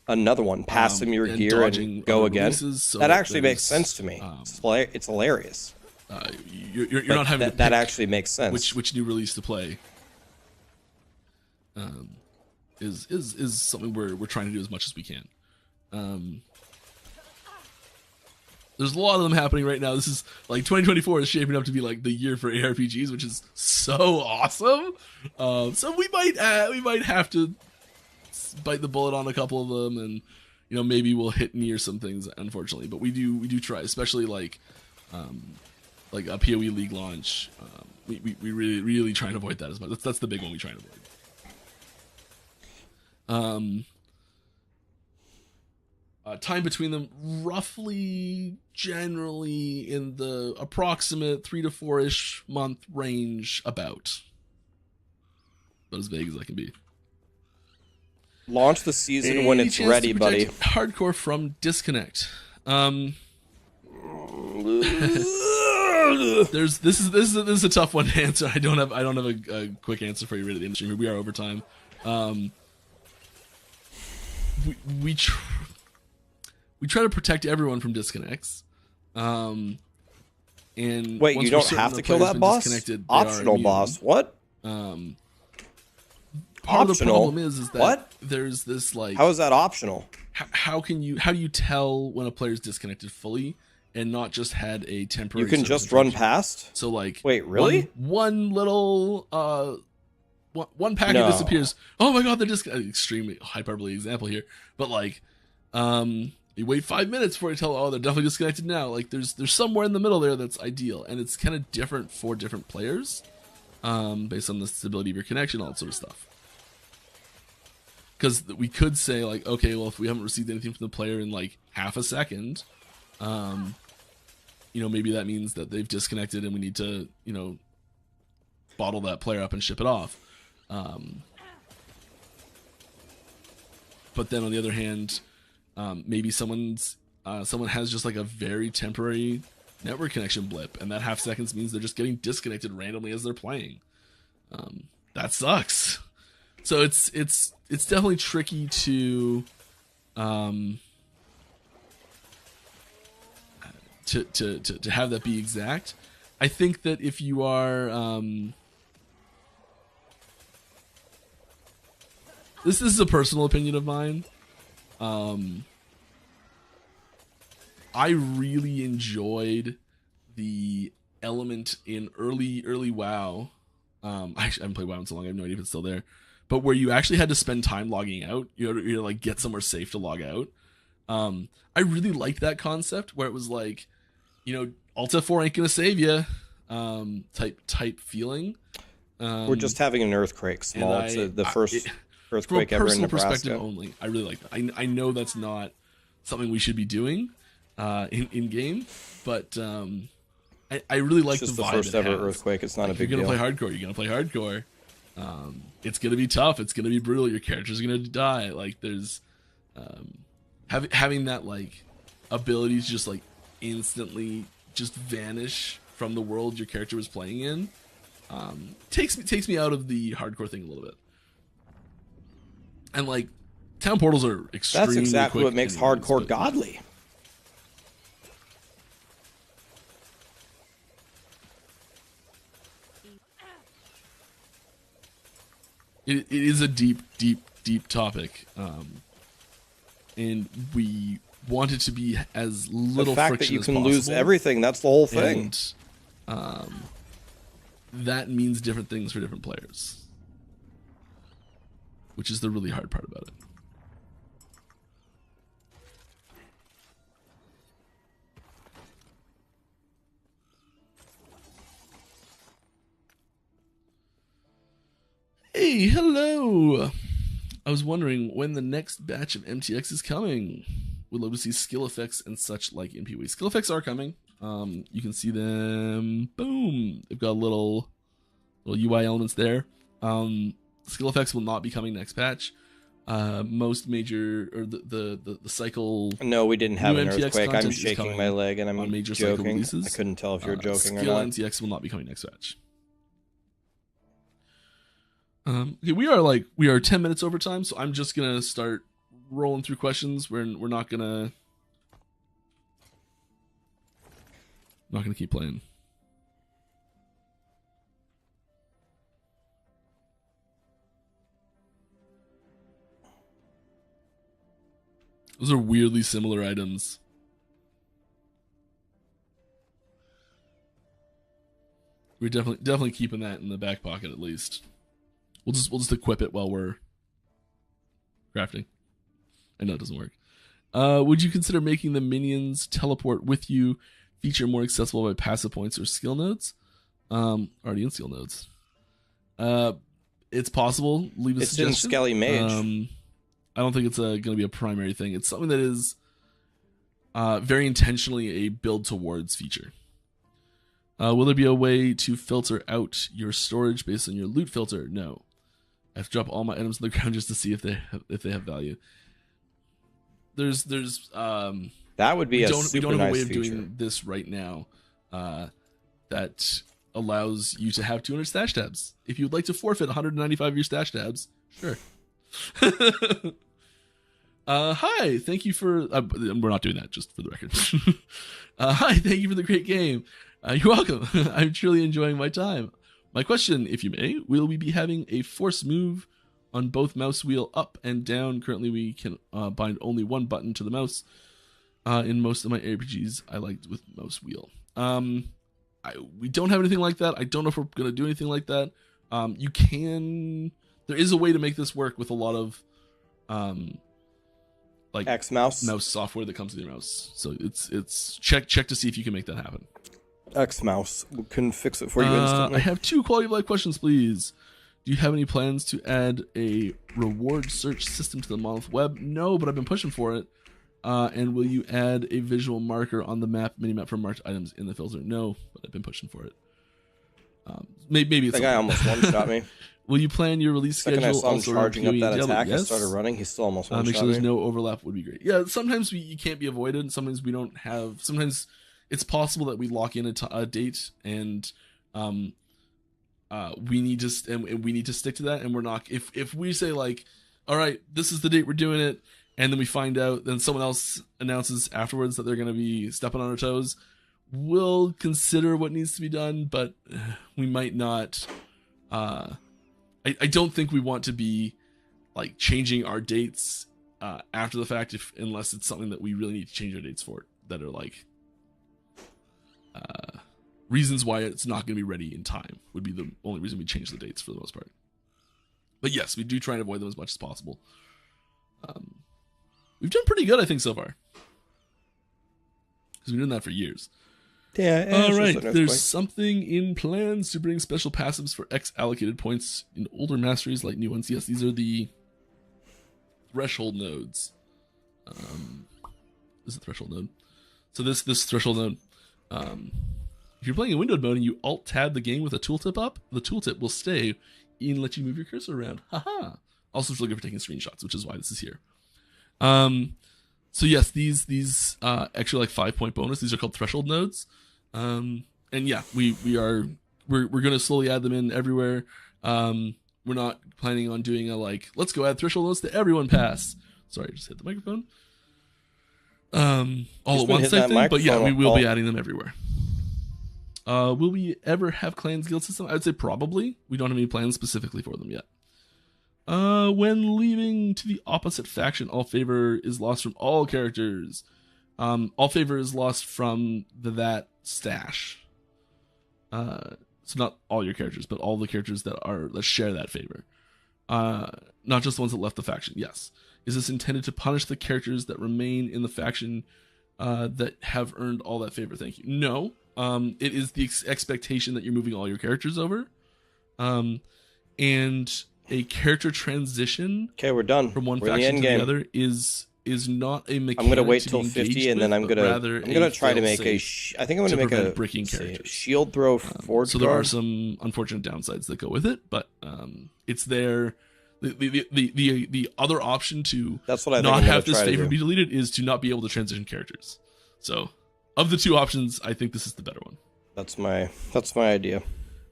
another one. Pass him your gear and go again. That actually makes sense to me. It's hilarious. You're not having to that actually makes sense. Which new release to play? Is something we're trying to do as much as we can. There's a lot of them happening right now. This is like 2024 is shaping up to be like the year for ARPGs, which is so awesome. So we might have to bite the bullet on a couple of them, and maybe we'll hit near some things, unfortunately. But we do try, especially like a PoE League launch. We really try and avoid that as much. That's the big one we try and avoid. Time between them, roughly, generally in the approximate 3 to 4-ish month range, about as vague as I can be. Launch the season when it's ready, buddy. Hardcore from disconnect. This is a tough one to answer. I don't have a quick answer for you right at the end of the stream. We are over time. We try to protect everyone from disconnects. And wait, you don't have to kill that boss? Optional boss. What? Part optional? of the problem is that there's this like. How is that optional? How do you tell when a player's disconnected fully and not just had a temporary? You can just run past. So like, wait, really? One little one packet No. disappears. Oh my god, they're just extremely hyperbole example here, but like, you wait 5 minutes before you tell, oh, they're definitely disconnected now. Like there's somewhere in the middle there that's ideal, and it's kind of different for different players, based on the stability of your connection, all that sort of stuff. Because we could say like, okay, well, if we haven't received anything from the player in like half a second, maybe that means that they've disconnected and we need to, bottle that player up and ship it off. But then on the other hand, maybe someone has just like a very temporary network connection blip, and that half seconds means they're just getting disconnected randomly as they're playing. That sucks. So it's definitely tricky to have that be exact. I think that if you are this is a personal opinion of mine. I really enjoyed the element in early WoW. I haven't played WoW in so long, I have no idea if it's still there. But where you actually had to spend time logging out, you like get somewhere safe to log out. I really liked that concept where it was like, Alt F4 ain't gonna save you, type feeling. We're just having an earthquake. Small. It's the first earthquake from a ever in personal Nebraska. perspective only. I really like that. I know that's not something we should be doing in game, but I really like It's just the the vibe first it ever has. earthquake. It's not a big You're deal. gonna play hardcore. You're gonna play hardcore. It's gonna be tough. It's gonna be brutal. Your character's gonna die. Like there's having that like ability to just like instantly just vanish from the world your character was playing in takes me out of the hardcore thing a little bit. And like town portals are extremely That's exactly quick what makes anyways, hardcore but- godly. It is a deep topic, and we want it to be as little The fact friction that you as can possible. lose everything—that's the whole thing. And that means different things for different players, which is the really hard part about it. Hey, hello! I was wondering when the next batch of MTX is coming. Would love to see skill effects and such like in PoE. Skill effects are coming. You can see them. Boom! They've got little UI elements there. Skill effects will not be coming next patch. Most major or the cycle. No, we didn't have new an MTX earthquake. I'm content is shaking coming my leg and I'm on major cycle joking. releases. I couldn't tell if you're joking or skill not. MTX will not be coming next patch. Okay, we are 10 minutes over time, so I'm just gonna start rolling through questions. We're not gonna keep playing. Those are weirdly similar items. We're definitely keeping that in the back pocket at least. We'll just equip it while we're crafting. I know it doesn't work. Would you consider making the minions teleport with you feature more accessible by passive points or skill nodes? Already in skill nodes. It's possible. Leave a It's in suggestion. Skelly Mage. I don't think it's going to be a primary thing. It's something that is very intentionally a build towards feature. Will there be a way to filter out your storage based on your loot filter? No. I have to drop all my items on the ground just to see if they have value. There's that would be we a don't super have a nice way of feature. doing this right now that allows you to have 200 stash tabs. If you'd like to forfeit 195 of your stash tabs, sure. Hi, thank you for we're not doing that, just for the record. Hi, thank you for the great game. You're welcome. I'm truly enjoying my time. My question, if you may, will we be having a force move on both mouse wheel up and down? Currently we can bind only one button to the mouse. In most of my RPGs I liked with mouse wheel. We don't have anything like that. I don't know if we're going to do anything like that. You can. There is a way to make this work with a lot of like X mouse. mouse software that comes with your mouse. So it's check to see if you can make that happen. X mouse can fix it for you instantly. I have 2 quality of life questions, please. Do you have any plans to add a reward search system to the Monolith web? No, but I've been pushing for it. And will you add a visual marker on the minimap for marked items in the filter? No, but I've been pushing for it. Maybe it's That guy almost one-shot me. Will you plan your release Second I schedule saw him also charging up around that PoE? attack, I Yes. started running. He still almost one-shot Make sure there's me. no overlap would be great. Yeah, sometimes you can't be avoided. Sometimes we don't have. Sometimes it's possible that we lock in a date and we need to stick to that. And we're not. If we say like, all right, this is the date we're doing it, and then we find out, then someone else announces afterwards that they're going to be stepping on our toes, we'll consider what needs to be done, but we might not. I don't think we want to be like changing our dates after the fact, unless it's something that we really need to change our dates for, that are like reasons why it's not going to be ready in time would be the only reason we change the dates for the most part. But yes, we do try and avoid them as much as possible. We've done pretty good, I think, so far, because we've been doing that for years. Yeah. All right, there's something in plans to bring special passives for X allocated points in older masteries like new ones. Yes, these are the threshold nodes. This is a threshold node. So this threshold node, if you're playing in windowed mode and you alt-tab the game with a tooltip up, the tooltip will stay and let you move your cursor around. Haha. Also, it's really good for taking screenshots, which is why this is here. So yes, these actually like 5-point bonus. These are called threshold nodes. And yeah, we're gonna slowly add them in everywhere. We're not planning on doing a like, let's go add threshold nodes to everyone pass. Sorry, I just hit the microphone. All at once type thing, but yeah, we will be adding them everywhere. Will we ever have clans guild system? I would say probably. We don't have any plans specifically for them yet. When leaving to the opposite faction, all favor is lost from all characters. All favor is lost from that stash. So not all your characters, but all the characters that share that favor. Not just the ones that left the faction. Yes. Is this intended to punish the characters that remain in the faction that have earned all that favor? Thank you. No. It is the expectation that you're moving all your characters over. And a character transition. Okay, we're done. From one we're faction to game. the other is not a mechanic. I'm gonna wait till 50, and then I'm gonna try to make a. I think I'm gonna make a bricking character shield throw forward. So there are some unfortunate downsides that go with it, but it's there. The other option to that's what I not have this favor be deleted is to not be able to transition characters. So of the 2 options, I think this is the better one. That's my idea.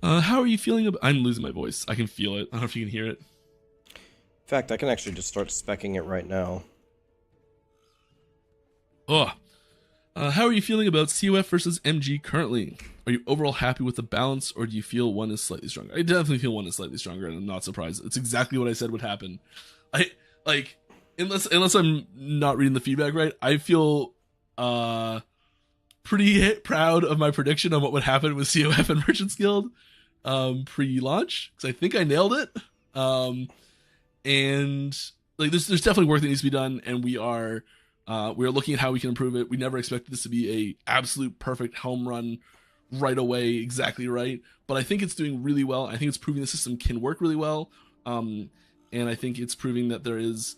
How are you feeling about... I'm losing my voice. I can feel it. I don't know if you can hear it. In fact, I can actually just start speccing it right now. How are you feeling about COF versus MG currently? Are you overall happy with the balance, or do you feel one is slightly stronger? I definitely feel one is slightly stronger, and I'm not surprised. It's exactly what I said would happen. Unless I'm not reading the feedback right, I feel pretty proud of my prediction on what would happen with COF and Merchants Guild pre-launch, because I think I nailed it. And like there's definitely work that needs to be done, and we are looking at how we can improve it. We never expected this to be a absolute perfect home run right away, exactly right, but I think it's doing really well. I think it's proving the system can work really well, and I think it's proving that there is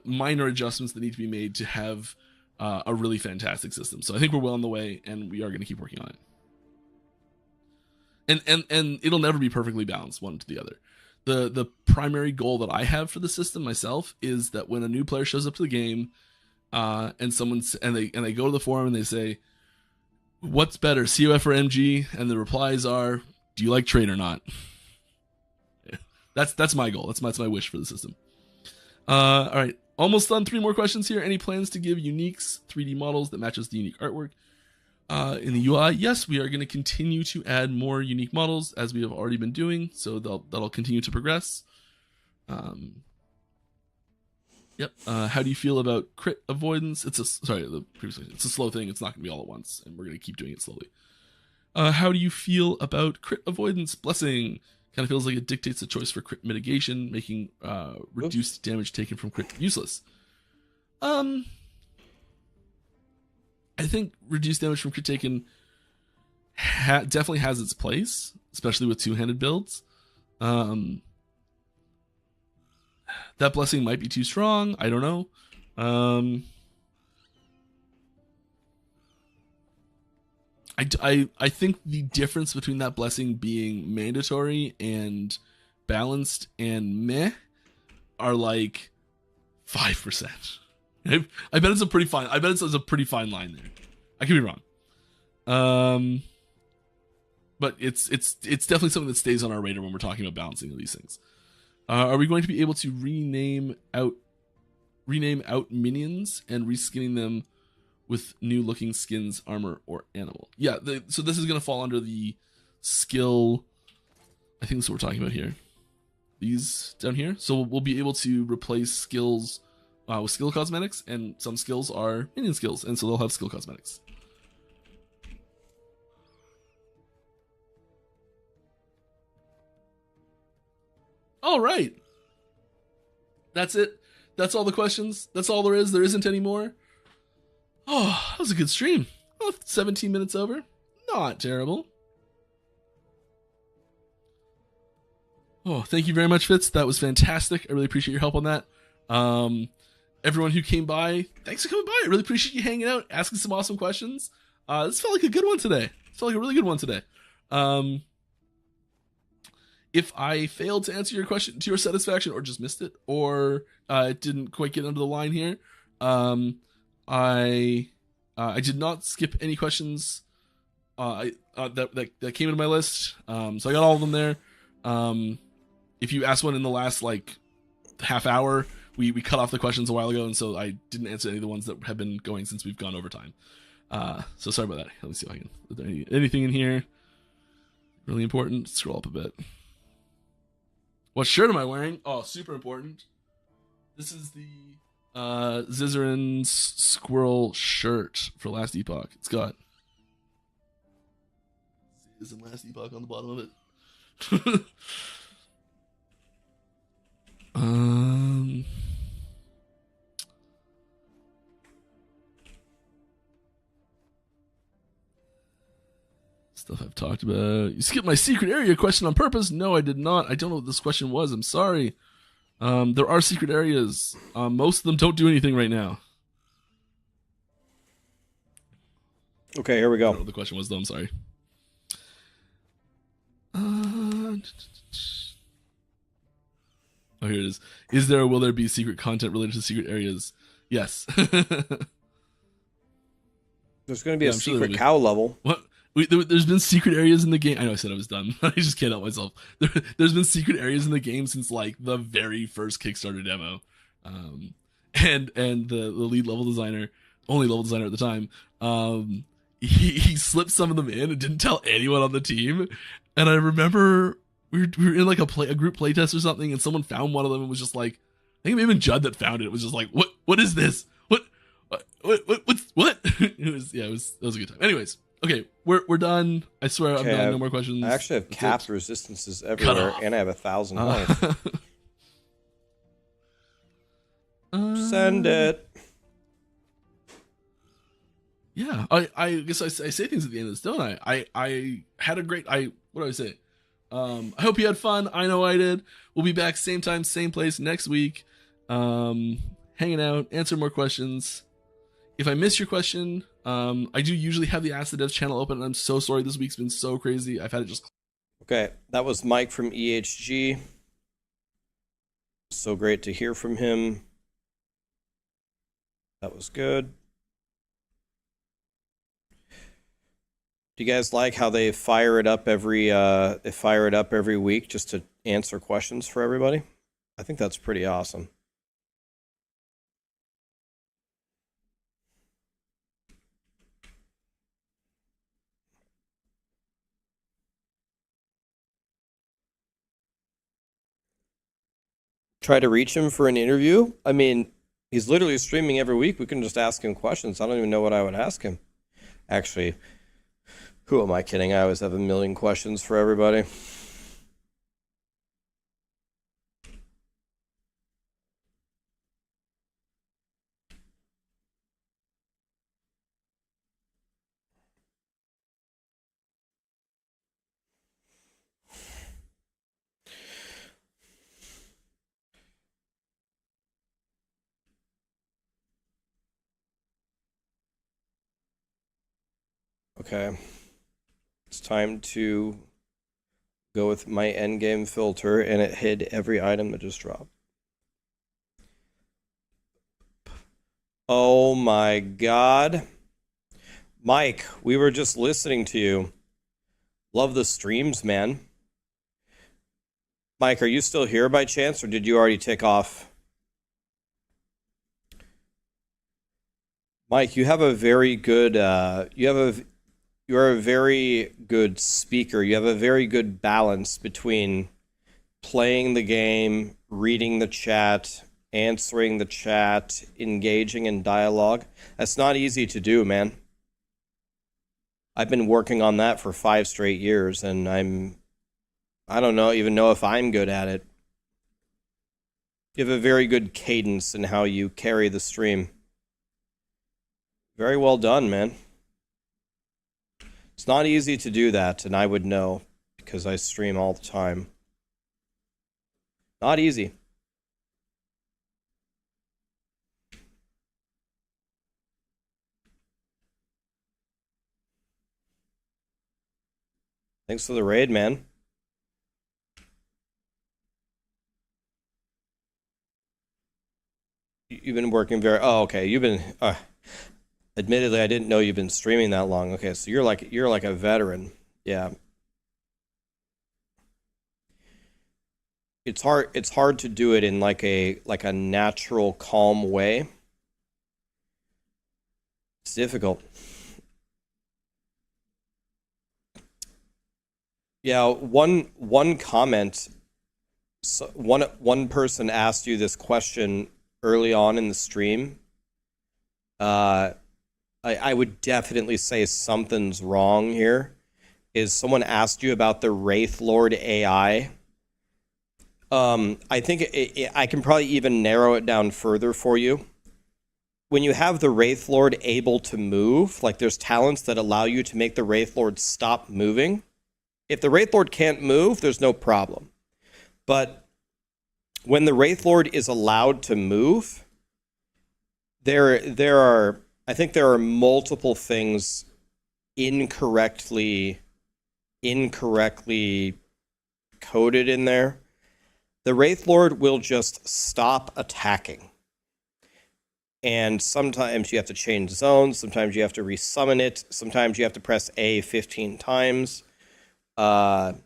minor adjustments that need to be made to have a really fantastic system. So I think we're well on the way, and we are going to keep working on it. And it'll never be perfectly balanced one to the other. The primary goal that I have for the system myself is that when a new player shows up to the game, and they go to the forum and they say, "What's better, COF or MG?" and the replies are, "Do you like trade or not?" That's my goal. That's my wish for the system. All right, almost done. 3 more questions here. Any plans to give uniques 3D models that matches the unique artwork in the UI? Yes, we are going to continue to add more unique models as we have already been doing. So that'll continue to progress. Yep. How do you feel about crit avoidance? It's a slow thing. It's not going to be all at once, and we're going to keep doing it slowly. How do you feel about crit avoidance? Blessing. Kind of feels like it dictates the choice for crit mitigation, making reduced damage taken from crit useless. I think reduced damage from crit taken definitely has its place, especially with two-handed builds. That blessing might be too strong. I don't know. I think the difference between that blessing being mandatory and balanced and meh are like 5%. I bet it's a pretty fine. I bet it's a pretty fine line there. I could be wrong. But it's definitely something that stays on our radar when we're talking about balancing of these things. Are we going to be able to rename out minions and reskinning them with new looking skins, armor, or animal? Yeah, so this is going to fall under the skill. I think that's what we're talking about here. These down here. So we'll be able to replace skills with skill cosmetics, and some skills are minion skills, and so they'll have skill cosmetics. All right. That's it. That's all the questions. That's all there is. There isn't any more. Oh, that was a good stream. Oh, 17 minutes over. Not terrible. Oh, thank you very much, Fitz. That was fantastic. I really appreciate your help on that. Everyone who came by, thanks for coming by. I really appreciate you hanging out, asking some awesome questions. This felt like a good one today. It felt like a really good one today. If I failed to answer your question to your satisfaction, or just missed it, or it didn't quite get under the line here, I did not skip any questions that came into my list. So I got all of them there. If you asked one in the last like half hour, we cut off the questions a while ago, and so I didn't answer any of the ones that have been going since we've gone over time. So sorry about that. Let me see if I can. Is there anything in here really important? Scroll up a bit. What shirt am I wearing? Oh, super important. This is the Zizzarin's squirrel shirt for Last Epoch. It's got Ziz and Last Epoch on the bottom of it. Stuff I've talked about. You skipped my secret area question on purpose. No, I did not. I don't know what this question was. I'm sorry. There are secret areas. Most of them don't do anything right now. Okay, here we go. I don't know what the question was, though. I'm sorry. Oh, here it is. Is there or will there be secret content related to secret areas? Yes. There's going to be a secret cow level. What? There's been secret areas in the game. I know I said I was done. I just can't help myself. There's been secret areas in the game since like the very first Kickstarter demo, and the lead level designer, only level designer at the time, he slipped some of them in and didn't tell anyone on the team. And I remember we were in like a group playtest or something, and someone found one of them and was just like, I think maybe even Judd that found it. It was just like, what is this? What? It was that was a good time. Anyways. Okay, we're done. I swear I'm done. No more questions. I actually have capped resistances everywhere, and I have 1,000 health. Send it. Yeah, I guess I say things at the end of this, don't I? I had a great. What do I say? I hope you had fun. I know I did. We'll be back same time, same place next week. Hanging out, answer more questions. If I miss your question, I do usually have the Ask the Devs channel open, and I'm so sorry this week's been so crazy. I've had it just... Okay, that was Mike from EHG. So great to hear from him. That was good. Do you guys like how they fire it up every week just to answer questions for everybody? I think that's pretty awesome. Try to reach him for an interview? I mean, he's literally streaming every week. We can just ask him questions. I don't even know what I would ask him. Actually, who am I kidding? I always have a million questions for everybody. Okay. It's time to go with my endgame filter, and it hid every item that just dropped. Oh my god. Mike, we were just listening to you. Love the streams, man. Mike, are you still here by chance, or did you already take off? Mike, you have a very good, you're a very good speaker. You have a very good balance between playing the game, reading the chat, answering the chat, engaging in dialogue. That's not easy to do, man. I've been working on that for 5 straight years, and I don't even know if I'm good at it. You have a very good cadence in how you carry the stream. Very well done, man. It's not easy to do that, and I would know because I stream all the time. Not easy. Thanks for the raid, man. You've been working very... Oh, okay. You've been... admittedly, I didn't know you've been streaming that long. Okay, so you're like a veteran. Yeah. It's hard to do it in like a natural, calm way. It's difficult. Yeah, one comment. So one person asked you this question early on in the stream. I would definitely say something's wrong here. Is someone asked you about the Wraith Lord AI? I think I can probably even narrow it down further for you. When you have the Wraith Lord able to move, like there's talents that allow you to make the Wraith Lord stop moving. If the Wraith Lord can't move, there's no problem. But when the Wraith Lord is allowed to move, I think there are multiple things incorrectly coded in there. The Wraith Lord will just stop attacking. And sometimes you have to change zones, sometimes you have to resummon it, sometimes you have to press A 15 times. Another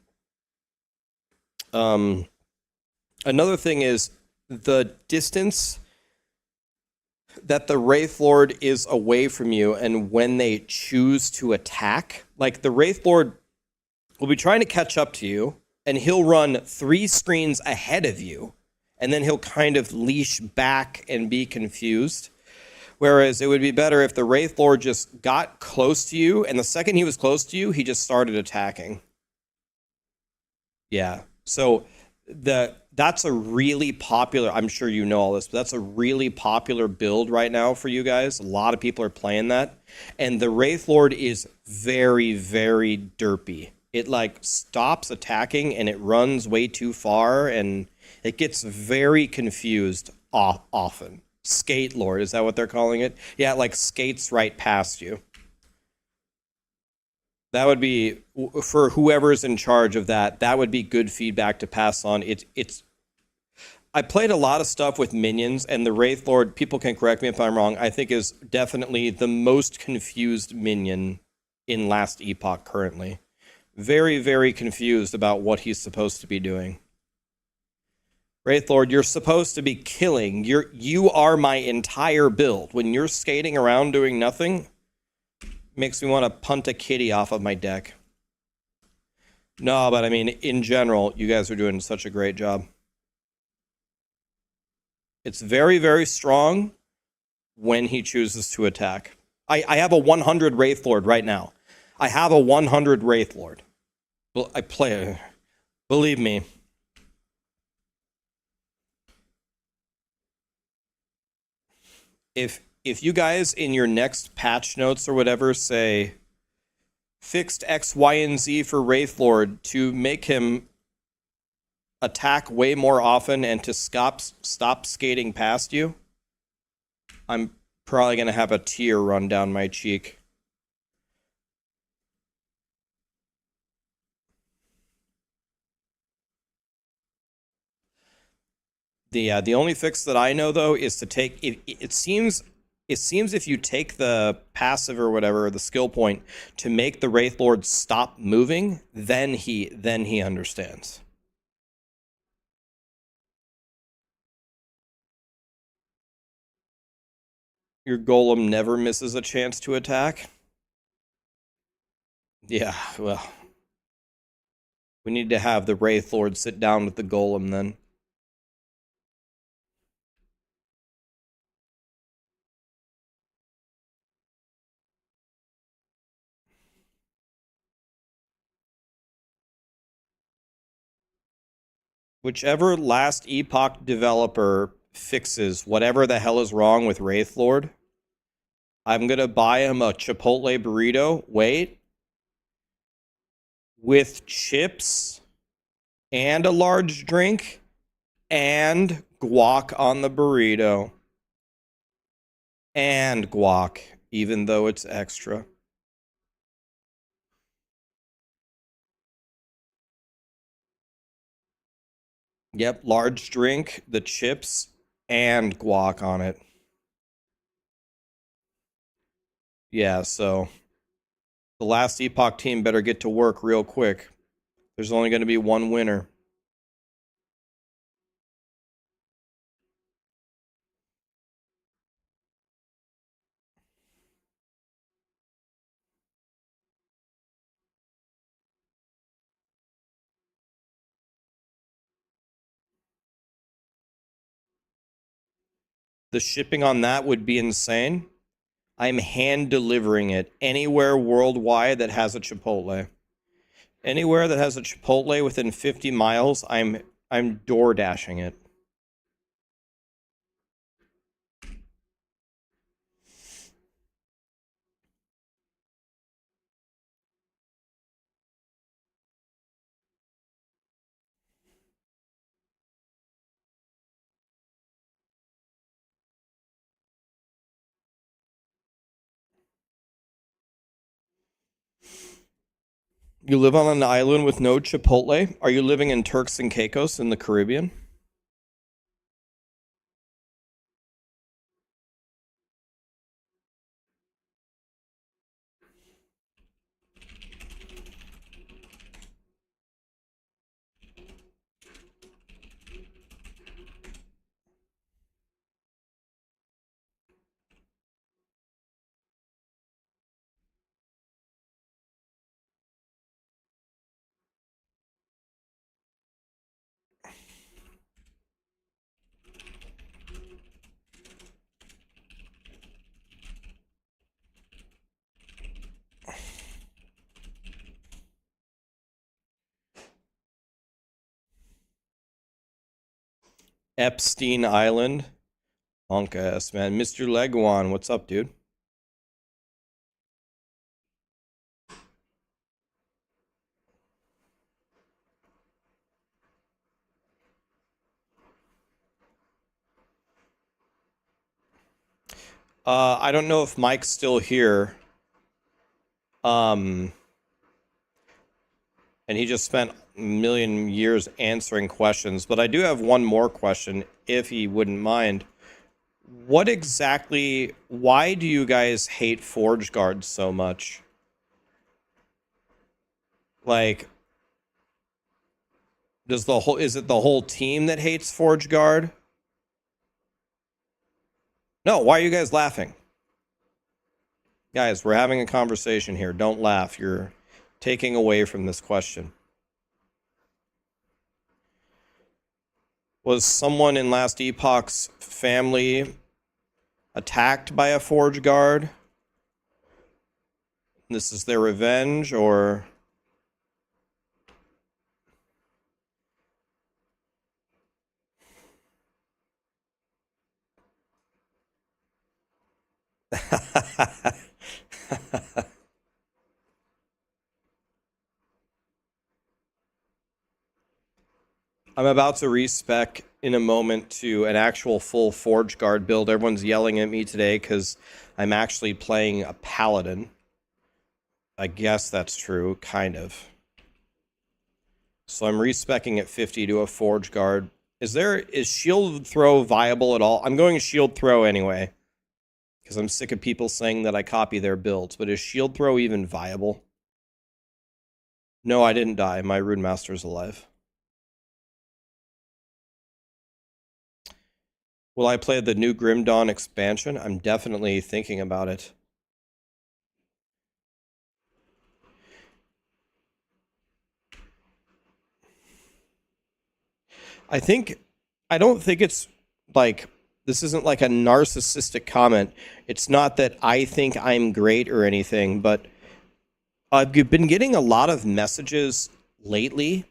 thing is the distance that the Wraith Lord is away from you and when they choose to attack. Like the Wraith Lord will be trying to catch up to you and he'll run 3 screens ahead of you and then he'll kind of leash back and be confused. Whereas it would be better if the Wraith Lord just got close to you and the second he was close to you, he just started attacking. Yeah. So that's a really popular, I'm sure you know all this, but that's a really popular build right now for you guys. A lot of people are playing that. And the Wraith Lord is very, very derpy. It like stops attacking and it runs way too far and it gets very confused often. Skate Lord, is that what they're calling it? Yeah, it like skates right past you. That would be, for whoever's in charge of that, that would be good feedback to pass on. I played a lot of stuff with minions, and the Wraith Lord, people can correct me if I'm wrong, I think is definitely the most confused minion in last Epoch currently. Very, very confused about what he's supposed to be doing. Wraith Lord, you're supposed to be killing. You are my entire build. When you're skating around doing nothing, makes me want to punt a kitty off of my deck. No, but I mean, in general, you guys are doing such a great job. It's very, very strong when he chooses to attack. I have a 100 Wraith Lord right now. I have a 100 Wraith Lord. Well, I play it. Believe me. If you guys in your next patch notes or whatever say fixed X, Y, and Z for Wraith Lord to make him attack way more often and to stop skating past you, I'm probably going to have a tear run down my cheek. The only fix that I know though is to take it seems if you take the passive or whatever, the skill point, to make the Wraith Lord stop moving, then he understands. Your golem never misses a chance to attack. Yeah, well, we need to have the Wraith Lord sit down with the golem then. Whichever last Epoch developer fixes whatever the hell is wrong with Wraith Lord, I'm going to buy him a Chipotle burrito. Wait. With chips and a large drink and guac on the burrito. And guac, even though it's extra. Yep, large drink, the chips, and guac on it. Yeah, so the last Epoch team better get to work real quick. There's only going to be one winner. The shipping on that would be insane. I'm hand delivering it anywhere worldwide that has a Chipotle. Anywhere that has a Chipotle within 50 miles, I'm door dashing it. You live on an island with no Chipotle? Are you living in Turks and Caicos in the Caribbean? Epstein Island. Honk ass, man. Mr. Leguan, what's up, dude? I don't know if Mike's still here. And he just spent a million years answering questions. But I do have one more question, if he wouldn't mind. What exactly, why do you guys hate Forge Guards so much? Like, is it the whole team that hates Forge Guard? No, why are you guys laughing? Guys, we're having a conversation here. Don't laugh. You're taking away from this question. Was someone in Last Epoch's family attacked by a Forge Guard? This is their revenge, or... I'm about to respec in a moment to an actual full Forge Guard build. Everyone's yelling at me today because I'm actually playing a Paladin. I guess that's true, kind of. So I'm respecing at 50 to a Forge Guard. Is shield throw viable at all? I'm going shield throw anyway. Because I'm sick of people saying that I copy their builds. But is shield throw even viable? No, I didn't die. My Rune Master's alive. Will I play the new Grim Dawn expansion? I'm definitely thinking about it. I don't think it's like, this isn't like a narcissistic comment. It's not that I think I'm great or anything, but I've been getting a lot of messages lately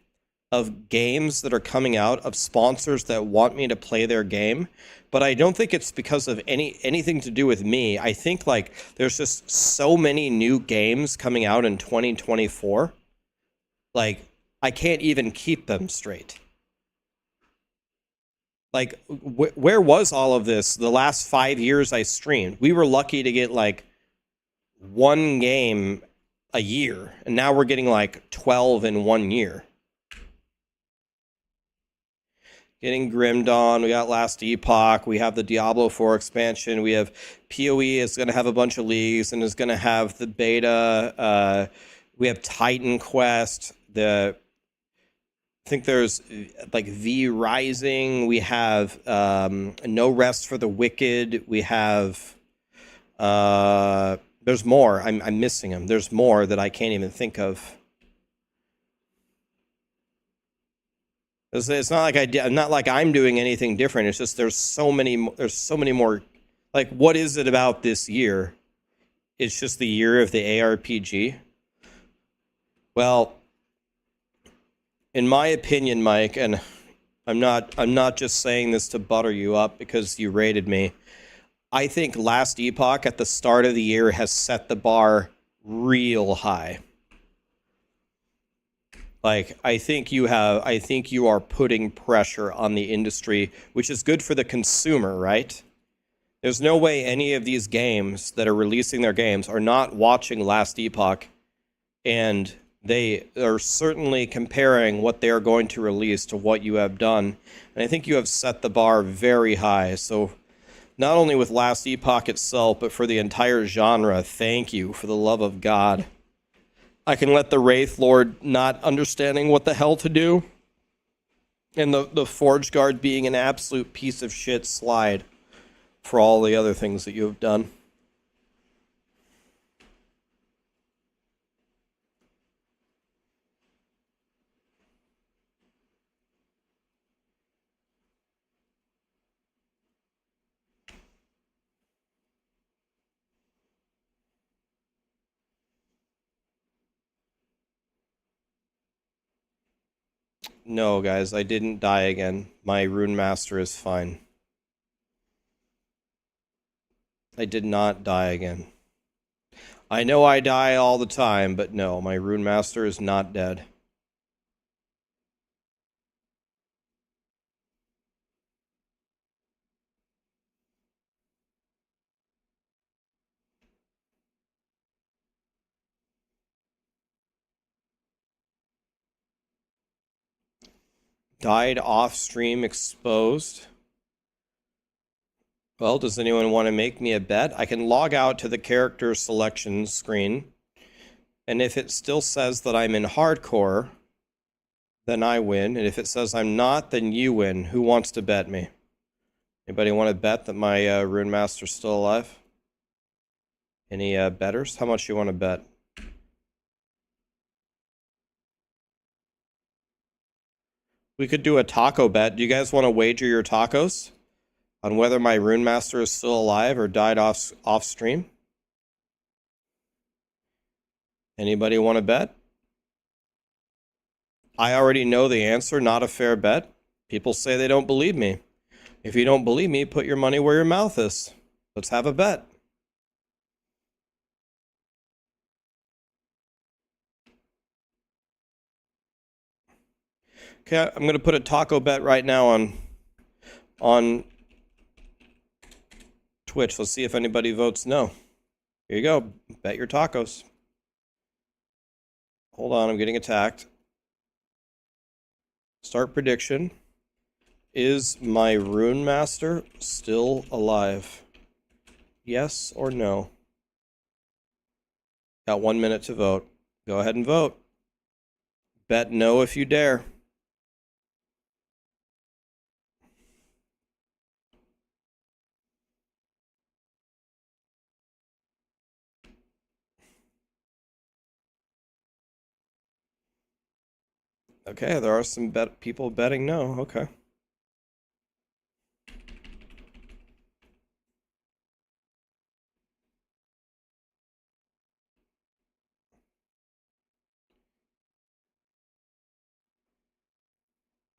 of games that are coming out, of sponsors that want me to play their game, but I don't think it's because of anything to do with me. I think like there's just so many new games coming out in 2024. Like I can't even keep them straight. Like where was all of this the last 5 years I streamed? We were lucky to get like one game a year, and now we're getting like 12 in 1 year. Getting Grim Dawn, we got Last Epoch, we have the Diablo 4 expansion, we have PoE is going to have a bunch of leagues and is going to have the beta, we have Titan Quest, I think there's like V Rising, we have No Rest for the Wicked, we have, there's more, I'm missing them, there's more that I can't even think of. It's not like not like I'm doing anything different. It's just there's so many more. Like, what is it about this year? It's just the year of the ARPG. Well, in my opinion, Mike, and I'm not just saying this to butter you up because you rated me. I think Last Epoch at the start of the year has set the bar real high. Like, I think you are putting pressure on the industry, which is good for the consumer, right? There's no way any of these games that are releasing their games are not watching Last Epoch, and they are certainly comparing what they are going to release to what you have done. And I think you have set the bar very high. So not only with Last Epoch itself, but for the entire genre, thank you, for the love of God. I can let the Wraith Lord not understanding what the hell to do, and the Forge Guard being an absolute piece of shit slide for all the other things that you have done. No, guys, I didn't die again. My Rune Master is fine. I did not die again. I know I die all the time, but no, my Rune Master is not dead. Died off stream exposed. Well, does anyone want to make me a bet? I can log out to the character selection screen, and if it still says that I'm in hardcore, then I win, and if it says I'm not, then you win. Who wants to bet me? Anybody want to bet that my Rune Master's still alive? Any betters? How much you want to bet? We could do a taco bet. Do you guys want to wager your tacos on whether my Rune Master is still alive or died off stream? Anybody want to bet? I already know the answer, not a fair bet. People say they don't believe me. If you don't believe me, put your money where your mouth is. Let's have a bet. Okay, I'm going to put a taco bet right now on Twitch. Let's see if anybody votes no. Here you go. Bet your tacos. Hold on, I'm getting attacked. Start prediction. Is my Rune Master still alive? Yes or no? Got 1 minute to vote. Go ahead and vote. Bet no if you dare. Okay, there are some people betting no. Okay.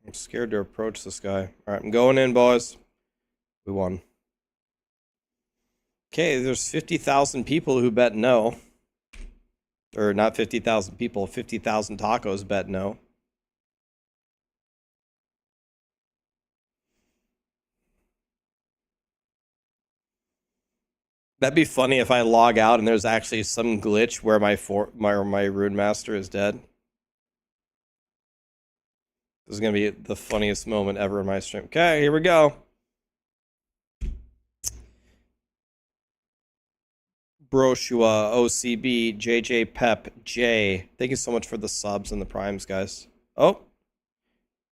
I'm scared to approach this guy. All right, I'm going in, boys. We won. Okay, there's 50,000 people who bet no. Or not 50,000 people, 50,000 tacos bet no. That'd be funny if I log out and there's actually some glitch where my Rune Master is dead. This is gonna be the funniest moment ever in my stream. Okay, here we go. Broshua, OCB, JJ Pep, J. Thank you so much for the subs and the primes, guys. Oh.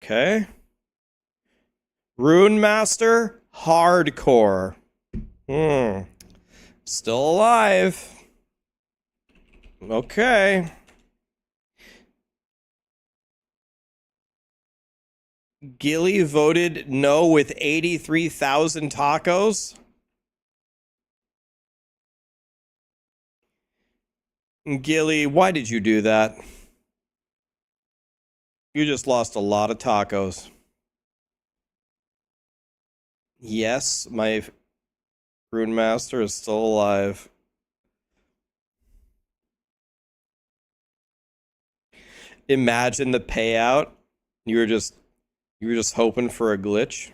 Okay. Rune Master, hardcore. Still alive. Okay. Gilly voted no with 83,000 tacos. Gilly, why did you do that? You just lost a lot of tacos. Yes, my Rune Master is still alive. Imagine the payout. You were just hoping for a glitch.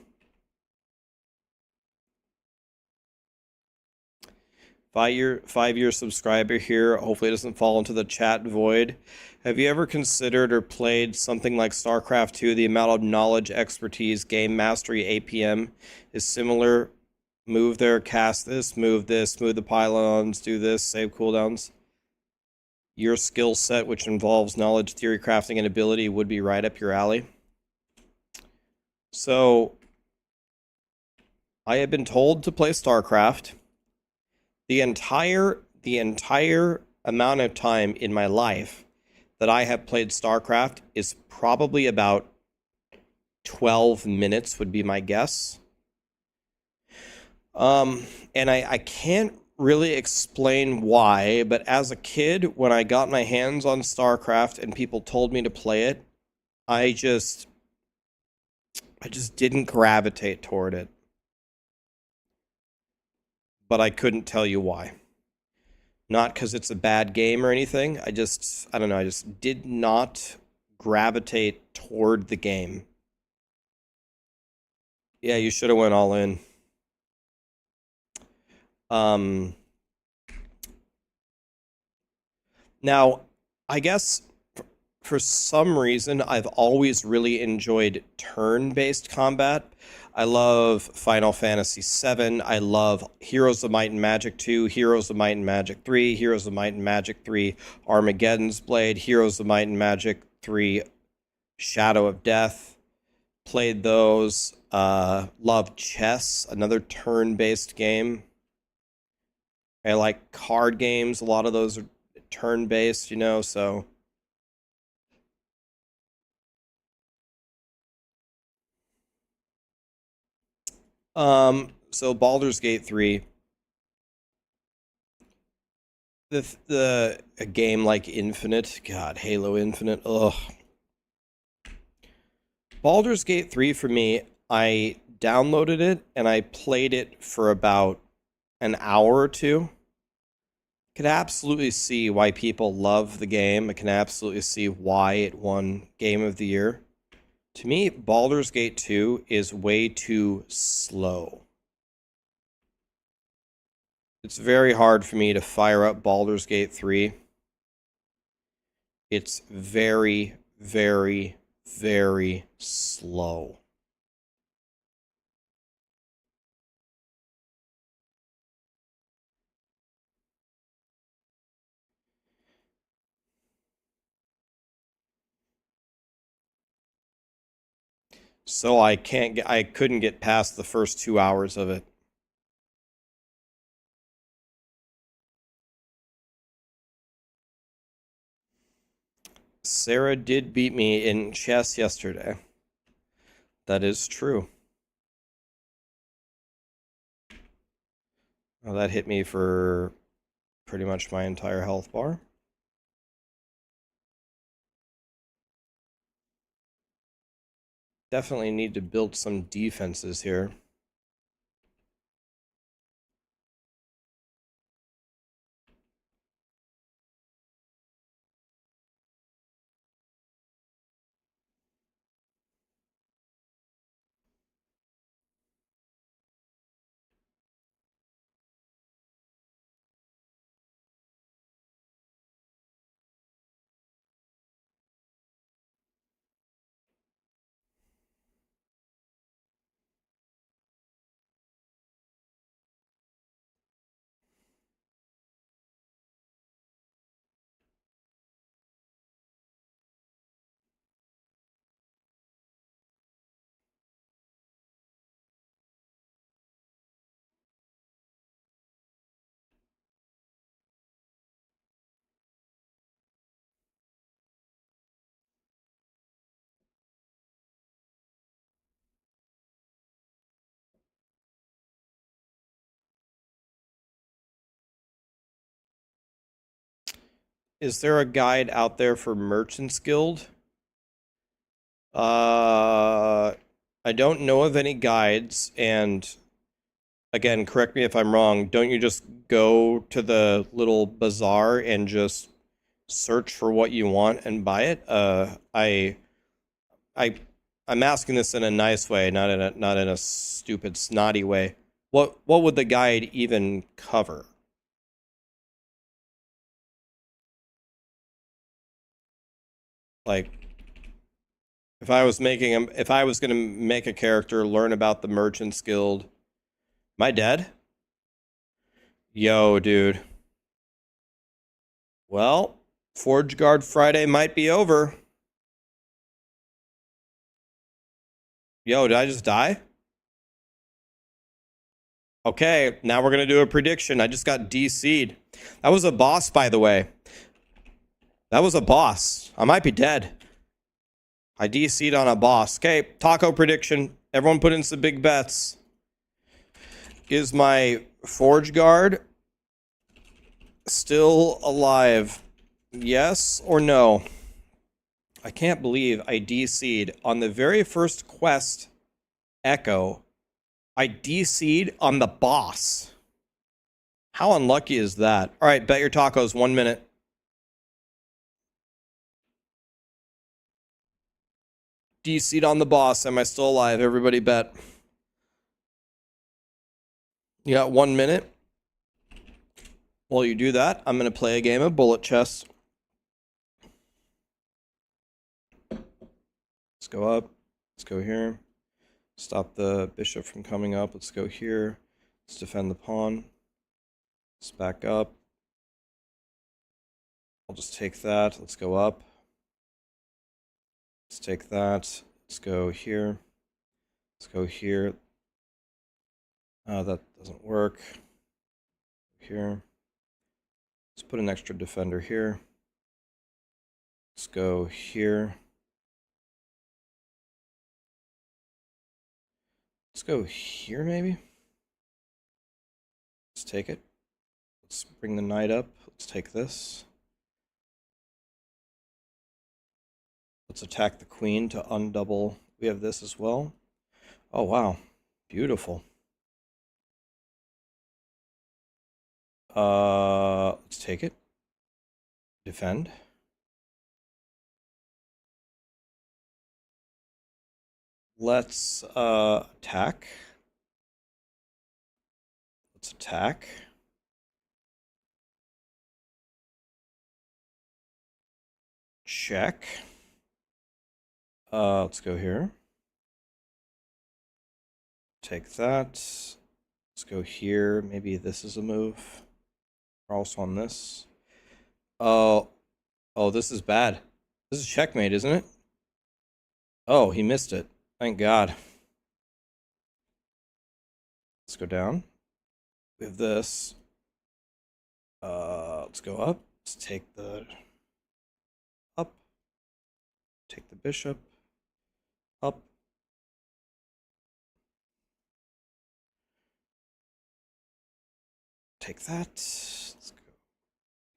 5-year subscriber here. Hopefully it doesn't fall into the chat void. Have you ever considered or played something like StarCraft 2? The amount of knowledge, expertise, game mastery, APM is similar. Move there, cast this, move the pylons, do this, save cooldowns. Your skill set, which involves knowledge, theory, crafting, and ability, would be right up your alley. So, I have been told to play StarCraft. The entire amount of time in my life that I have played StarCraft is probably about 12 minutes would be my guess. And I can't really explain why, but as a kid, when I got my hands on StarCraft and people told me to play it, I just didn't gravitate toward it. But I couldn't tell you why. Not because it's a bad game or anything. I don't know, I just did not gravitate toward the game. Yeah, you should have went all in. Now, I guess for some reason, I've always really enjoyed turn-based combat. I love Final Fantasy VII. I love Heroes of Might and Magic 2, Heroes of Might and Magic 3, Heroes of Might and Magic 3, Armageddon's Blade, Heroes of Might and Magic 3, Shadow of Death. Played those. Love chess, another turn-based game. I like card games. A lot of those are turn-based, you know, so... So Baldur's Gate 3, a game like Infinite, God, Halo Infinite, ugh. Baldur's Gate 3 for me, I downloaded it and I played it for about an hour or two. Could absolutely see why people love the game. I can absolutely see why it won Game of the Year. To me, Baldur's Gate 2 is way too slow. It's very hard for me to fire up Baldur's Gate 3. It's very, very, very slow. So I couldn't get past the first 2 hours of it. Sarah did beat me in chess yesterday. That is true. Well, that hit me for pretty much my entire health bar. Definitely need to build some defenses here. Is there a guide out there for Merchants Guild? I don't know of any guides, and again, correct me if I'm wrong, don't you just go to the little bazaar and just search for what you want and buy it? I'm asking this in a nice way, not in a stupid, snotty way. What would the guide even cover? Like, if I was gonna make a character, learn about the Merchants Guild. Am I dead? Yo, dude. Well, Forge Guard Friday might be over. Yo, did I just die? Okay, now we're gonna do a prediction. I just got DC'd. That was a boss, by the way. That was a boss. I might be dead. I DC'd on a boss. Okay, taco prediction. Everyone put in some big bets. Is my Forge Guard still alive? Yes or no? I can't believe I DC'd on the very first quest, Echo. I DC'd on the boss. How unlucky is that? All right, bet your tacos, 1 minute. DC'd on the boss. Am I still alive? Everybody bet. You got 1 minute. While you do that, I'm going to play a game of bullet chess. Let's go up. Let's go here. Stop the bishop from coming up. Let's go here. Let's defend the pawn. Let's back up. I'll just take that. Let's go up. Let's take that. Let's go here. Let's go here. That doesn't work. Here. Let's put an extra defender here. Let's go here. Let's go here, maybe. Let's take it. Let's bring the knight up. Let's take this. Let's attack the queen to undouble. We have this as well. Oh, wow. Beautiful. Let's take it. Defend. Let's attack. Let's attack. Check. Let's go here. Take that. Let's go here. Maybe this is a move. We're also on this. Oh, this is bad. This is checkmate, isn't it? Oh, he missed it. Thank God. Let's go down. We have this. Let's go up. Let's take the up. Take the bishop. Up. Take that. Let's go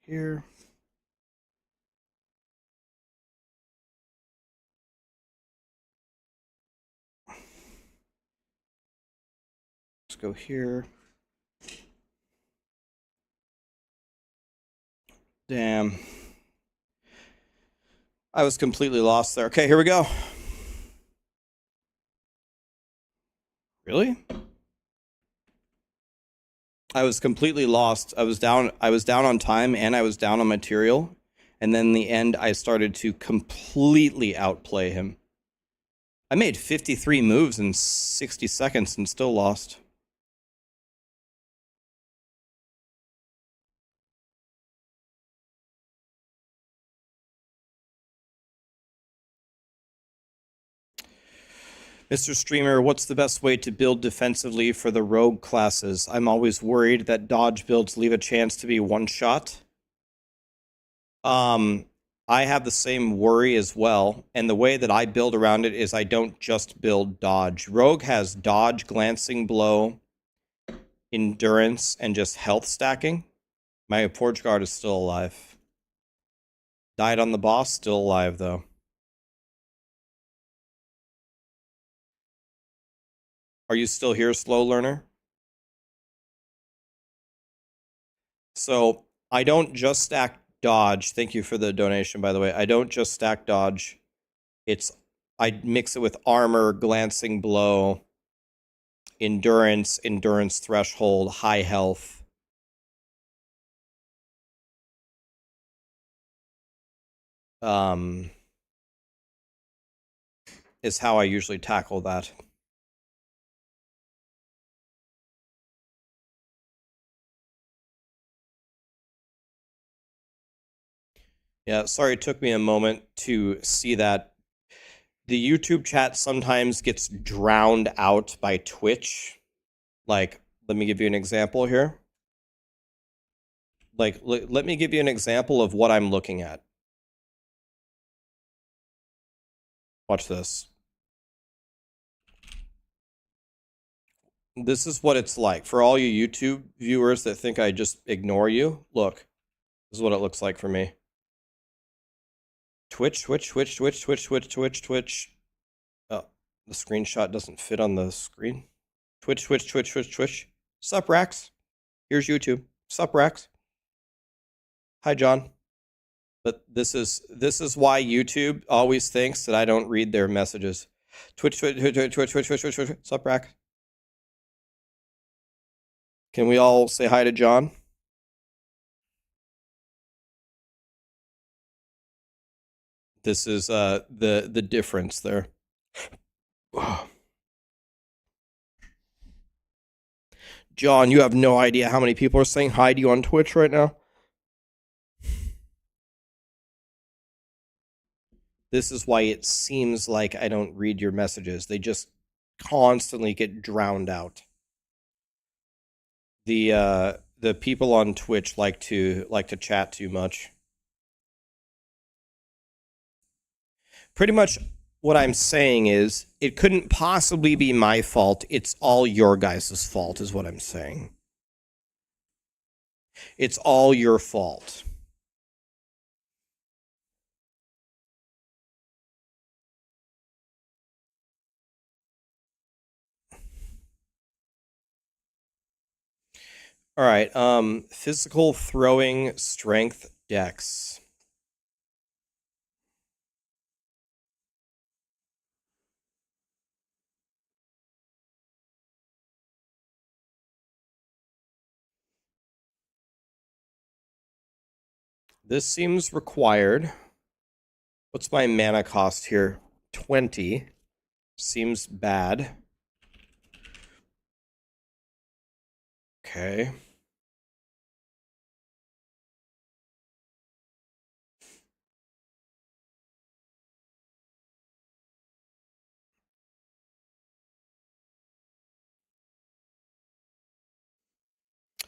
here. Let's go here. Damn. I was completely lost there. Okay, here we go. Really? I was completely lost. I was down on time and I was down on material. And then in the end I started to completely outplay him. I made 53 moves in 60 seconds and still lost. Mr. Streamer, what's the best way to build defensively for the rogue classes? I'm always worried that dodge builds leave a chance to be one shot. I have the same worry as well, and the way that I build around it is I don't just build dodge. Rogue has dodge, glancing blow, endurance, and just health stacking. My Forge Guard is still alive. Died on the boss, still alive though. Are you still here, slow learner? So I don't just stack dodge. Thank you for the donation, by the way. I don't just stack dodge. I mix it with armor, glancing blow, endurance, endurance threshold, high health. Is how I usually tackle that. Yeah, sorry it took me a moment to see that. The YouTube chat sometimes gets drowned out by Twitch. Like, let me give you an example here. Like, let me give you an example of what I'm looking at. Watch this. This is what it's like. For all you YouTube viewers that think I just ignore you, look. This is what it looks like for me. Twitch, Twitch, Twitch, Twitch, Twitch, Twitch, Twitch, Twitch. Oh, the screenshot doesn't fit on the screen. Twitch, Twitch, Twitch, Twitch, Twitch. Sup, Rax? Here's YouTube. Sup, Rax? Hi, John. But this is why YouTube always thinks that I don't read their messages. Twitch, Twitch, Twitch, Twitch, Twitch, Twitch, Twitch, Twitch. Sup, Rax? Can we all say hi to John? This is the difference there. John, you have no idea how many people are saying hi to you on Twitch right now. This is why it seems like I don't read your messages. They just constantly get drowned out. The people on Twitch like to chat too much. Pretty much what I'm saying is it couldn't possibly be my fault. It's all your guys' fault is what I'm saying. It's all your fault. All right, physical throwing strength dex. This seems required. What's my mana cost here? 20. Seems bad. Okay.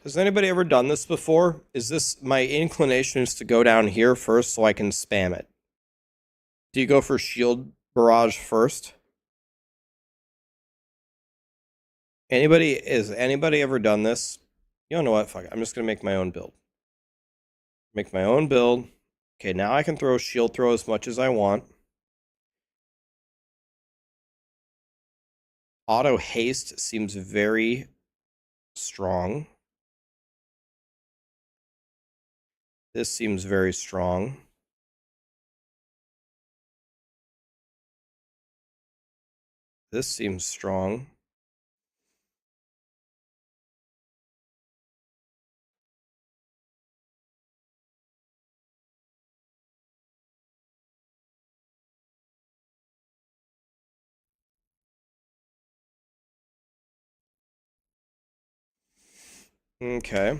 Has anybody ever done this before? Is this my inclination is to go down here first so I can spam it? Do you go for shield barrage first? Has anybody ever done this? You don't know what? Fuck it. I'm just gonna make my own build. Make my own build. Okay, now I can throw shield throw as much as I want. Auto haste seems very strong. This seems very strong. This seems strong. Okay.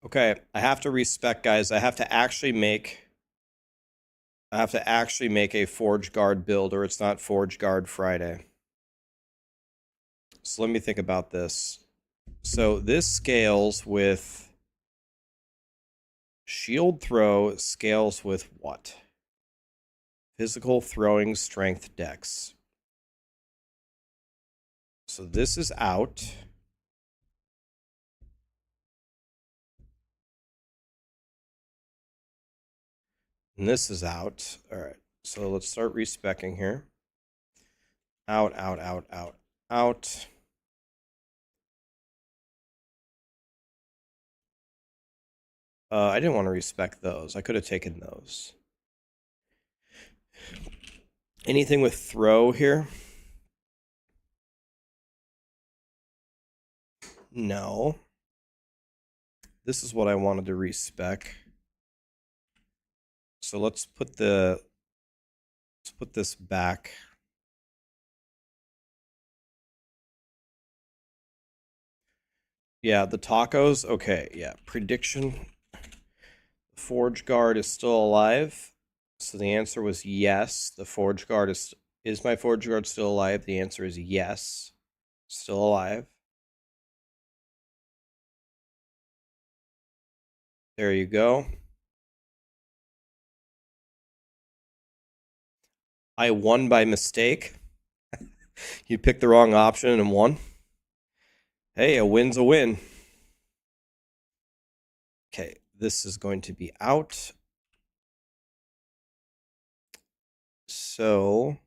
Okay, I have to respec, guys. I have to actually make a Forge Guard build, or it's not Forge Guard Friday. So let me think about this. So this scales with shield throw scales with what? Physical throwing strength dex. So this is out. And this is out. All right. So let's start respecking here. Out, out, out, out, out. I didn't want to respec those. I could have taken those. Anything with throw here? No. This is what I wanted to respec. So let's put this back. Yeah, the tacos. Okay, yeah. Prediction. Forge Guard is still alive. So the answer was yes. The Forge Guard is my Forge Guard still alive? The answer is yes. Still alive. There you go. I won by mistake. You picked the wrong option and won. Hey, a win's a win. Okay, this is going to be out. So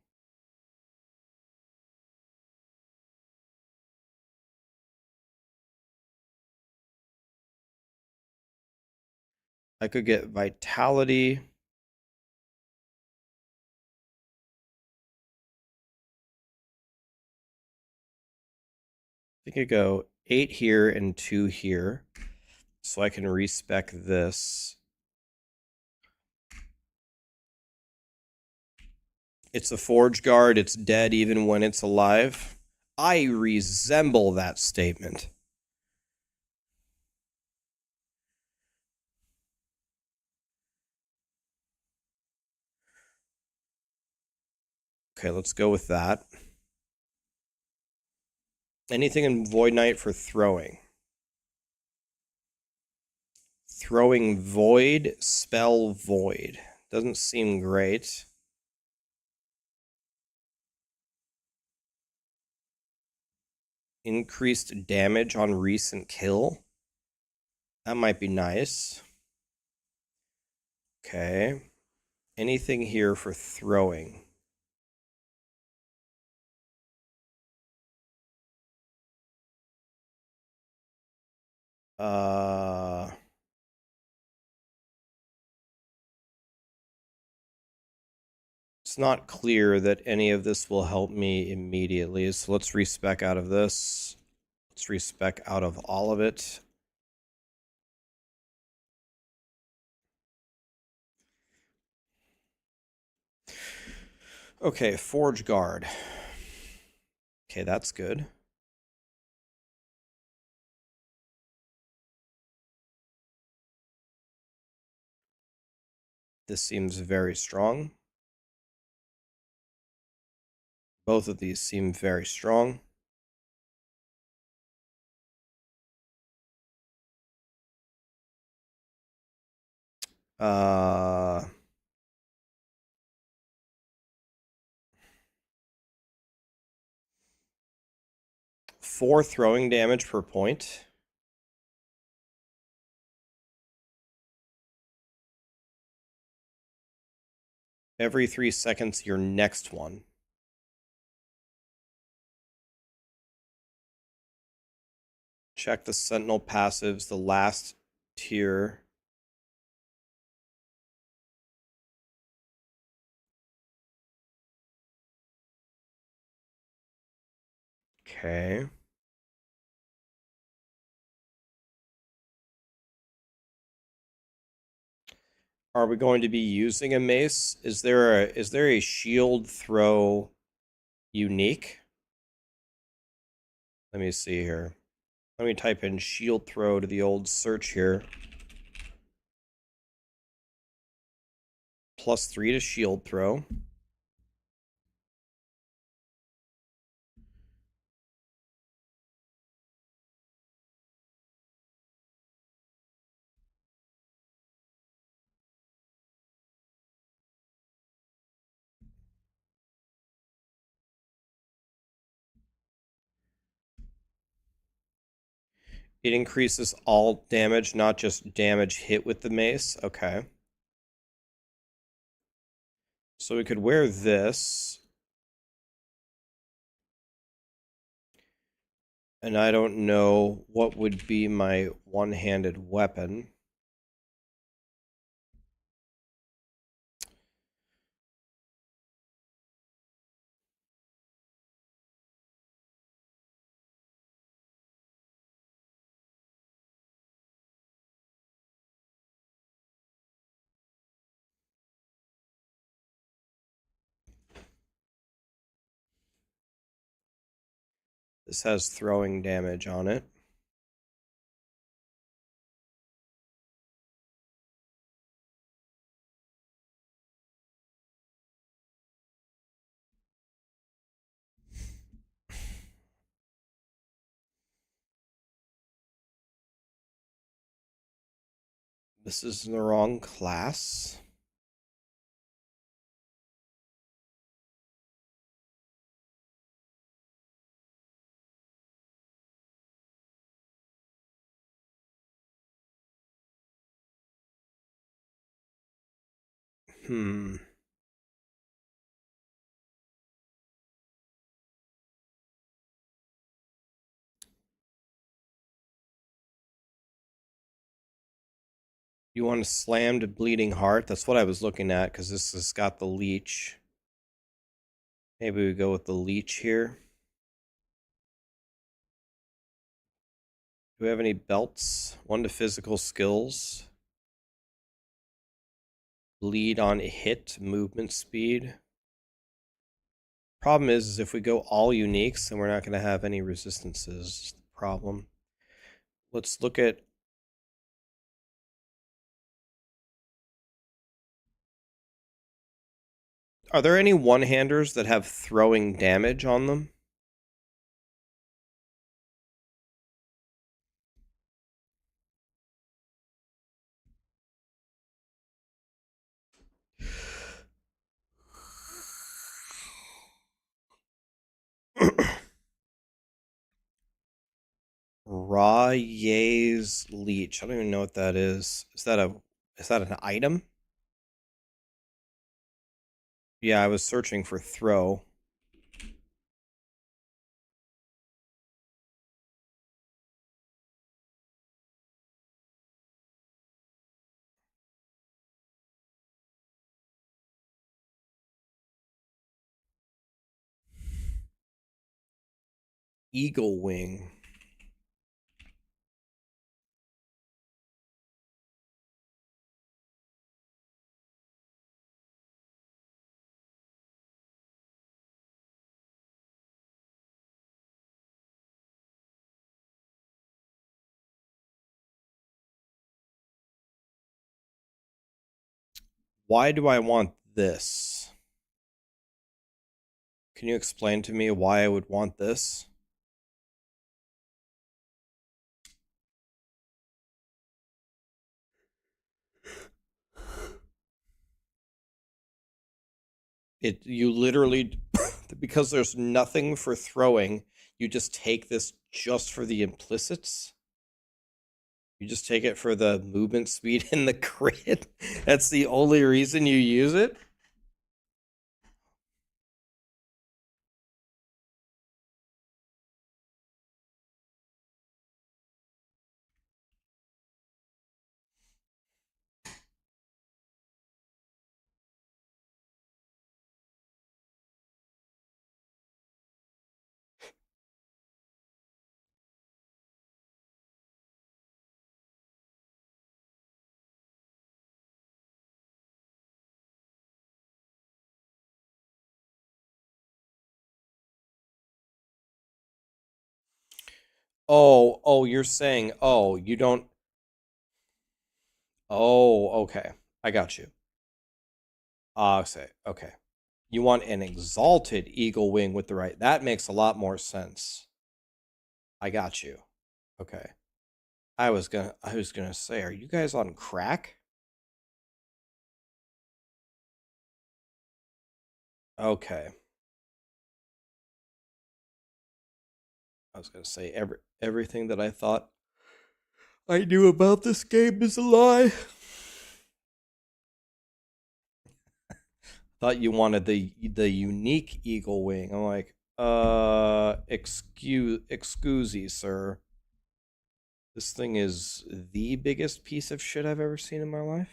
I could get vitality. I could go 8 here and 2 here. So I can respec this. It's a Forge Guard. It's dead even when it's alive. I resemble that statement. Okay, let's go with that. Anything in Void Knight for throwing? Throwing Void, spell Void. Doesn't seem great. Increased damage on recent kill. That might be nice. Okay. Anything here for throwing? It's not clear that any of this will help me immediately, so let's respec out of this. Let's respec out of all of it. Okay, Forge Guard. Okay, that's good. This seems very strong. Both of these seem very strong. Uh, 4 throwing damage per point. Every 3 seconds, your next one. Check the Sentinel passives, the last tier. Okay. Are we going to be using a mace? Is there a shield throw unique? Let me see here. Let me type in shield throw to the old search here. +3 to shield throw. It increases all damage, not just damage hit with the mace. Okay. So we could wear this. And I don't know what would be my one-handed weapon. This has throwing damage on it. This is the wrong class. Hmm. You want a slammed bleeding heart? That's what I was looking at, because this has got the leech. Maybe we go with the leech here. Do we have any belts? 1 to physical skills. Bleed on hit, movement speed. Problem is if we go all uniques, then we're not going to have any resistances. Problem. Let's look at... Are there any one-handers that have throwing damage on them? Raye's Leech. I don't even know what that is. Is that an item? Yeah, I was searching for throw. Eagle Wing. Why do I want this? Can you explain to me why I would want this? You literally, because there's nothing for throwing, you just take this just for the implicits? You just take it for the movement speed and the crit? That's the only reason you use it? Oh, you're saying, oh, you don't. Oh, okay. I got you. Say, okay. You want an exalted eagle wing with the right. That makes a lot more sense. I got you. Okay. I was gonna say, are you guys on crack? Okay. I was gonna say everything that I thought I knew about this game is a lie. Thought you wanted the unique eagle wing. I'm like, excuse sir. This thing is the biggest piece of shit I've ever seen in my life.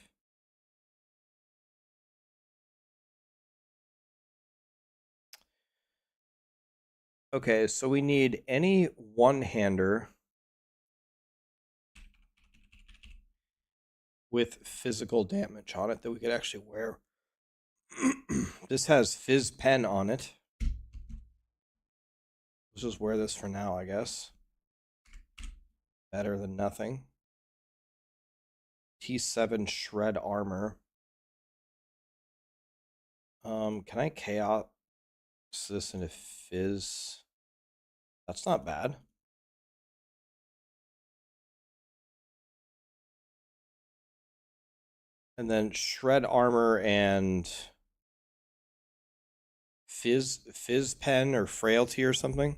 Okay, so we need any one-hander with physical damage on it that we could actually wear. This has Fizz Pen on it. Let's just wear this for now, I guess. Better than nothing. T7 Shred Armor. Can I Chaos this into Fizz? That's not bad. And then Shred Armor and Fizz Pen or Frailty or something.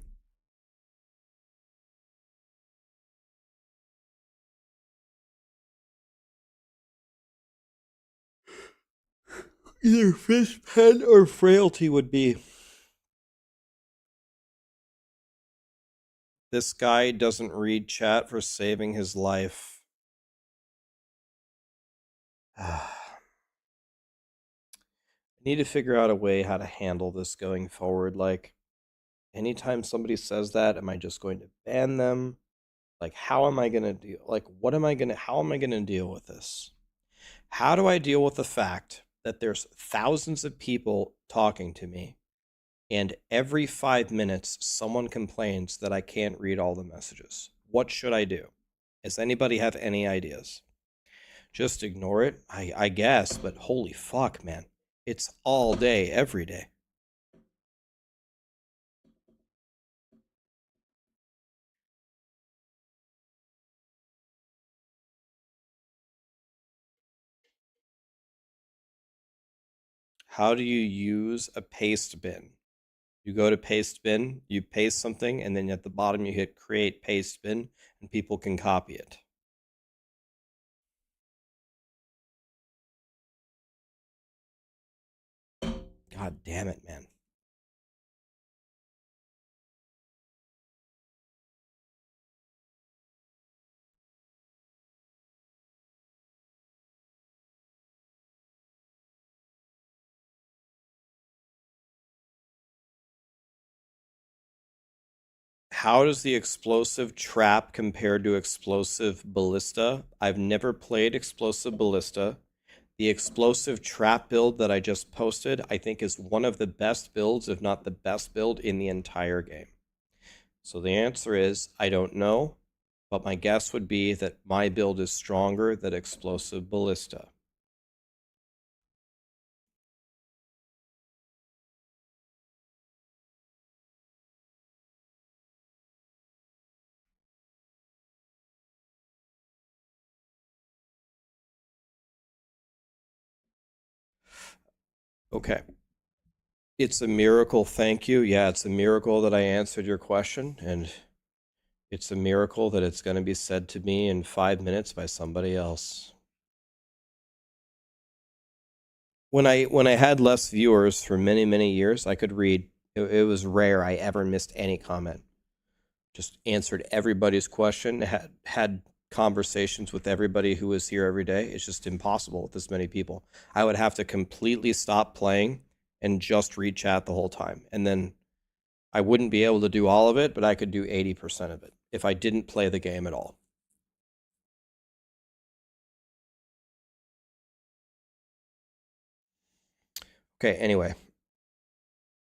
Either Fizz Pen or Frailty would be. This guy doesn't read chat for saving his life. I need to figure out a way how to handle this going forward. Like, anytime somebody says that, am I just going to ban them? Like, how am I going to deal? Like, how am I going to deal with this? How do I deal with the fact that there's thousands of people talking to me, and every 5 minutes someone complains that I can't read all the messages? What should I do? Does anybody have any ideas? Just ignore it, I guess, but holy fuck, man. It's all day, every day. How do you use a paste bin? You go to paste bin, you paste something, and then at the bottom you hit create paste bin, and people can copy it. God damn it, man. How does the explosive trap compare to explosive ballista? I've never played explosive ballista. The explosive trap build that I just posted, I think, is one of the best builds, if not the best build in the entire game. So the answer is, I don't know, but my guess would be that my build is stronger than explosive ballista. Okay. It's a miracle, thank you. Yeah, it's a miracle that I answered your question, and it's a miracle that it's going to be said to me in 5 minutes by somebody else. When I had less viewers for many years, I could read. It was rare I ever missed any comment. Just answered everybody's question, had conversations with everybody who was here every day. It's just impossible with this many people. I would have to completely stop playing and just read chat the whole time. And then I wouldn't be able to do all of it, but I could do 80% of it if I didn't play the game at all. Okay, anyway.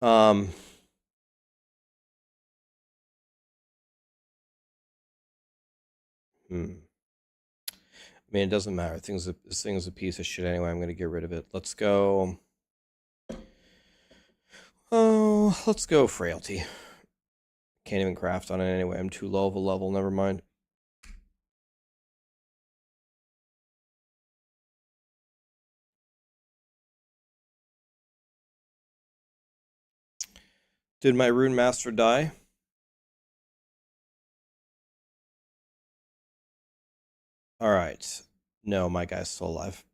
I mean, it doesn't matter. This thing is a piece of shit anyway. I'm going to get rid of it. Let's go. Oh, let's go Frailty. Can't even craft on it anyway. I'm too low of a level. Never mind. Did my Rune Master die? All right. No, my guy's still alive.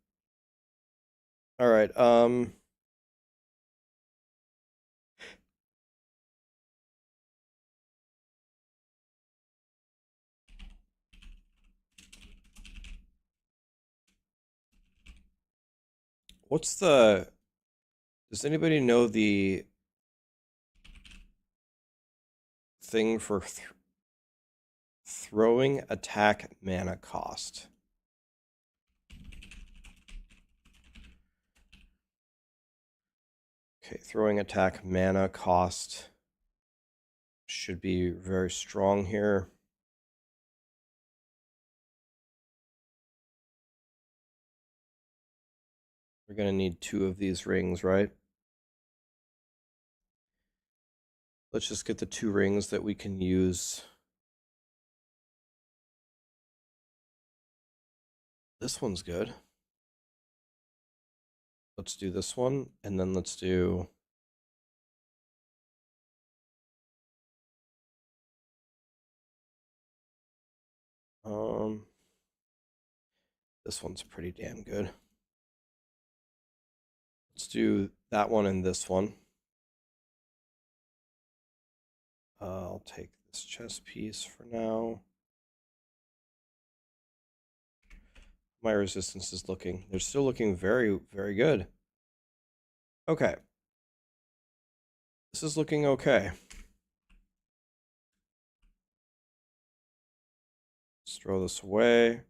All right. What's the... Does anybody know the thing for throwing attack mana cost? Okay, throwing attack mana cost should be very strong here. We're going to need 2 of these rings, right? Let's just get the 2 rings that we can use. This one's good. Let's do this one, and then let's do... This one's pretty damn good. Let's do that one and this one. I'll take this chess piece for now. My resistance is looking... They're still looking very good. Okay. This is looking okay. Let's throw this away.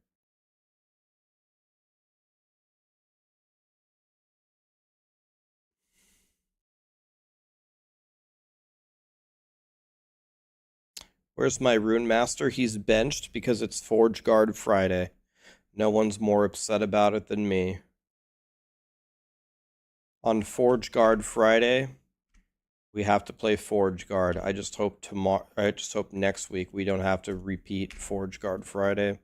Where's my Rune Master? He's benched because it's Forge Guard Friday. No one's more upset about it than me. On Forge Guard Friday, we have to play Forge Guard. I just hope next week we don't have to repeat Forge Guard Friday.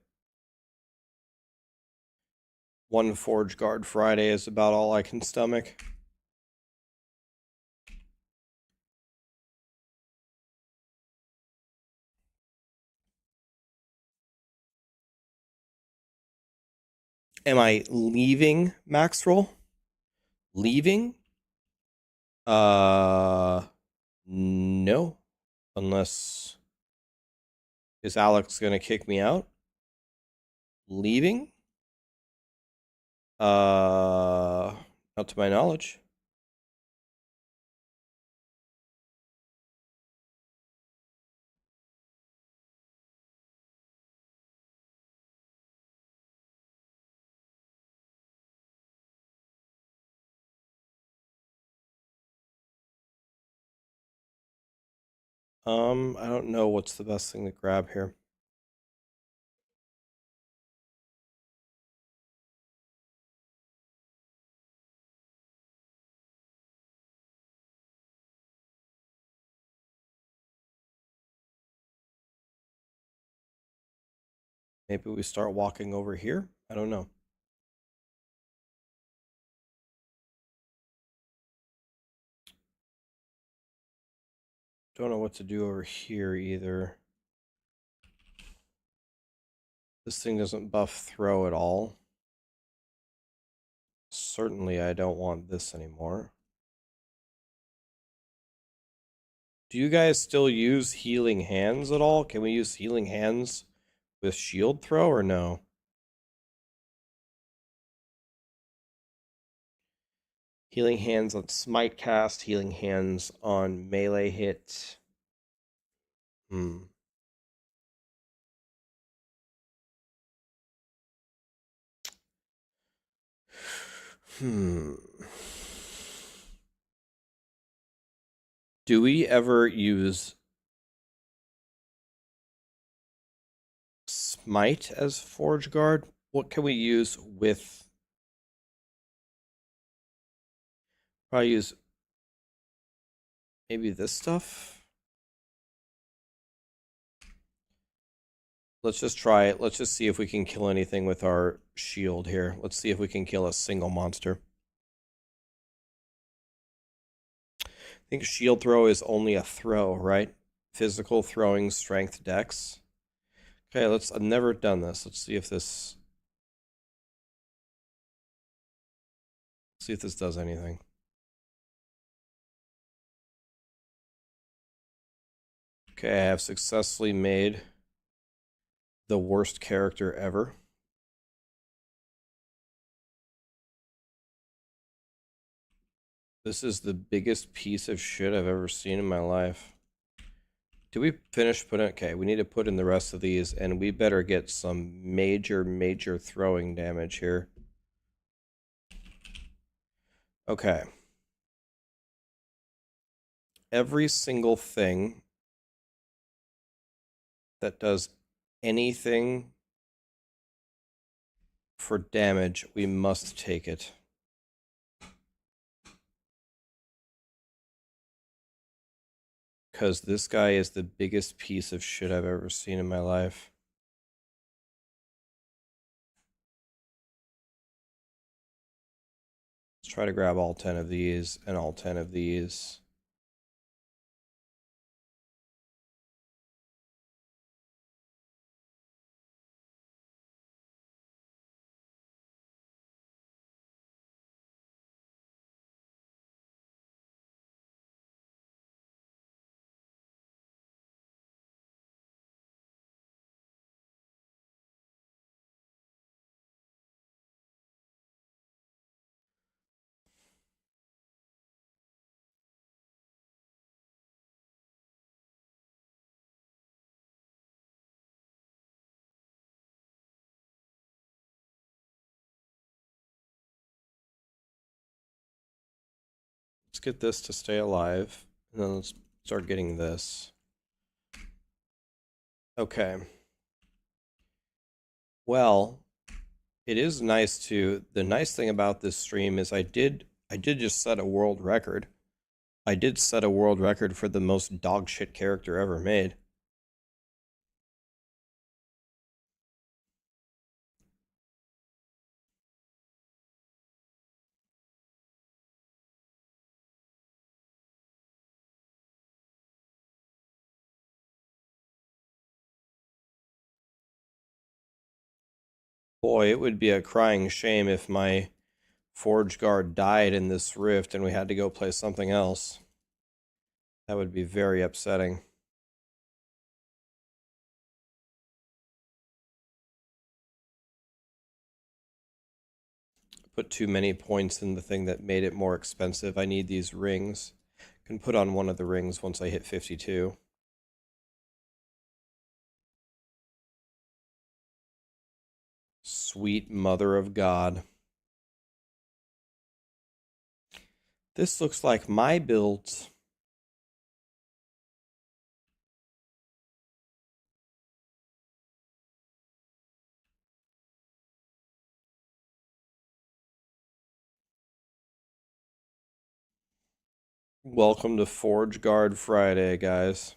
One Forge Guard Friday is about all I can stomach. Am I leaving Maxroll? Leaving? No. Unless... Is Alex gonna kick me out? Leaving? Not to my knowledge. I don't know what's the best thing to grab here. Maybe we start walking over here? I don't know. Don't know what to do over here either. This thing doesn't buff throw at all. Certainly I don't want this anymore. Do you guys still use healing hands at all? Can we use healing hands with shield throw or no? Healing hands on smite cast, healing hands on melee hit. Hmm. Do we ever use smite as forge guard? What can we use with? Probably use maybe this stuff. Let's just try it. Let's just see if we can kill anything with our shield here. Let's see if we can kill a single monster. I think shield throw is only a throw, right? Physical throwing, strength, dex. Okay, I've never done this. Let's see if this does anything. Okay, I have successfully made the worst character ever. This is the biggest piece of shit I've ever seen in my life. Do we finish putting? Okay, we need to put in the rest of these, and we better get some major throwing damage here. Okay. Every single thing that does anything for damage, we must take it. Because this guy is the biggest piece of shit I've ever seen in my life. Let's try to grab all 10 of these and all 10 of these. Let's get this to stay alive, and then let's start getting this. Okay. Well, it is nice to. The nice thing about this stream is I did just set a world record. I did set a world record for the most dog shit character ever made. Boy, it would be a crying shame if my Forge Guard died in this rift and we had to go play something else. That would be very upsetting. Put too many points in the thing that made it more expensive. I need these rings. Can put on one of the rings once I hit 52. Sweet mother of God. This looks like my build. Welcome to Forge Guard Friday, guys.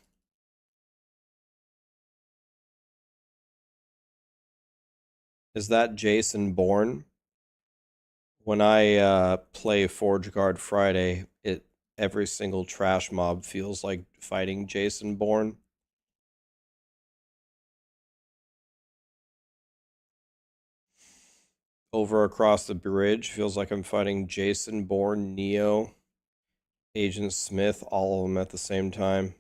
Is that Jason Bourne? When I play Forge Guard Friday, every single trash mob feels like fighting Jason Bourne. Over across the bridge feels like I'm fighting Jason Bourne, Neo, Agent Smith, all of them at the same time.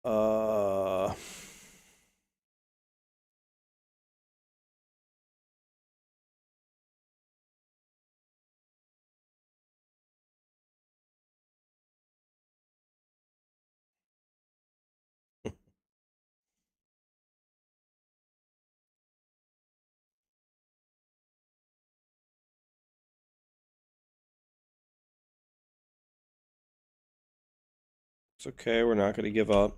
Uh... It's okay, we're not going to give up.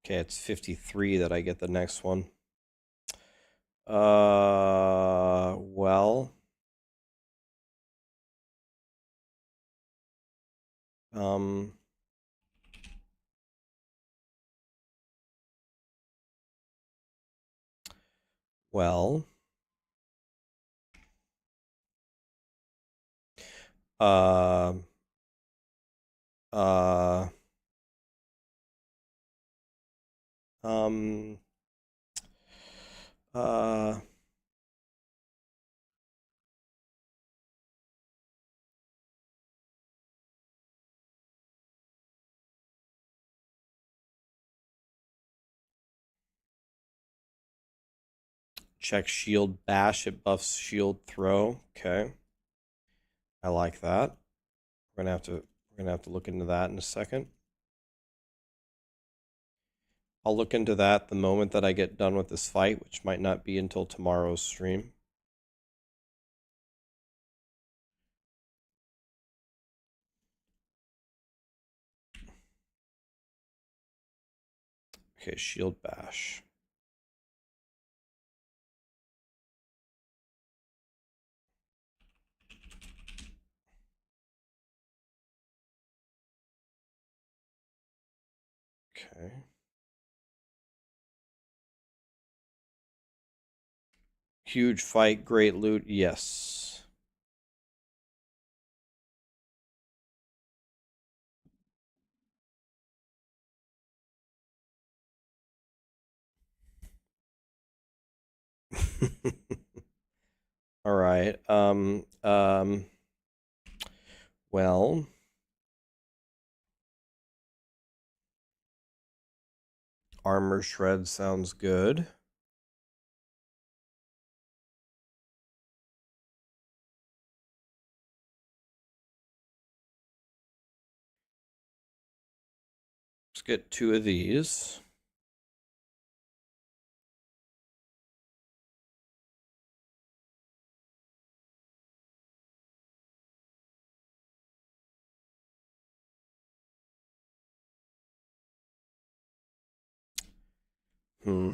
Okay, it's 53 that I get the next one. Well. Well. Uh. Uh. Um. Uh. Check shield bash, it buffs shield throw. Okay. I like that. We're gonna have to look into that in a second. I'll look into that the moment that I get done with this fight, which might not be until tomorrow's stream. Okay, shield bash. Okay. Huge fight, great loot, yes. All right. Well, armor shred sounds good. Let's get 2 of these. Hmm.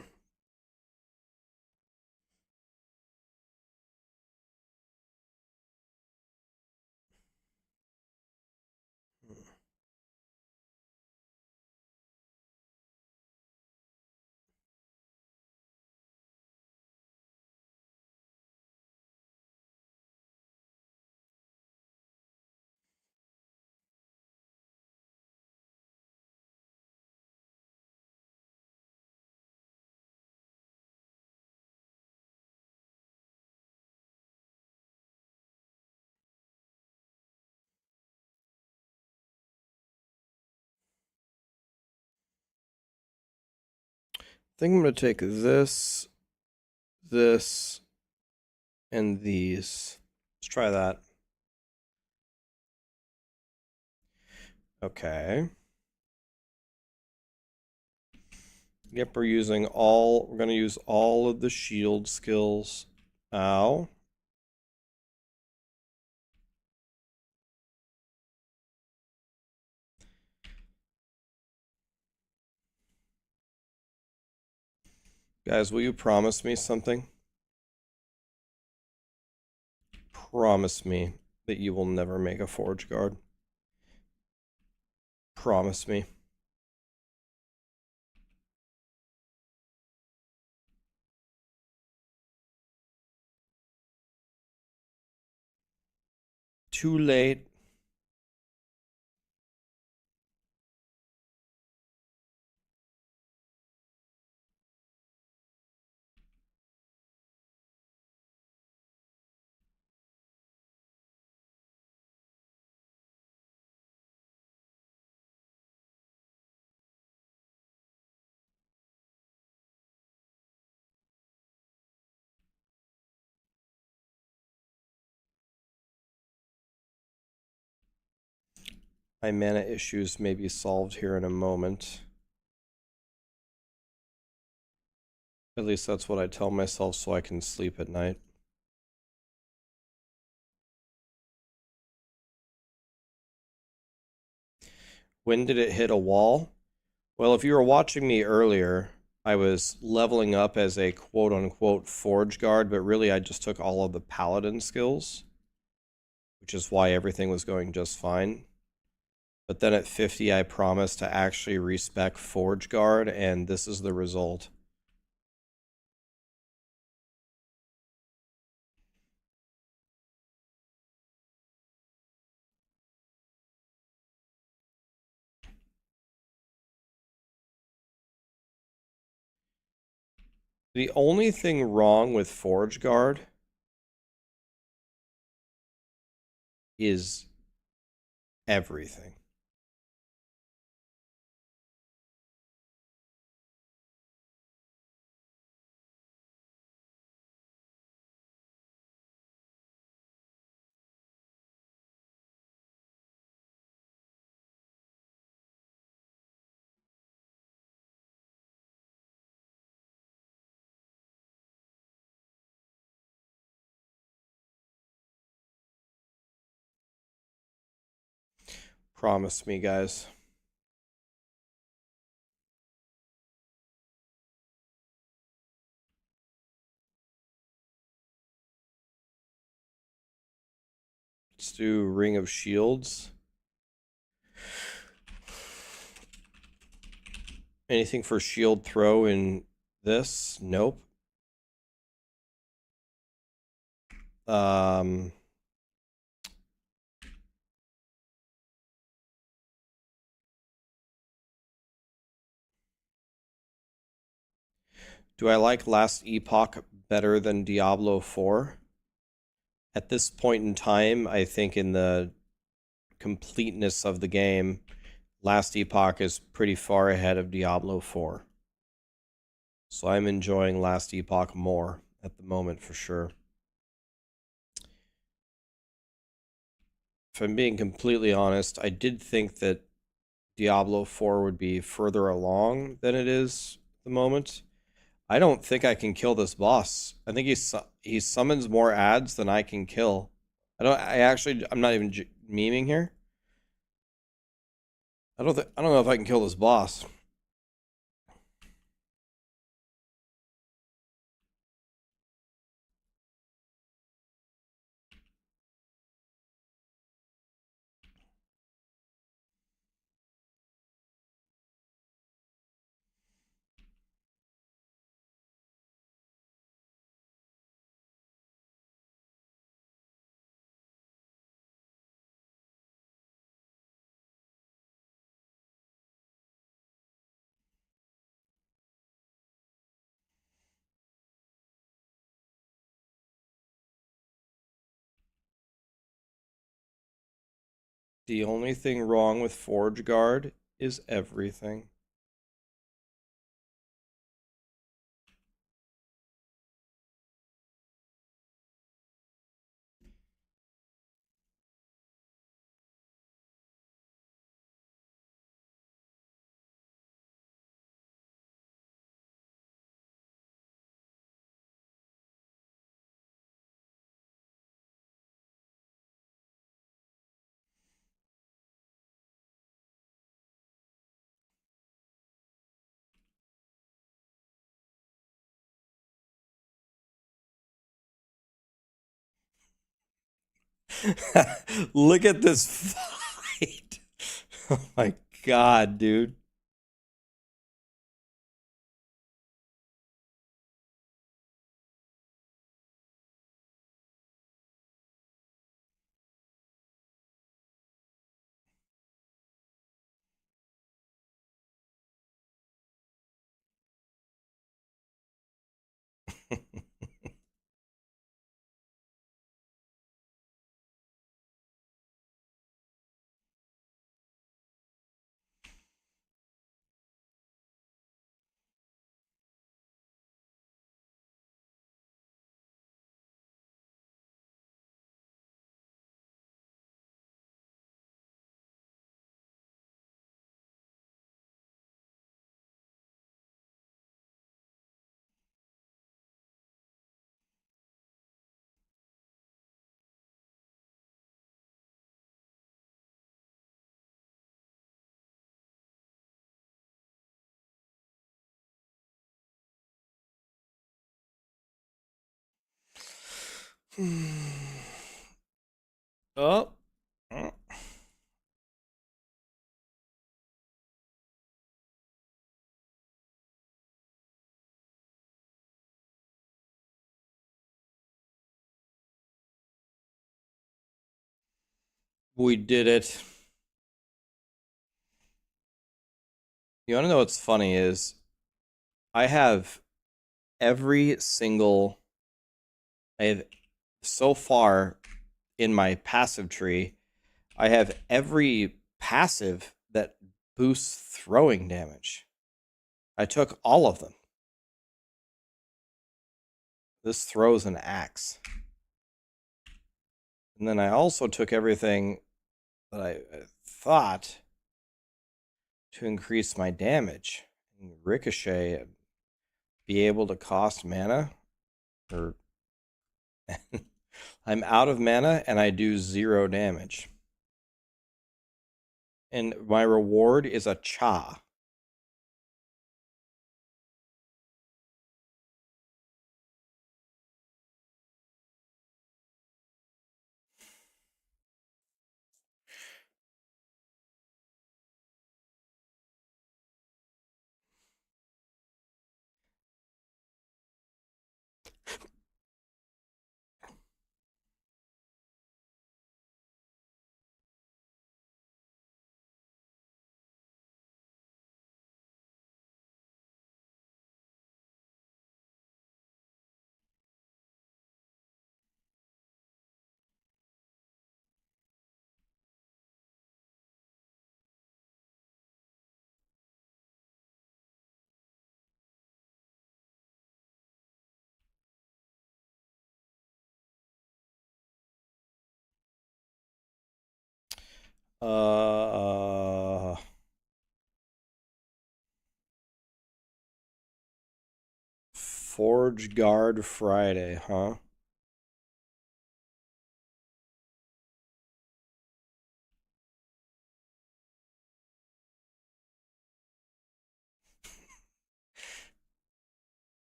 I think I'm going to take this, and these. Let's try that. Okay. Yep, we're going to use all of the shield skills. Ow. Guys, will you promise me something? Promise me that you will never make a Forge Guard. Promise me. Too late. My mana issues may be solved here in a moment. At least that's what I tell myself so I can sleep at night. When did it hit a wall? Well, if you were watching me earlier, I was leveling up as a quote-unquote Forge Guard, but really I just took all of the Paladin skills, which is why everything was going just fine. But then at 50, I promised to actually respec Forge Guard, and this is the result. The only thing wrong with Forge Guard is everything. Promise me, guys. Let's do Ring of Shields. Anything for shield throw in this? Nope. Do I like Last Epoch better than Diablo 4? At this point in time, I think in the completeness of the game, Last Epoch is pretty far ahead of Diablo 4. So I'm enjoying Last Epoch more at the moment for sure. If I'm being completely honest, I did think that Diablo 4 would be further along than it is at the moment. I don't think I can kill this boss. I think he summons more ads than I can kill. I'm not even memeing here. I don't know if I can kill this boss. The only thing wrong with Forge Guard is everything. Look at this fight. Oh my god, dude. Oh. We did it. You want to know what's funny is I have every single I have so far in my passive tree, I have every passive that boosts throwing damage. I took all of them. This throws an axe. And then I also took everything that I thought to increase my damage. And ricochet, be able to cost mana. Or I'm out of mana and I do 0 damage. And my reward is a cha. Forge Guard Friday, huh?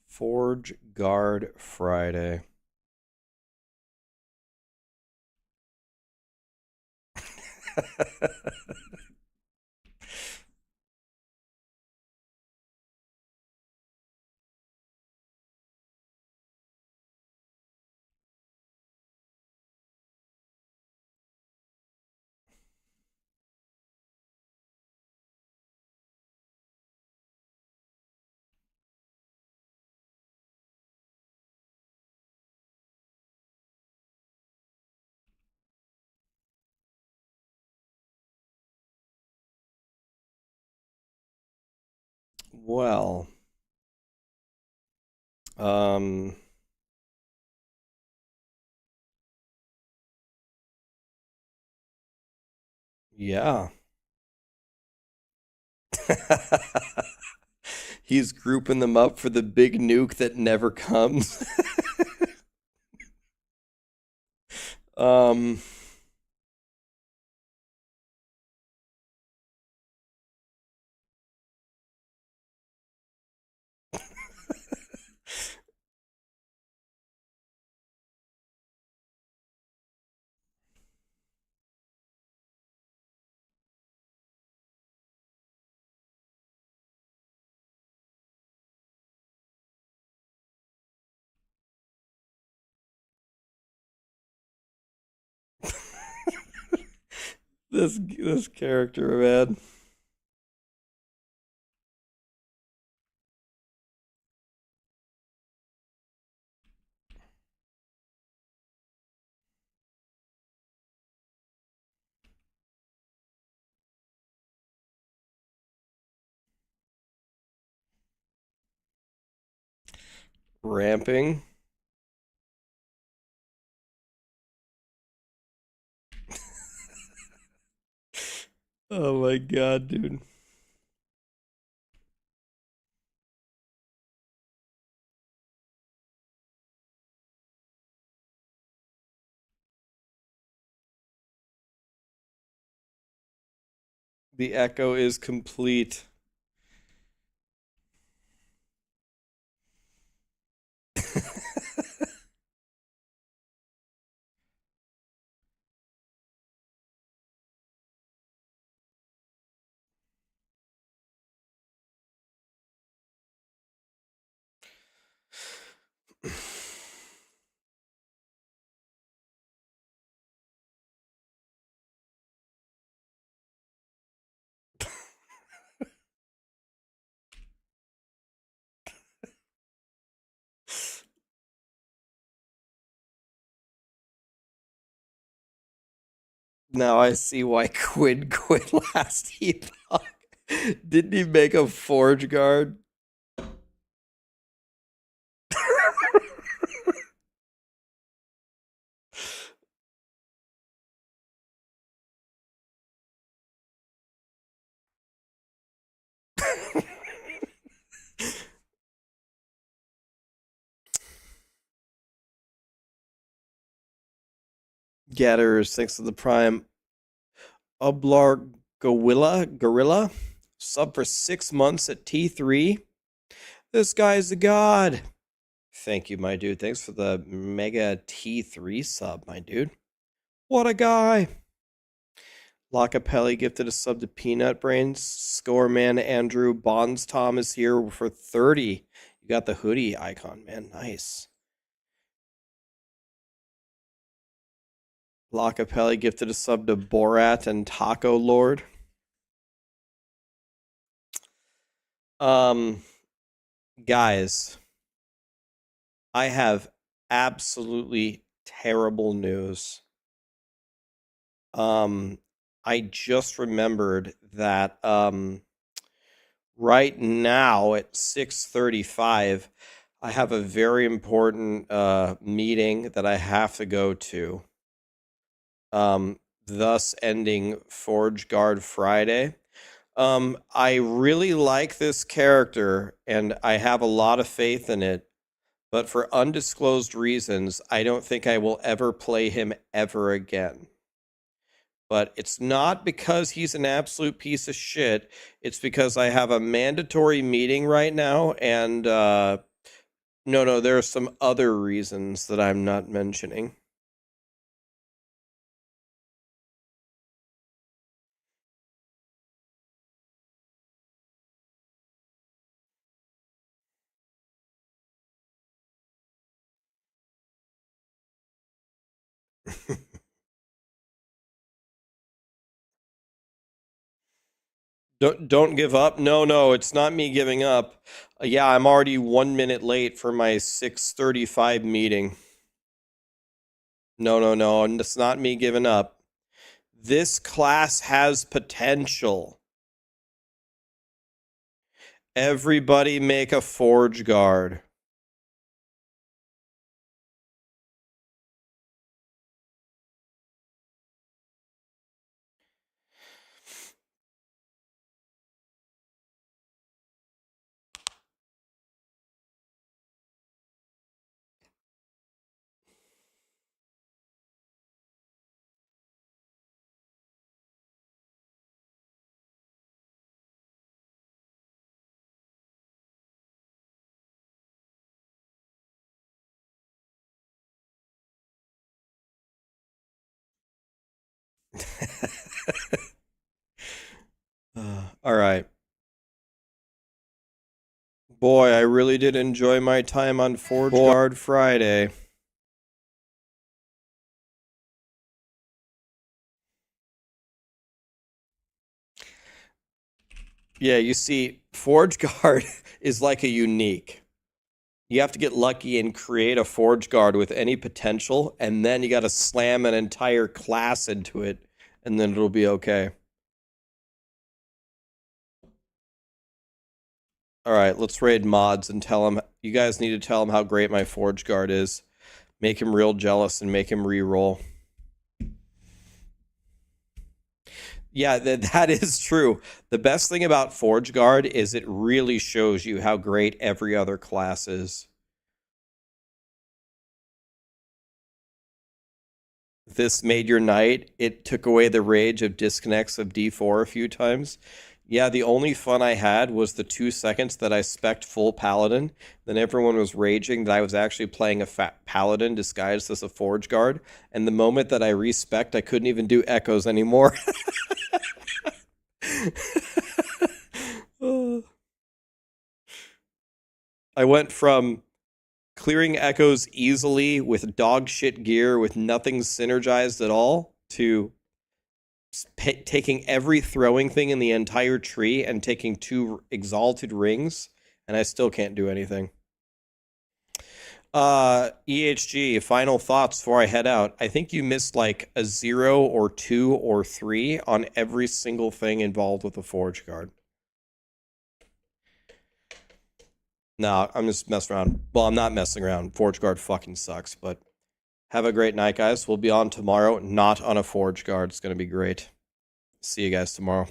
Forge Guard Friday. Well, yeah. He's grouping them up for the big nuke that never comes. um This character, man. Ramping. Oh my god, dude. The echo is complete. Now I see why Quinn quit last epoch. Didn't he make a Forge Guard? Getters, thanks to the Prime. Ublar Gorilla, sub for 6 months at T3. This guy's a god. Thank you, my dude. Thanks for the mega T3 sub, my dude. What a guy. Lacapelli gifted a sub to Peanut Brains. Scoreman Andrew Bonds Tom is here for 30. You got the hoodie icon, man. Nice. Lacapelli gifted a sub to Borat and Taco Lord. Guys, I have absolutely terrible news. I just remembered that right now at 6:35 I have a very important meeting that I have to go to. Thus ending Forge Guard Friday. I really like this character and I have a lot of faith in it, but for undisclosed reasons, I don't think I will ever play him ever again. But it's not because he's an absolute piece of shit. It's because I have a mandatory meeting right now, and no, there are some other reasons that I'm not mentioning. Don't give up. No, it's not me giving up. Yeah, I'm already 1 minute late for my 6:35 meeting. No, and it's not me giving up. This class has potential. Everybody make a Forge Guard. All right. Boy, I really did enjoy my time on Forge Guard Friday. Yeah, you see, Forge Guard is like a unique. You have to get lucky and create a Forge Guard with any potential, and then you got to slam an entire class into it, and then it'll be okay. All right, let's raid mods and tell him. You guys need to tell him how great my Forge Guard is. Make him real jealous and make him re-roll. Yeah, that is true. The best thing about Forge Guard is it really shows you how great every other class is. This made your night. It took away the rage of disconnects of D4 a few times. Yeah, the only fun I had was the 2 seconds that I spec'd full Paladin. Then everyone was raging that I was actually playing a fat Paladin disguised as a Forge Guard. And the moment that I respec'd, I couldn't even do echoes anymore. I went from clearing echoes easily with dog shit gear with nothing synergized at all to taking every throwing thing in the entire tree and taking 2 exalted rings, and I still can't do anything. EHG, final thoughts before I head out. I think you missed like a 0 or 2 or 3 on every single thing involved with the Forge Guard. No, I'm just messing around. Well, I'm not messing around. Forge Guard fucking sucks, but have a great night, guys. We'll be on tomorrow, not on a Forge Guard. It's going to be great. See you guys tomorrow.